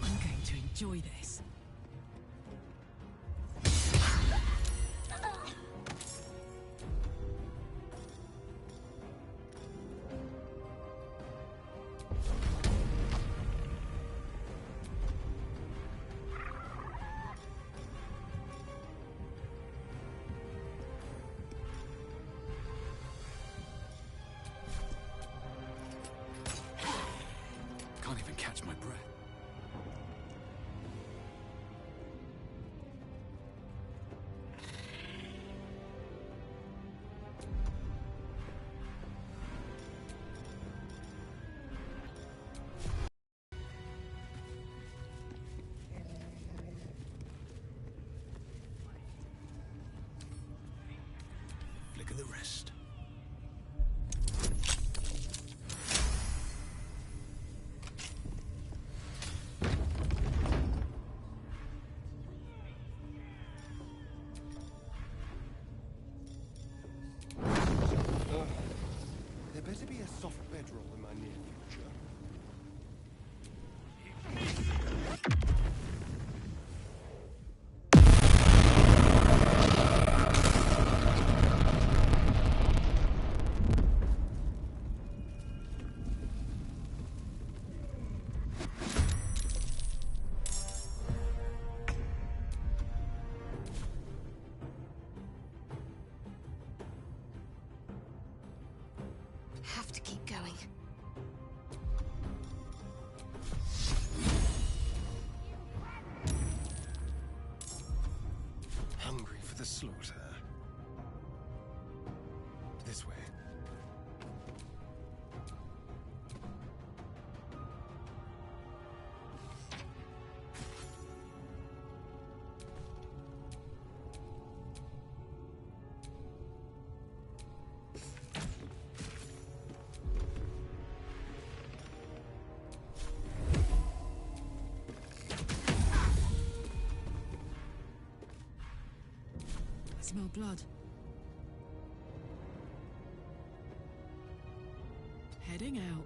I'm going to enjoy this. Can't even catch my breath. Flick of the wrist. better be a soft bedroll in my near future. Have to keep going. Hungry for the slaughter. This way. I smell blood. Heading out.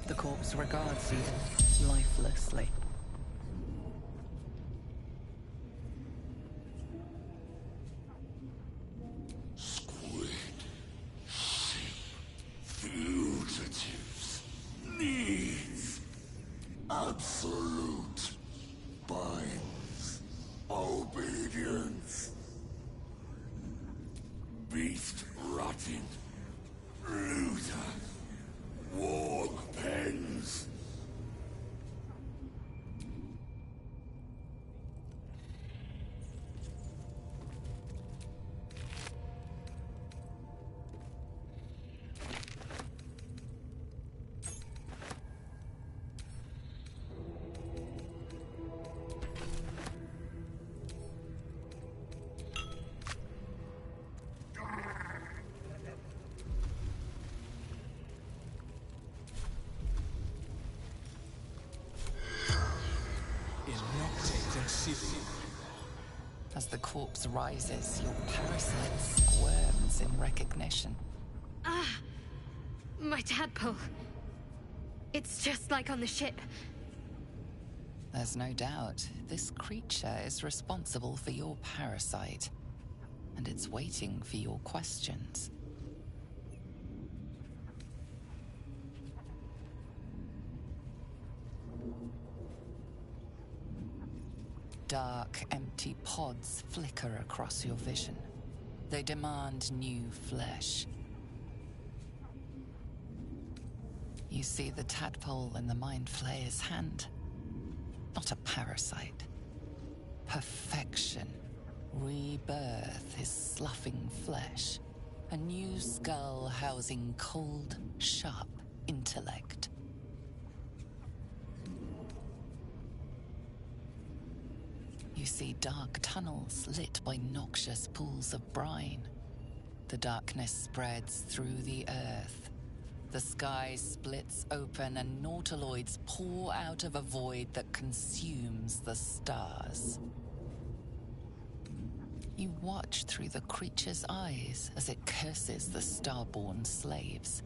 The corpse regards you lifelessly. Squid, sheep, fugitives, needs, absolute, binds, obedience, beast rotting, looter, wall pens. As the corpse rises, your parasite squirms in recognition. Ah! My tadpole. It's just like on the ship. There's no doubt this creature is responsible for your parasite, and it's waiting for your questions. Dark, empty pods flicker across your vision. They demand new flesh. You see the tadpole in the Mind Flayer's hand. Not a parasite. Perfection. Rebirth is sloughing flesh. A new skull housing cold, sharp intellect. You see dark tunnels lit by noxious pools of brine. The darkness spreads through the earth. The sky splits open and nautiloids pour out of a void that consumes the stars. You watch through the creature's eyes as it curses the starborn slaves.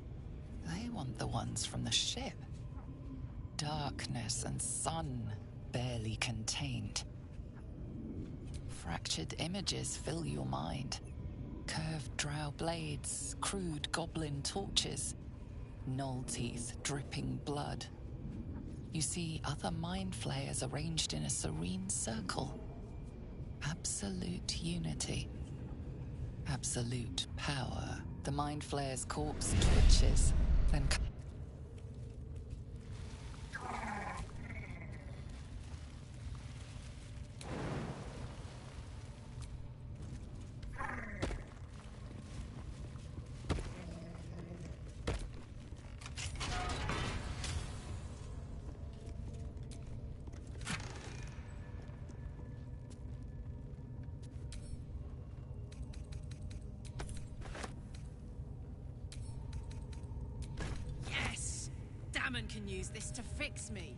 They want the ones from the ship. Darkness and sun, barely contained. Fractured images fill your mind. Curved drow blades, crude goblin torches, gnoll teeth dripping blood. You see other mind flayers arranged in a serene circle. Absolute unity. Absolute power. The mind flayer's corpse twitches, then... Yes! Damon can use this to fix me.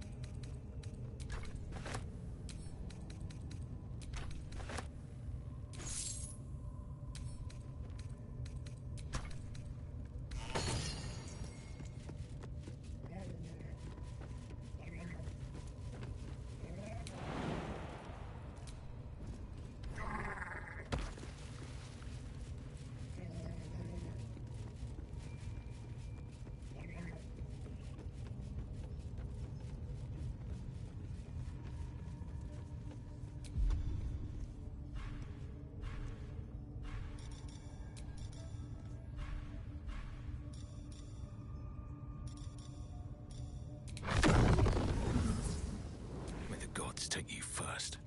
May the gods take you first.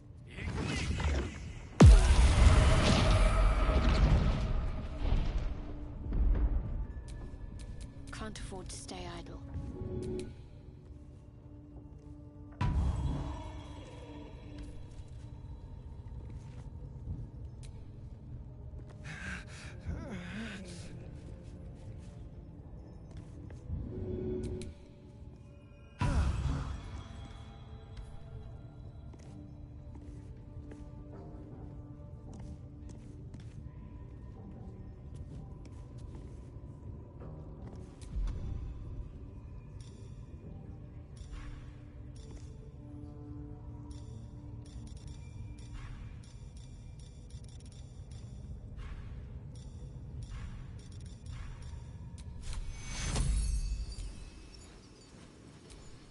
Can't afford to stay idle.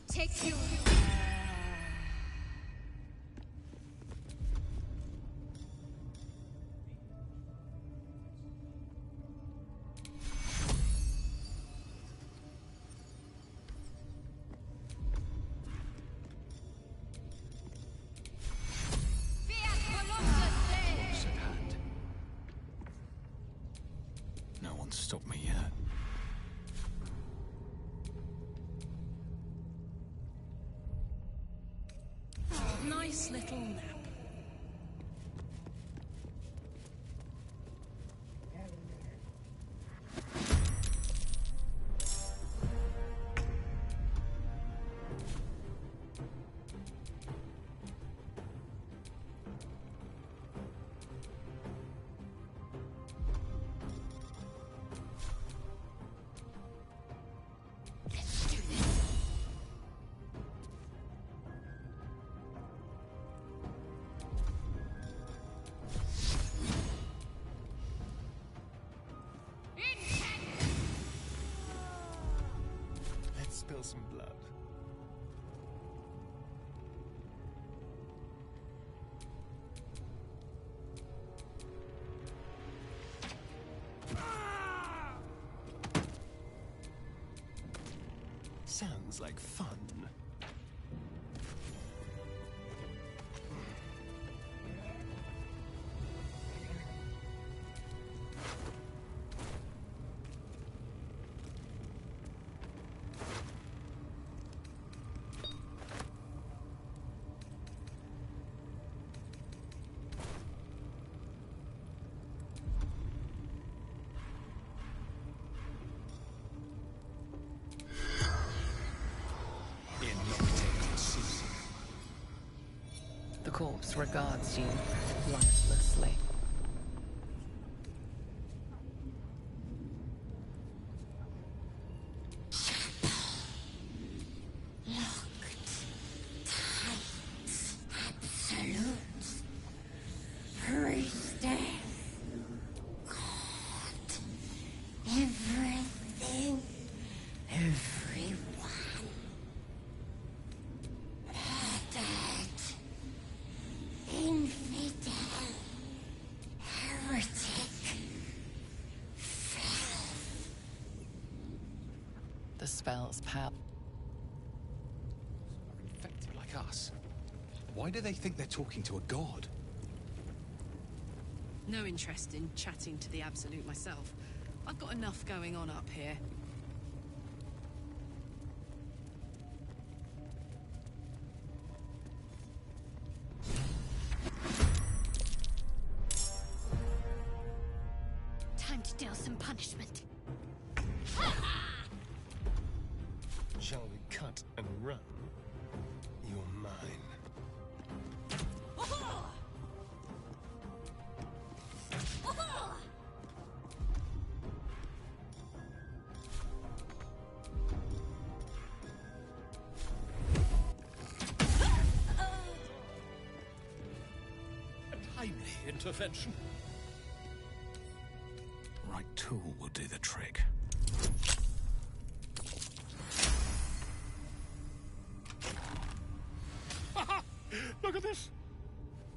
Take you. Close at hand. No one's stopped me yet. Nice little nap. Let's spill some blood. Sounds like fun. The corpse regards you lifelessly. Priestess. God The spell's power. Are infected like us. Why do they think they're talking to a god? No interest in chatting to the Absolute myself. I've got enough going on up here. Time to deal some punishment. Shall we cut and run? You're mine. Timely intervention. Right tool will do the trick. Look at this!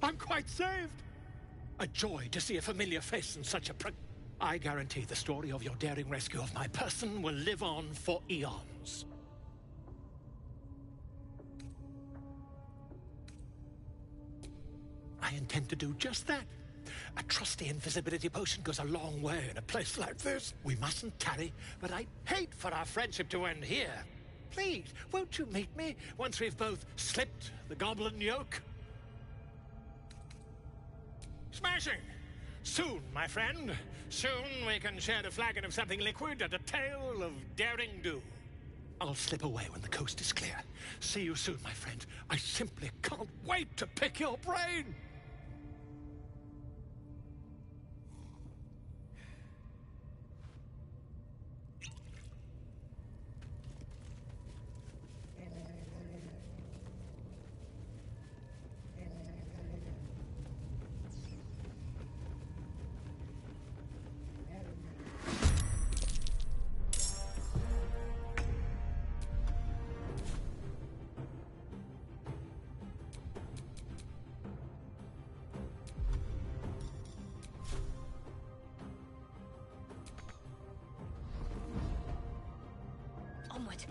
I'm quite saved! A joy to see a familiar face in such a I guarantee the story of your daring rescue of my person will live on for eons. I intend to do just that. A trusty invisibility potion goes a long way in a place like this. We mustn't tarry, but I'd hate for our friendship to end here. Please, won't you meet me once we've both slipped the goblin yoke? Smashing! Soon, my friend. Soon we can share a flagon of something liquid and a tale of daring do. I'll slip away when the coast is clear. See you soon, my friend. I simply can't wait to pick your brain! Onward.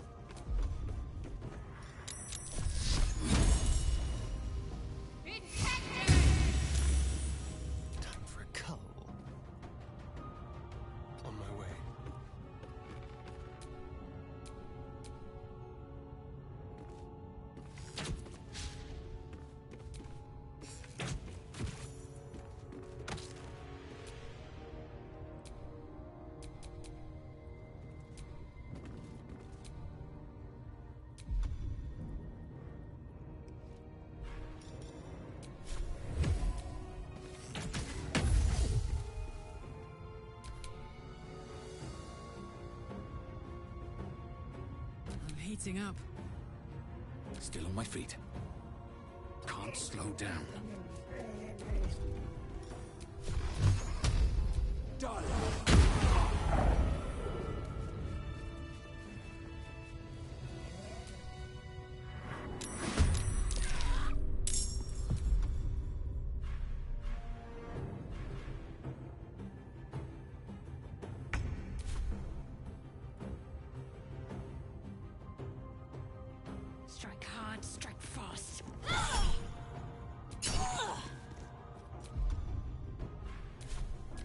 Time for a cull. On my way. I'm heating up. Still on my feet. Can't slow down. Done! Strike hard, strike fast.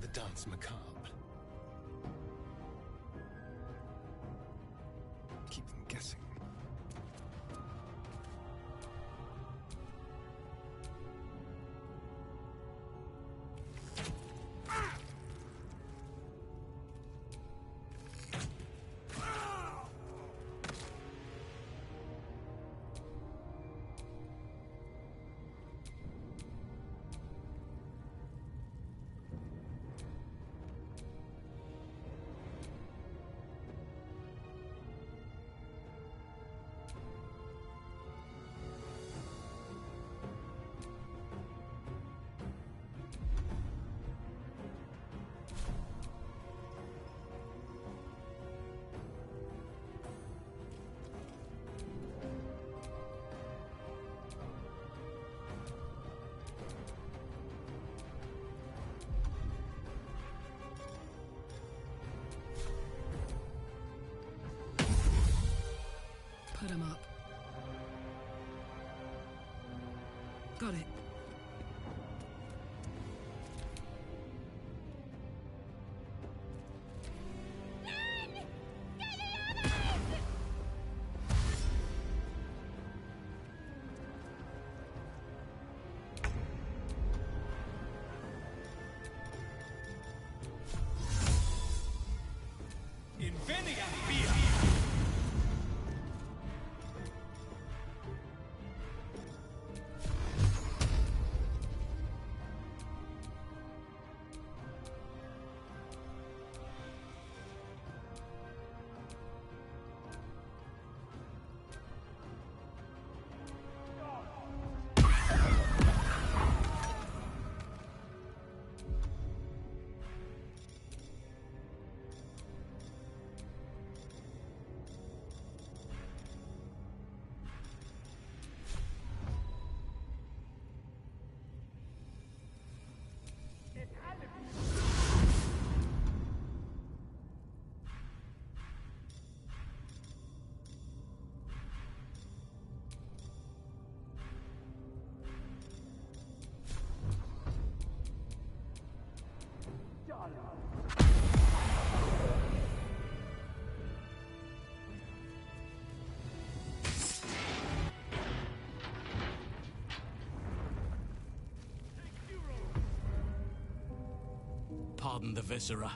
The dance macabre. Keep them guessing. put 'em up. Got it. Pardon the viscera.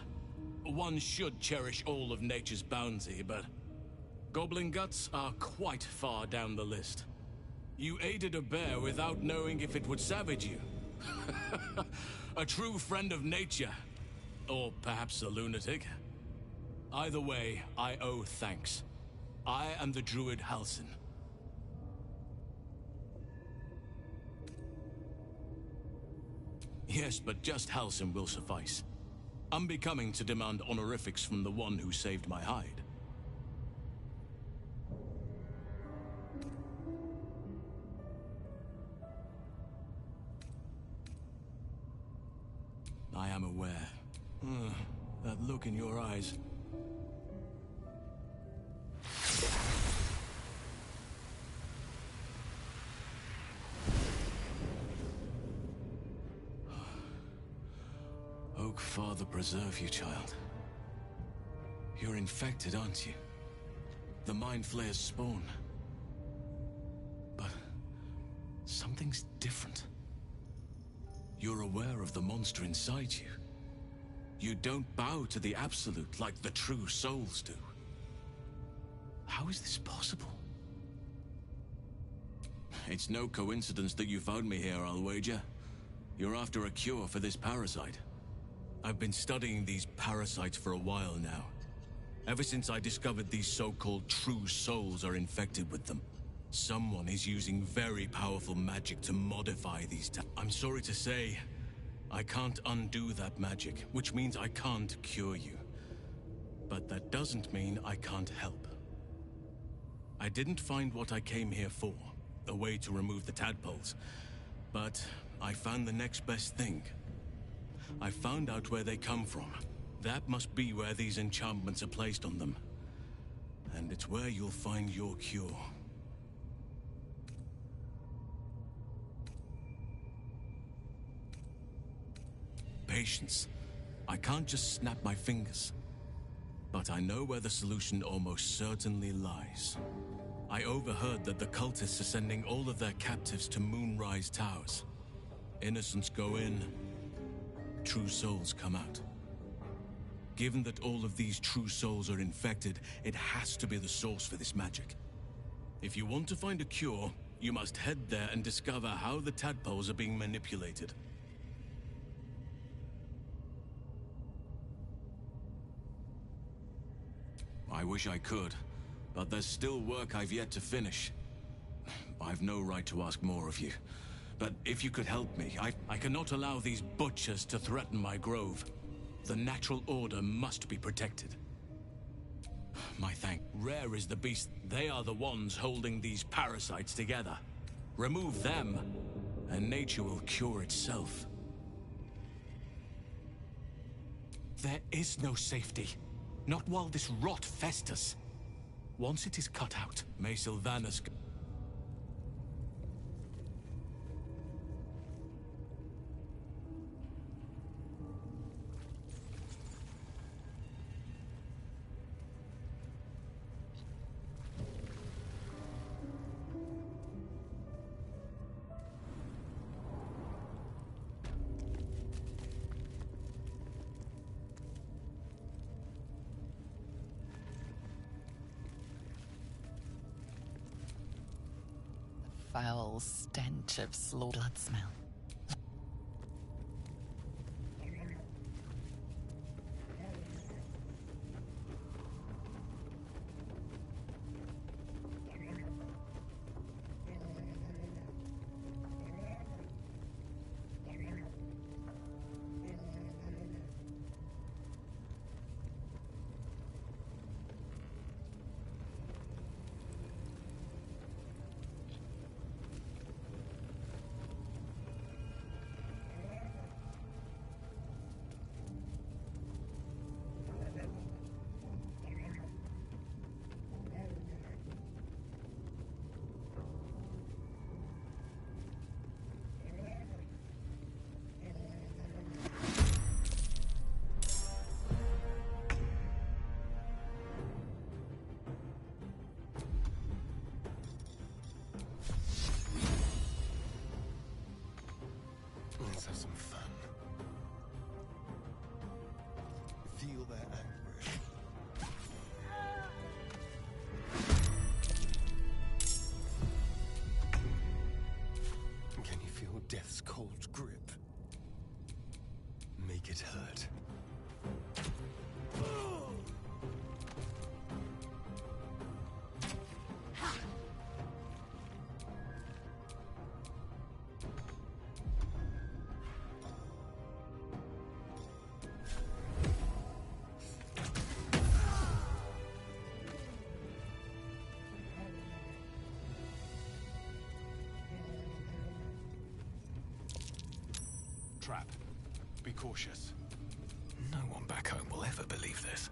One should cherish all of nature's bounty, but goblin guts are quite far down the list. You aided a bear without knowing if it would savage you. A true friend of nature. Or perhaps a lunatic. Either way, I owe thanks. I am the druid Halsin. Yes, but just Halsin will suffice. Unbecoming to demand honorifics from the one who saved my hide. I am aware. That look in your eyes. Oak Father preserve you, child. You're infected, aren't you? The Mind Flayer's spawn. But something's different. You're aware of the monster inside you. You don't bow to the Absolute like the true souls do. How is this possible? It's no coincidence that you found me here, I'll wager. You're after a cure for this parasite. I've been studying these parasites for a while now. Ever since I discovered these so-called true souls are infected with them. Someone is using very powerful magic to modify these I'm sorry to say, I can't undo that magic, which means I can't cure you. But that doesn't mean I can't help. I didn't find what I came here for, a way to remove the tadpoles. But I found the next best thing. I found out where they come from. That must be where these enchantments are placed on them. And it's where you'll find your cure. Patience. I can't just snap my fingers. But I know where the solution almost certainly lies. I overheard that the cultists are sending all of their captives to Moonrise Towers. Innocents go in, true souls come out. Given that all of these true souls are infected, it has to be the source for this magic. If you want to find a cure, you must head there and discover how the tadpoles are being manipulated. I wish I could, but there's still work I've yet to finish. I've no right to ask more of you. But if you could help me, I cannot allow these butchers to threaten my grove. The natural order must be protected. Rare is the beast. They are the ones holding these parasites together. Remove them, and nature will cure itself. There is no safety. Not while this rot festers. Once it is cut out, may Sylvanus... Foul stench of blood smell. Let's have some fun. Feel their anguish. Can you feel death's cold grip? Make it hurt. Trap. Be cautious. No one back home will ever believe this.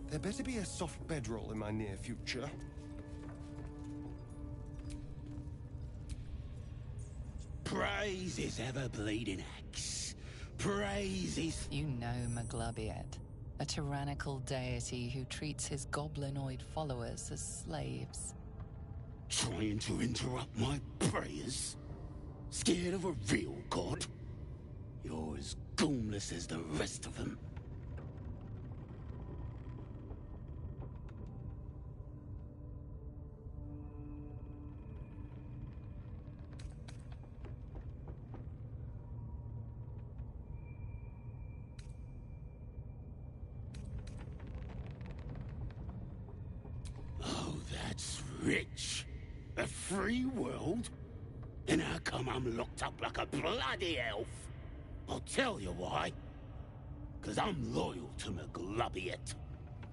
There better be a soft bedroll in my near future. Praise his ever-bleeding axe. Praise his... You know Maglubiet, a tyrannical deity who treats his goblinoid followers as slaves. Trying to interrupt my prayers? Scared of a real god? You're as goomless as the rest of them. Oh, that's rich. A free world? And how come I'm locked up like a bloody elf? I'll tell you why. 'Cause I'm loyal to Maglubiet.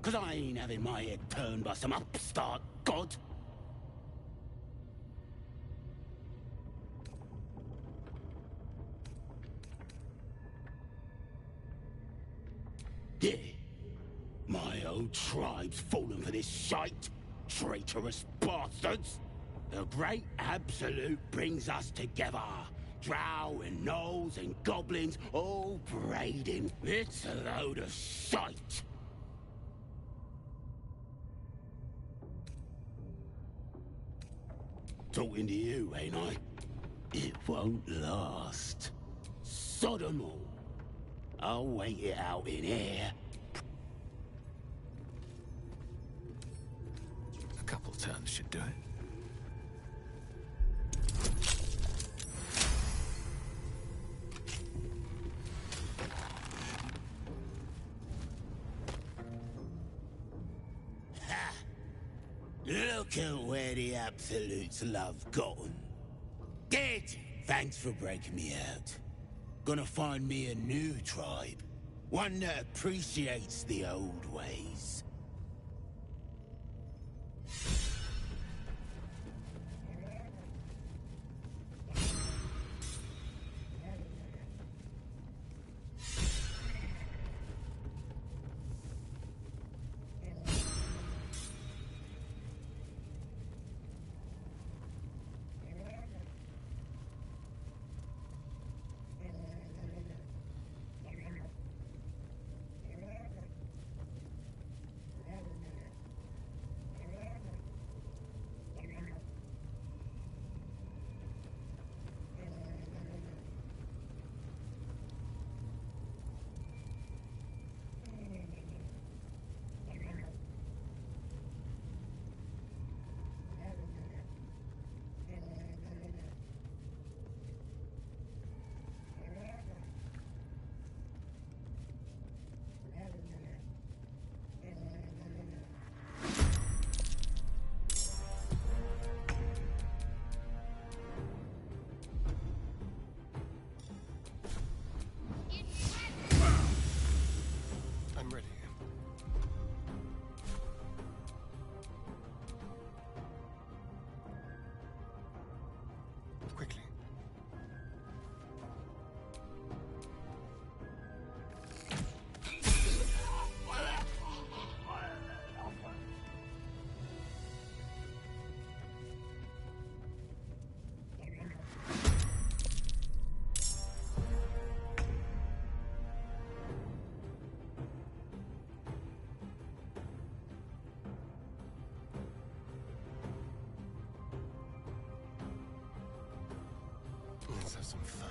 'Cause I ain't having my head turned by some upstart god. Yeah. My old tribe's fallen for this shite. Traitorous bastards. The Great Absolute brings us together. Drow and gnolls and goblins all braiding. It's a load of shite. Talking to you, ain't I? It won't last. Sodom all. I'll wait it out in here. A couple turns should do it. Ha! Look at where the Absolute's love gotten. Dead! Thanks for breaking me out. Gonna find me a new tribe. One that appreciates the old ways. have some fun.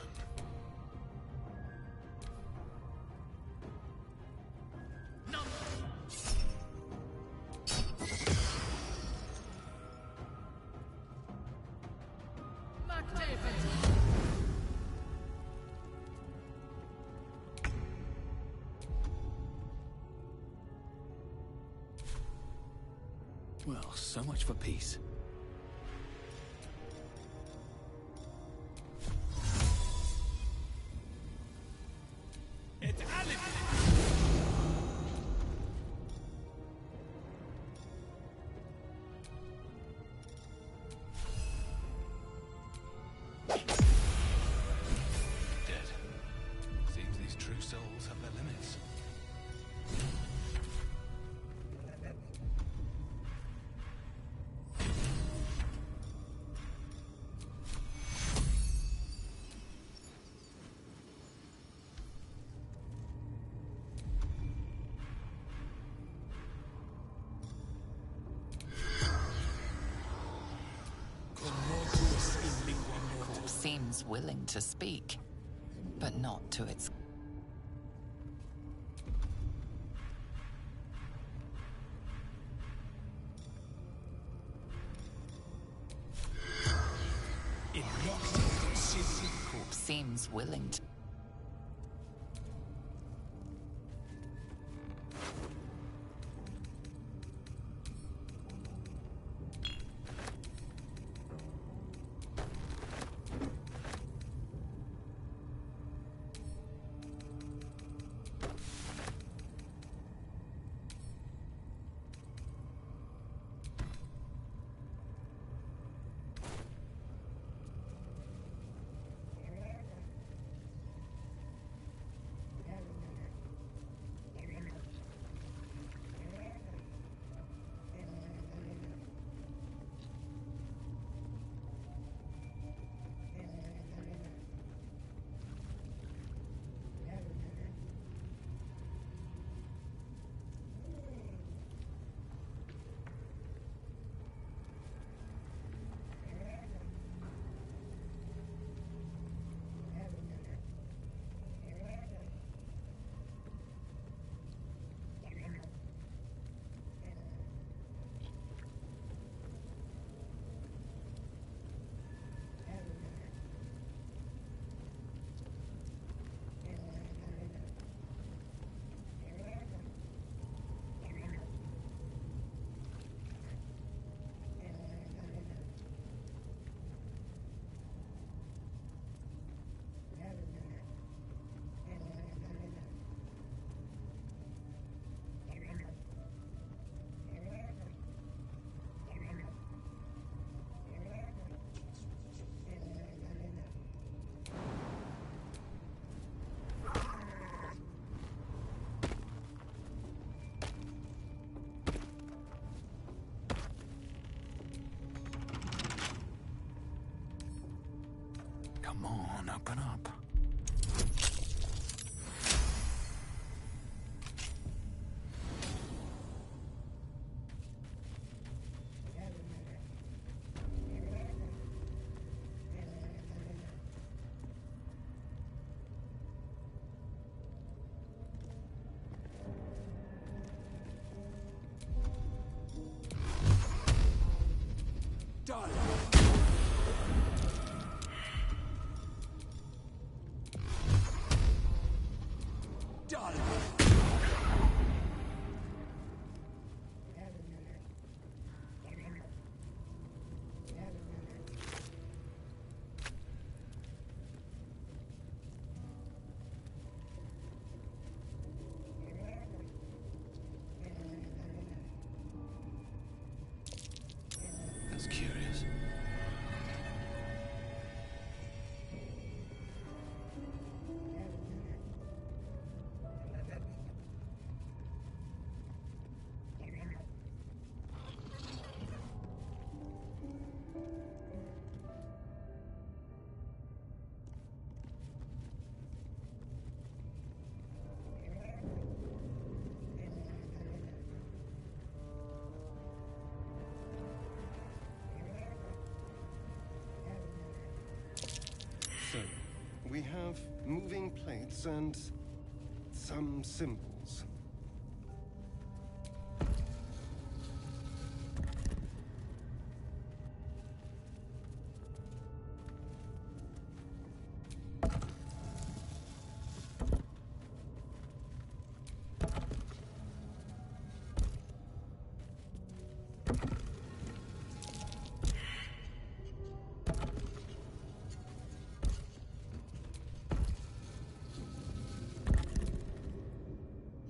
Well, so much for peace. It's Alice! Dead. Seems these true souls have their limits. Seems willing to speak, but not to its... Seems willing to... Come on, open up. have moving plates and some symbols.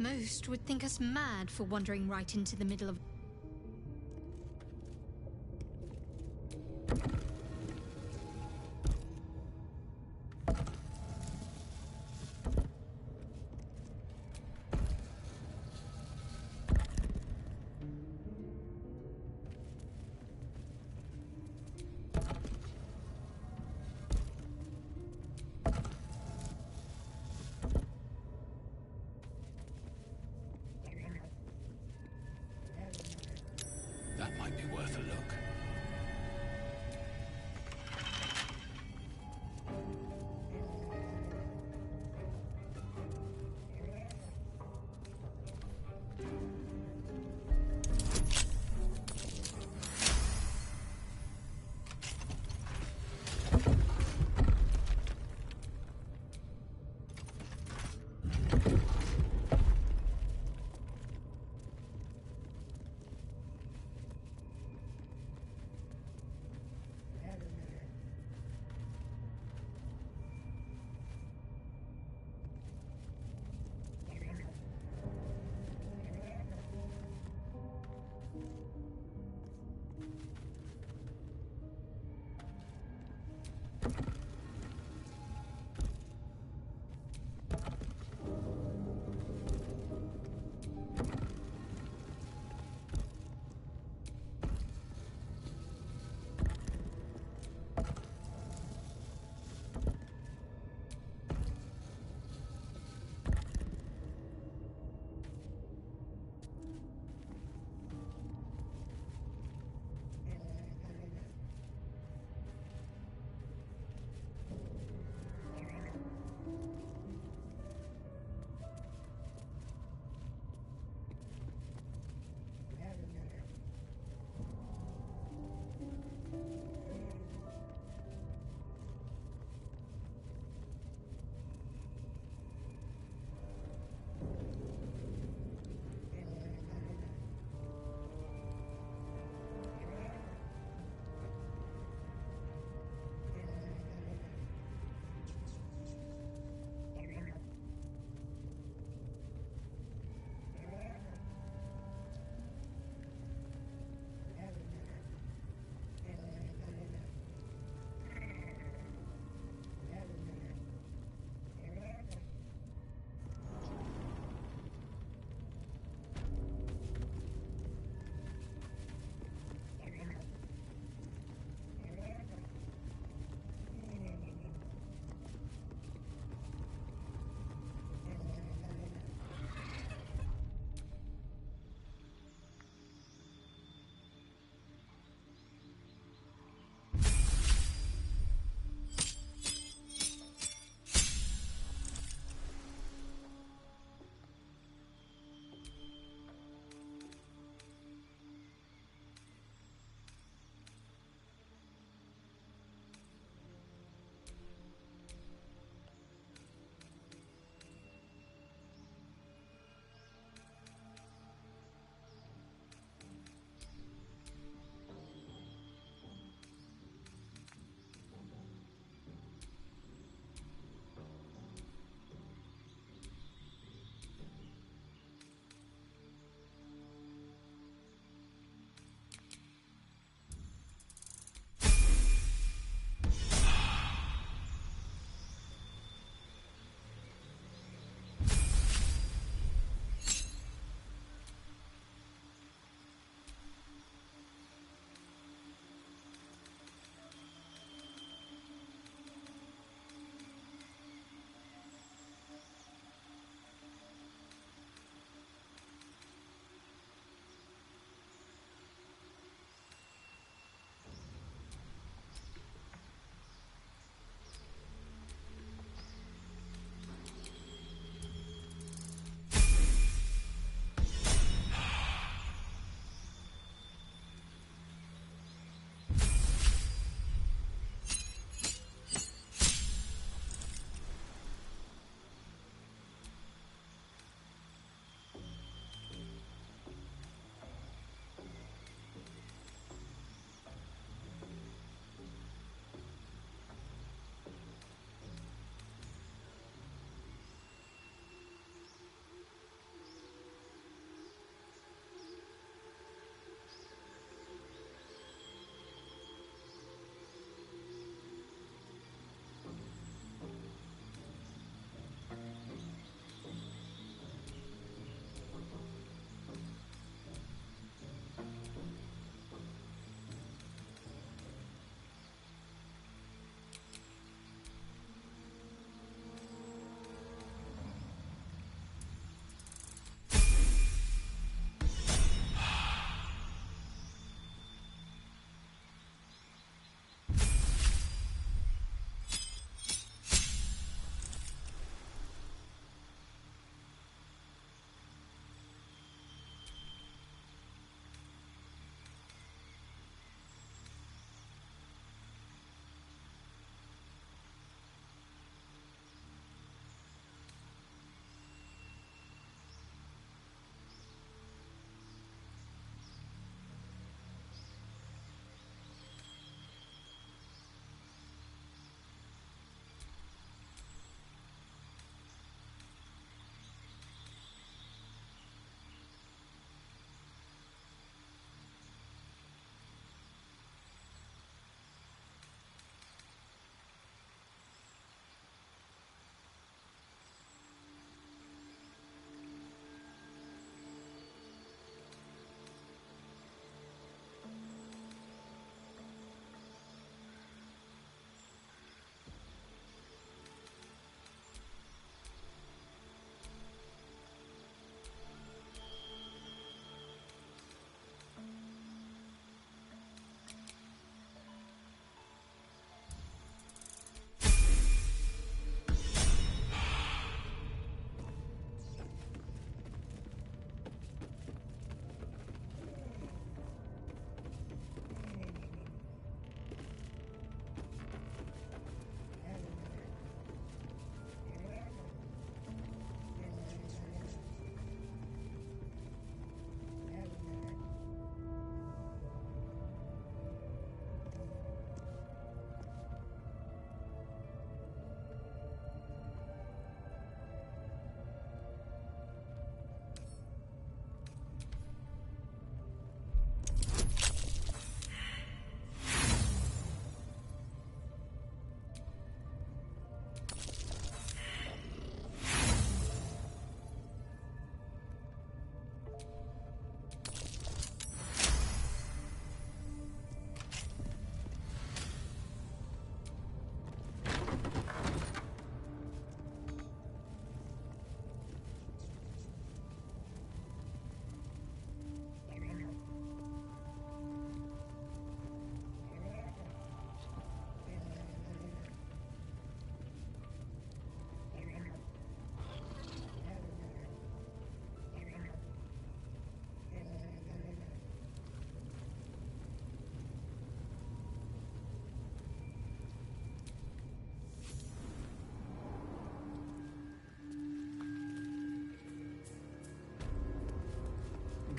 Most would think us mad for wandering right into the middle of...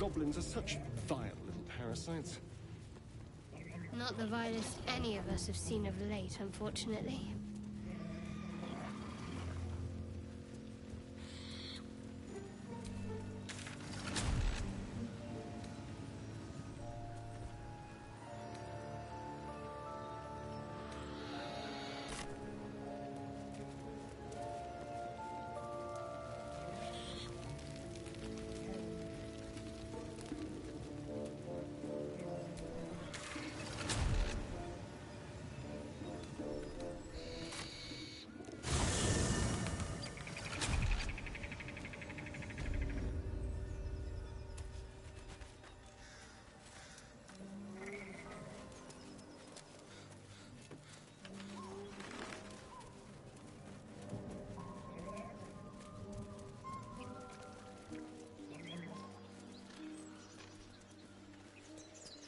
Goblins are such vile little parasites. Not the vilest any of us have seen of late, unfortunately.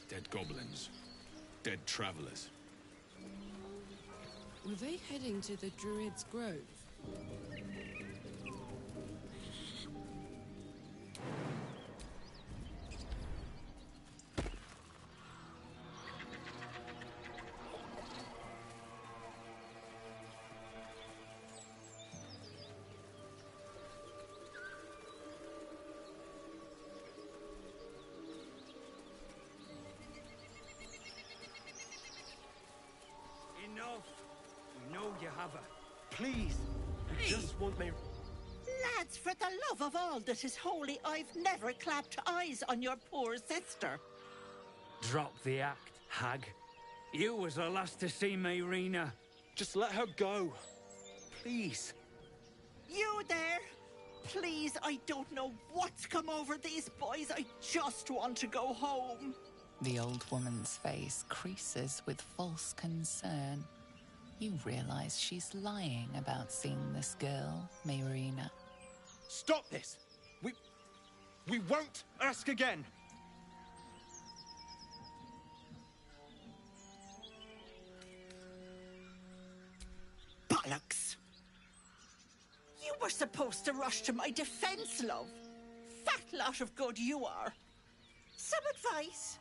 Dead goblins. Dead travelers. Were they heading to the Druid's Grove? Enough! We know you have her. Please, I just want me... Lads, for the love of all that is holy, I've never clapped eyes on your poor sister. Drop the act, hag. You was the last to see Mayrina. Just let her go. Please. You there? Please, I don't know what's come over these boys. I just want to go home. The old woman's face creases with false concern. You realize she's lying about seeing this girl, Mayrina. Stop this! We won't ask again! Bollocks! You were supposed to rush to my defense, love. Fat lot of good you are. Some advice?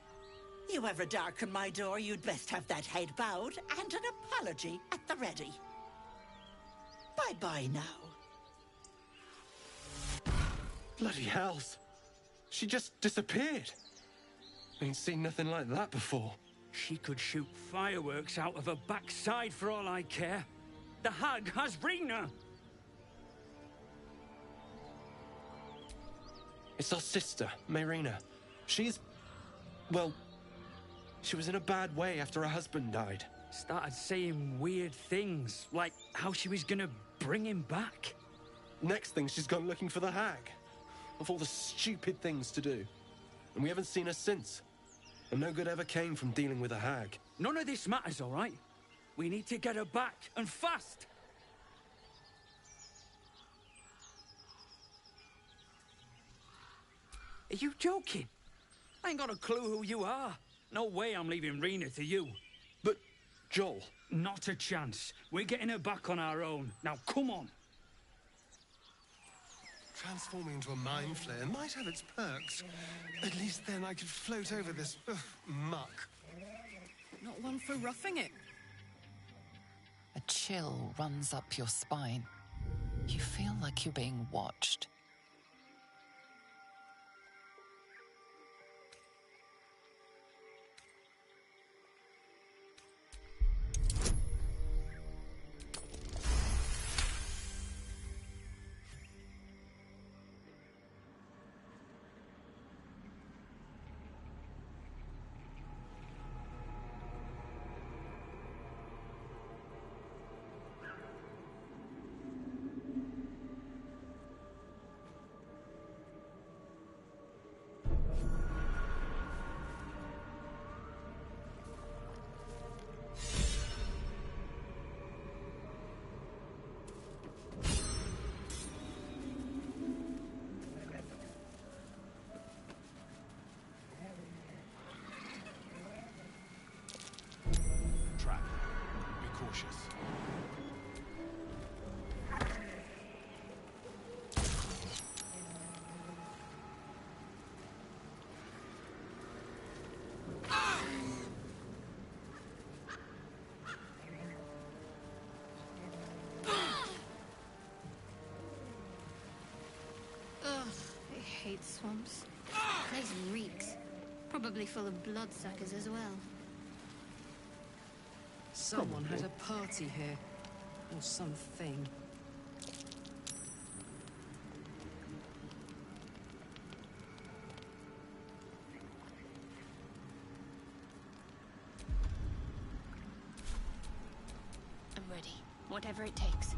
You ever darken my door, you'd best have that head bowed and an apology at the ready. Bye-bye now. Bloody hells. She just disappeared. Ain't seen nothing like that before. She could shoot fireworks out of her backside for all I care. The hag has Rena! It's our sister, Mayrina. She's... well... she was in a bad way after her husband died. Started saying weird things, like how she was gonna bring him back. Next thing, she's gone looking for the hag. Of all the stupid things to do. And we haven't seen her since. And no good ever came from dealing with a hag. None of this matters, all right? We need to get her back, and fast! Are you joking? I ain't got a clue who you are. No way I'm leaving Rena to you. But, Joel... Not a chance. We're getting her back on our own. Now, come on. Transforming into a mind flayer might have its perks. At least then I could float over this muck. Not one for roughing it. A chill runs up your spine. You feel like you're being watched. Probably full of bloodsuckers as well. Someone had a party here. Or something. I'm ready. Whatever it takes.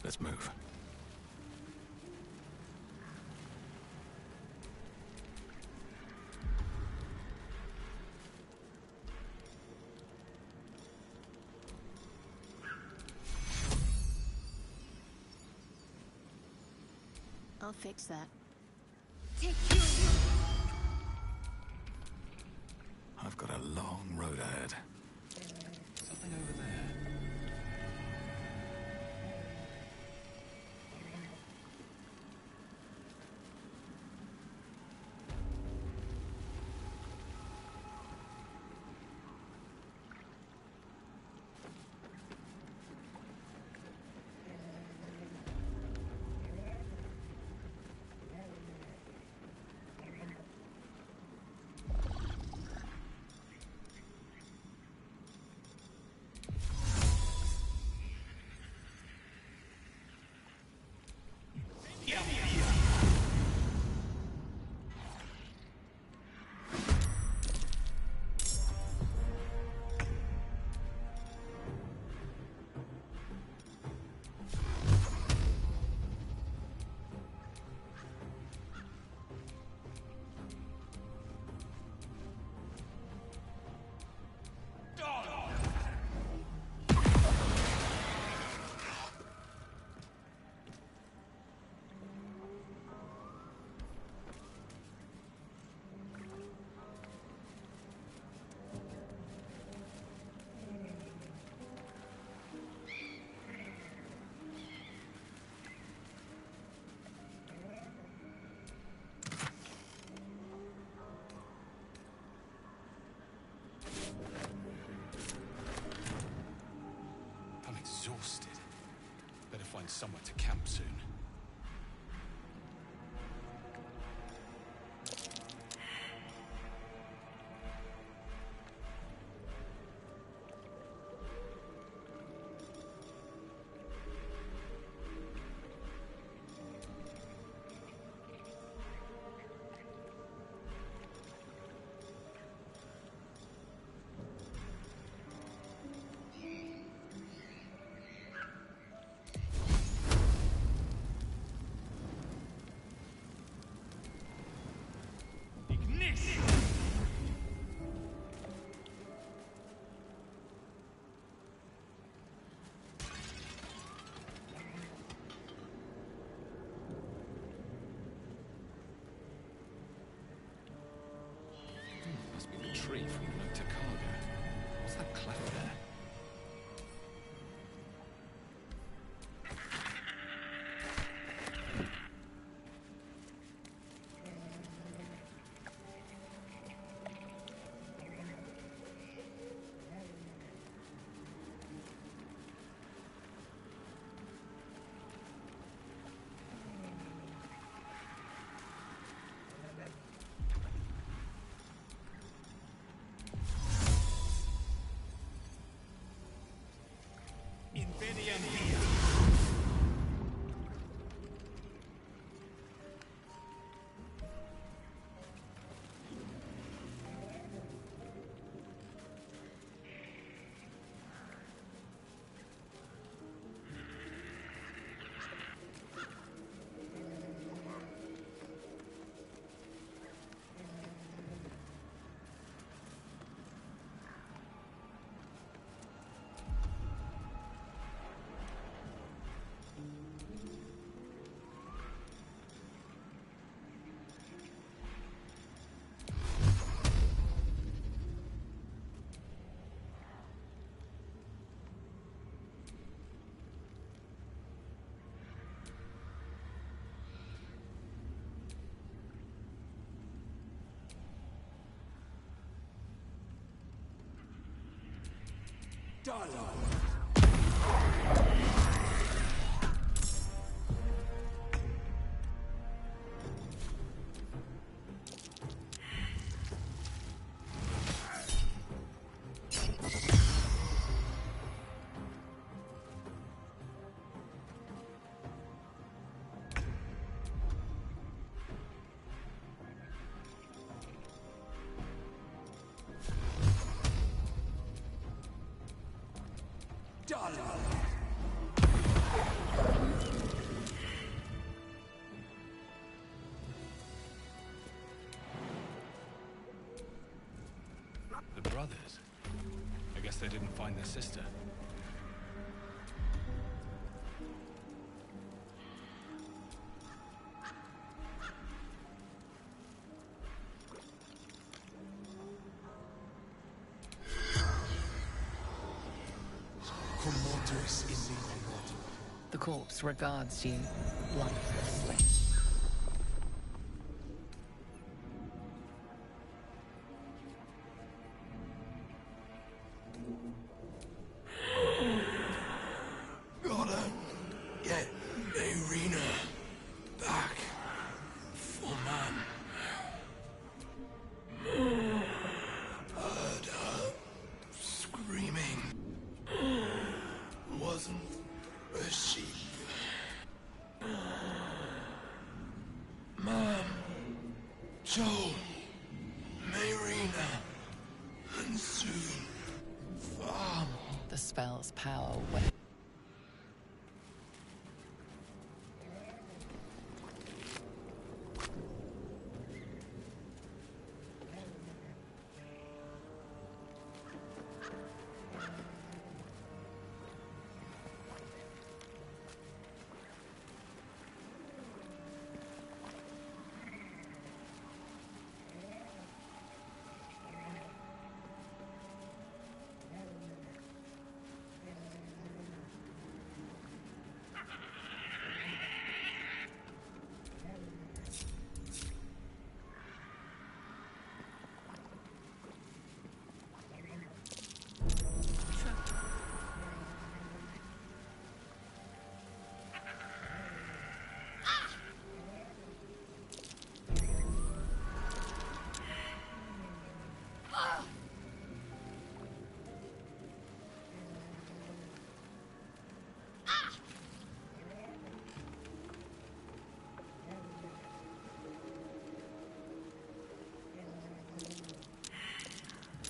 Let's move. I'll fix that. I've got a long road ahead. Something over there. Exhausted. Better find somewhere to camp soon. Must be the tree from the note to cargo. What's that cleft there? The brothers. I guess they didn't find their sister. The corpse regards you lifelessly. Gotta get Irina back for Mum. Heard her screaming. Wasn't a sheep. Mom, Joel, Marina, and soon Farm. The spell's power went.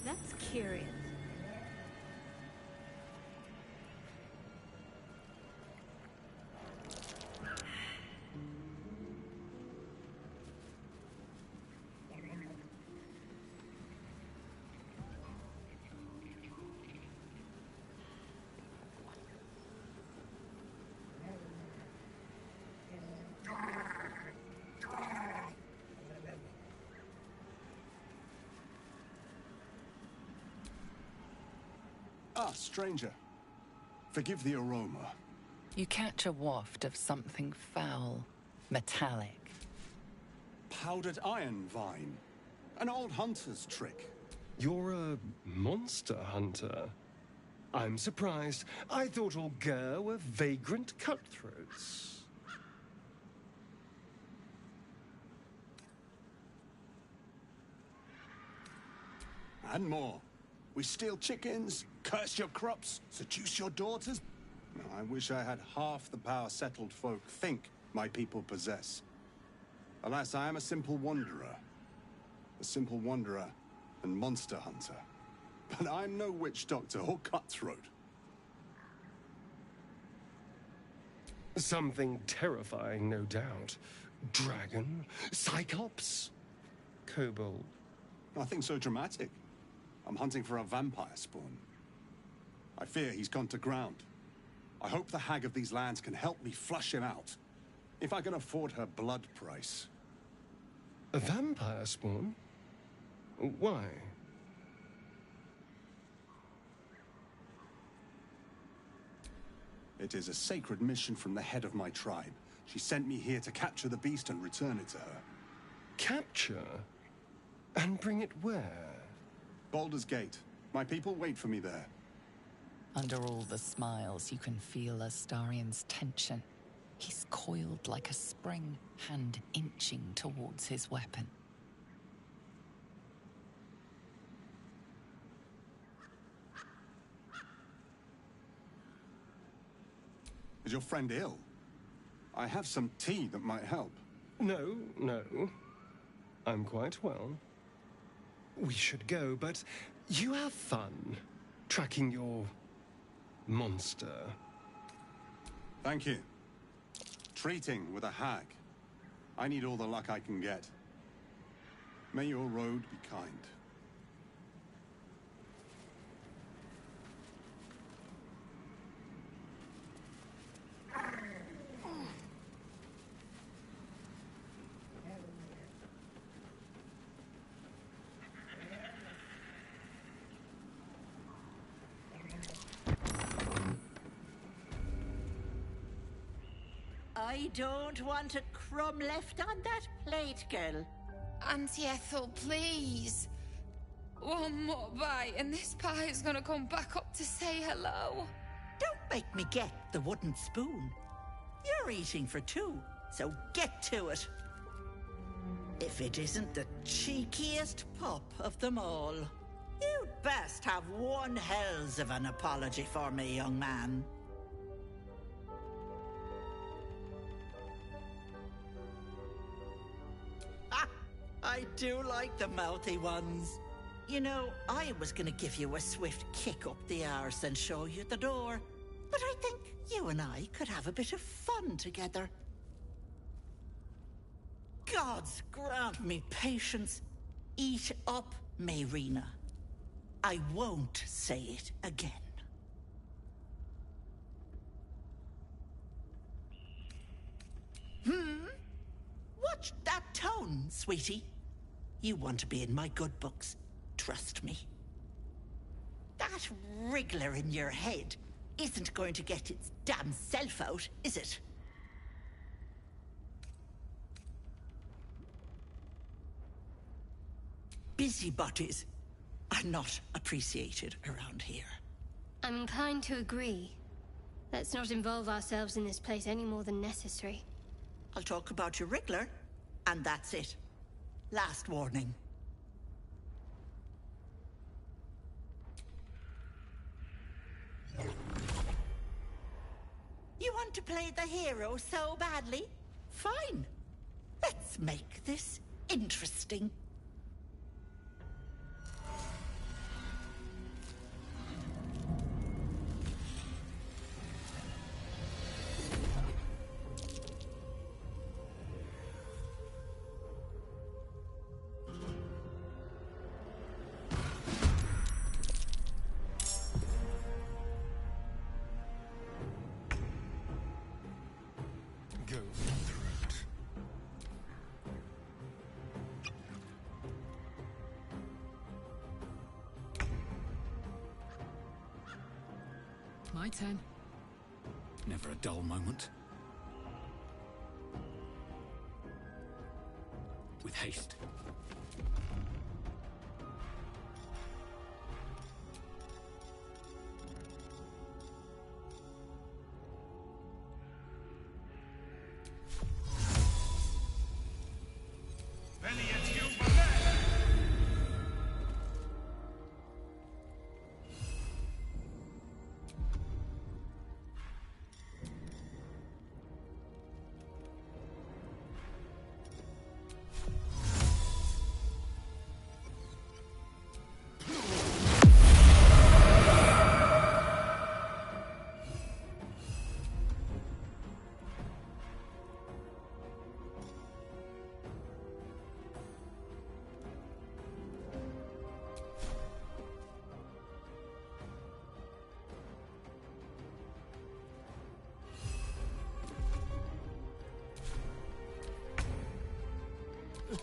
That's curious. Ah, stranger. Forgive the aroma. You catch a waft of something foul, metallic. Powdered iron vine. An old hunter's trick. You're a monster hunter. I'm surprised. I thought all Ger were vagrant cutthroats. And more. We steal chickens, curse your crops, seduce your daughters. I wish I had half the power settled folk think my people possess. Alas, I am a simple wanderer. A simple wanderer and monster hunter. But I'm no witch doctor or cutthroat. Something terrifying, no doubt. Dragon, Cyclops, Kobold. Nothing so dramatic. I'm hunting for a vampire spawn. I fear he's gone to ground. I hope the hag of these lands can help me flush him out. If I can afford her blood price. A vampire spawn? Why? It is a sacred mission from the head of my tribe. She sent me here to capture the beast and return it to her. Capture? And bring it where? Baldur's Gate. My people wait for me there. Under all the smiles, you can feel Astarion's tension. He's coiled like a spring, hand inching towards his weapon. Is your friend ill? I have some tea that might help. No. I'm quite well. We should go, but you have fun tracking your monster. Thank you. Treating with a hag. I need all the luck I can get. May your road be kind. I don't want a crumb left on that plate, girl. Auntie Ethel, please. One more bite and this pie is gonna come back up to say hello. Don't make me get the wooden spoon. You're eating for two, so get to it. If it isn't the cheekiest pup of them all. You'd best have one hells of an apology for me, young man. I do like the mouthy ones. You know, I was gonna give you a swift kick up the arse and show you the door. But I think you and I could have a bit of fun together. Gods grant me patience. Eat up, Mayrina. I won't say it again. Watch that tone, sweetie. You want to be in my good books. Trust me. That wriggler in your head isn't going to get its damn self out, is it? Busybodies are not appreciated around here. I'm inclined to agree. Let's not involve ourselves in this place any more than necessary. I'll talk about your wriggler, and that's it. Last warning. You want to play the hero so badly? Fine. Let's make this interesting. Go through it. My turn. Never a dull moment. With haste.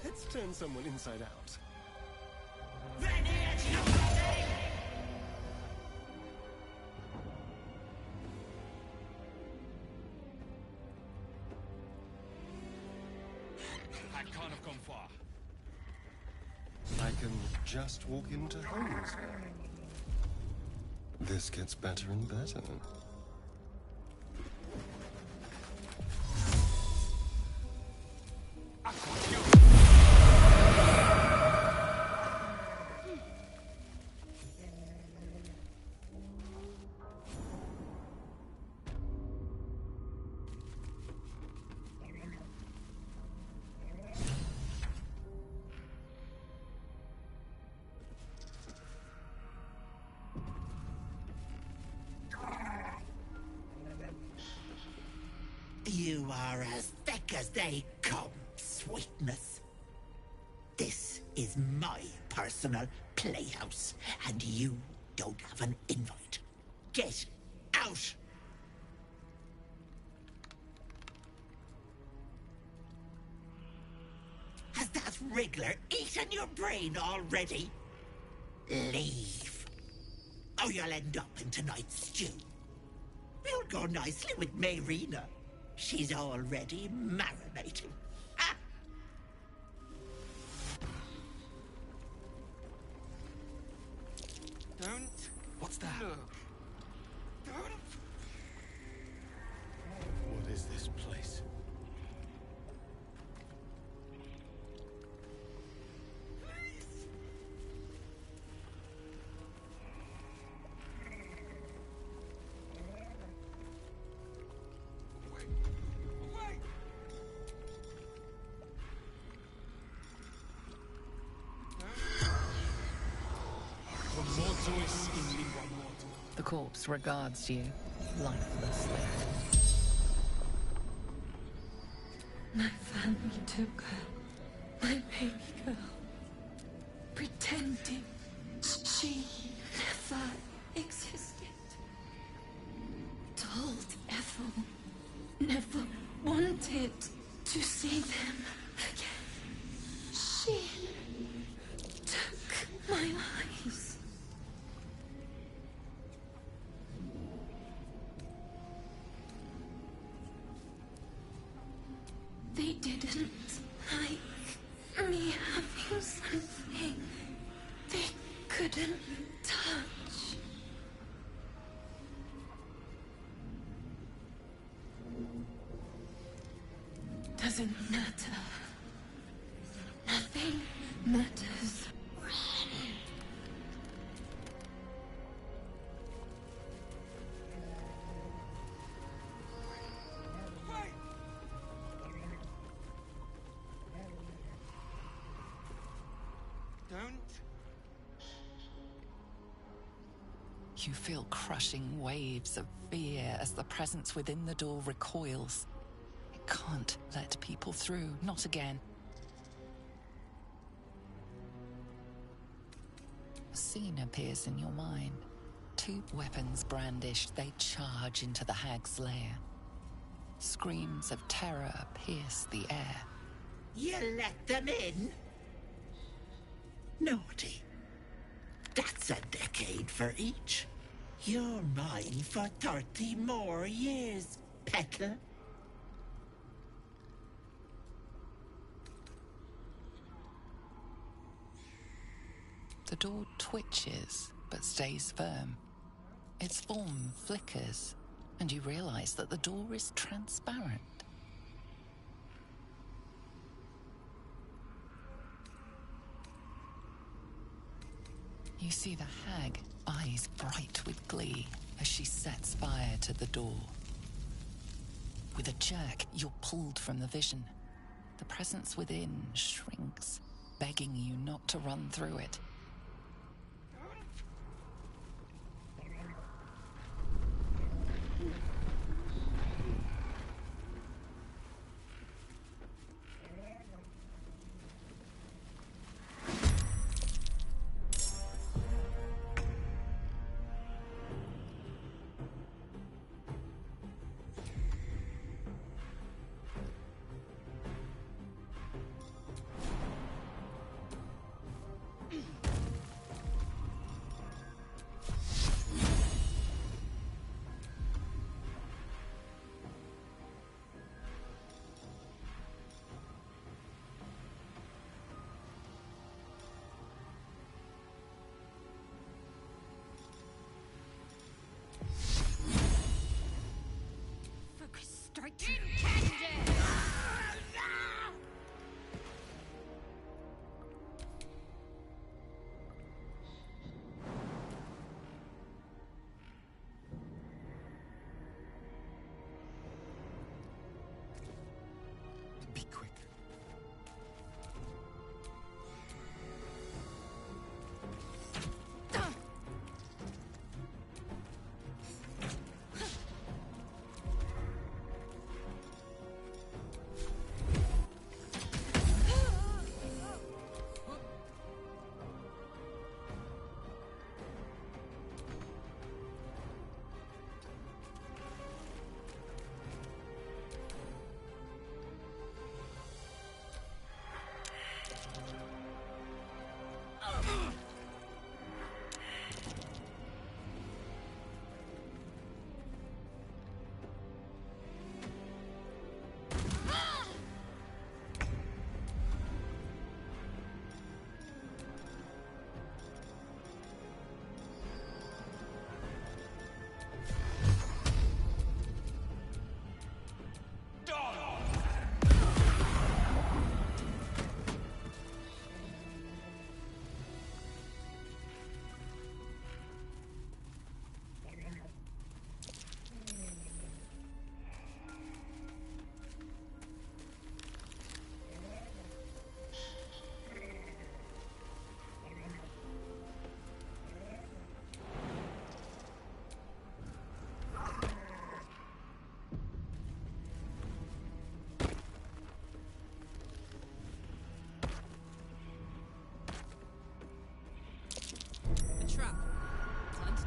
Let's turn someone inside out. I can't have gone far. I can just walk into homes now. This gets better and better. You are as thick as they come, sweetness. This is my personal playhouse, and you don't have an invite. Get out! Has that wriggler eaten your brain already? Leave. Or you'll end up in tonight's stew. You'll go nicely with Mayrina. She's already marinating. Ah! Don't. What's that? Don't. What is this place? The corpse regards you lifelessly. My family took her, my baby girl, pretending she never existed. Told Ethel never wanted to see them again. She took my eyes. They didn't like me having something they couldn't touch. Doesn't matter. Nothing matters. You feel crushing waves of fear as the presence within the door recoils. It can't let people through, not again. A scene appears in your mind. Two weapons brandished, they charge into the hag's lair. Screams of terror pierce the air. You let them in? Naughty. That's a decade for each. You're mine for 30 more years, Petal. The door twitches, but stays firm. Its form flickers, and you realize that the door is transparent. You see the hag, eyes bright with glee, as she sets fire to the door. With a jerk, you're pulled from the vision. The presence within shrinks, begging you not to run through it.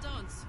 dance.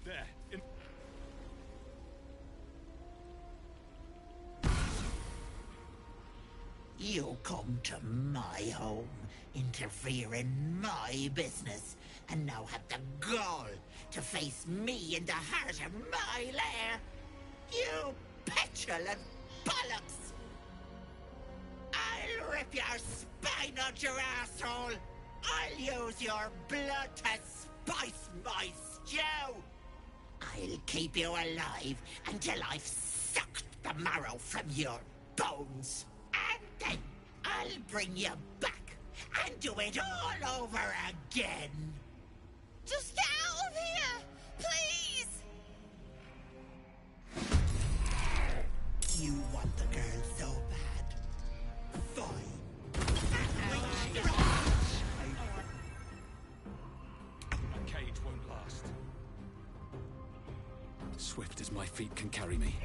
There. You come to my home, interfere in my business, and now have the gall to face me in the heart of my lair? You petulant bollocks! I'll rip your spine out your asshole! I'll use your blood to spice my stew! I'll keep you alive until I've sucked the marrow from your bones. And then I'll bring you back and do it all over again. Just get out of here! Please! You want the girl so bad? Fine. A cage won't last. Swift as my feet can carry me.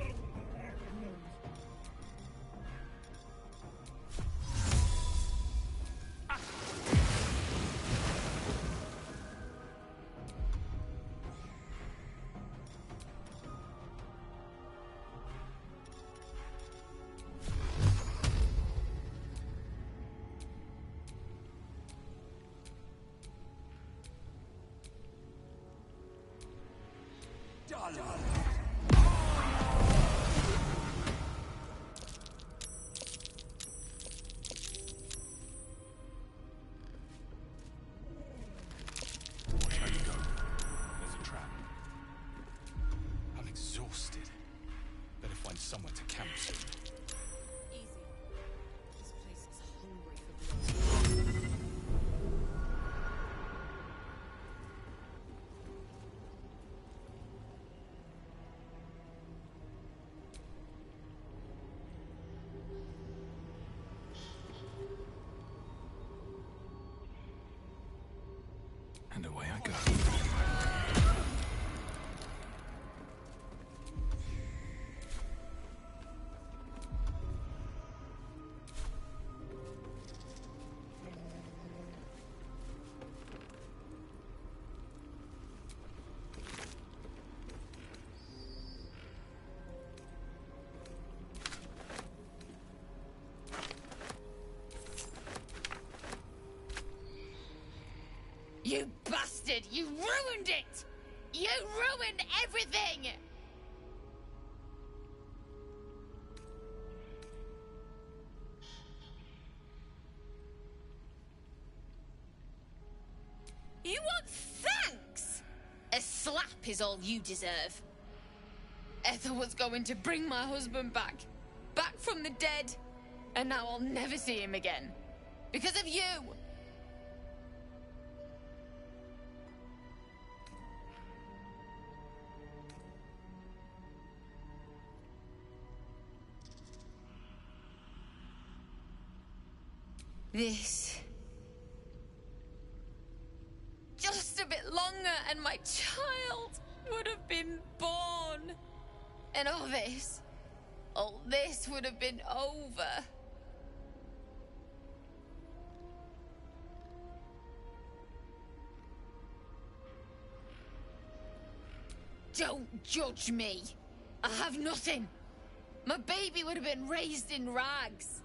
Somewhere to camp soon. Easy. This place is hungry for blood. And away I go. You bastard! You ruined it! You ruined everything! You want thanks? A slap is all you deserve. Ethel was going to bring my husband back. Back from the dead. And now I'll never see him again. Because of you! This. Just a bit longer and my child would have been born. And all this, all this would have been over. Don't judge me. I have nothing. My baby would have been raised in rags.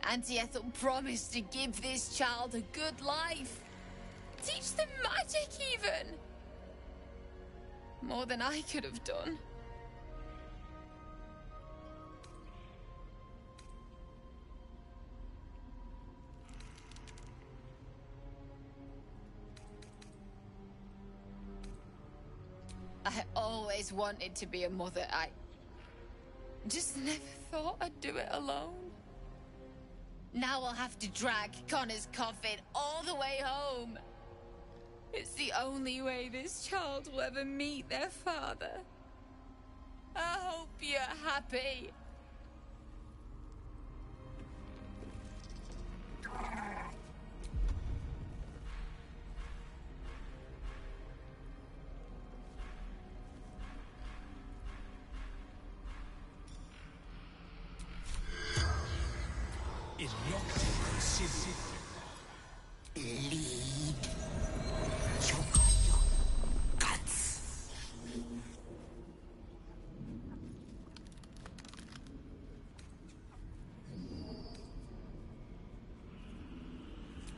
Auntie Ethel promised to give this child a good life. Teach them magic, even. More than I could have done. I always wanted to be a mother. I just never thought I'd do it alone. Now I'll have to drag Connor's coffin all the way home. It's the only way this child will ever meet their father. I hope you're happy. Lead. Choke on your guts.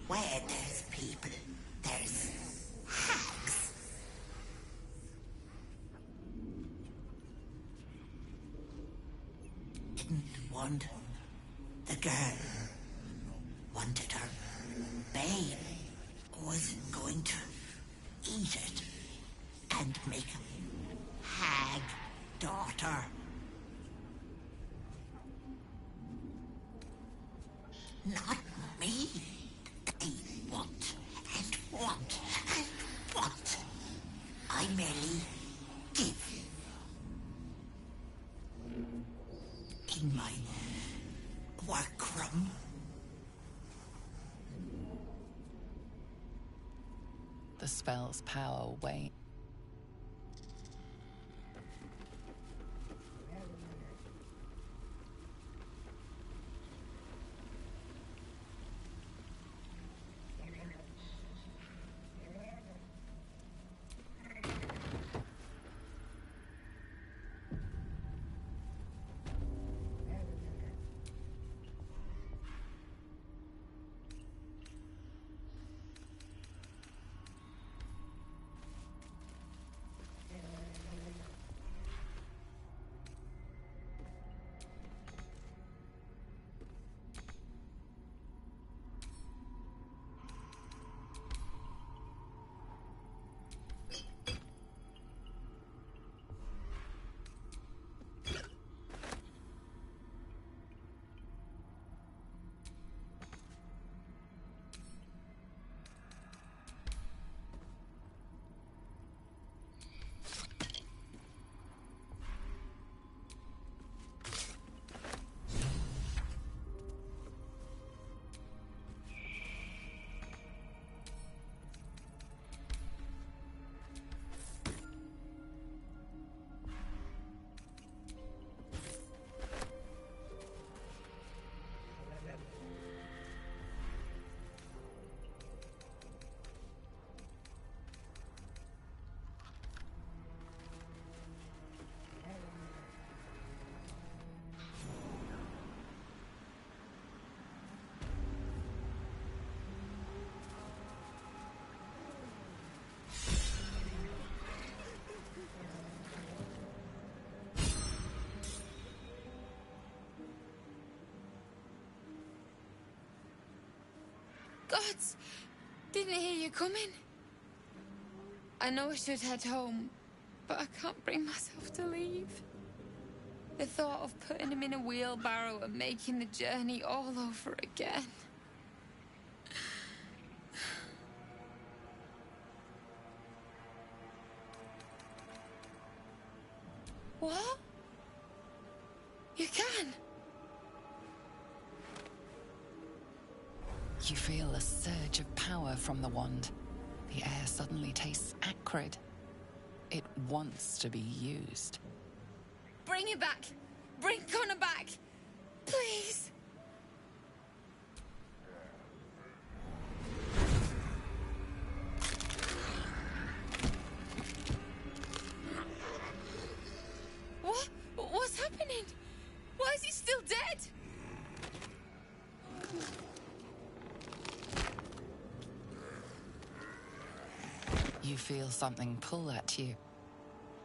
Where there's people, there's hags. Didn't want the girl. Wanted her babe. Wasn't going to eat it and make a hag daughter. Not me. They want and want and want. I merely give. In my workroom. The spell's power wane. Gods! Didn't hear you coming. I know I should head home, but I can't bring myself to leave. The thought of putting him in a wheelbarrow and making the journey all over again. What? You can? You feel a surge of power from the wand. The air suddenly tastes acrid. It wants to be used. Bring it back. Bring Connor back! Please! What? What's happening? Why is he still dead? You feel something pull at you.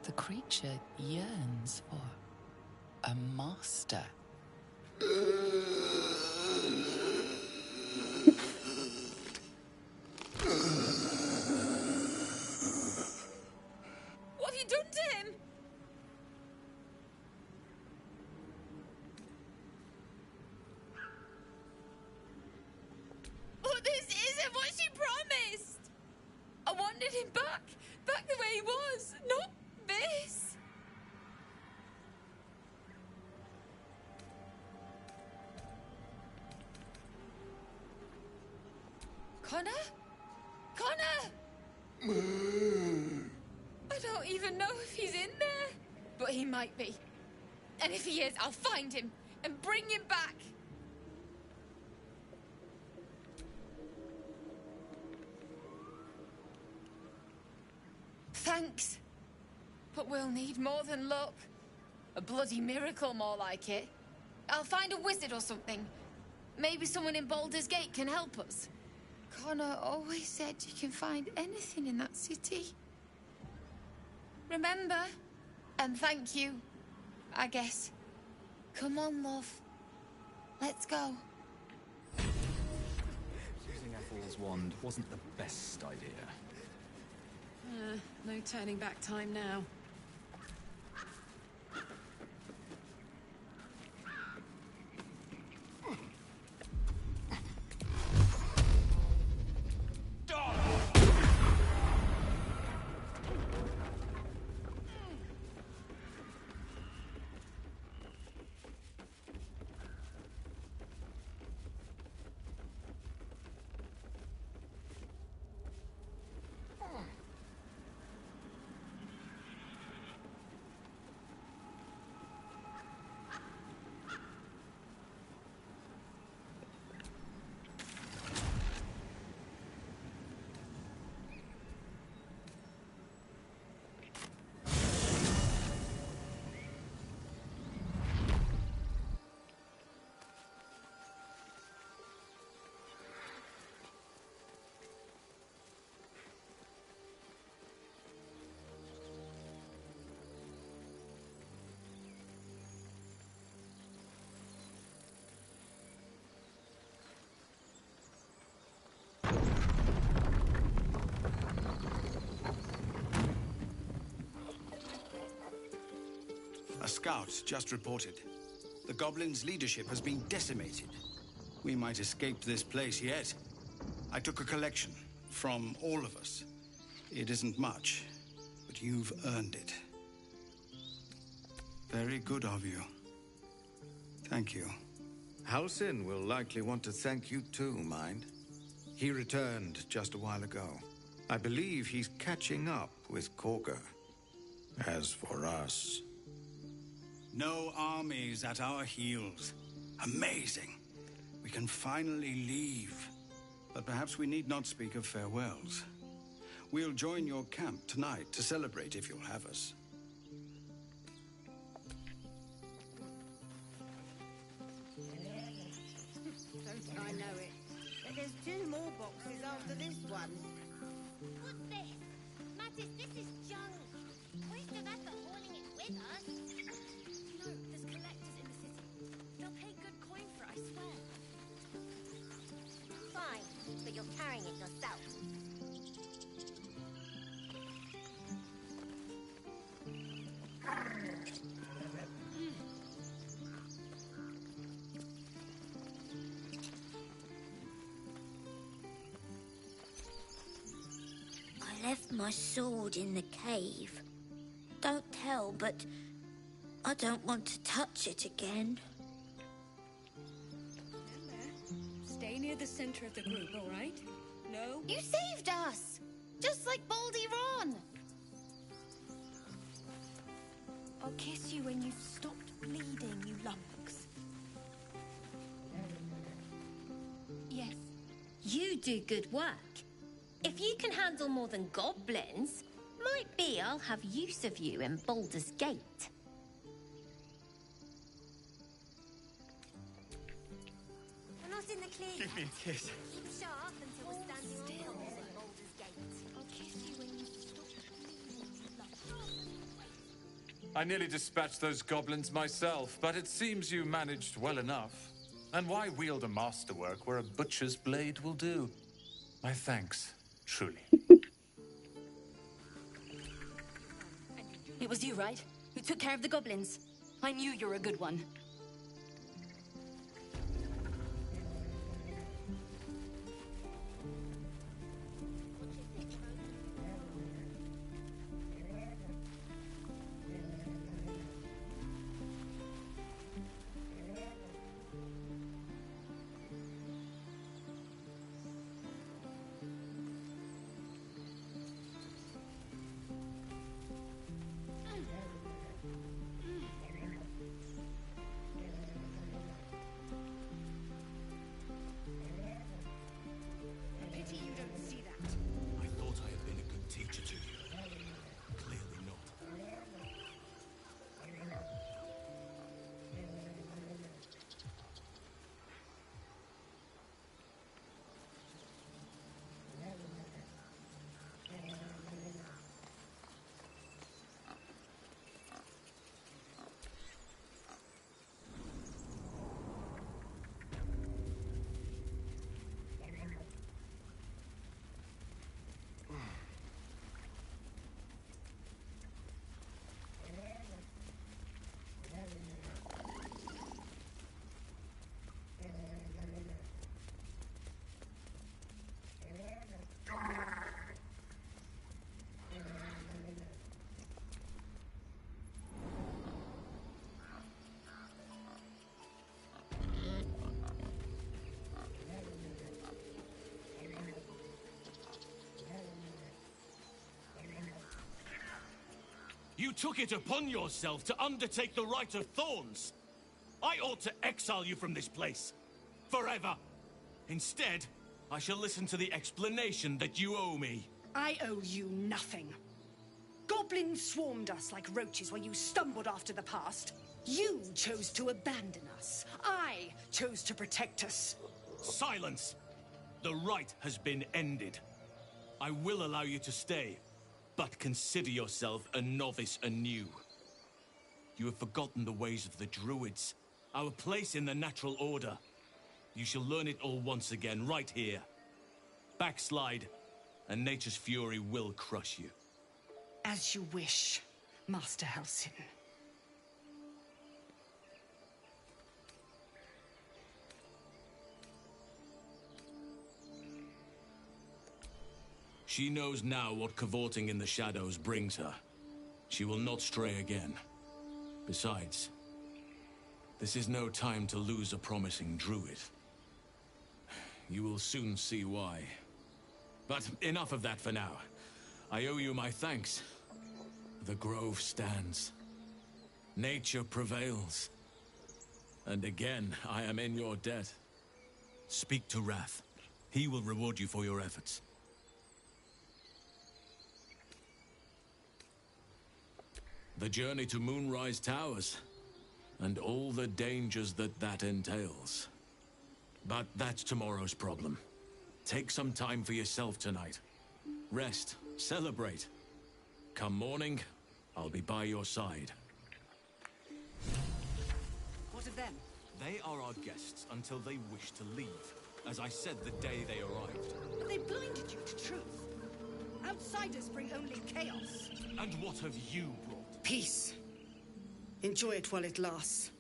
The creature yearns for a master. What have you done to him? But this isn't what she promised! I wanted him back the way he was, not this. Connor? Connor! I don't even know if he's in there, but he might be. And if he is, I'll find him and bring him back. Thanks. But we'll need more than luck. A bloody miracle, more like it. I'll find a wizard or something. Maybe someone in Baldur's Gate can help us. Connor always said you can find anything in that city. Remember? And thank you, I guess. Come on, love. Let's go. Using Ethel's wand wasn't the best idea. No turning back time now. A scout just reported. The goblins' leadership has been decimated. We might escape this place yet. I took a collection from all of us. It isn't much, but you've earned it. Very good of you. Thank you. Halsin will likely want to thank you too, Mind. He returned just a while ago. I believe he's catching up with Korga. As for us... No armies at our heels. Amazing. We can finally leave. But perhaps we need not speak of farewells. We'll join your camp tonight to celebrate if you'll have us. Don't I know it? But there's 2 more boxes after this one. What's this? Mattis, this is junk. Waste of effort hauling it with us. No, there's collectors in the city. They'll pay good coin for it, I swear. Fine, but you're carrying it yourself. I left my sword in the cave. Don't tell, but I don't want to touch it again. Stay near the center of the group, all right? No? You saved us! Just like Baldy Ron! I'll kiss you when you've stopped bleeding, you lummox. Yes. You do good work. If you can handle more than goblins, might be I'll have use of you in Baldur's Gate. We're not in the clear. Give me a kiss. Keep sharp until we're standing on walls at Baldur's Gate. I'll kiss you when you stop bleeding, you lummox. I nearly dispatched those goblins myself, but it seems you managed well enough. And why wield a masterwork where a butcher's blade will do? My thanks, truly. It was you, right? Who took care of the goblins? I knew you were a good one. Pity you don't see that. I thought I had been a good teacher to you. Clearly not. You took it upon yourself to undertake the Rite of Thorns. I ought to exile you from this place. Forever. Instead, I shall listen to the explanation that you owe me. I owe you nothing. Goblins swarmed us like roaches while you stumbled after the past. You chose to abandon us. I chose to protect us. Silence! The rite has been ended. I will allow you to stay, but consider yourself a novice anew. You have forgotten the ways of the druids, our place in the natural order. You shall learn it all once again, right here. Backslide, and nature's fury will crush you. As you wish, Master Halsin. She knows now what cavorting in the shadows brings her. She will not stray again. Besides, this is no time to lose a promising druid. You will soon see why. But enough of that for now. I owe you my thanks. The grove stands. Nature prevails. And again, I am in your debt. Speak to Wrath. He will reward you for your efforts. The journey to Moonrise Towers, and all the dangers that entails. But that's tomorrow's problem. Take some time for yourself tonight. Rest, celebrate. Come morning, I'll be by your side. What of them? They are our guests until they wish to leave, as I said the day they arrived. But they blinded you to truth. Outsiders bring only chaos. And what have you brought? Peace. Enjoy it while it lasts.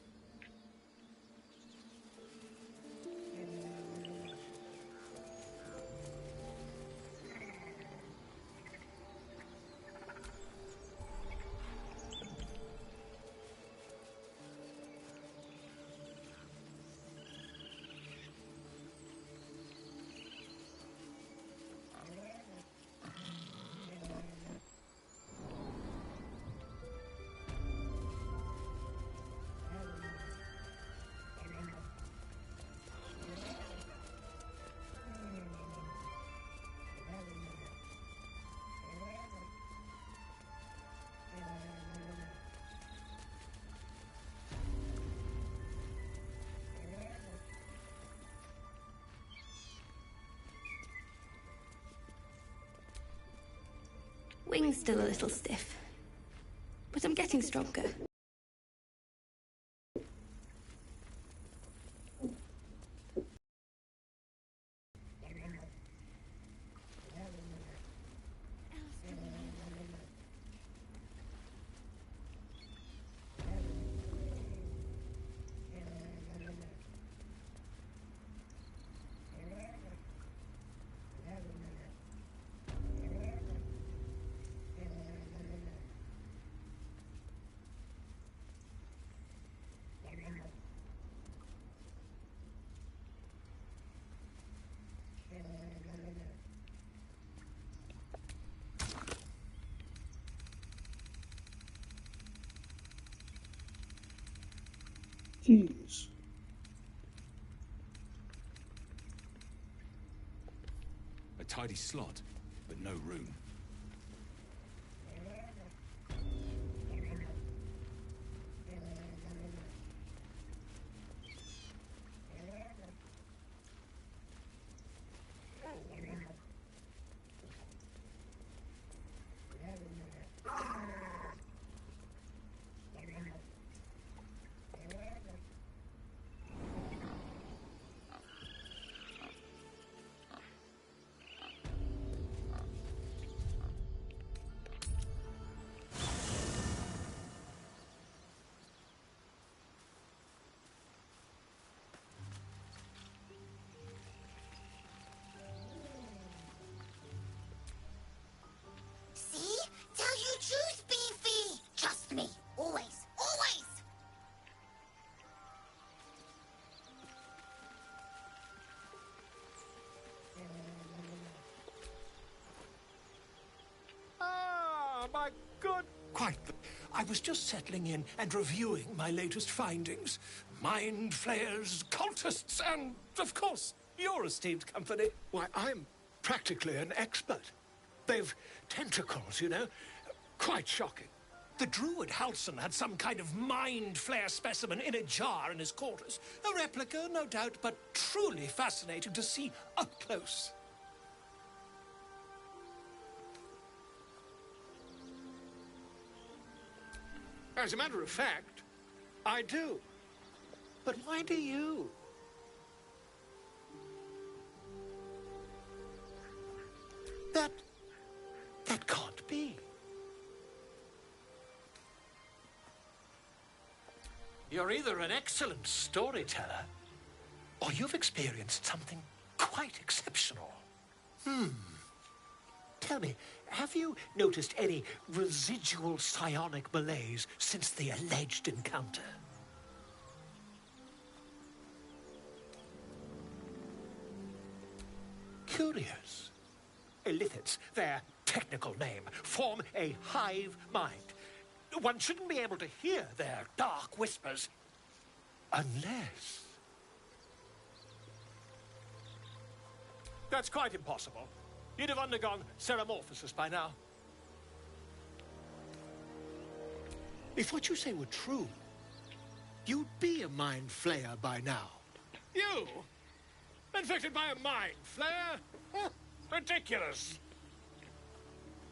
still a little stiff. But I'm getting stronger. Jeez. A tidy slot, but no room. See? Tell you truth, Beefy! Trust me. Always. Always! Ah, my good... Quite. I was just settling in and reviewing my latest findings. Mind flayers, cultists, and, of course, your esteemed company. Why, I'm practically an expert. They've tentacles, you know. Quite shocking. The druid Halson had some kind of mind flayer specimen in a jar in his quarters. A replica, no doubt, but truly fascinating to see up close. As a matter of fact, I do. But why do you? That can't be. You're either an excellent storyteller, or you've experienced something quite exceptional. Tell me, have you noticed any residual psionic malaise since the alleged encounter? Curious. Illithids, their technical name, form a hive mind. One shouldn't be able to hear their dark whispers unless... That's quite impossible. You'd have undergone ceramorphosis by now. If what you say were true, you'd be a mind flayer by now. You? Infected by a mind flayer? Huh, ridiculous.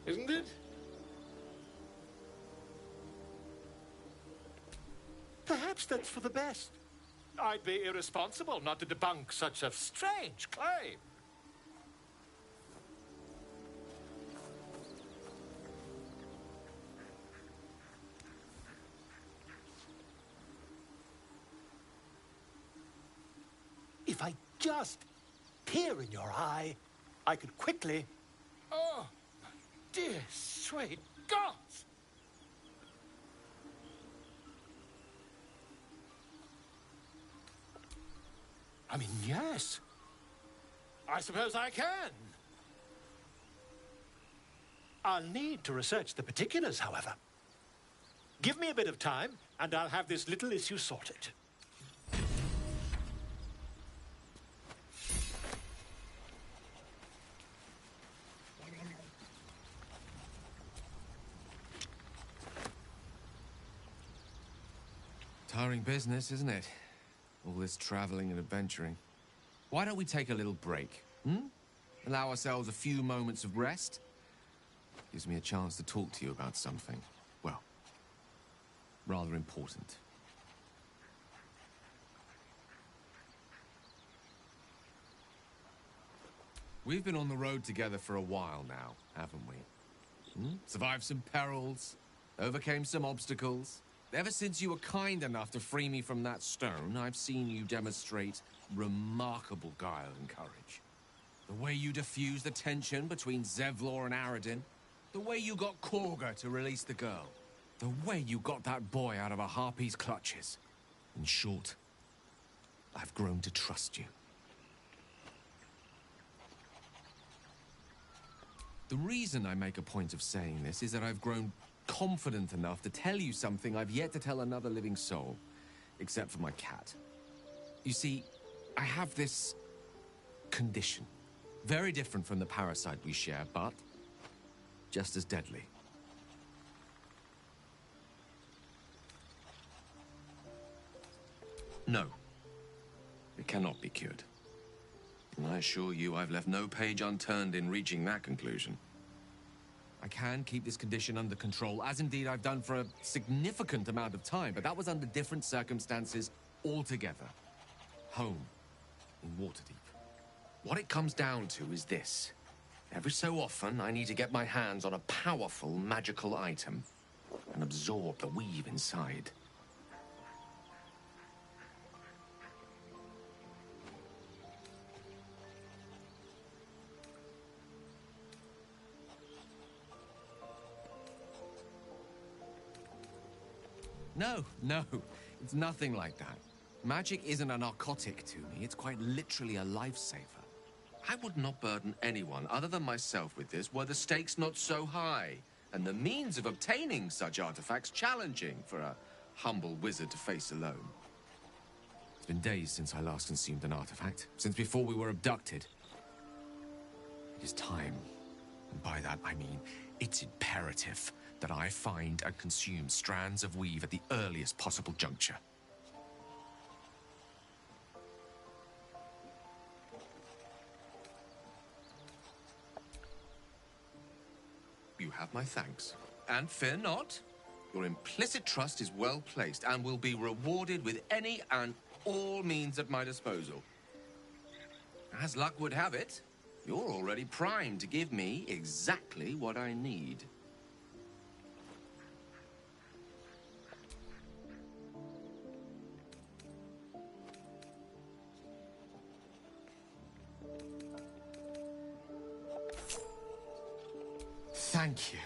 Isn't it? Perhaps that's for the best. I'd be irresponsible not to debunk such a strange claim. If I just peer in your eye, I could quickly... Oh, dear sweet gods! I mean, yes. I suppose I can. I'll need to research the particulars, however. Give me a bit of time, and I'll have this little issue sorted. Tiring business, isn't it? All this traveling and adventuring. Why don't we take a little break, hmm? Allow ourselves a few moments of rest? Gives me a chance to talk to you about something, well, rather important. We've been on the road together for a while now, haven't we? Survived some perils, overcame some obstacles. Ever since you were kind enough to free me from that stone, I've seen you demonstrate remarkable guile and courage. The way you diffused the tension between Zevlor and Aradin. The way you got Korga to release the girl. The way you got that boy out of a harpy's clutches. In short, I've grown to trust you. The reason I make a point of saying this is that I've grown confident enough to tell you something I've yet to tell another living soul, except for my cat. You see, I have this condition. Very different from the parasite we share, but just as deadly. No, it cannot be cured. And I assure you I've left no page unturned in reaching that conclusion. I can keep this condition under control, as indeed I've done for a significant amount of time, but that was under different circumstances altogether. Home, in Waterdeep. What it comes down to is this. Every so often, I need to get my hands on a powerful magical item and absorb the weave inside. No, it's nothing like that. Magic isn't a narcotic to me, it's quite literally a lifesaver. I would not burden anyone other than myself with this were the stakes not so high, and the means of obtaining such artifacts challenging for a humble wizard to face alone. It's been days since I last consumed an artifact, since before we were abducted. It is time, and by that I mean it's imperative that I find and consume strands of weave at the earliest possible juncture. You have my thanks. And fear not, your implicit trust is well placed and will be rewarded with any and all means at my disposal. As luck would have it, you're already primed to give me exactly what I need. Thank you.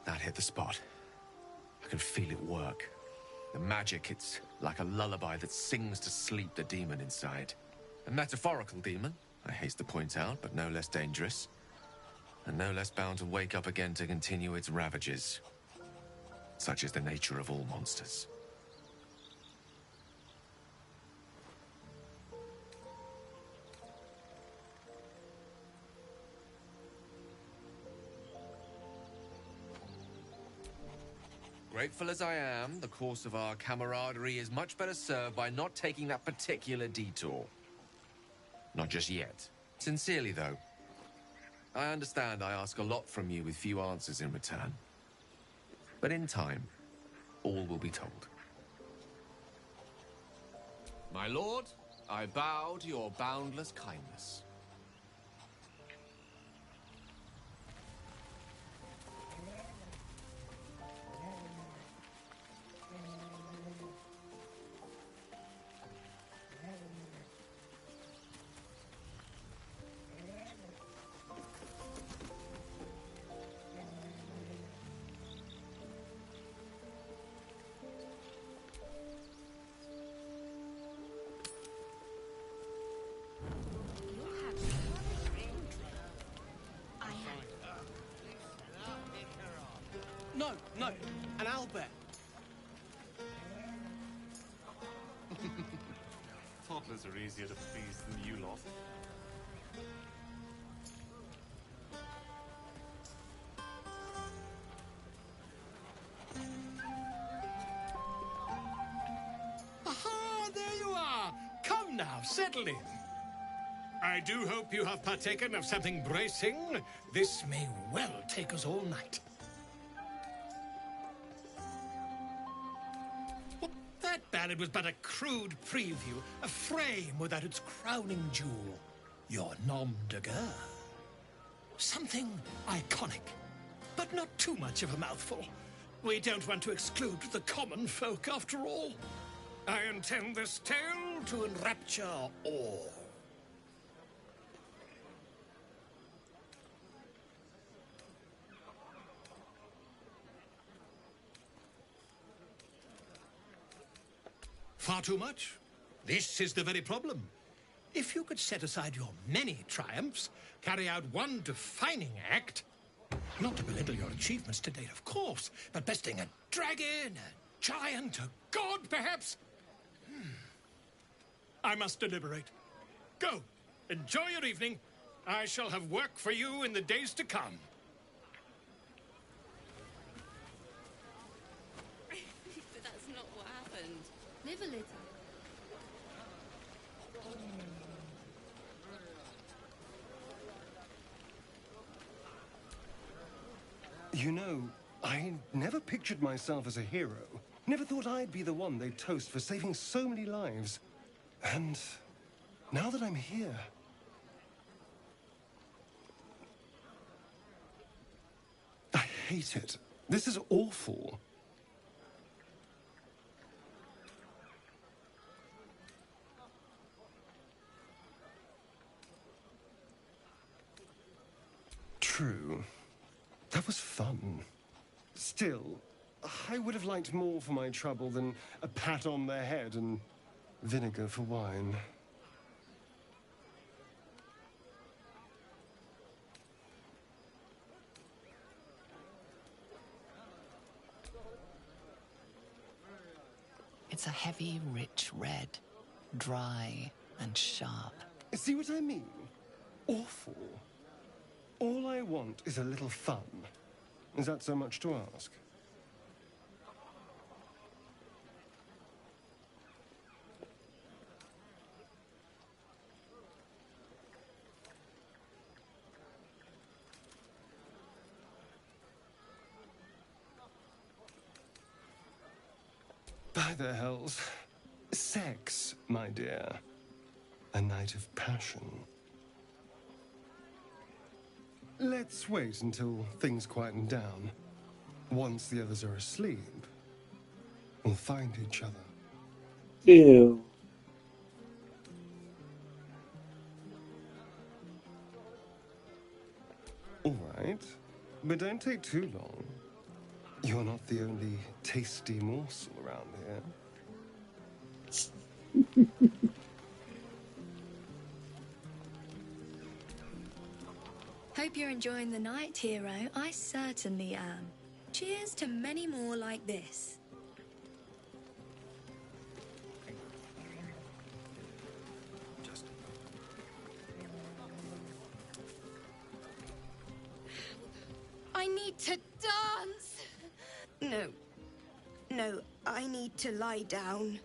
That hit the spot. I can feel it work. The magic, it's like a lullaby that sings to sleep the demon inside. A metaphorical demon, I haste to point out, but no less dangerous. And no less bound to wake up again to continue its ravages. Such is the nature of all monsters. Grateful as I am, the course of our camaraderie is much better served by not taking that particular detour. Not just yet. Sincerely, though. I understand I ask a lot from you with few answers in return. But in time, all will be told. My lord, I bow to your boundless kindness. No, an owlbear. Toddlers are easier to please than you lot. now. Settle in. I do hope you have partaken of something bracing. This may well take us all night. Well, that ballad was but a crude preview, a frame without its crowning jewel. Your nom de guerre. Something iconic, but not too much of a mouthful. We don't want to exclude the common folk, after all. I intend this tale to enrapture all. Far too much? This is the very problem. If you could set aside your many triumphs, carry out one defining act, not to belittle your achievements to date, of course, but besting a dragon, a giant, a god, perhaps? I must deliberate. Go. Enjoy your evening. I shall have work for you in the days to come. But that's not what happened. Live a little. You know, I never pictured myself as a hero. Never thought I'd be the one they'd toast for saving so many lives. And now that I'm here... I hate it. This is awful. True. That was fun. Still, I would have liked more for my trouble than a pat on the head and vinegar for wine. It's a heavy, rich red, dry and sharp. See what I mean? Awful. All I want is a little fun. Is that so much to ask? By the hells. Sex, my dear. A night of passion. Let's wait until things quieten down. Once the others are asleep, we'll find each other. Ew. All right, but don't take too long. You're not the only tasty morsel around here. Hope you're enjoying the night, hero. I certainly am. Cheers to many more like this. I need to dance! No. No, I need to lie down.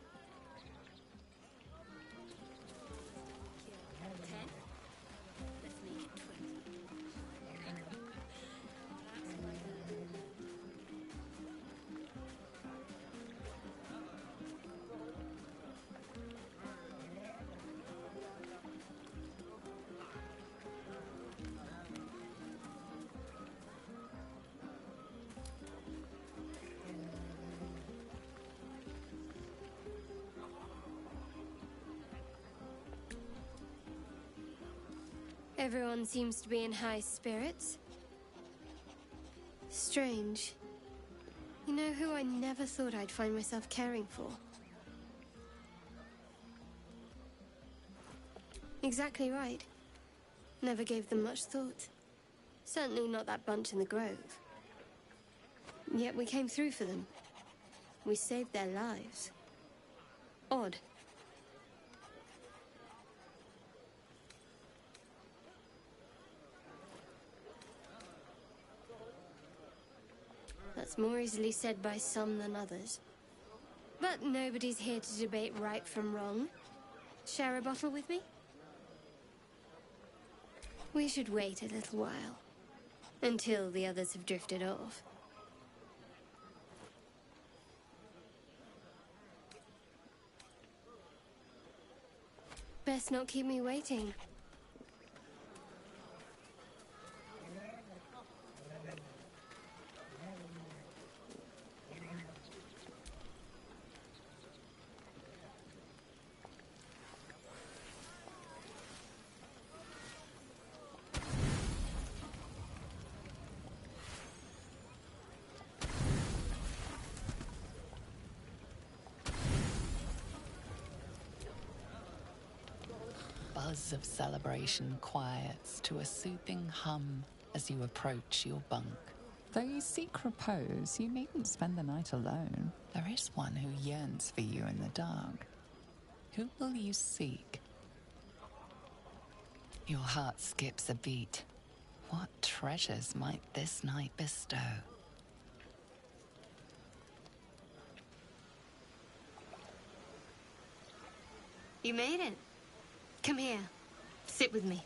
Everyone seems to be in high spirits. Strange. You know who I never thought I'd find myself caring for? Exactly right. Never gave them much thought. Certainly not that bunch in the grove. Yet we came through for them. We saved their lives. Odd. That's more easily said by some than others. But nobody's here to debate right from wrong. Share a bottle with me? We should wait a little while. Until the others have drifted off. Best not keep me waiting. Buzz of celebration quiets to a soothing hum as you approach your bunk. Though you seek repose, you needn't spend the night alone. There is one who yearns for you in the dark. Who will you seek? Your heart skips a beat. What treasures might this night bestow? You made it. Come here. Sit with me.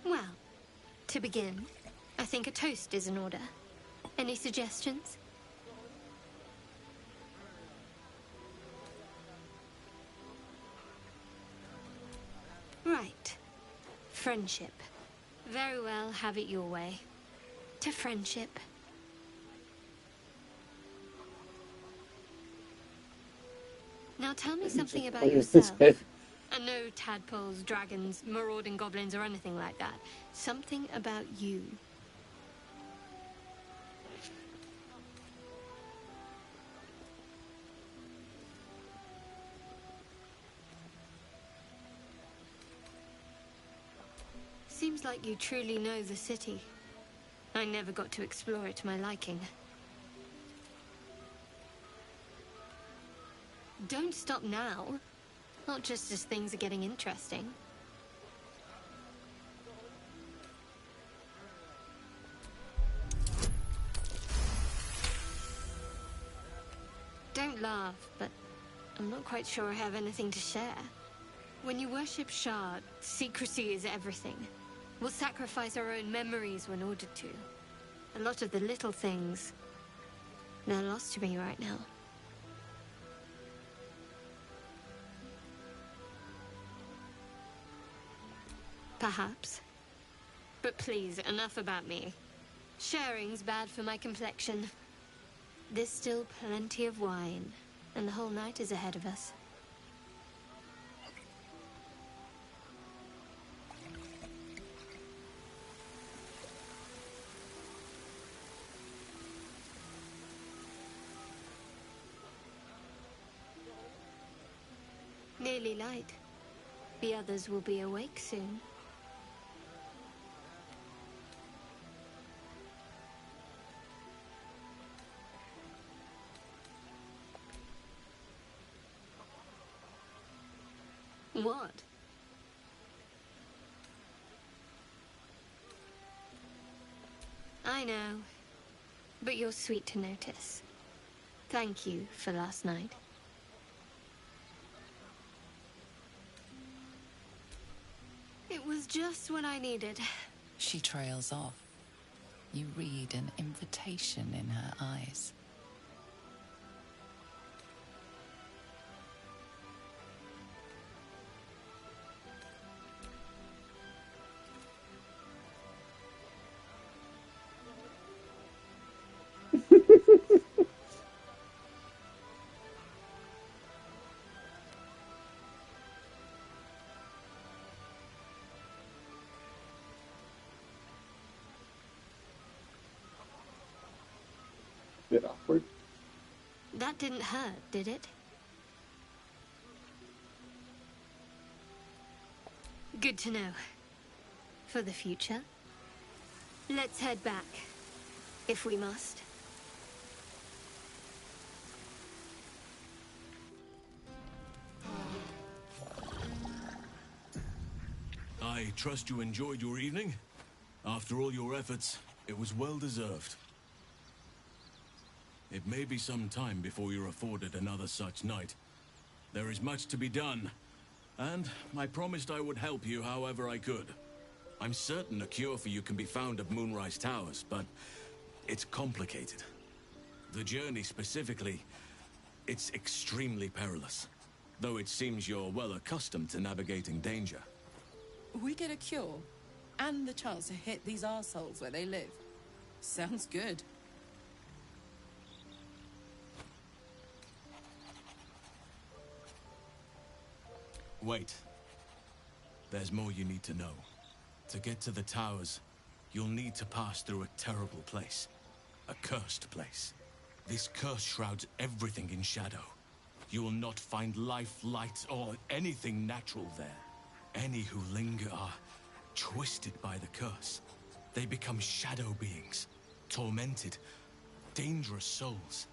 Well, to begin, I think a toast is in order. Any suggestions? Right. Friendship. Very well, have it your way. To friendship. Now tell me something about yourself. And no tadpoles, dragons, marauding goblins, or anything like that. Something about you. Seems like you truly know the city. I never got to explore it to my liking. Don't stop now. Not just as things are getting interesting. Don't laugh, but I'm not quite sure I have anything to share. When you worship Shard, secrecy is everything. We'll sacrifice our own memories when ordered to. A lot of the little things, they're lost to me right now. Perhaps. But please, enough about me. Sharing's bad for my complexion. There's still plenty of wine, and the whole night is ahead of us. Nearly light. The others will be awake soon. What? I know, but you're sweet to notice. Thank you for last night. It was just what I needed. She trails off. You read an invitation in her eyes. Bit awkward. That didn't hurt, did it? Good to know. For the future. Let's head back, if we must. I trust you enjoyed your evening. After all your efforts, it was well deserved. It may be some time before you're afforded another such night. There is much to be done, and I promised I would help you however I could. I'm certain a cure for you can be found at Moonrise Towers, but it's complicated. The journey specifically, it's extremely perilous, though it seems you're well accustomed to navigating danger. We get a cure, and the chance to hit these arseholes where they live. Sounds good. Wait. There's more you need to know. To get to the towers, you'll need to pass through a terrible place. A cursed place. This curse shrouds everything in shadow. You will not find life, light, or anything natural there. Any who linger are twisted by the curse. They become shadow beings, tormented, dangerous souls.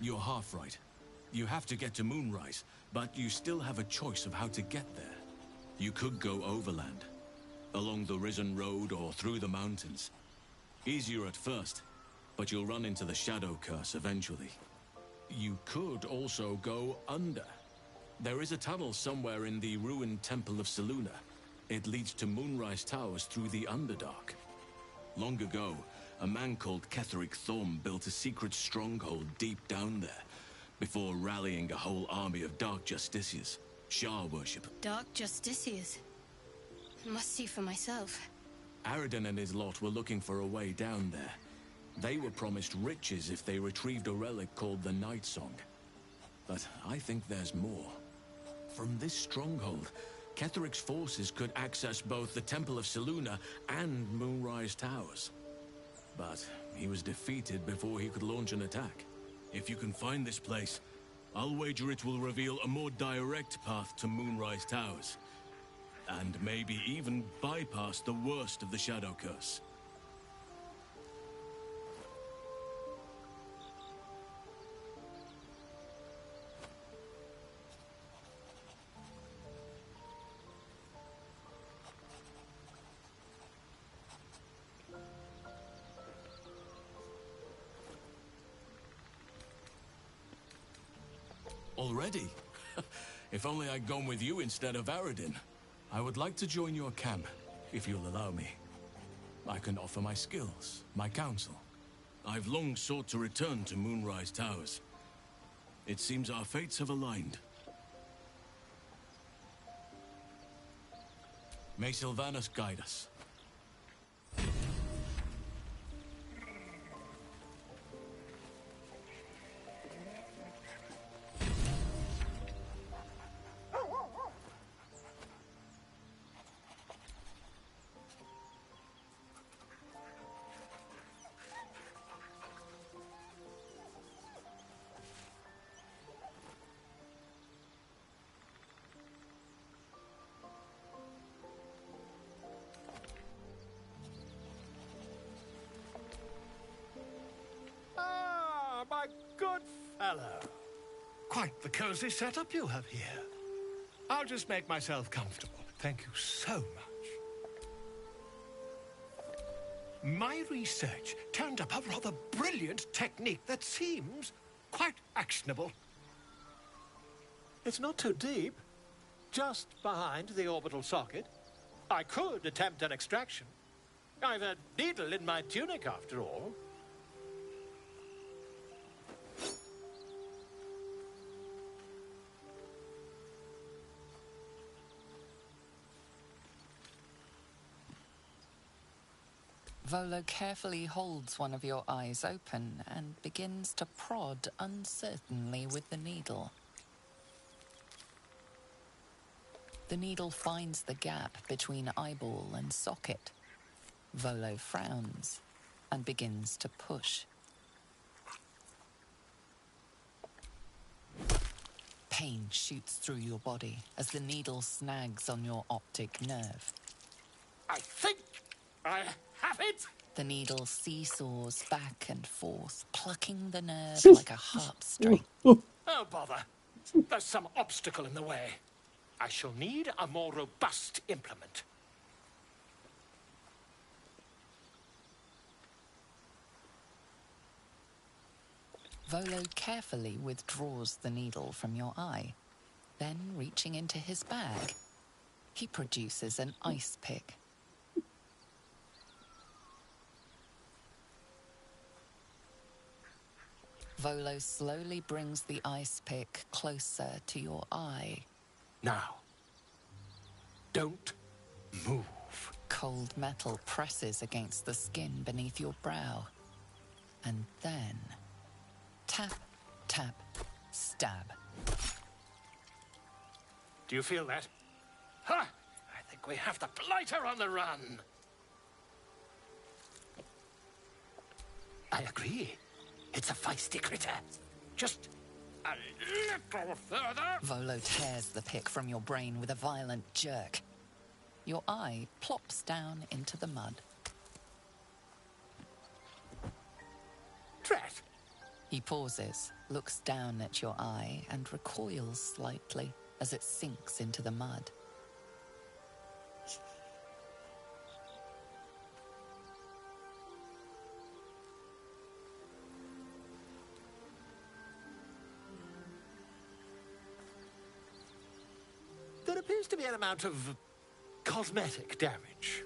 You're half right. You have to get to Moonrise, but you still have a choice of how to get there. You could go overland, along the Risen Road or through the mountains. Easier at first, but you'll run into the Shadow Curse eventually. You could also go under. There is a tunnel somewhere in the ruined Temple of Selûne. It leads to Moonrise Towers through the Underdark. Long ago, a man called Ketheric Thorm built a secret stronghold deep down there, before rallying a whole army of Dark Justiciars, Shah worship. Dark Justiciars? Must see for myself. Aridin and his lot were looking for a way down there. They were promised riches if they retrieved a relic called the Night Song. But I think there's more. From this stronghold, Ketheric's forces could access both the Temple of Selûne and Moonrise Towers. But he was defeated before he could launch an attack. If you can find this place, I'll wager it will reveal a more direct path to Moonrise Towers. And maybe even bypass the worst of the Shadow Curse. Already? If only I'd gone with you instead of Aridin. I would like to join your camp, if you'll allow me. I can offer my skills, my counsel. I've long sought to return to Moonrise Towers. It seems our fates have aligned. May Sylvanus guide us. My good fellow. Quite the cozy setup you have here. I'll just make myself comfortable. Thank you so much. My research turned up a rather brilliant technique that seems quite actionable. It's not too deep. Just behind the orbital socket. I could attempt an extraction. I've a needle in my tunic, after all. Volo carefully holds one of your eyes open and begins to prod uncertainly with the needle. The needle finds the gap between eyeball and socket. Volo frowns and begins to push. Pain shoots through your body as the needle snags on your optic nerve. I think I have it! The needle seesaws back and forth, plucking the nerve like a harp string. Oh, bother. There's some obstacle in the way. I shall need a more robust implement. Volo carefully withdraws the needle from your eye. Then, reaching into his bag, he produces an ice pick. Volo slowly brings the ice pick closer to your eye. Now, don't move. Cold metal presses against the skin beneath your brow. And then, tap, tap, stab. Do you feel that? Ha! I think we have the blighter on the run. I agree. It's a feisty critter. Just a little further. Volo tears the pick from your brain with a violent jerk. Your eye plops down into the mud. Drat! He pauses, looks down at your eye, and recoils slightly as it sinks into the mud. There appears to be an amount of cosmetic damage.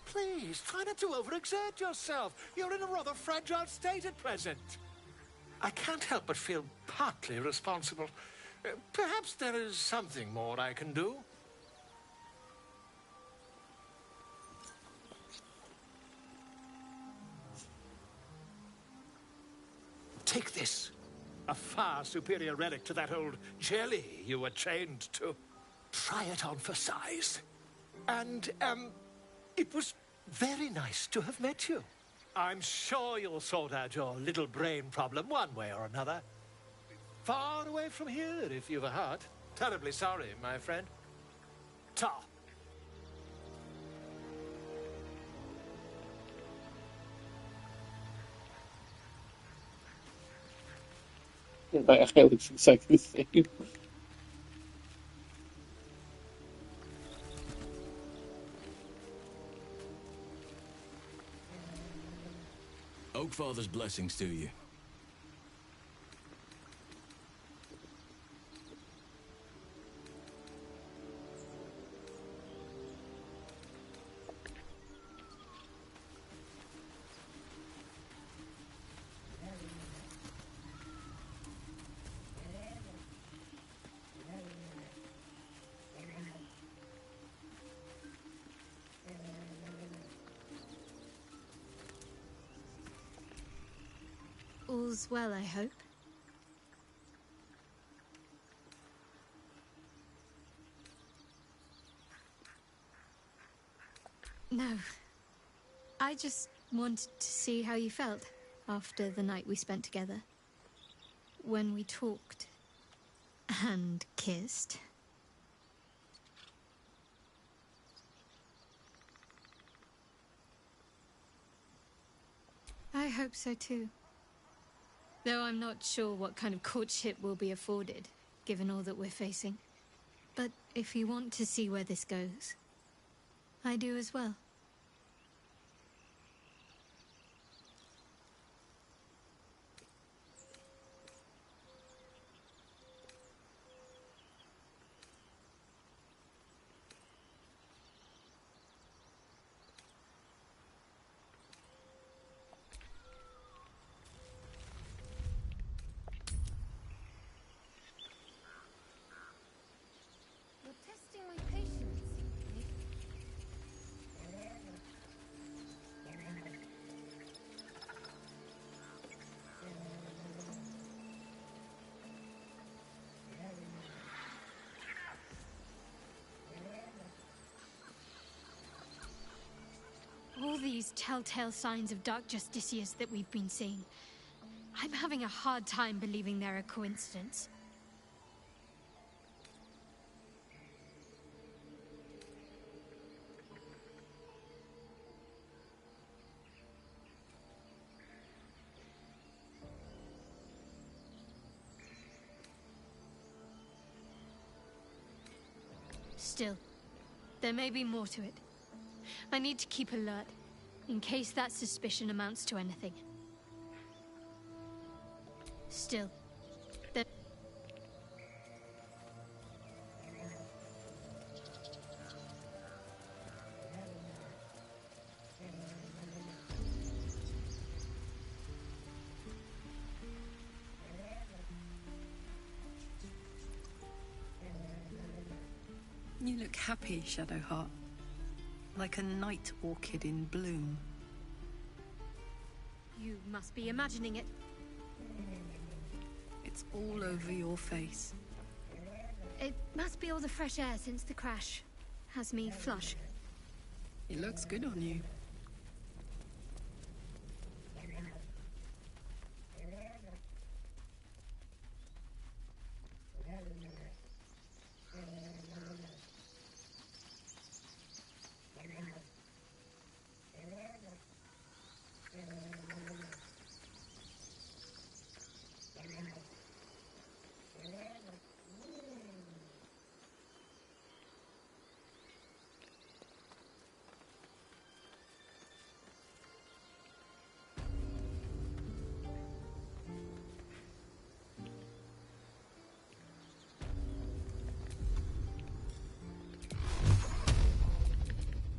Please, try not to overexert yourself. You're in a rather fragile state at present. I can't help but feel partly responsible. Perhaps there is something more I can do. Take this. A far superior relic to that old jelly you were chained to. Try it on for size. And, it was very nice to have met you. I'm sure you'll sort out your little brain problem one way or another. Far away from here, if you've a heart. Terribly sorry, my friend. Ta. That looks exactly the same. Oakfather's blessings to you. All's well, I hope. No. I just wanted to see how you felt after the night we spent together. When we talked and kissed. I hope so too. Though I'm not sure what kind of courtship will be afforded, given all that we're facing. But if you want to see where this goes, I do as well. all these telltale signs of Dark Justicias that we've been seeing, I'm having a hard time believing they're a coincidence. Still, there may be more to it. I need to keep alert, in case that suspicion amounts to anything. Still, there... You look happy, Shadowheart. Like a night orchid in bloom. You must be imagining it. It's all over your face. It must be all the fresh air since the crash. Has me flush. It looks good on you.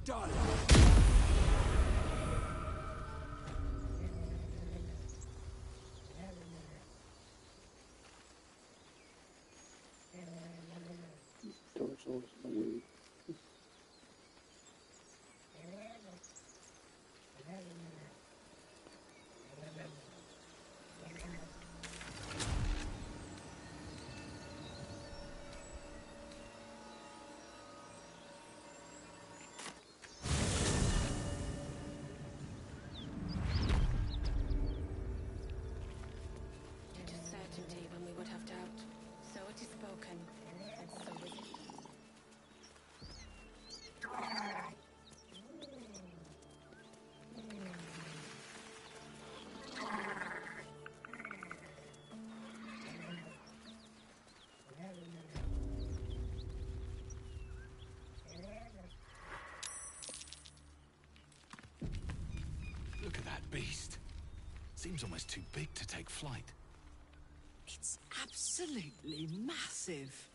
Done. Certainty when we would have doubt. So it is spoken, and so is it. Look at that beast. Seems almost too big to take flight. It's absolutely massive.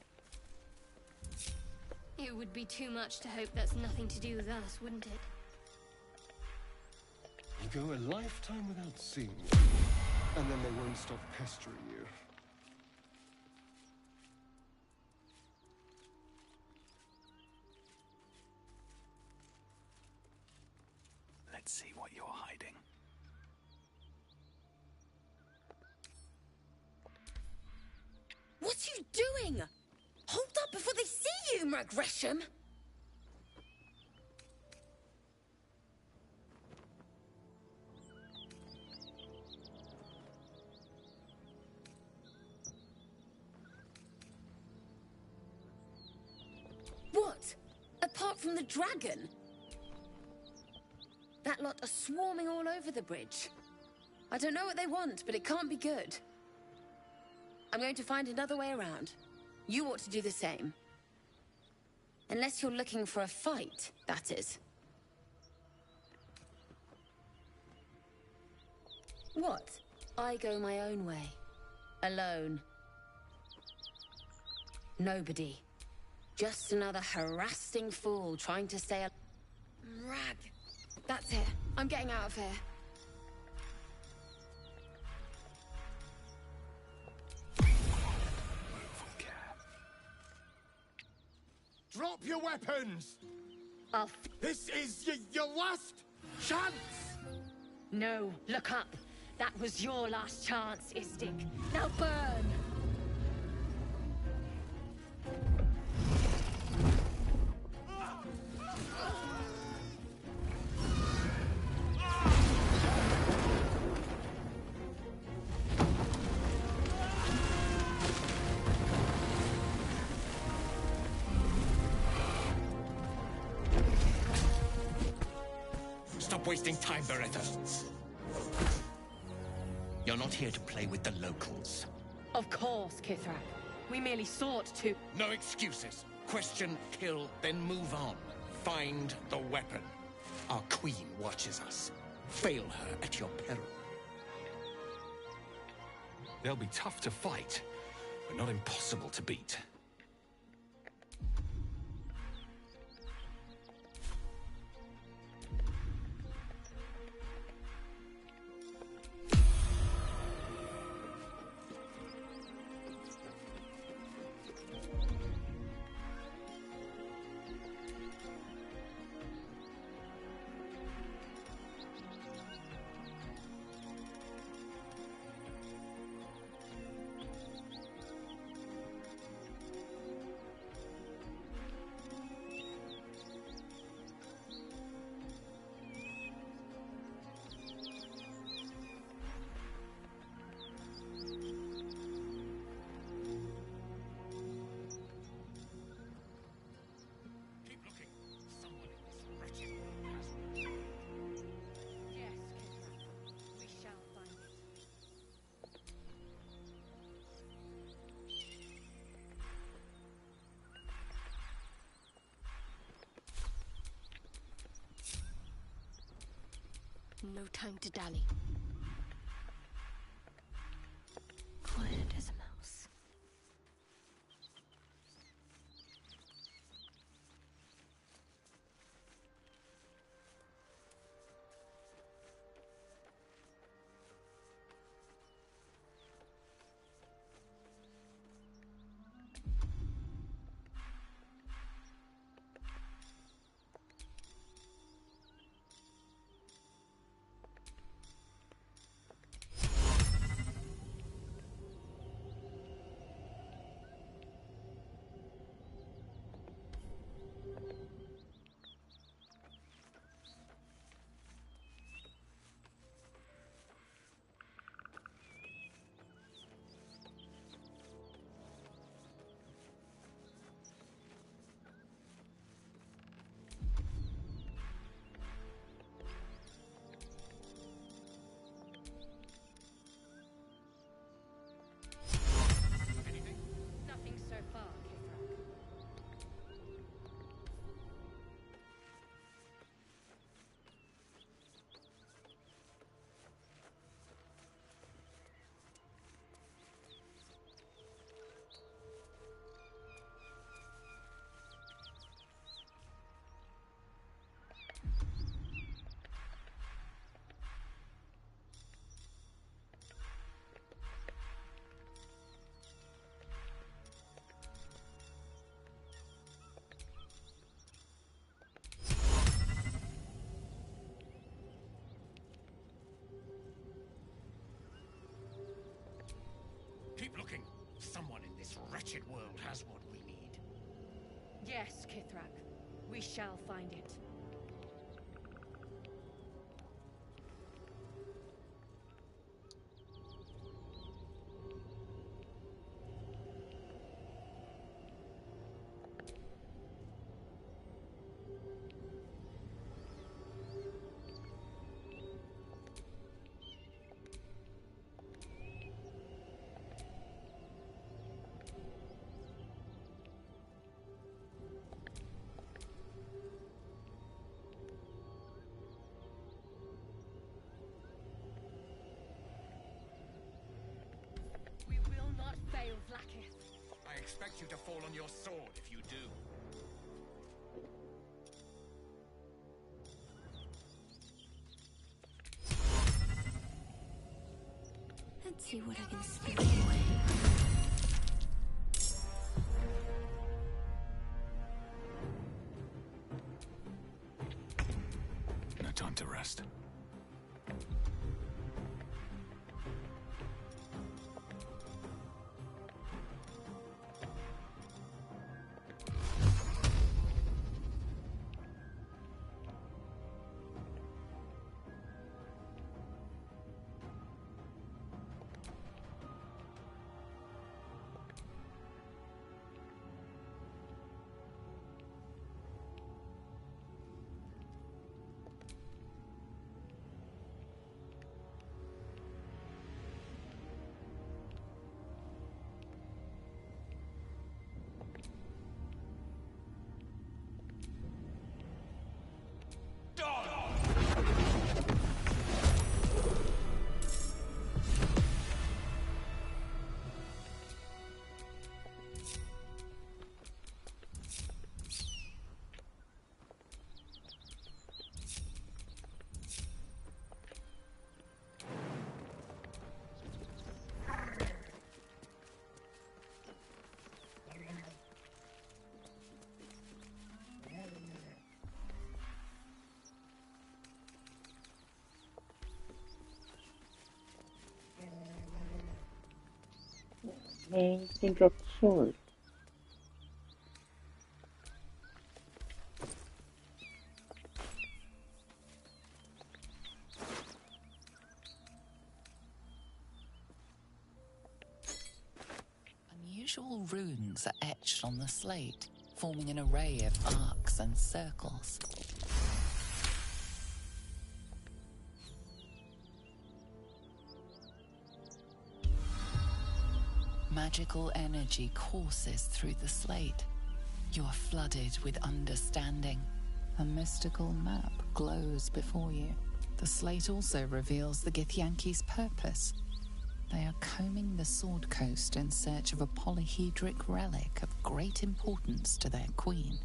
It would be too much to hope that's nothing to do with us, wouldn't it? You go a lifetime without seeing them, and then they won't stop pestering you. Let's see what you're hiding. What are you doing? Hold up before they see you, Gresham! What? Apart from the dragon? That lot are swarming all over the bridge. I don't know what they want, but it can't be good. I'm going to find another way around. You ought to do the same. Unless you're looking for a fight, that is. What? I go my own way. Alone. Nobody. Just another harassing fool trying to stay alive. Rag. That's it. I'm getting out of here. Drop your weapons! This is your last chance! No, look up. That was your last chance, Istik. Now burn! Stop wasting time, Beretta. You're not here to play with the locals. Of course, Kithrak. We merely sought to... No excuses. Question, kill, then move on. Find the weapon. Our queen watches us. Fail her at your peril. They'll be tough to fight, but not impossible to beat. No time to dally. Quiet as a mouse. Nothing so far, Kithrak. Keep looking. Someone in this wretched world has what we need. Yes, Kithrak. We shall find it. We will not fail, Vlaakith. I expect you to fall on your sword if you do. Let's see what I can scare away. No time to rest. Man, you can drop the sword. Unusual runes are etched on the slate, forming an array of arcs and circles. Magical energy courses through the slate. You are flooded with understanding. A mystical map glows before you. The slate also reveals the Githyanki's purpose. They are combing the Sword Coast in search of a polyhedric relic of great importance to their queen.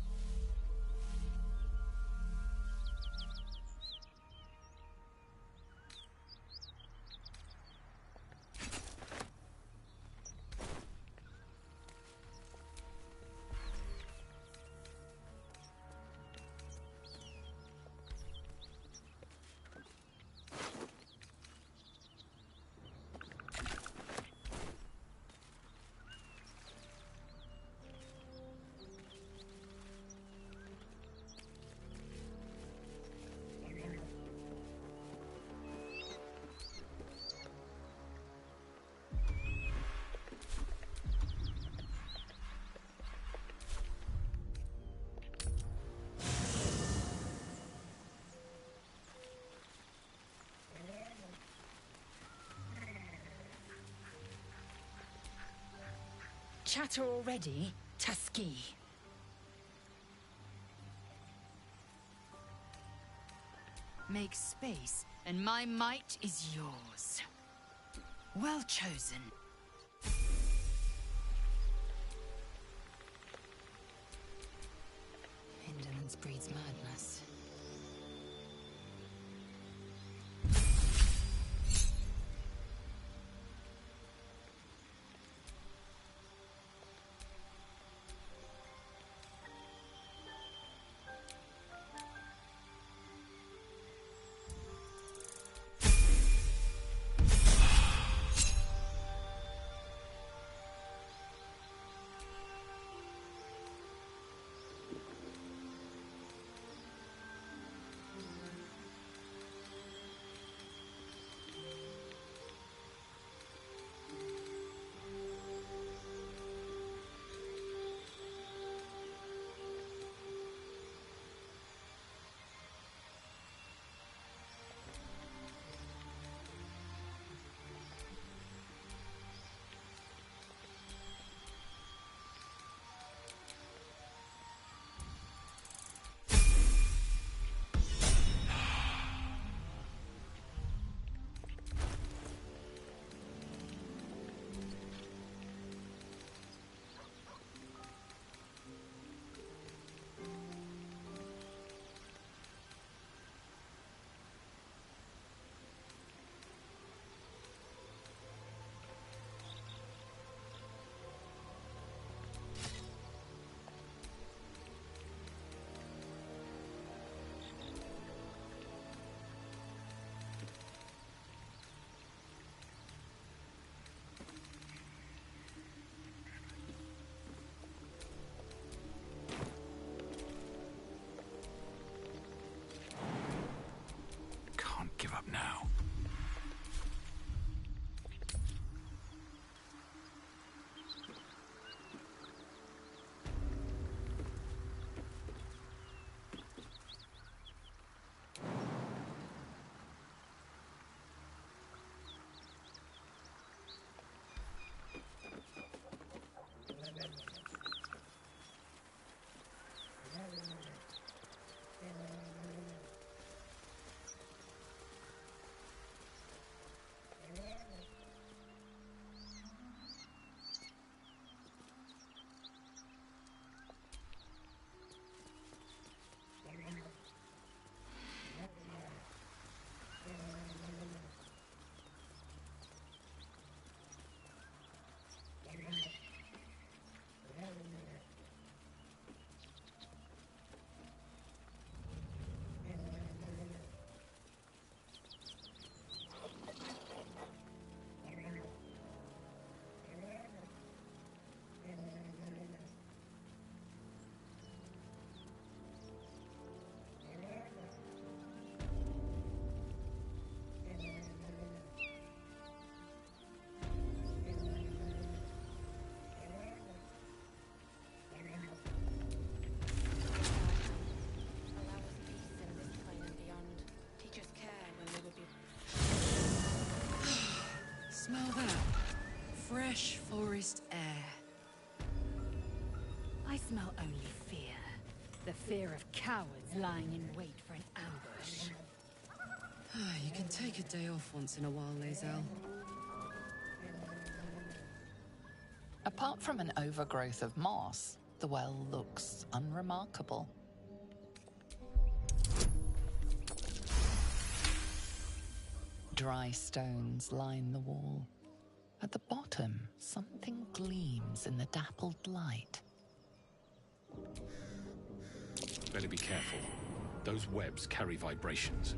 Chatter already, Tusky? Make space, and my might is yours. Well chosen. Indolence breeds madness. smell only fear. The fear of cowards lying in wait for an ambush. You can take a day off once in a while, Lae'zel. Apart from an overgrowth of moss, the well looks unremarkable. Dry stones line the wall. At the bottom, something gleams in the dappled light. Better be careful. Those webs carry vibrations.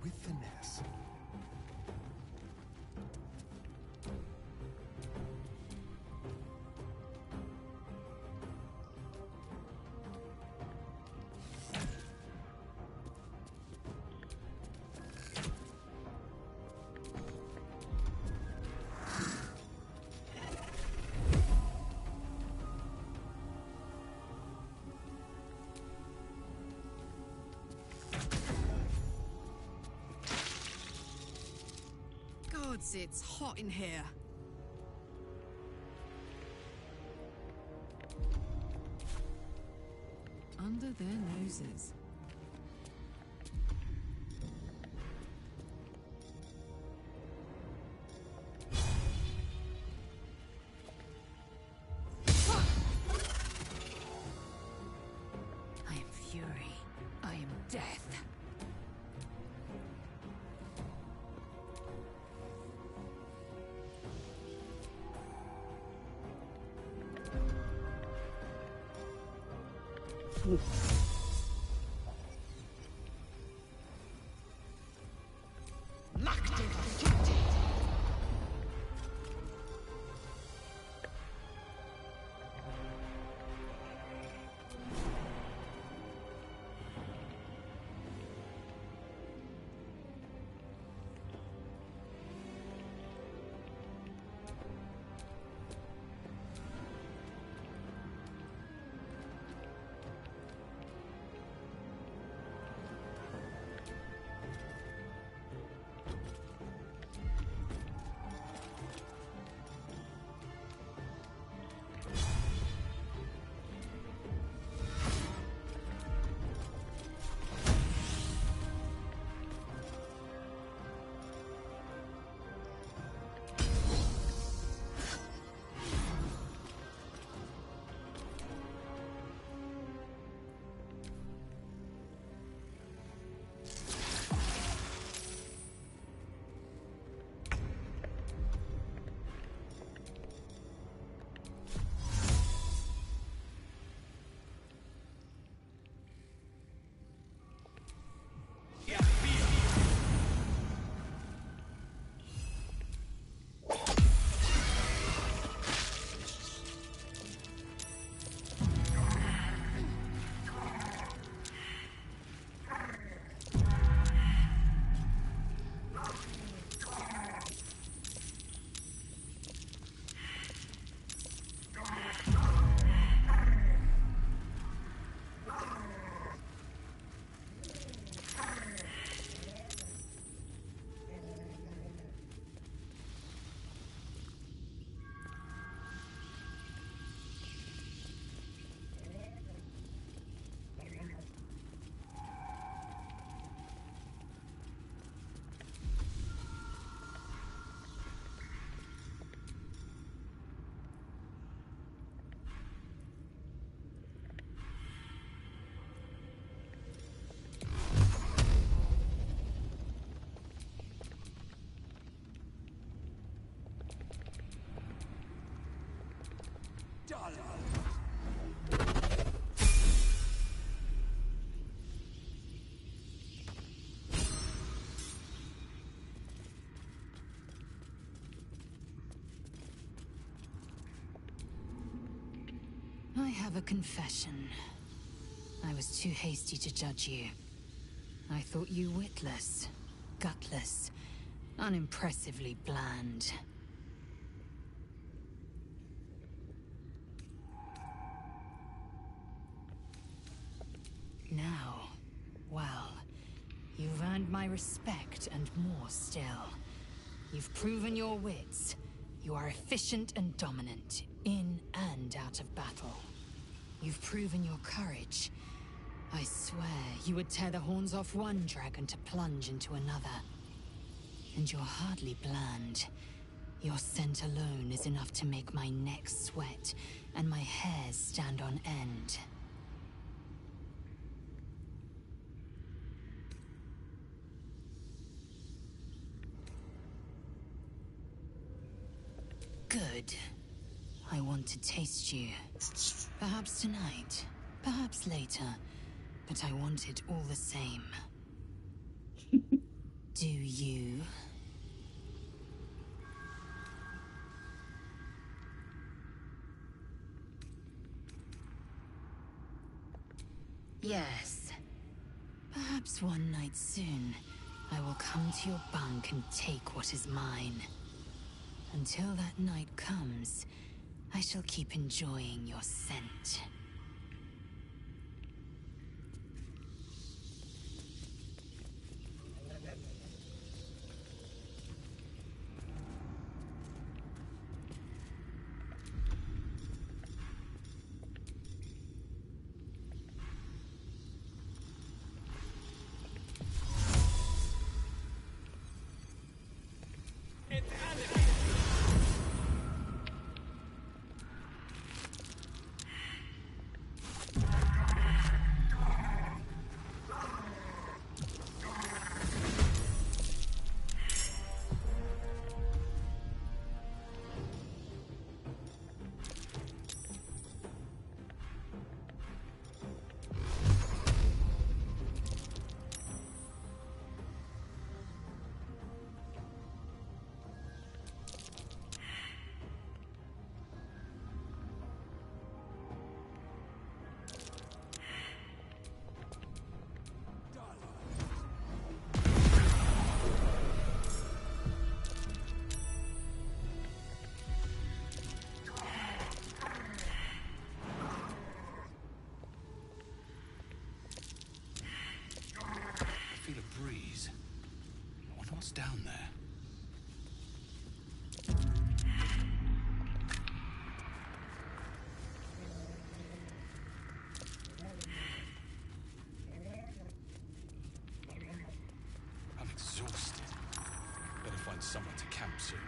With finesse. Gods, it's hot in here. Under their noses. I am fury. I am death. I have a confession. I was too hasty to judge you. I thought you witless. gutless, unimpressively bland. Now, well, you've earned my respect and more still. You've proven your wits. You are efficient and dominant, in and out of battle. You've proven your courage. I swear you would tear the horns off one dragon to plunge into another. And you're hardly bland. Your scent alone is enough to make my neck sweat and my hairs stand on end. Good. I want to taste you. Perhaps tonight, perhaps later, but I want it all the same. Do you? Yes. Perhaps one night soon, I will come to your bunk and take what is mine. Until that night comes, I shall keep enjoying your scent. Down there. I'm exhausted. Better find somewhere to camp soon.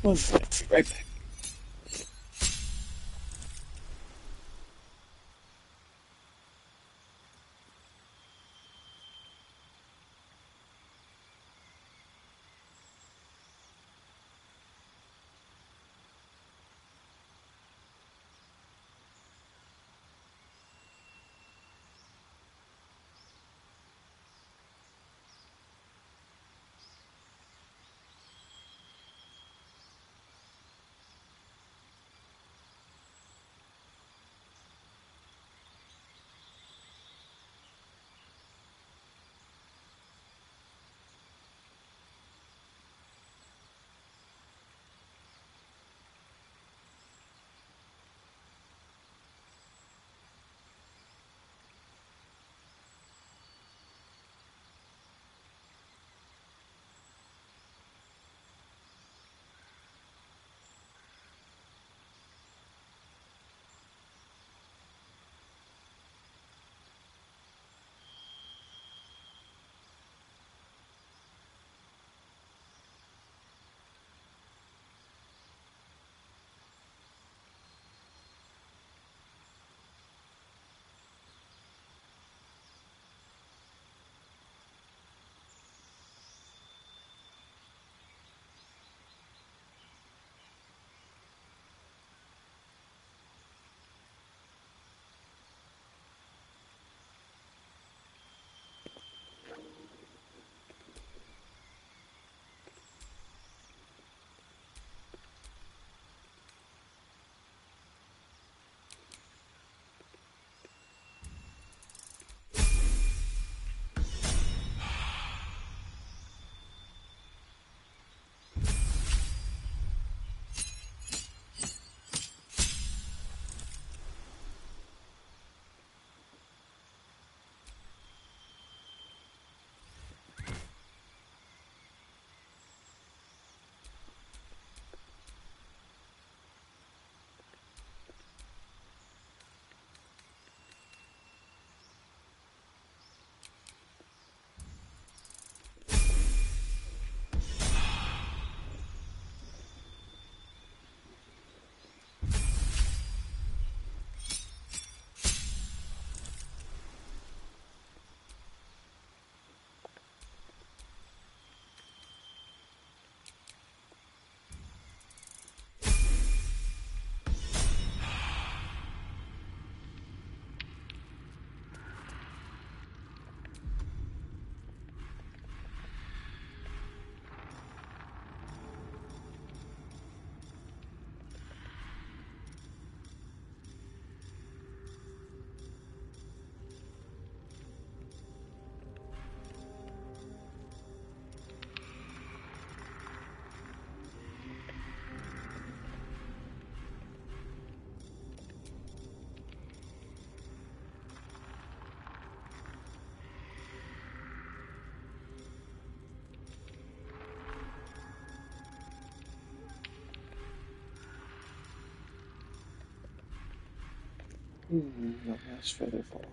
One sec, right back. No más Featherfall.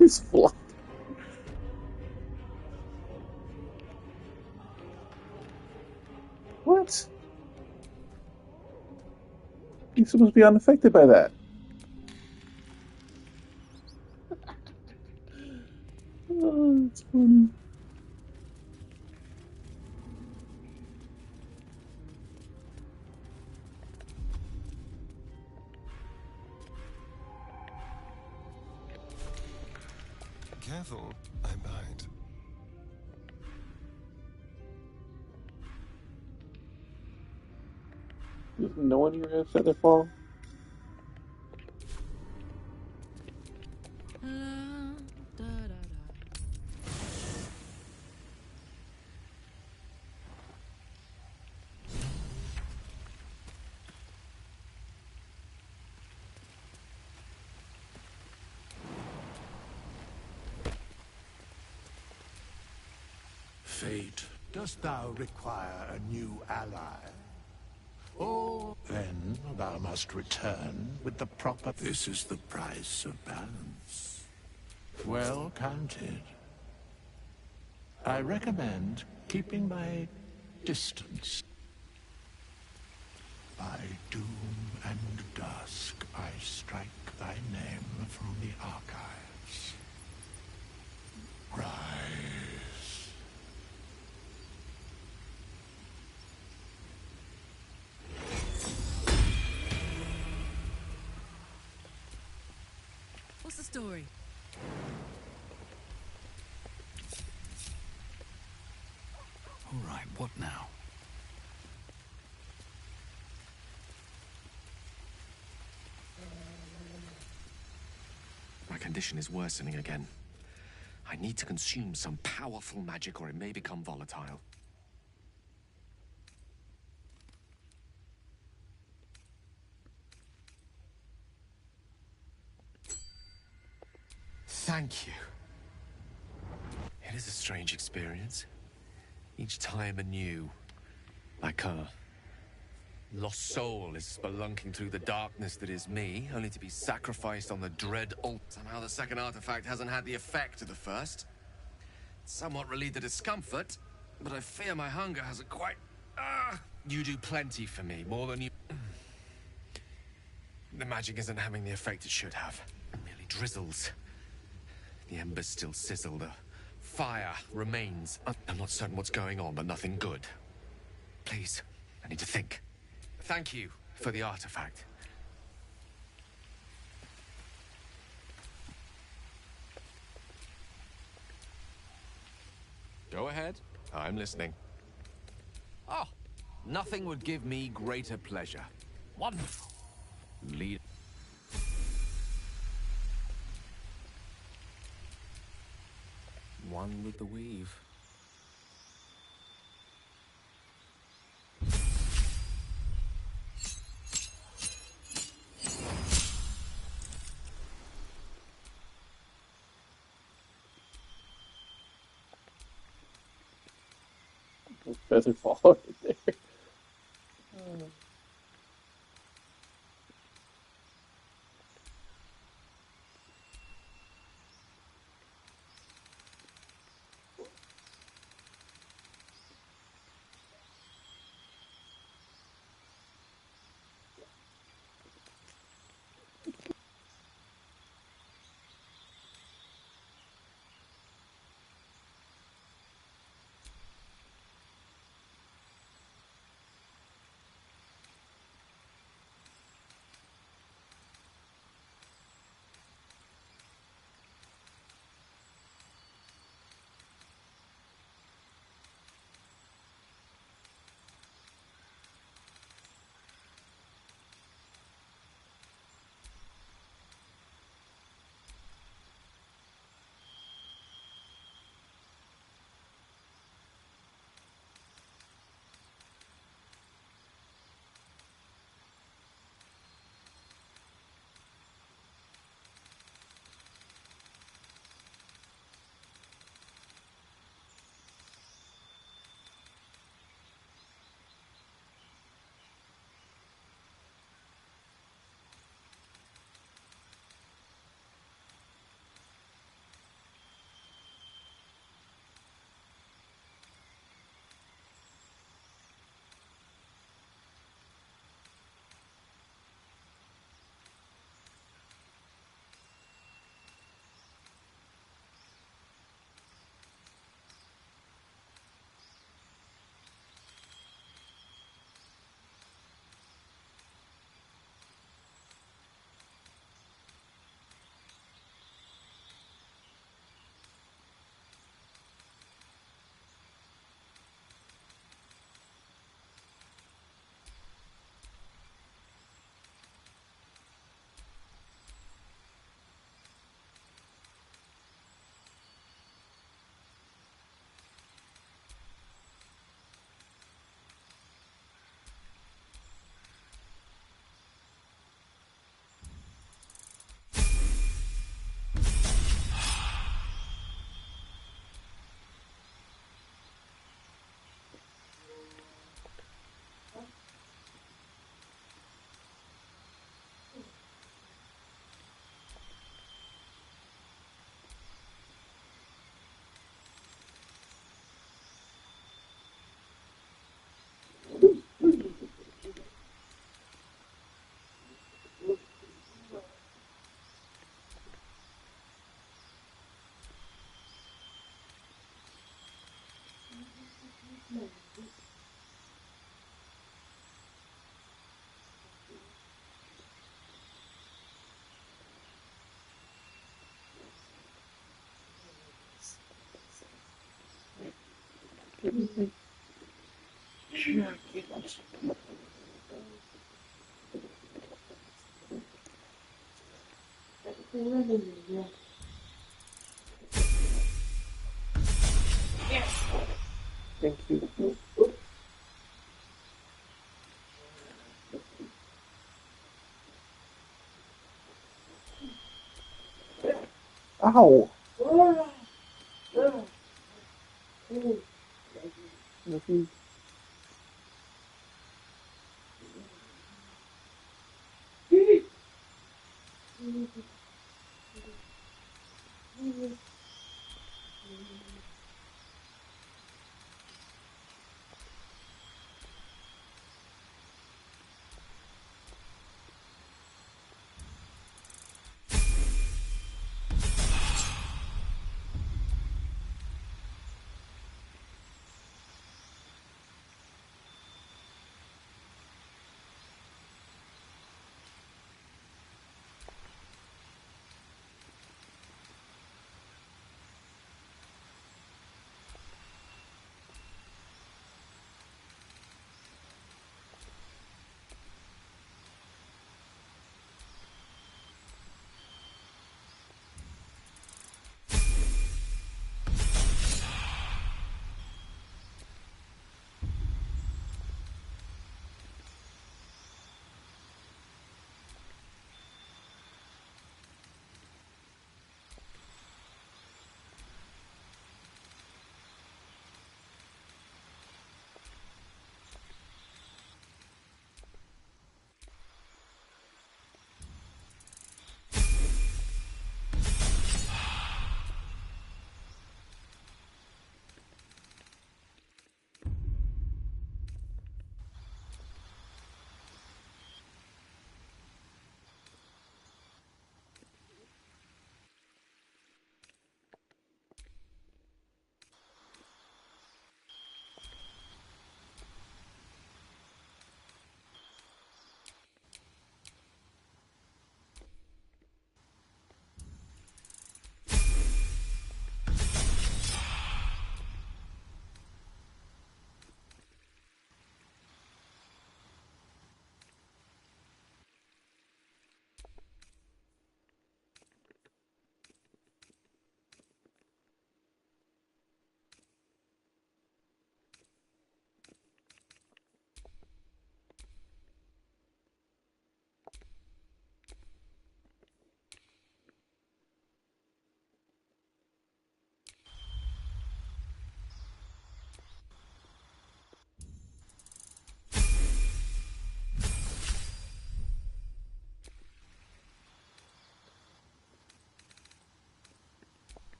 It's blocked. What? You're supposed to be unaffected by that. Oh, that's funny. Careful, I might. Does no one here have Featherfall? Fate, dost thou require a new ally? Or then thou must return with the proper... This is the price of balance. Well counted. I recommend keeping my distance. By doom and dusk I strike thy name from the archives. Rise. What's the story? All right, what now? My condition is worsening again. I need to consume some powerful magic or it may become volatile. Thank you. It is a strange experience. Each time anew. Like a lost soul is spelunking through the darkness that is me, only to be sacrificed on the dread altar. Somehow the second artifact hasn't had the effect of the first. It's somewhat relieved the discomfort, but I fear my hunger hasn't quite... You do plenty for me, more than you... The magic isn't having the effect it should have. It merely drizzles. The embers still sizzle, the fire remains. I'm not certain what's going on, but nothing good. Please, I need to think. Thank you for the artifact. Go ahead. I'm listening. Oh, nothing would give me greater pleasure. Wonderful. Lead. One with the weave. Featherfall right there. Thank you. Ow! Nothing.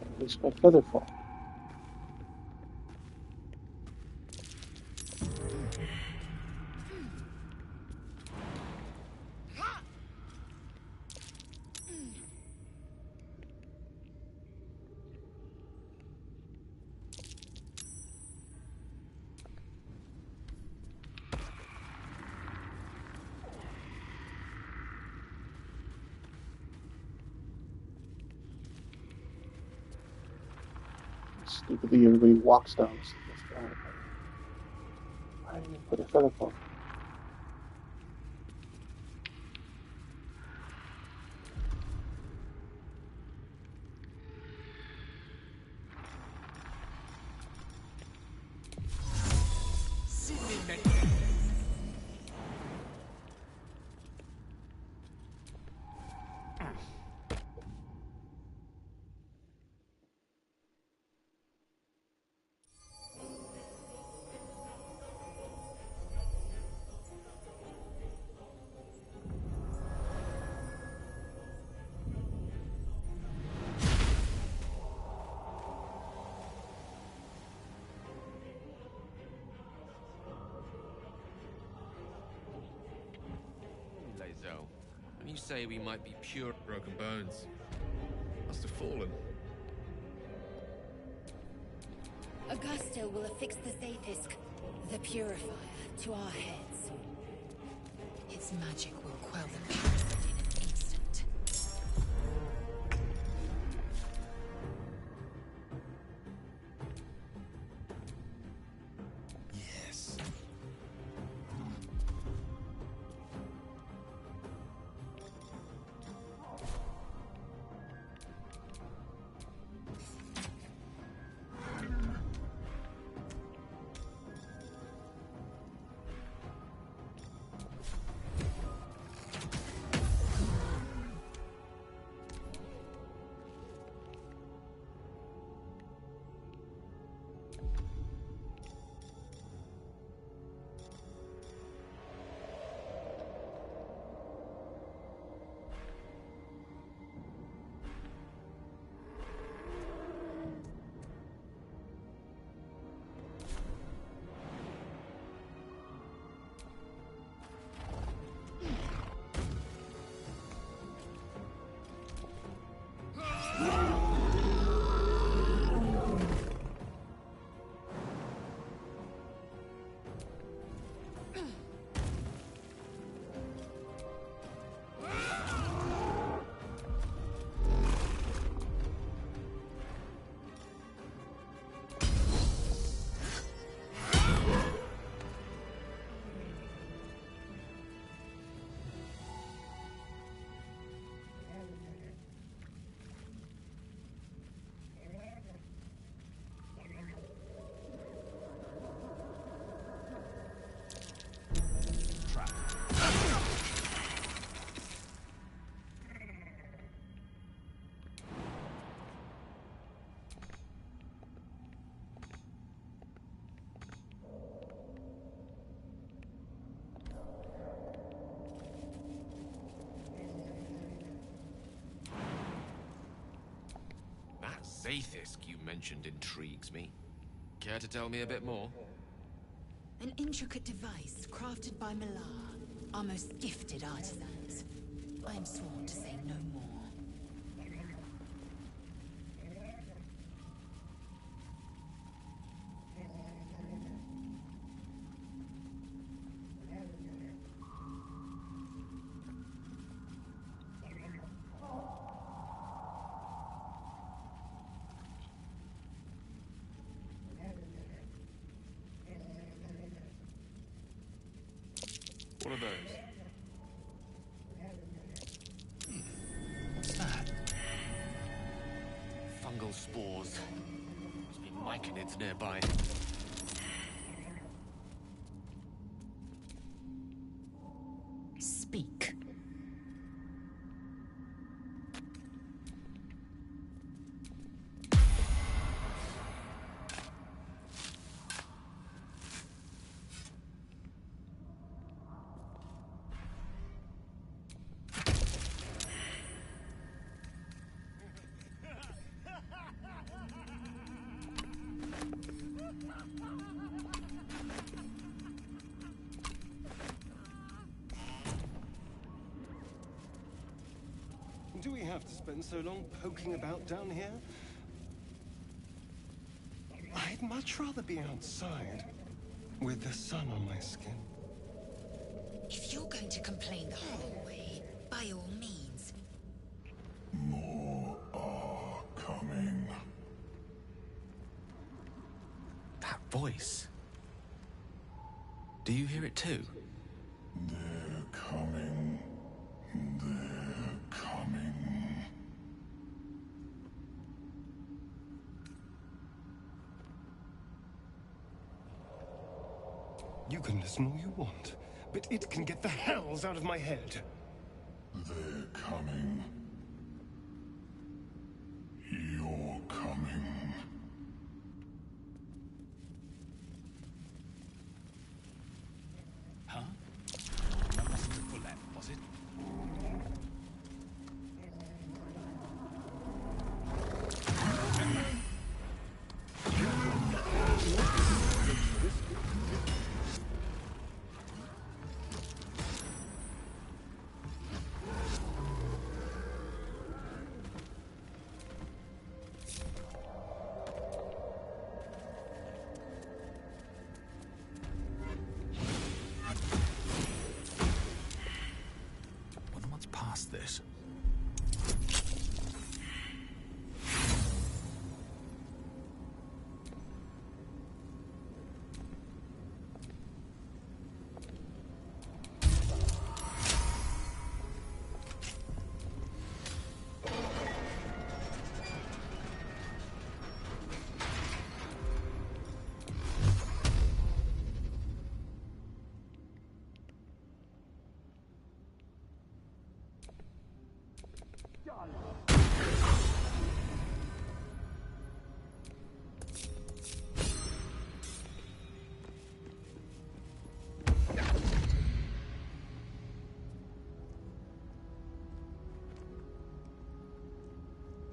At least my feather fall. Stupidly, everybody walks down this path. Why didn't you put a feather fall? When you say we might be pure broken bones, must have fallen. Augustil will affix the Zaithisk, the purifier, to our heads. Its magic will quell the parasite in an instant. Yes. Zaithisk you mentioned intrigues me. Care to tell me a bit more? An intricate device crafted by Malar, our most gifted artisans. I am sworn to say no more. What are those? What's that? Fungal spores. Must be myconids nearby. Speak. do we have to spend so long poking about down here? I'd much rather be outside, with the sun on my skin. If you're going to complain the whole way, by all means. More are coming. That voice. Do you hear it too? They're coming. They're coming. You can listen all you want, but it can get the hells out of my head. They're coming. You're coming. Huh? That wasn't a bullet, was it? Wonder what's past this.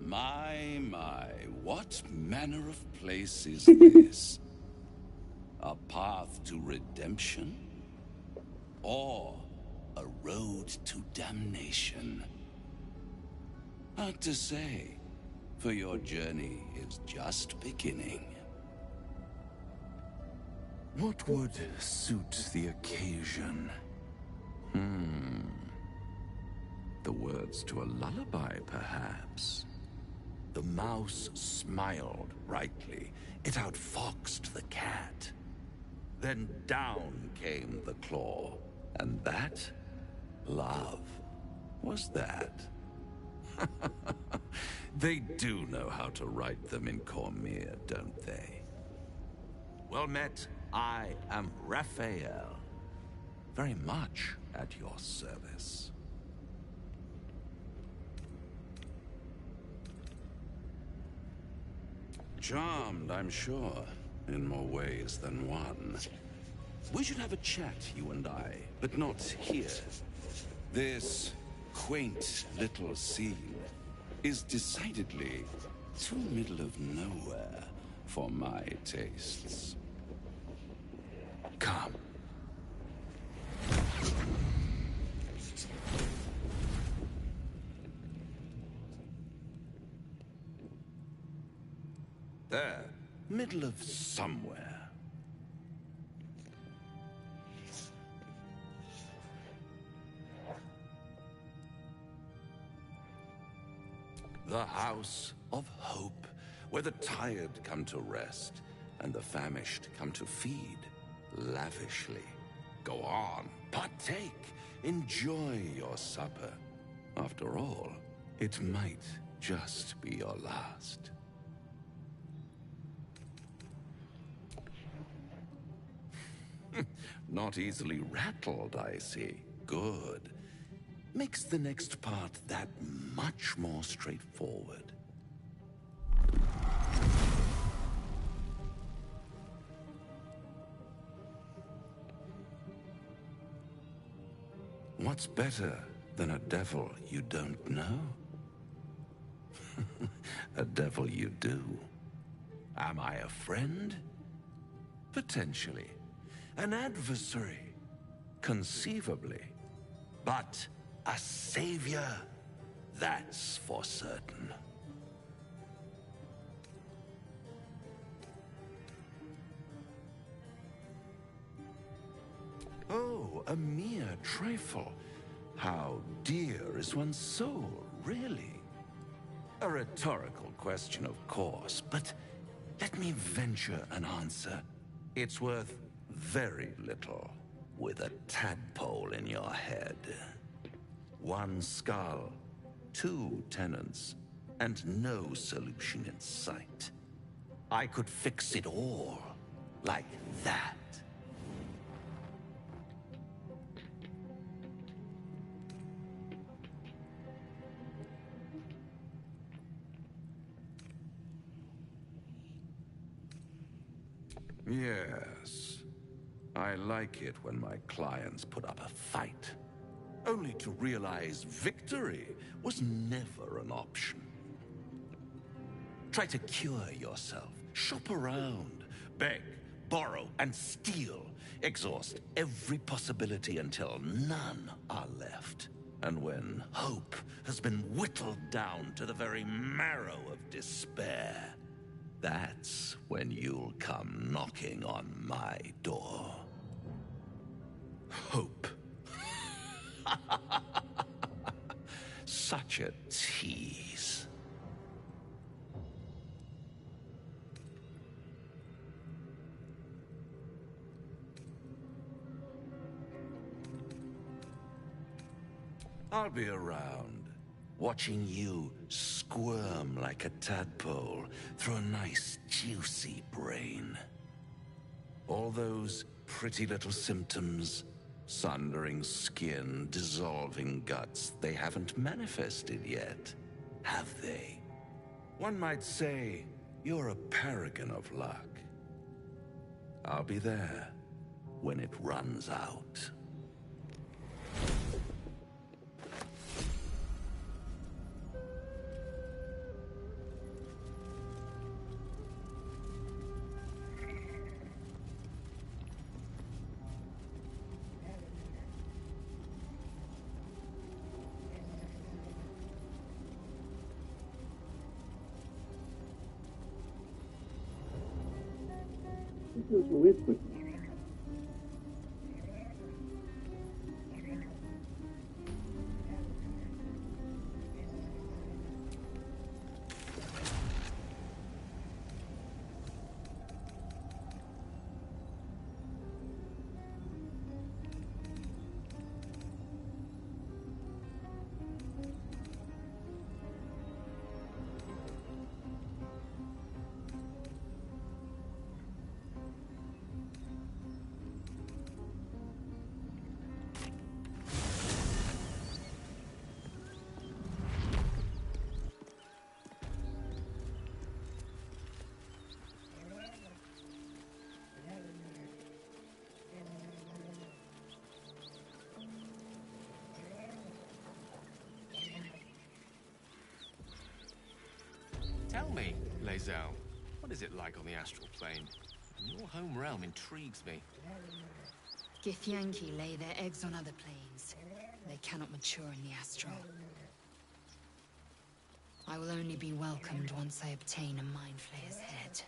My, what manner of place is this? A path to redemption? Or a road to damnation? Hard to say, for your journey is just beginning. What would suit the occasion? The words to a lullaby, perhaps. The mouse smiled brightly. It outfoxed the cat. Then down came the claw. And that? Love. Was that? They do know how to write them in Cormier, don't they? Well met, I am Raphael. Very much at your service. Charmed, I'm sure, in more ways than one. We should have a chat, you and I, but not here. This quaint little scene is decidedly too middle of nowhere for my tastes. Come. There, middle of somewhere. The House of Hope, where the tired come to rest and the famished come to feed lavishly. Go on, partake, enjoy your supper. After all, it might just be your last. Not easily rattled, I see. Good. Makes the next part that much more straightforward. What's better than a devil you don't know? A devil you do. Am I a friend? Potentially. An adversary? Conceivably. But a savior? that's for certain. Oh, a mere trifle. How dear is one's soul, really? A rhetorical question, of course, but let me venture an answer. It's worth very little with a tadpole in your head. One skull, two tenants, and no solution in sight. I could fix it all like that. Yes. I like it when my clients put up a fight, only to realize victory was never an option. Try to cure yourself, shop around, beg, borrow, and steal. Exhaust every possibility until none are left. And when hope has been whittled down to the very marrow of despair, that's when you'll come knocking on my door. Hope. Such a tease. I'll be around, watching you squirm like a tadpole through a nice, juicy brain. All those pretty little symptoms, sundering skin, dissolving guts, they haven't manifested yet, have they? One might say you're a paragon of luck. I'll be there when it runs out. It was weird quickly. Tell me, Lae'zel, what is it like on the astral plane? Your home realm intrigues me. Githyanki lay their eggs on other planes. They cannot mature in the astral. I will only be welcomed once I obtain a Mind Flayer's head.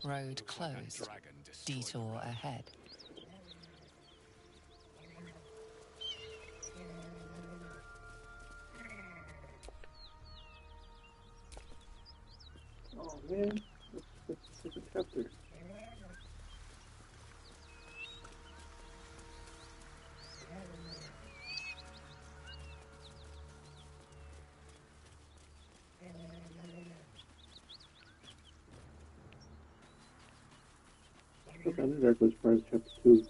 Road closed. Detour ahead. man. It's a chapter. Look, I knew that was part of chapter 2.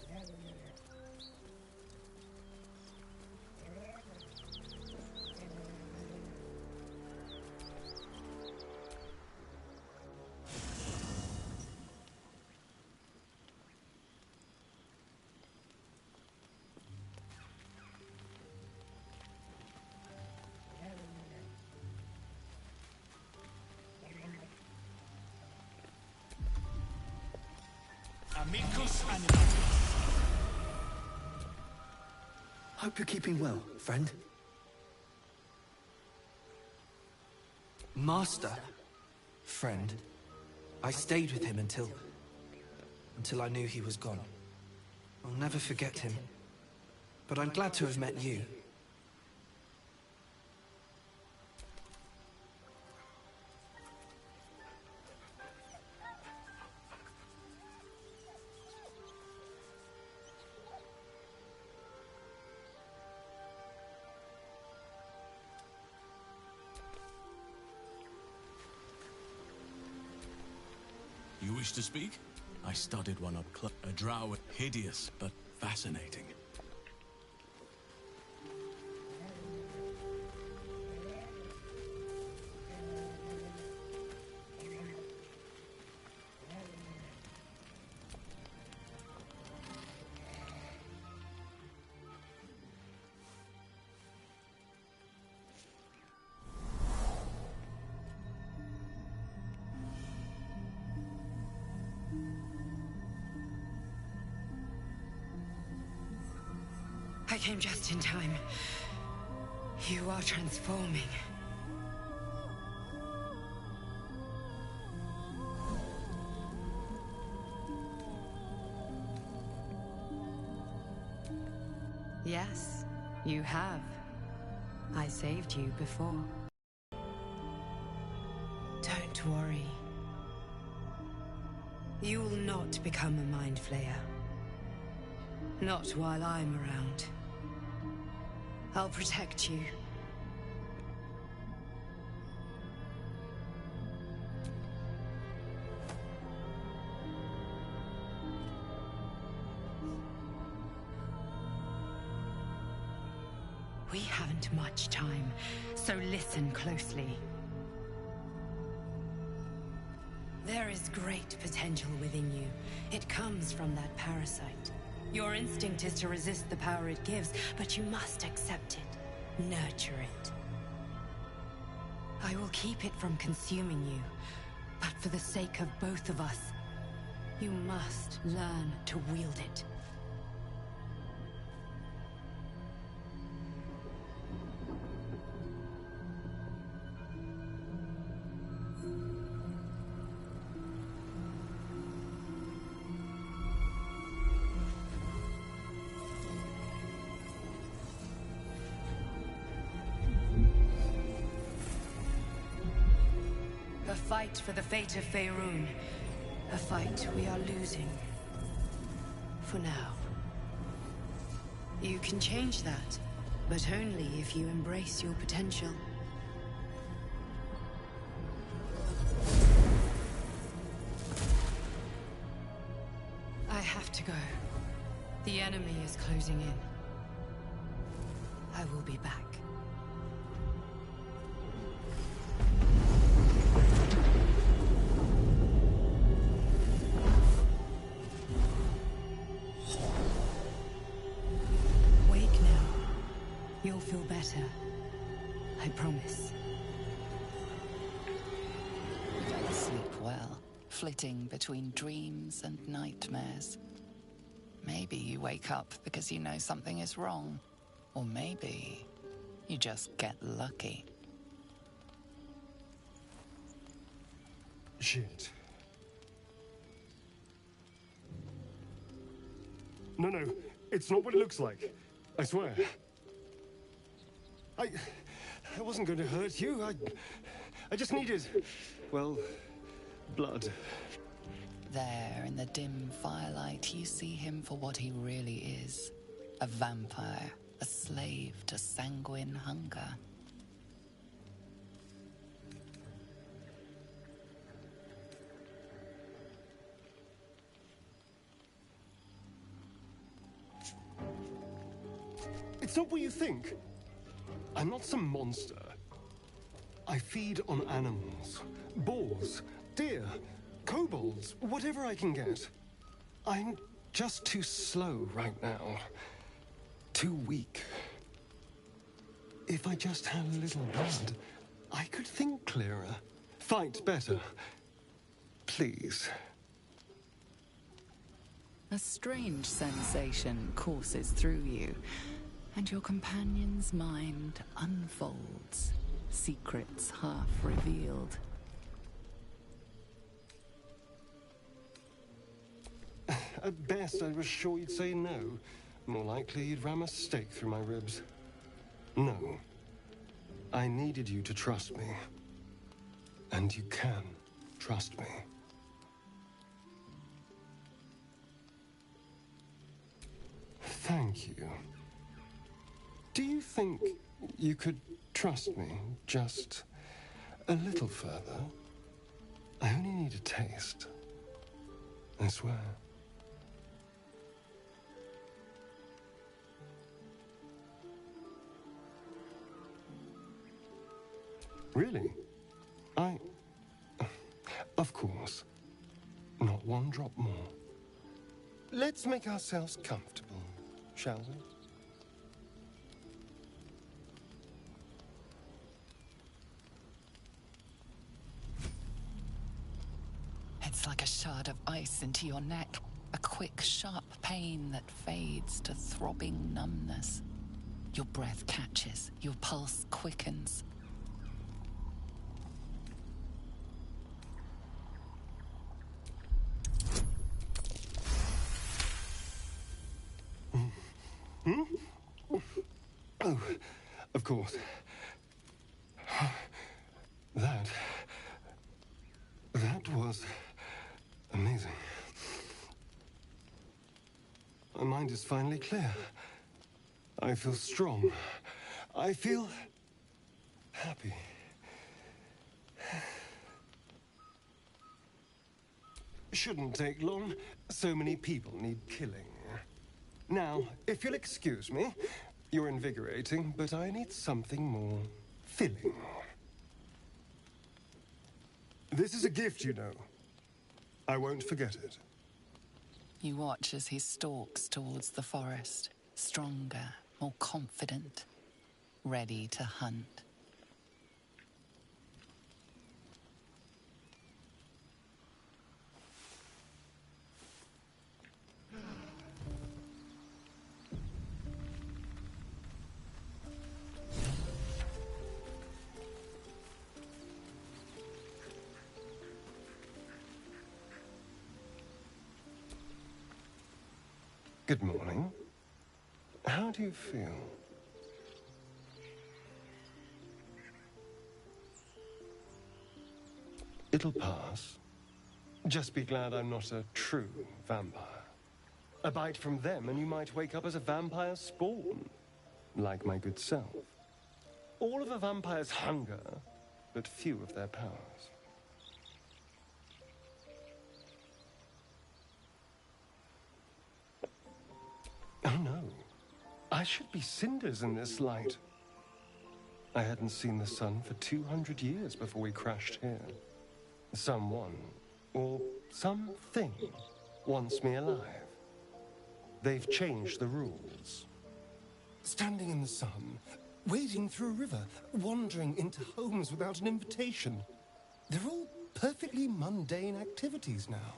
Amicus animatus. Hope you're keeping well, friend. Master? Friend. I stayed with him until I knew he was gone. I'll never forget him. But I'm glad to have met you. You wish to speak? I studied one up close. A drow, hideous but fascinating. I came just in time. You are transforming. Yes, you have. I saved you before. Don't worry. You will not become a mind flayer. Not while I'm around. I'll protect you. We haven't much time, so listen closely. There is great potential within you. It comes from that parasite. Your instinct is to resist the power it gives, but you must accept it, nurture it. I will keep it from consuming you, but for the sake of both of us, you must learn to wield it. A fight for the fate of Faerun. A fight we are losing. For now. You can change that, but only if you embrace your potential. I have to go. The enemy is closing in. I will be back. You'll feel better. I promise. You better sleep well, flitting between dreams and nightmares. Maybe you wake up because you know something is wrong. Or maybe you just get lucky. Shit. No, it's not what it looks like. I swear. I wasn't going to hurt you. I just needed, well, blood. There, in the dim firelight, you see him for what he really is. A vampire, a slave to sanguine hunger. It's not what you think. I'm not some monster. I feed on animals. Boars, deer, kobolds, whatever I can get. I'm just too slow right now. Too weak. If I just had a little blood, I could think clearer, fight better. Please. A strange sensation courses through you, and your companion's mind unfolds, secrets half revealed. At best, I was sure you'd say no. More likely, you'd ram a stake through my ribs. No. I needed you to trust me. And you can trust me. Thank you. Do you think you could trust me just a little further? I only need a taste. I swear. Really? Of course. Not one drop more. Let's make ourselves comfortable, shall we? It's like a shard of ice into your neck. A quick, sharp pain that fades to throbbing numbness. Your breath catches, your pulse quickens. Oh, of course. That was amazing. My mind is finally clear. I feel strong. I feel happy. Shouldn't take long. So many people need killing. Now, if you'll excuse me, you're invigorating, but I need something more filling. This is a gift, you know. I won't forget it. You watch as he stalks towards the forest, stronger, more confident, ready to hunt. Good morning. How do you feel? It'll pass. Just be glad I'm not a true vampire. A bite from them and you might wake up as a vampire spawn. Like my good self. All of a vampire's hunger, but few of their powers. Oh no. I should be cinders in this light. I hadn't seen the sun for 200 years before we crashed here. Someone, or something, wants me alive. They've changed the rules. Standing in the sun, wading through a river, wandering into homes without an invitation. They're all perfectly mundane activities now.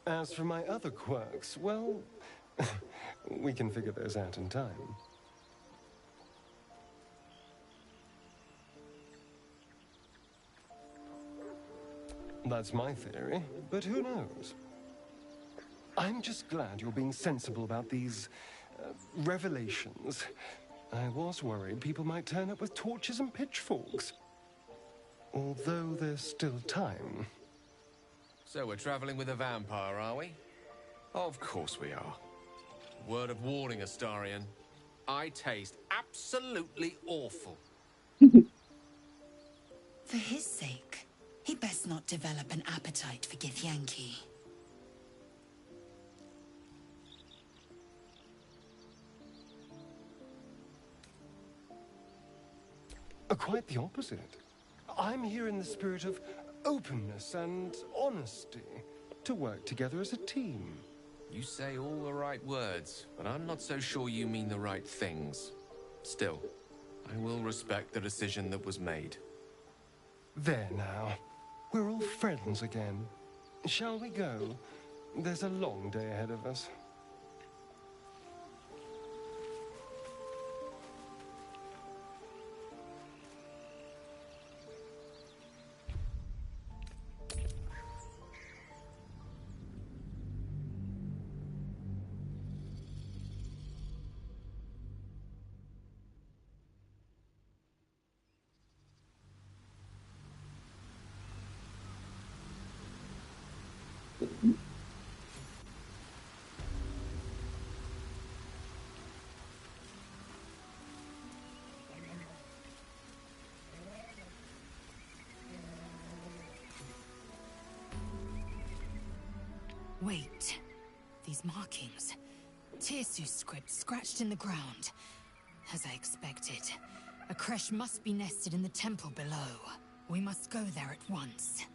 As for my other quirks, well, we can figure those out in time. That's my theory, but who knows? I'm just glad you're being sensible about these revelations. I was worried people might turn up with torches and pitchforks. Although there's still time. So we're traveling with a vampire, are we? Of course we are. Word of warning, Astarion. I taste absolutely awful. For his sake, he best not develop an appetite for Githyanki. Quite the opposite. I'm here in the spirit of openness and honesty, to work together as a team. You say all the right words, but I'm not so sure you mean the right things. Still, I will respect the decision that was made. There now. We're all friends again. Shall we go? There's a long day ahead of us. Wait. These markings. Tirsu's script scratched in the ground. As I expected. A creche must be nested in the temple below. We must go there at once.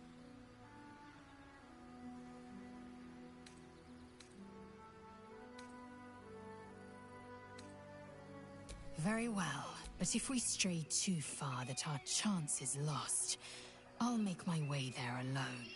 Very well, but if we stray too far that our chance is lost, I'll make my way there alone.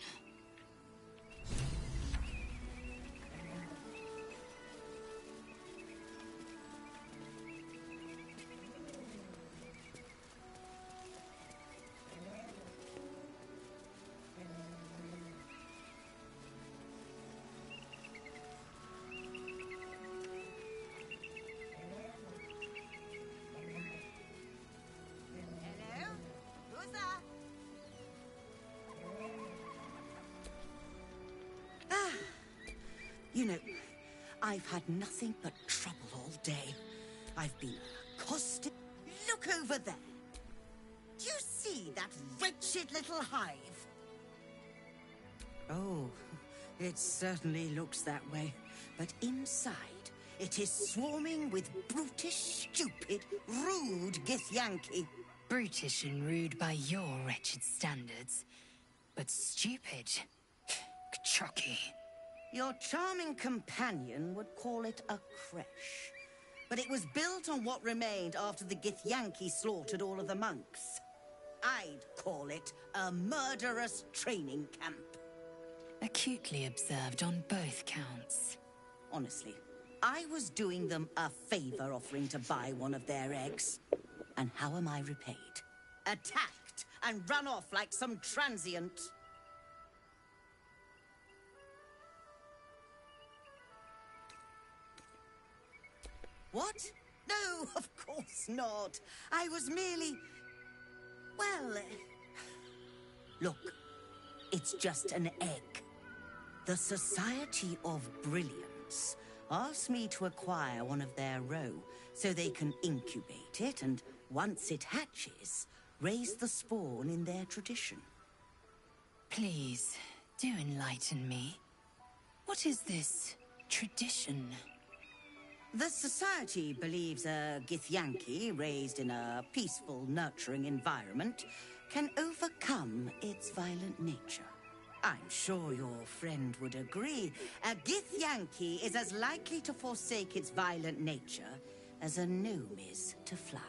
You know, I've had nothing but trouble all day. I've been accosted. Look over there. Do you see that wretched little hive? Oh, it certainly looks that way. But inside, it is swarming with brutish, stupid, rude Githyanki. Brutish and rude by your wretched standards. But stupid. Chucky. Your charming companion would call it a creche. But it was built on what remained after the Githyanki slaughtered all of the monks. I'd call it a murderous training camp. Acutely observed on both counts. Honestly, I was doing them a favor offering to buy one of their eggs. And how am I repaid? Attacked and run off like some transient. What? No, of course not. I was merely... well... Look, it's just an egg. The Society of Brilliance asked me to acquire one of their roe so they can incubate it and, once it hatches, raise the spawn in their tradition. Please, do enlighten me. What is this tradition? The Society believes a Githyanki raised in a peaceful, nurturing environment can overcome its violent nature. I'm sure your friend would agree. A Githyanki is as likely to forsake its violent nature as a gnome is to fly.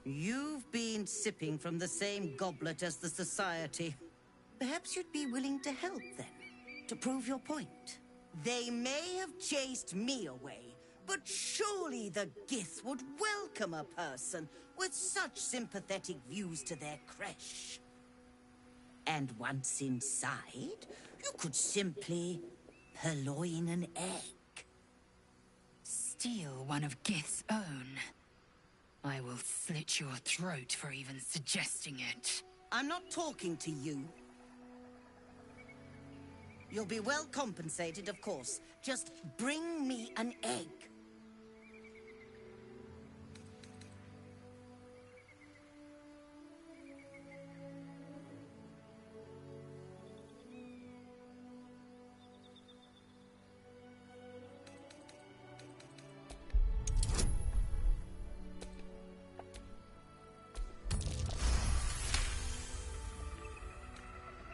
You've been sipping from the same goblet as the Society. Perhaps you'd be willing to help then, to prove your point. They may have chased me away, but surely the Gith would welcome a person with such sympathetic views to their creche. And once inside, you could simply purloin an egg. steal one of Gith's own, I will slit your throat for even suggesting it. I'm not talking to you. You'll be well compensated, of course. Just bring me an egg.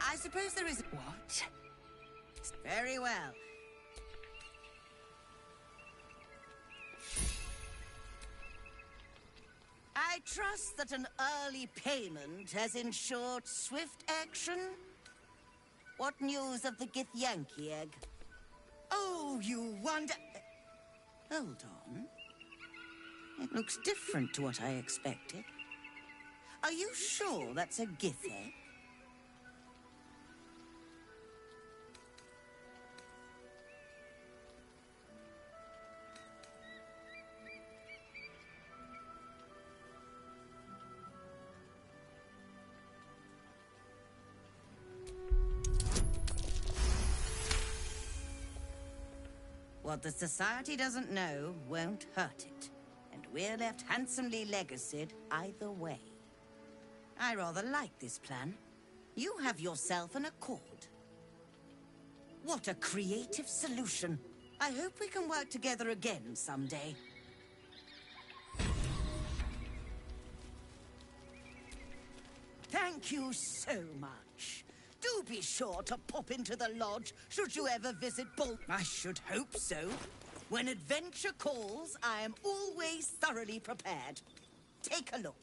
I suppose there is... What? Very well. I trust that an early payment has ensured swift action. What news of the Githyanki egg? Oh, you wonder... Hold on. It looks different to what I expected. Are you sure that's a Gith egg? What the Society doesn't know won't hurt it, and we're left handsomely legacied either way. I rather like this plan. You have yourself an accord. What a creative solution. I hope we can work together again someday. Thank you so much. Do be sure to pop into the lodge should you ever visit Baldurs. I should hope so. When adventure calls, I am always thoroughly prepared. Take a look.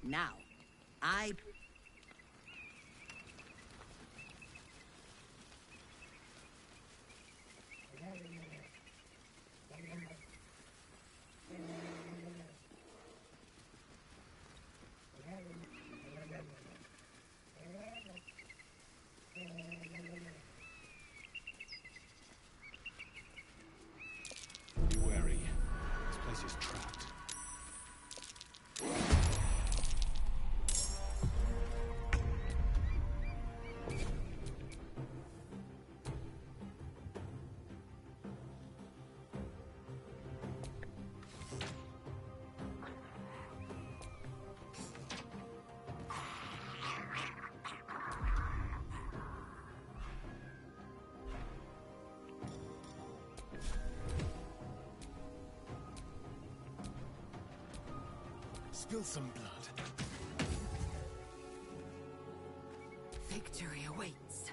Now, Be wary. This place is trapped. Spill some blood. Victory awaits.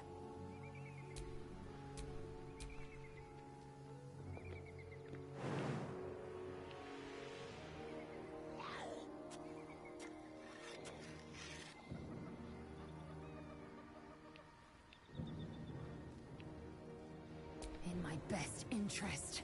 In my best interest.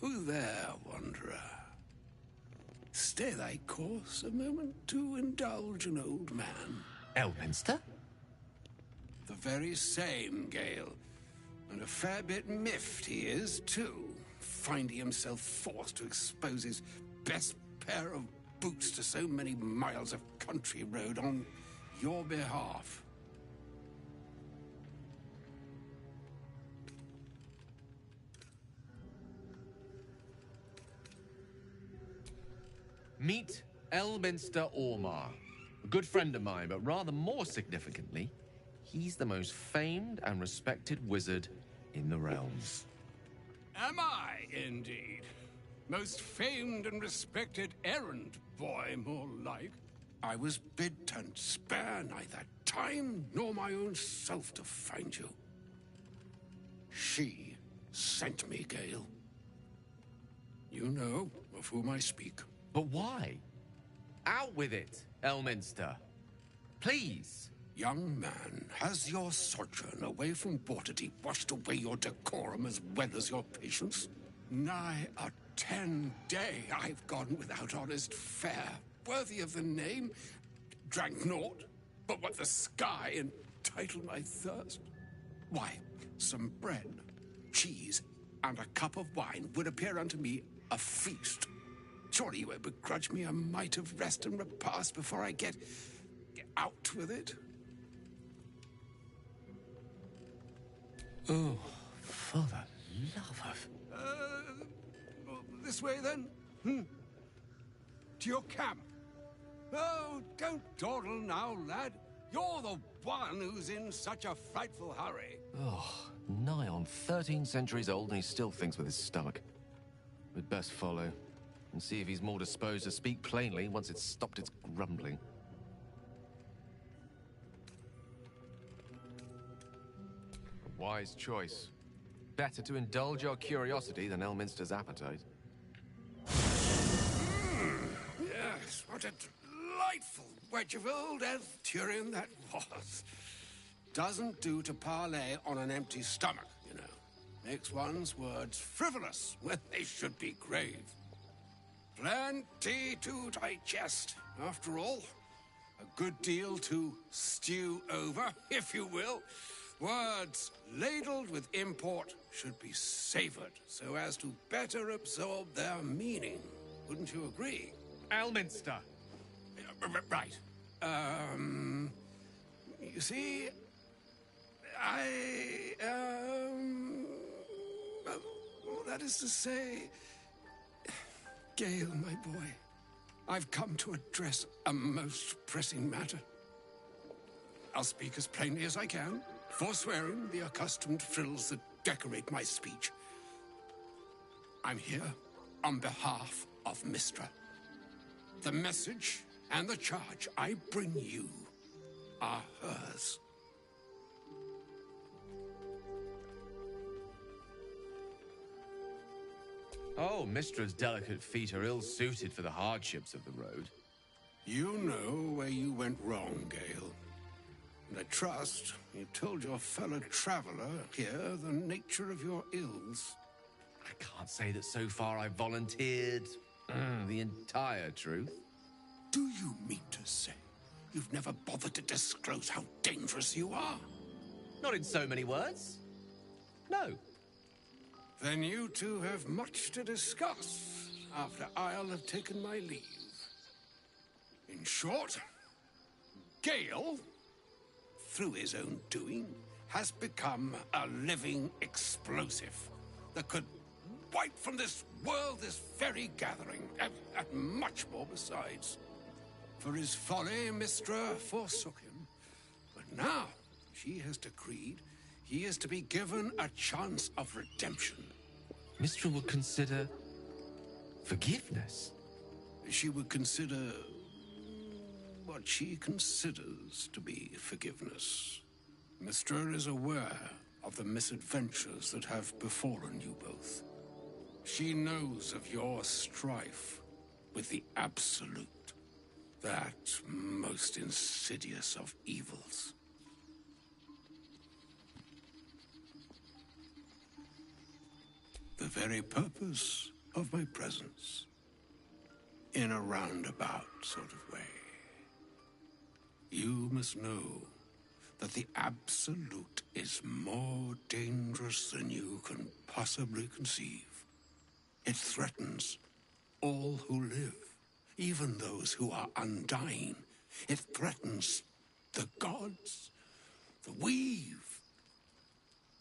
Who there, wanderer? Stay thy course a moment to indulge an old man. Elminster? The very same, Gale. And a fair bit miffed he is, too, finding himself forced to expose his best pair of boots to so many miles of country road on your behalf. Meet Elminster Ormar. A good friend of mine, but rather more significantly, he's the most famed and respected wizard in the realms. Am I, indeed? Most famed and respected errand boy, more like. I was bid to spare neither time nor my own self to find you. She sent me, Gale. You know of whom I speak. But why? Out with it, Elminster. Please. Young man, has your sojourn away from Waterdeep washed away your decorum as well as your patience? Nigh a 10-day I've gone without honest fare, worthy of the name. Drank naught, but what the sky entitled my thirst. Why, some bread, cheese, and a cup of wine would appear unto me a feast. Surely you won't begrudge me a mite of rest and repast before I get out with it? Oh, for the love of... This way, then? To your camp. Oh, don't dawdle now, lad. You're the one who's in such a frightful hurry. Oh, nigh on 13 centuries old and he still thinks with his stomach. We'd best follow and see if he's more disposed to speak plainly once it's stopped its grumbling. A wise choice. Better to indulge your curiosity than Elminster's appetite. Yes, what a delightful wedge of old elf Tyrion that was. Doesn't do to parley on an empty stomach, you know. Makes one's words frivolous when they should be grave. Plenty to digest, after all. A good deal to stew over, if you will. Words ladled with import should be savored so as to better absorb their meaning. Wouldn't you agree? Elminster! Right. You see, well, that is to say, Gale, my boy, I've come to address a most pressing matter. I'll speak as plainly as I can, forswearing the accustomed frills that decorate my speech. I'm here on behalf of Mystra. The message and the charge I bring you are hers. Oh, Mystra's delicate feet are ill-suited for the hardships of the road. You know where you went wrong, Gale. And I trust you told your fellow traveler here the nature of your ills. I can't say that so far I've volunteered the entire truth. Do you mean to say you've never bothered to disclose how dangerous you are? Not in so many words. No. Then you two have much to discuss after I'll have taken my leave. In short, Gale, through his own doing, has become a living explosive that could wipe from this world this very gathering, and much more besides. For his folly, Mystra forsook him. But now, she has decreed he is to be given a chance of redemption. Mystra will consider forgiveness. she would consider what she considers to be forgiveness. Mistra is aware of the misadventures that have befallen you both. She knows of your strife with the Absolute, that most insidious of evils. The very purpose of my presence, in a roundabout sort of way. You must know that the Absolute is more dangerous than you can possibly conceive. It threatens all who live, even those who are undying. It threatens the gods, the weave,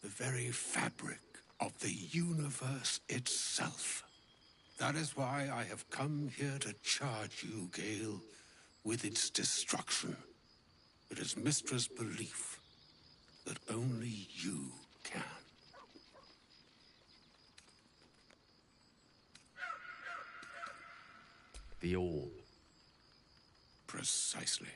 the very fabric of the universe itself. That is why I have come here to charge you, Gale, with its destruction. It is Mistra's belief that only you can. The orb. Precisely.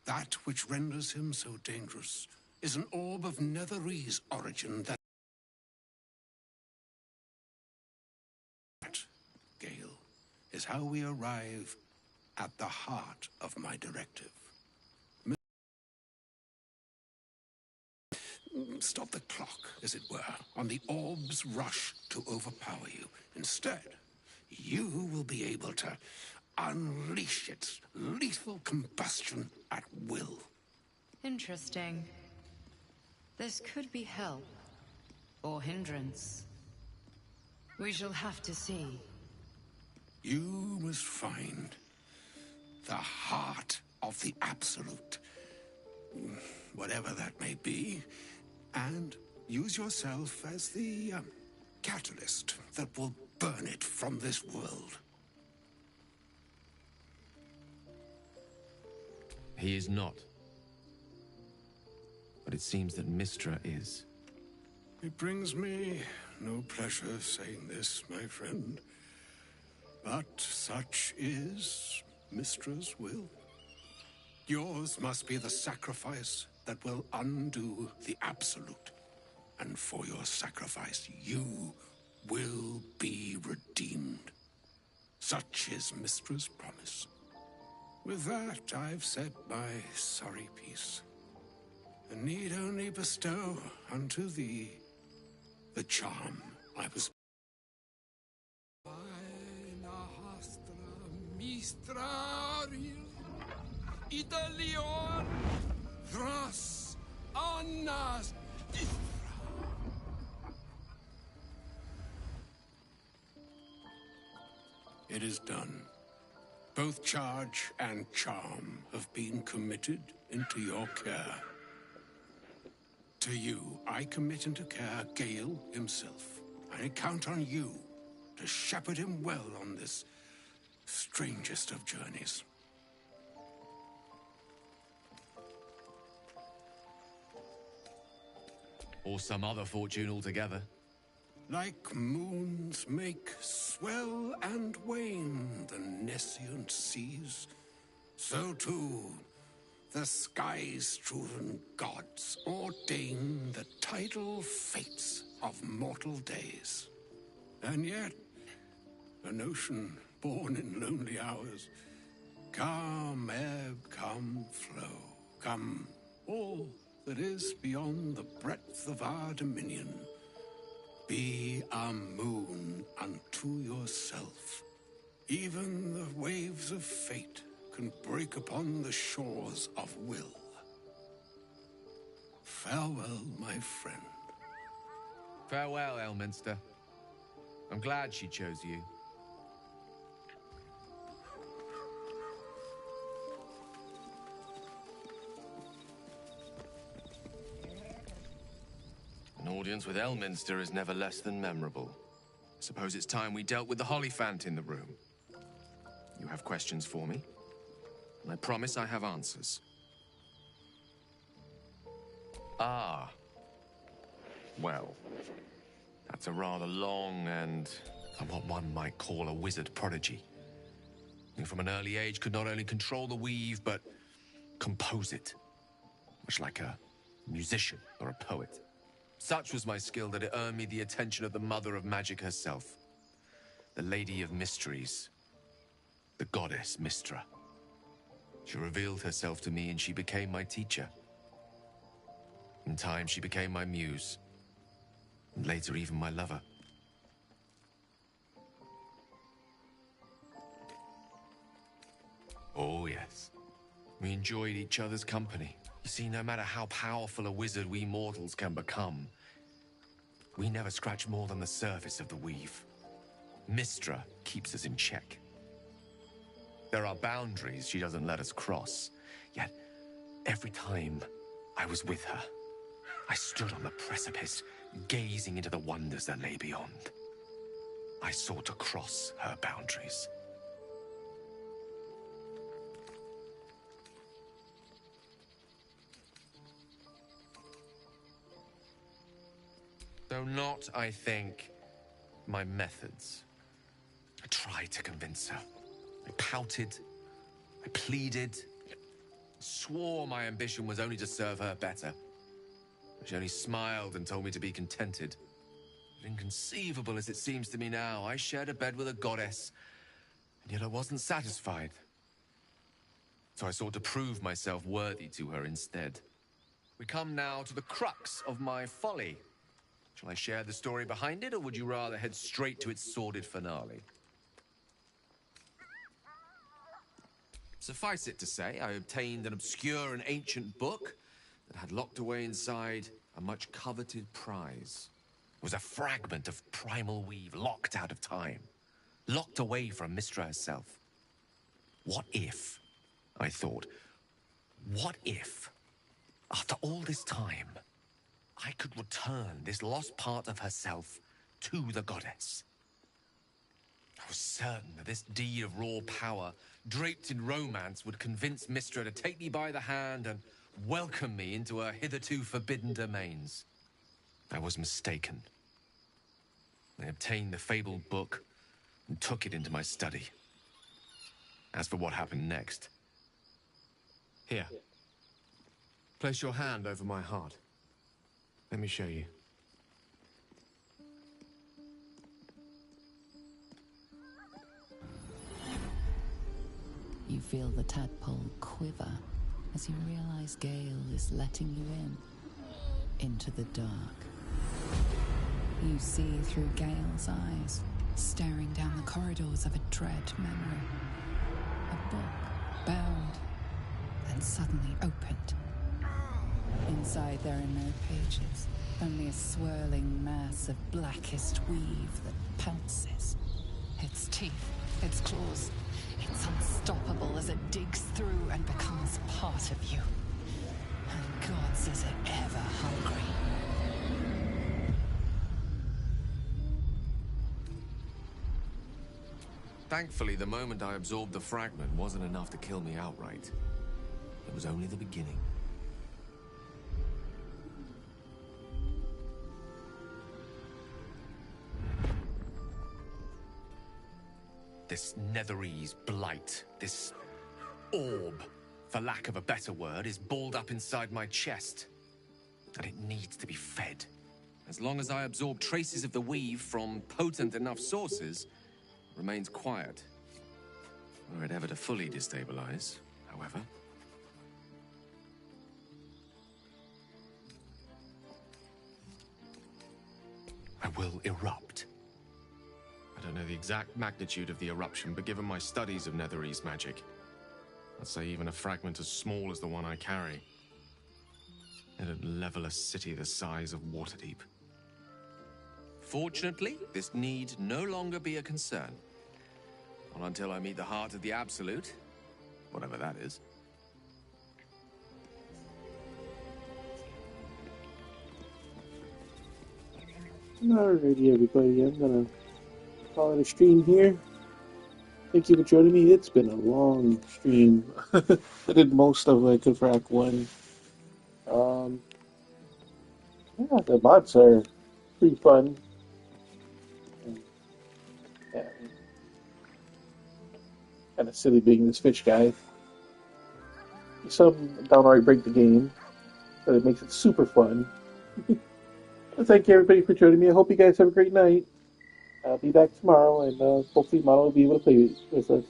That which renders him so dangerous is an orb of Netherese origin that, Gale, is how we arrive at the heart of my directive. Stop the clock, as it were, on the orb's rush to overpower you. Instead, you will be able to unleash its lethal combustion at will. Interesting. This could be help. Or hindrance. We shall have to see. You must find the heart of the Absolute, whatever that may be, and use yourself as the catalyst that will burn it from this world. He is not. But it seems that Mistra is. It brings me no pleasure saying this, my friend. But such is Mistra's will. Yours must be the sacrifice that will undo the Absolute. And for your sacrifice, you will be redeemed. Such is Mistra's promise. With that, I've said my sorry piece, and need only bestow unto thee the charm I was. Idalion Thras Annas. It is done. Both charge and charm have been committed into your care. To you, I commit into care Gale himself. I count on you to shepherd him well on this strangest of journeys. Or some other fortune altogether. Like moons make swell and wane the nescient seas, so too the sky-strewn gods ordain the tidal fates of mortal days. And yet, an ocean born in lonely hours, come ebb, come flow, come all that is beyond the breadth of our dominion. Be a moon unto yourself. Even the waves of fate can break upon the shores of will. Farewell, my friend. Farewell, Elminster. I'm glad she chose you. An audience with Elminster is never less than memorable. I suppose it's time we dealt with the Hollyphant in the room. You have questions for me, and I promise I have answers. Ah. Well, that's a rather long and what one might call a wizard prodigy. and from an early age could not only control the weave, but compose it, much like a musician or a poet. Such was my skill that it earned me the attention of the mother of magic herself, the Lady of Mysteries, the goddess Mystra. She revealed herself to me and she became my teacher. In time, she became my muse, and later even my lover. Oh, yes. We enjoyed each other's company. You see, no matter how powerful a wizard we mortals can become, we never scratch more than the surface of the weave. Mystra keeps us in check. There are boundaries she doesn't let us cross, yet every time I was with her, I stood on the precipice, gazing into the wonders that lay beyond. I sought to cross her boundaries. Though not, I think, my methods. I tried to convince her. I pouted, I pleaded, swore my ambition was only to serve her better. She only smiled and told me to be contented. But inconceivable as it seems to me now, I shared a bed with a goddess, and yet I wasn't satisfied. So I sought to prove myself worthy to her instead. We come now to the crux of my folly. Shall I share the story behind it, or would you rather head straight to its sordid finale? Suffice it to say, I obtained an obscure and ancient book that had locked away inside a much coveted prize. It was a fragment of primal weave locked out of time, locked away from Mystra herself. What if, I thought, what if, after all this time, I could return this lost part of herself to the goddess? I was certain that this deed of raw power, draped in romance, would convince Mystra to take me by the hand and welcome me into her hitherto forbidden domains. I was mistaken. I obtained the fabled book and took it into my study. As for what happened next... Here. Place your hand over my heart. Let me show you. You feel the tadpole quiver as you realize Gale is letting you into the dark. You see through Gale's eyes, staring down the corridors of a dread memory. A book, bound, then suddenly opened. Inside there are no pages, only a swirling mass of blackest weave that pounces. Its teeth, its claws, it's unstoppable as it digs through and becomes part of you. And gods, is it ever hungry. Thankfully, the moment I absorbed the fragment wasn't enough to kill me outright. It was only the beginning. This Netherese blight, this orb, for lack of a better word, is balled up inside my chest. And it needs to be fed. As long as I absorb traces of the weave from potent enough sources, it remains quiet. Were it ever to fully destabilize, however. I will erupt. I don't know the exact magnitude of the eruption, but given my studies of Netherese magic, I'd say even a fragment as small as the one I carry, it'd level a city the size of Waterdeep. Fortunately, this need no longer be a concern. Not until I meet the heart of the Absolute, whatever that is. Alrighty, everybody, I'm gonna call it a stream here. Thank you for joining me. It's been a long stream. I did most of it for Act 1. Yeah, the mods are pretty fun. Yeah. Kind of silly being this fish guy. Some downright break the game, but it makes it super fun. Thank you everybody for joining me. I hope you guys have a great night. I'll be back tomorrow, and hopefully Mono will be able to play with us.